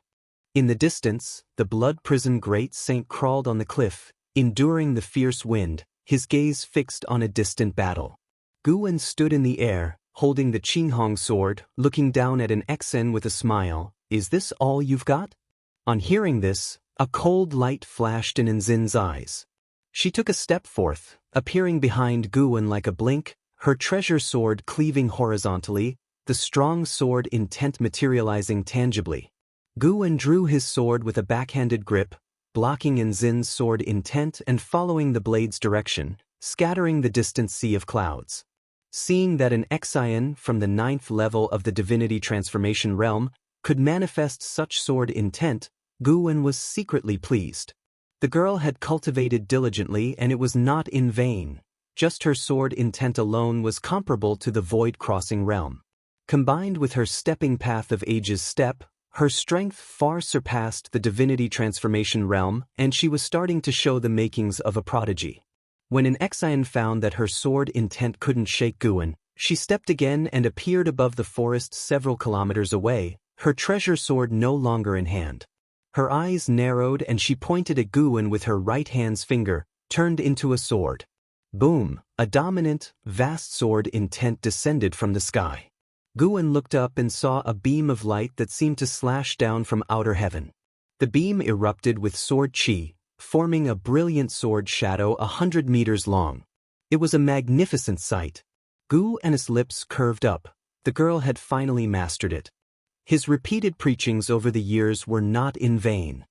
In the distance, the blood prison great saint crawled on the cliff, enduring the fierce wind, his gaze fixed on a distant battle. Guwen stood in the air, holding the Qinghong sword, looking down at an Exen with a smile. "Is this all you've got?" On hearing this, a cold light flashed in Nzin's eyes. She took a step forth, appearing behind Guwen like a blink, her treasure sword cleaving horizontally, the strong sword intent materializing tangibly. Guwen drew his sword with a backhanded grip, blocking Nzin's sword intent and following the blade's direction, scattering the distant sea of clouds. Seeing that an Exian from the 9th level of the Divinity Transformation Realm could manifest such sword intent, Guwen was secretly pleased. The girl had cultivated diligently and it was not in vain. Just her sword intent alone was comparable to the void-crossing realm. Combined with her stepping path of age's step, her strength far surpassed the Divinity Transformation Realm, and she was starting to show the makings of a prodigy. When an Exian found that her sword intent couldn't shake Guwen, she stepped again and appeared above the forest several kilometers away, her treasure sword no longer in hand. Her eyes narrowed and she pointed at Guwen with her right hand's finger, turned into a sword. Boom! A dominant, vast sword intent descended from the sky. Guwen looked up and saw a beam of light that seemed to slash down from outer heaven. The beam erupted with sword chi, forming a brilliant sword shadow 100 meters long. It was a magnificent sight. Guwen's lips curved up. The girl had finally mastered it. His repeated preachings over the years were not in vain.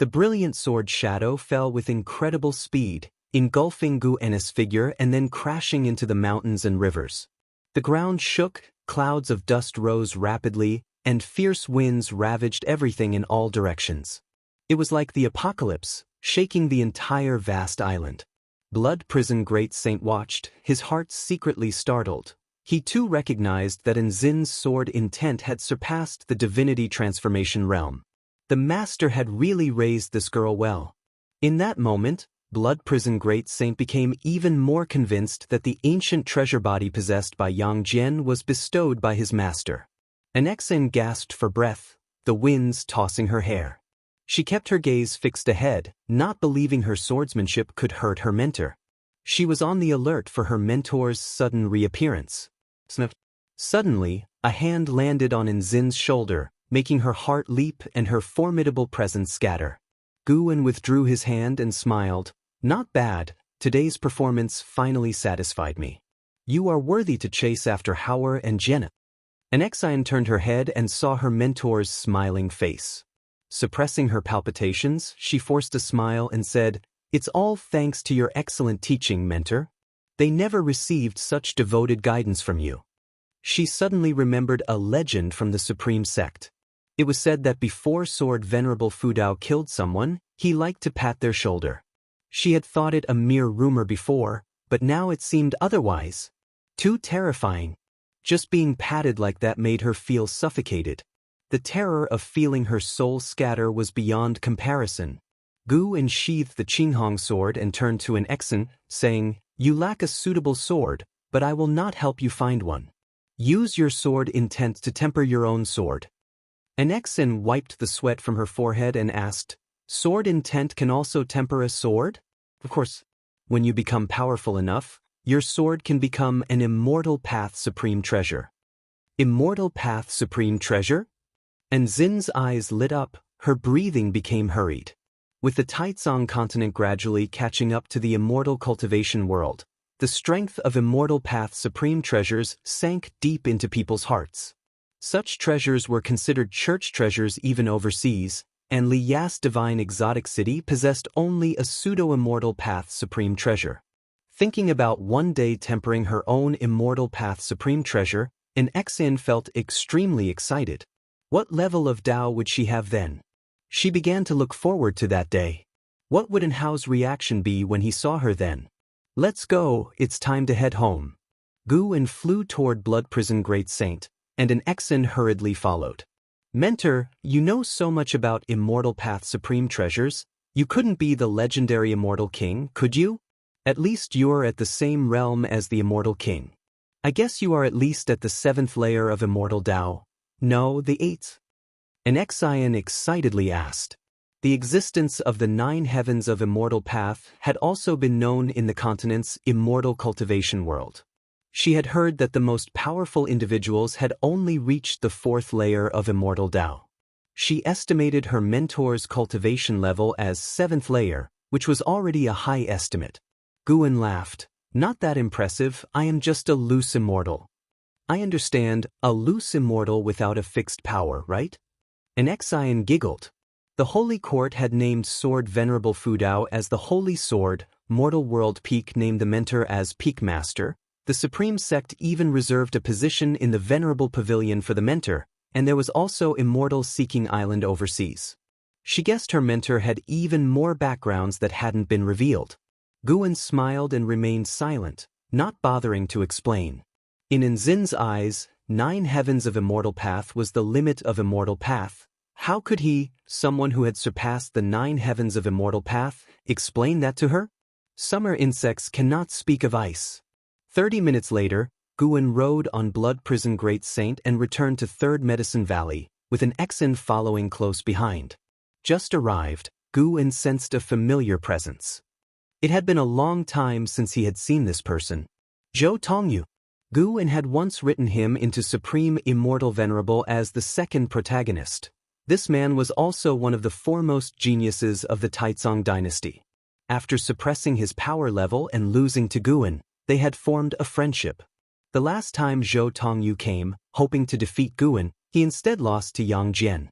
The brilliant sword shadow fell with incredible speed, engulfing Gu En's figure and then crashing into the mountains and rivers. The ground shook, clouds of dust rose rapidly, and fierce winds ravaged everything in all directions. It was like the apocalypse, shaking the entire vast island. Blood Prison Great Saint watched, his heart secretly startled. He too recognized that Nzin's sword intent had surpassed the divinity transformation realm. The master had really raised this girl well. In that moment, Blood Prison Great Saint became even more convinced that the ancient treasure body possessed by Yang Jian was bestowed by his master. Anexin gasped for breath, the winds tossing her hair. She kept her gaze fixed ahead, not believing her swordsmanship could hurt her mentor. She was on the alert for her mentor's sudden reappearance. Suddenly, a hand landed on Nzin's shoulder, making her heart leap and her formidable presence scatter. Guwen withdrew his hand and smiled. Not bad, today's performance finally satisfied me. You are worthy to chase after Hauer and Jenna. Anexian turned her head and saw her mentor's smiling face. Suppressing her palpitations, she forced a smile and said, "It's all thanks to your excellent teaching, mentor. They never received such devoted guidance from you." She suddenly remembered a legend from the Supreme Sect. It was said that before Sword Venerable Fudao killed someone, he liked to pat their shoulder. She had thought it a mere rumor before, but now it seemed otherwise. Too terrifying. Just being patted like that made her feel suffocated. The terror of feeling her soul scatter was beyond comparison. Gu unsheathed the Qinghong sword and turned to an Exen, saying, "You lack a suitable sword, but I will not help you find one. Use your sword intent to temper your own sword." An Exen wiped the sweat from her forehead and asked, "Sword intent can also temper a sword?" "Of course. When you become powerful enough, your sword can become an Immortal Path Supreme Treasure." Immortal Path Supreme Treasure? And Nzin's eyes lit up, her breathing became hurried. With the Taizong continent gradually catching up to the immortal cultivation world, the strength of Immortal Path Supreme Treasures sank deep into people's hearts. Such treasures were considered church treasures even overseas, and Li Ya's divine exotic city possessed only a pseudo-Immortal Path Supreme Treasure. Thinking about one day tempering her own Immortal Path Supreme Treasure, an Exin felt extremely excited. What level of Dao would she have then? She began to look forward to that day. What would Enhao's reaction be when he saw her then? "Let's go, it's time to head home." Guwen flew toward Blood Prison Great Saint, and an Exen hurriedly followed. "Mentor, you know so much about Immortal Path Supreme Treasures. You couldn't be the legendary Immortal King, could you? At least you're at the same realm as the Immortal King. I guess you are at least at the 7th layer of Immortal Dao. No, the 8th. An Exian excitedly asked. The existence of the 9 heavens of Immortal Path had also been known in the continent's Immortal Cultivation world. She had heard that the most powerful individuals had only reached the 4th layer of Immortal Dao. She estimated her mentor's cultivation level as 7th layer, which was already a high estimate. Guwen laughed. "Not that impressive, I am just a loose immortal." "I understand, a loose immortal without a fixed power, right?" An Exian giggled. The Holy Court had named Sword Venerable Fudao as the Holy Sword, Mortal World Peak named the mentor as Peak Master. The Supreme Sect even reserved a position in the Venerable Pavilion for the mentor, and there was also Immortal Seeking Island overseas. She guessed her mentor had even more backgrounds that hadn't been revealed. Guwen smiled and remained silent, not bothering to explain. In Nzin's eyes, 9 heavens of Immortal Path was the limit of Immortal Path. How could he, someone who had surpassed the 9 heavens of Immortal Path, explain that to her? Summer insects cannot speak of ice. 30 minutes later, Guwen rode on Blood Prison Great Saint and returned to 3rd Medicine Valley, with an Exen following close behind. Just arrived, Guwen sensed a familiar presence. It had been a long time since he had seen this person. Zhou Tongyu. Guwen had once written him into Supreme Immortal Venerable as the 2nd protagonist. This man was also one of the foremost geniuses of the Taizong dynasty. After suppressing his power level and losing to Guwen, they had formed a friendship. The last time Zhou Tongyu came, hoping to defeat Guwen, he instead lost to Yang Jian.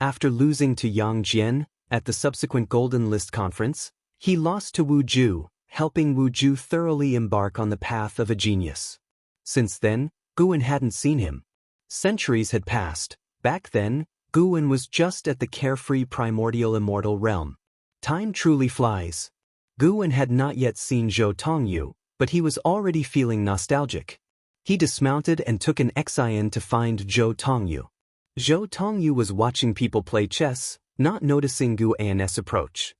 After losing to Yang Jian, At the subsequent Golden List conference, he lost to Wu Ju, helping Wu Ju thoroughly embark on the path of a genius. Since then, Guwen hadn't seen him. Centuries had passed. Back then, Guwen was just at the carefree primordial immortal realm. Time truly flies. Guwen had not yet seen Zhou Tongyu, but he was already feeling nostalgic. He dismounted and took an Xian to find Zhou Tongyu. Zhou Tongyu was watching people play chess, not noticing Guwen's approach.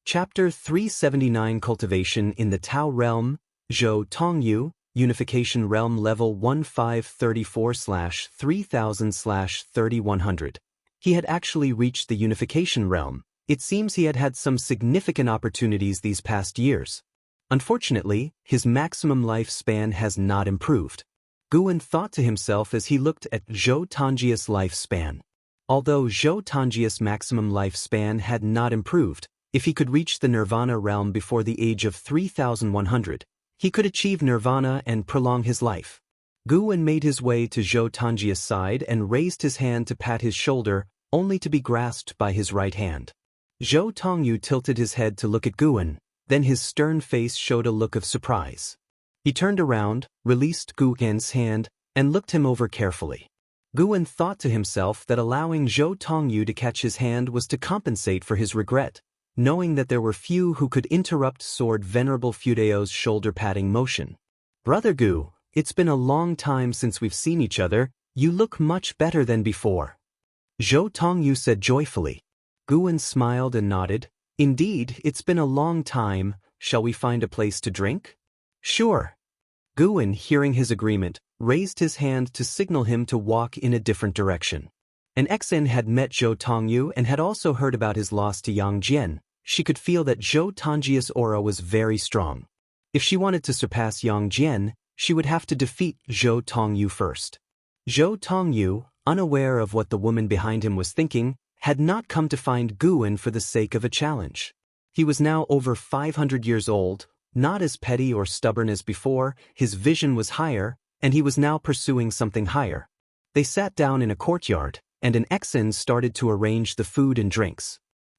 Chapter 379 Cultivation in the Tao Realm, Zhou Tongyu, Unification Realm Level 1534/3000/3100. He had actually reached the Unification Realm. It seems he had had some significant opportunities these past years. Unfortunately, his maximum lifespan has not improved. Guwen thought to himself as he looked at Zhou Tongji's lifespan. Although Zhou Tongji's maximum lifespan had not improved, if he could reach the Nirvana realm before the age of 3100, he could achieve Nirvana and prolong his life. Guwen made his way to Zhou Tongji's side and raised his hand to pat his shoulder, only to be grasped by his right hand. Zhou Tongyu tilted his head to look at Guwen, then his stern face showed a look of surprise. He turned around, released Guwen's hand, and looked him over carefully. Guwen thought to himself that allowing Zhou Tongyu to catch his hand was to compensate for his regret, knowing that there were few who could interrupt Sword Venerable Fudeo's shoulder-patting motion. "Brother Gu, it's been a long time since we've seen each other. You look much better than before," Zhou Tongyu said joyfully. Guwen smiled and nodded. "Indeed, it's been a long time. Shall we find a place to drink?" "Sure." Guwen, hearing his agreement, raised his hand to signal him to walk in a different direction. An Xen had met Zhou Tongyu and had also heard about his loss to Yang Jian. She could feel that Zhou Tongji's aura was very strong. If she wanted to surpass Yang Jian, she would have to defeat Zhou Tongyu first. Zhou Tongyu, unaware of what the woman behind him was thinking, had not come to find Guwen for the sake of a challenge. He was now over 500 years old, not as petty or stubborn as before, his vision was higher, and he was now pursuing something higher. They sat down in a courtyard, and an Xen started to arrange the food and drinks.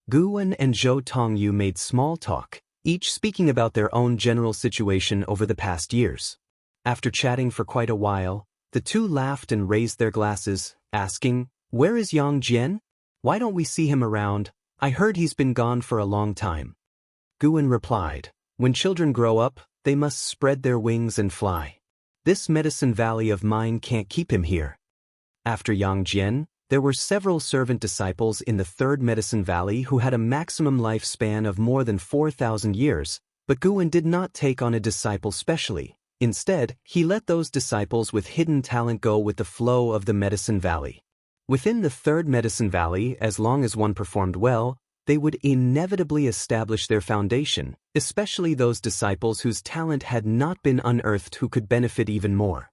Guwen and Zhou Tongyu made small talk, each speaking about their own general situation over the past years. After chatting for quite a while, the two laughed and raised their glasses, asking, "Where is Yang Jian? Why don't we see him around? I heard he's been gone for a long time." Guwen replied, "When children grow up, they must spread their wings and fly. This Medicine Valley of mine can't keep him here." After Yang Jian, there were several servant disciples in the Third Medicine Valley who had a maximum lifespan of more than 4,000 years, but Guwen did not take on a disciple specially. Instead, he let those disciples with hidden talent go with the flow of the Medicine Valley. Within the Third Medicine Valley, as long as one performed well, they would inevitably establish their foundation, especially those disciples whose talent had not been unearthed who could benefit even more.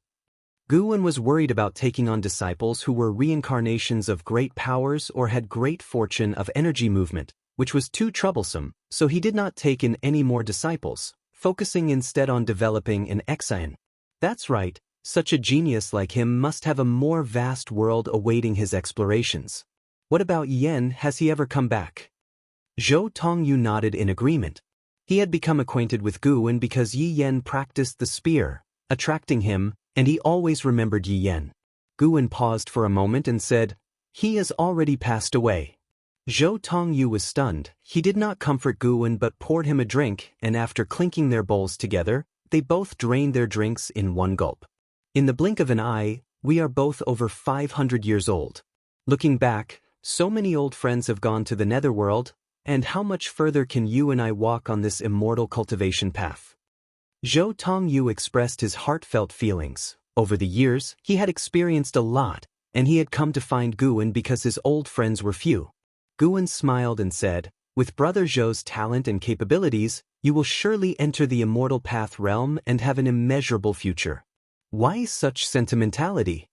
Guwen was worried about taking on disciples who were reincarnations of great powers or had great fortune of energy movement, which was too troublesome, so he did not take in any more disciples, focusing instead on developing an Xen. That's right, such a genius like him must have a more vast world awaiting his explorations. "What about Yen, has he ever come back?" Zhou Tongyu nodded in agreement. He had become acquainted with Guwen because Yi Yen practiced the spear, attracting him, and he always remembered Yi Yen. Guwen paused for a moment and said, "He has already passed away." Zhou Tongyu was stunned. He did not comfort Guwen but poured him a drink, and after clinking their bowls together, they both drained their drinks in one gulp. "In the blink of an eye, we are both over 500 years old. Looking back, so many old friends have gone to the netherworld, and how much further can you and I walk on this immortal cultivation path?" Zhou Tongyu expressed his heartfelt feelings. Over the years, he had experienced a lot, and he had come to find Guwen because his old friends were few. Guwen smiled and said, "With Brother Zhou's talent and capabilities, you will surely enter the immortal path realm and have an immeasurable future. Why such sentimentality?"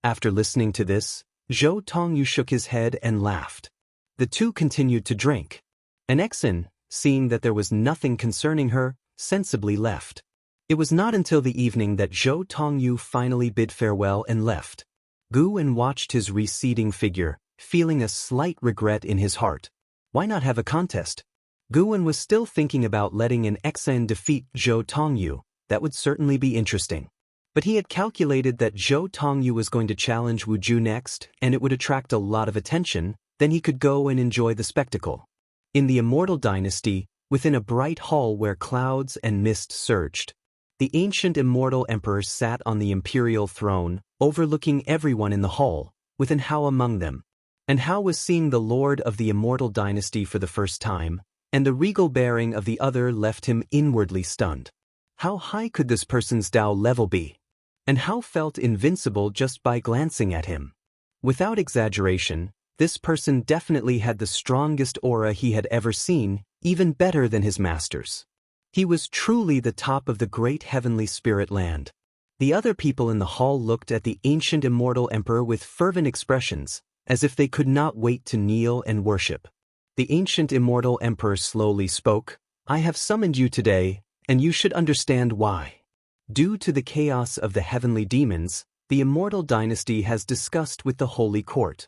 After listening to this, Zhou Tongyu shook his head and laughed. The two continued to drink. An Xen, seeing that there was nothing concerning her, sensibly left. It was not until the evening that Zhou Tongyu finally bid farewell and left. Guwen watched his receding figure, feeling a slight regret in his heart. Why not have a contest? Guwen was still thinking about letting an Xen defeat Zhou Tongyu. That would certainly be interesting. But he had calculated that Zhou Tongyu was going to challenge Wu Ju next, and it would attract a lot of attention, then he could go and enjoy the spectacle. In the Immortal Dynasty, within a bright hall where clouds and mist surged, the ancient Immortal Emperor sat on the imperial throne, overlooking everyone in the hall, with an Hao among them. And Hao was seeing the lord of the Immortal Dynasty for the first time, and the regal bearing of the other left him inwardly stunned. How high could this person's Dao level be? And Hao felt invincible just by glancing at him. Without exaggeration, this person definitely had the strongest aura he had ever seen, even better than his masters. He was truly the top of the great heavenly spirit land. The other people in the hall looked at the ancient Immortal Emperor with fervent expressions, as if they could not wait to kneel and worship. The ancient Immortal Emperor slowly spoke, "I have summoned you today, and you should understand why. Due to the chaos of the heavenly demons, the Immortal Dynasty has discussed with the Holy Court.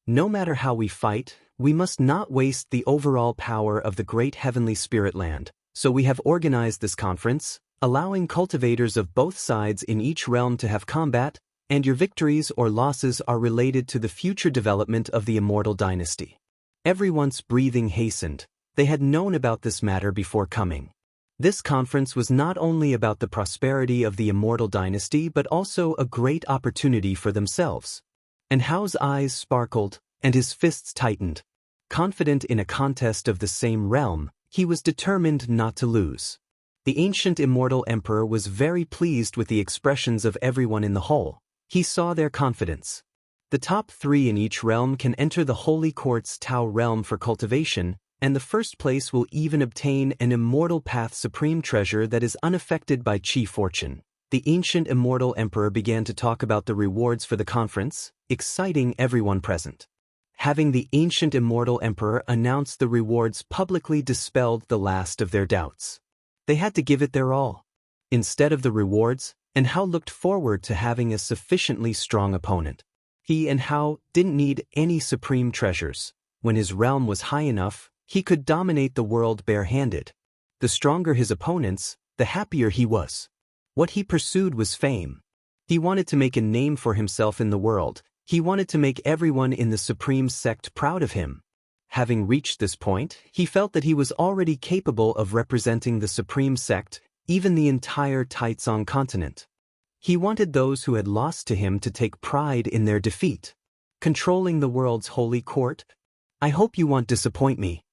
No matter how we fight, we must not waste the overall power of the great heavenly spirit land, so we have organized this conference, allowing cultivators of both sides in each realm to have combat, and your victories or losses are related to the future development of the Immortal Dynasty." Everyone's breathing hastened. They had known about this matter before coming. This conference was not only about the prosperity of the Immortal Dynasty but also a great opportunity for themselves. And Hao's eyes sparkled, and his fists tightened. Confident in a contest of the same realm, he was determined not to lose. The ancient Immortal Emperor was very pleased with the expressions of everyone in the hall. He saw their confidence. The top 3 in each realm can enter the Holy Court's Tao realm for cultivation, and the first place will even obtain an Immortal Path Supreme treasure that is unaffected by Qi fortune. The ancient Immortal Emperor began to talk about the rewards for the conference, exciting everyone present. Having the ancient Immortal Emperor announce the rewards publicly dispelled the last of their doubts. They had to give it their all. Instead of the rewards, and Hao looked forward to having a sufficiently strong opponent. He and Hao didn't need any supreme treasures. When his realm was high enough, he could dominate the world barehanded. The stronger his opponents, the happier he was. What he pursued was fame. He wanted to make a name for himself in the world. He wanted to make everyone in the supreme sect proud of him. Having reached this point, he felt that he was already capable of representing the supreme sect, even the entire Taizong continent. He wanted those who had lost to him to take pride in their defeat. Controlling the world's holy court? I hope you won't disappoint me.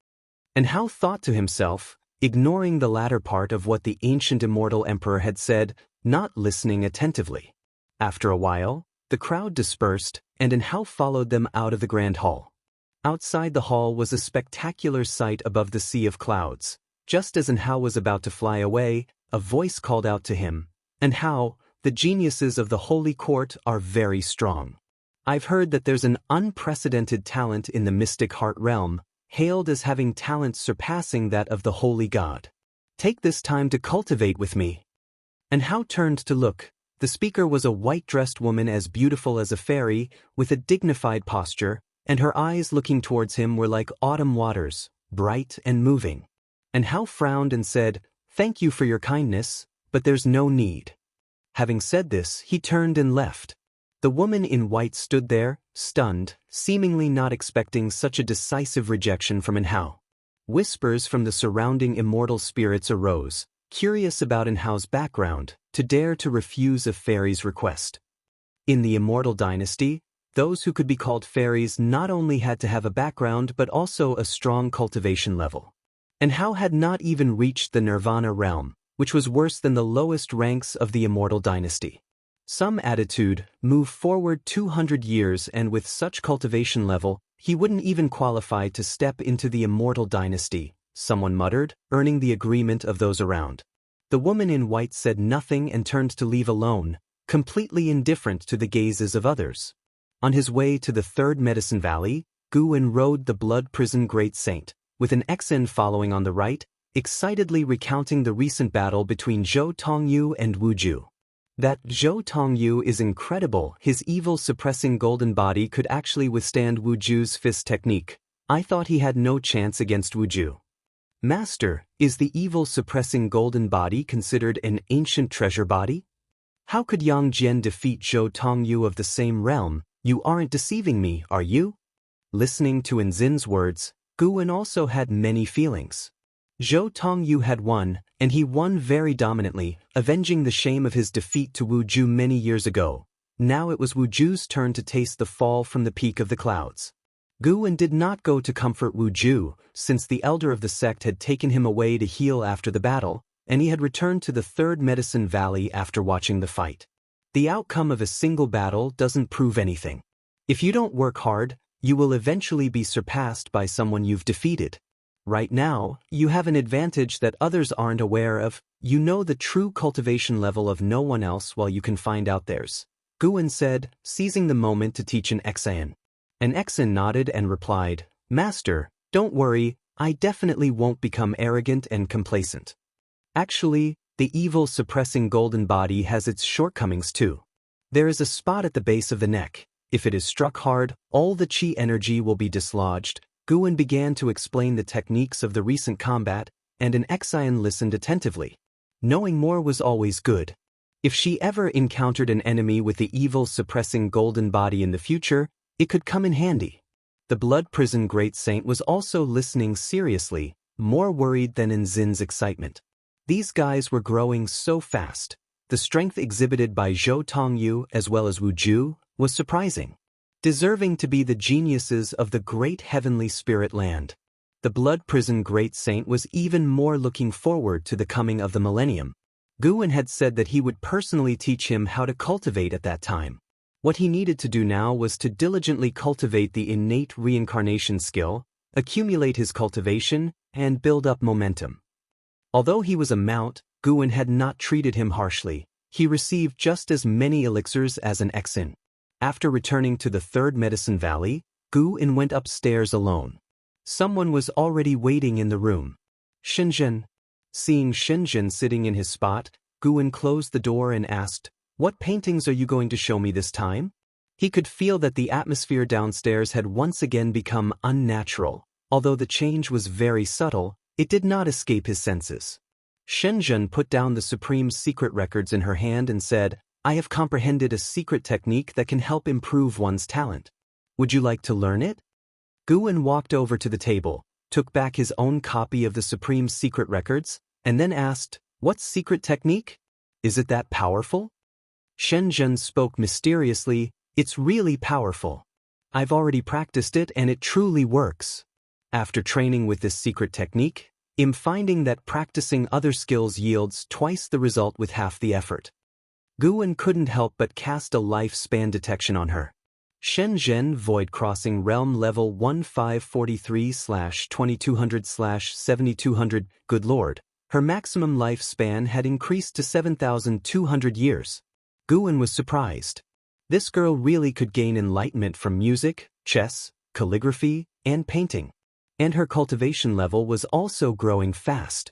And Hao thought to himself, ignoring the latter part of what the ancient Immortal Emperor had said, not listening attentively. After a while, the crowd dispersed, and Hao followed them out of the grand hall. Outside the hall was a spectacular sight above the sea of clouds. Just as Hao was about to fly away, a voice called out to him, "And Hao, the geniuses of the Holy Court are very strong. I've heard that there's an unprecedented talent in the mystic heart realm, hailed as having talents surpassing that of the Holy God. Take this time to cultivate with me." And Hao turned to look. The speaker was a white-dressed woman as beautiful as a fairy, with a dignified posture, and her eyes looking towards him were like autumn waters, bright and moving. And Hao frowned and said, "Thank you for your kindness, but there's no need." Having said this, he turned and left. The woman in white stood there, stunned, seemingly not expecting such a decisive rejection from Hao. Whispers from the surrounding immortal spirits arose, curious about Hao's background, to dare to refuse a fairy's request. In the Immortal Dynasty, those who could be called fairies not only had to have a background but also a strong cultivation level. And Hao had not even reached the Nirvana realm, which was worse than the lowest ranks of the Immortal Dynasty. Some attitude, move forward 200 years, and with such cultivation level, he wouldn't even qualify to step into the Immortal Dynasty, someone muttered, earning the agreement of those around. The woman in white said nothing and turned to leave alone, completely indifferent to the gazes of others. On his way to the Third Medicine Valley, Guwen rode the Blood Prison Great Saint, with an Xen following on the right, excitedly recounting the recent battle between Zhou Tongyu and Wu Ju. That Zhou Tongyu is incredible. His evil-suppressing golden body could actually withstand Wu Ju's fist technique. I thought he had no chance against Wuju. Master, is the evil-suppressing golden body considered an ancient treasure body? How could Yang Jian defeat Zhou Tongyu of the same realm? You aren't deceiving me, are you? Listening to Enzin's words, Guwen also had many feelings. Zhou Tongyu had won, and he won very dominantly, avenging the shame of his defeat to Wuju many years ago. Now it was Wuju's turn to taste the fall from the peak of the clouds. Guwen did not go to comfort Wuju, since the elder of the sect had taken him away to heal after the battle, and he had returned to the Third Medicine Valley after watching the fight. The outcome of a single battle doesn't prove anything. If you don't work hard, you will eventually be surpassed by someone you've defeated. Right now, you have an advantage that others aren't aware of. You know the true cultivation level of no one else while you can find out theirs, Guwen said, seizing the moment to teach an Xian. An Xian nodded and replied, Master, don't worry, I definitely won't become arrogant and complacent. Actually, the evil-suppressing golden body has its shortcomings too. There is a spot at the base of the neck. If it is struck hard, all the chi energy will be dislodged. Guwen began to explain the techniques of the recent combat, and an Xian listened attentively. Knowing more was always good. If she ever encountered an enemy with the evil-suppressing golden body in the future, it could come in handy. The Blood Prison Great Saint was also listening seriously, more worried than in Zin's excitement. These guys were growing so fast. The strength exhibited by Zhou Tongyu as well as Wuju was surprising. Deserving to be the geniuses of the great heavenly spirit land. The Blood Prison Great Saint was even more looking forward to the coming of the millennium. Guwen had said that he would personally teach him how to cultivate at that time. What he needed to do now was to diligently cultivate the innate reincarnation skill, accumulate his cultivation, and build up momentum. Although he was a mount, Guwen had not treated him harshly. He received just as many elixirs as an Xian. After returning to the Third Medicine Valley, Guwen went upstairs alone. Someone was already waiting in the room. Xianxia. Seeing Xianxia sitting in his spot, Guwen closed the door and asked, What paintings are you going to show me this time? He could feel that the atmosphere downstairs had once again become unnatural. Although the change was very subtle, it did not escape his senses. Xianxia put down the Supreme Secret Records in her hand and said, I have comprehended a secret technique that can help improve one's talent. Would you like to learn it? Guwen walked over to the table, took back his own copy of the Supreme Secret Records, and then asked, What secret technique? Is it that powerful? Xianxia spoke mysteriously, It's really powerful. I've already practiced it and it truly works. After training with this secret technique, I'm finding that practicing other skills yields twice the result with half the effort. Guwen couldn't help but cast a lifespan detection on her. Xianxia Void Crossing Realm Level 1543/2200/7200. Good lord, her maximum lifespan had increased to 7,200 years. Guwen was surprised. This girl really could gain enlightenment from music, chess, calligraphy, and painting. And her cultivation level was also growing fast.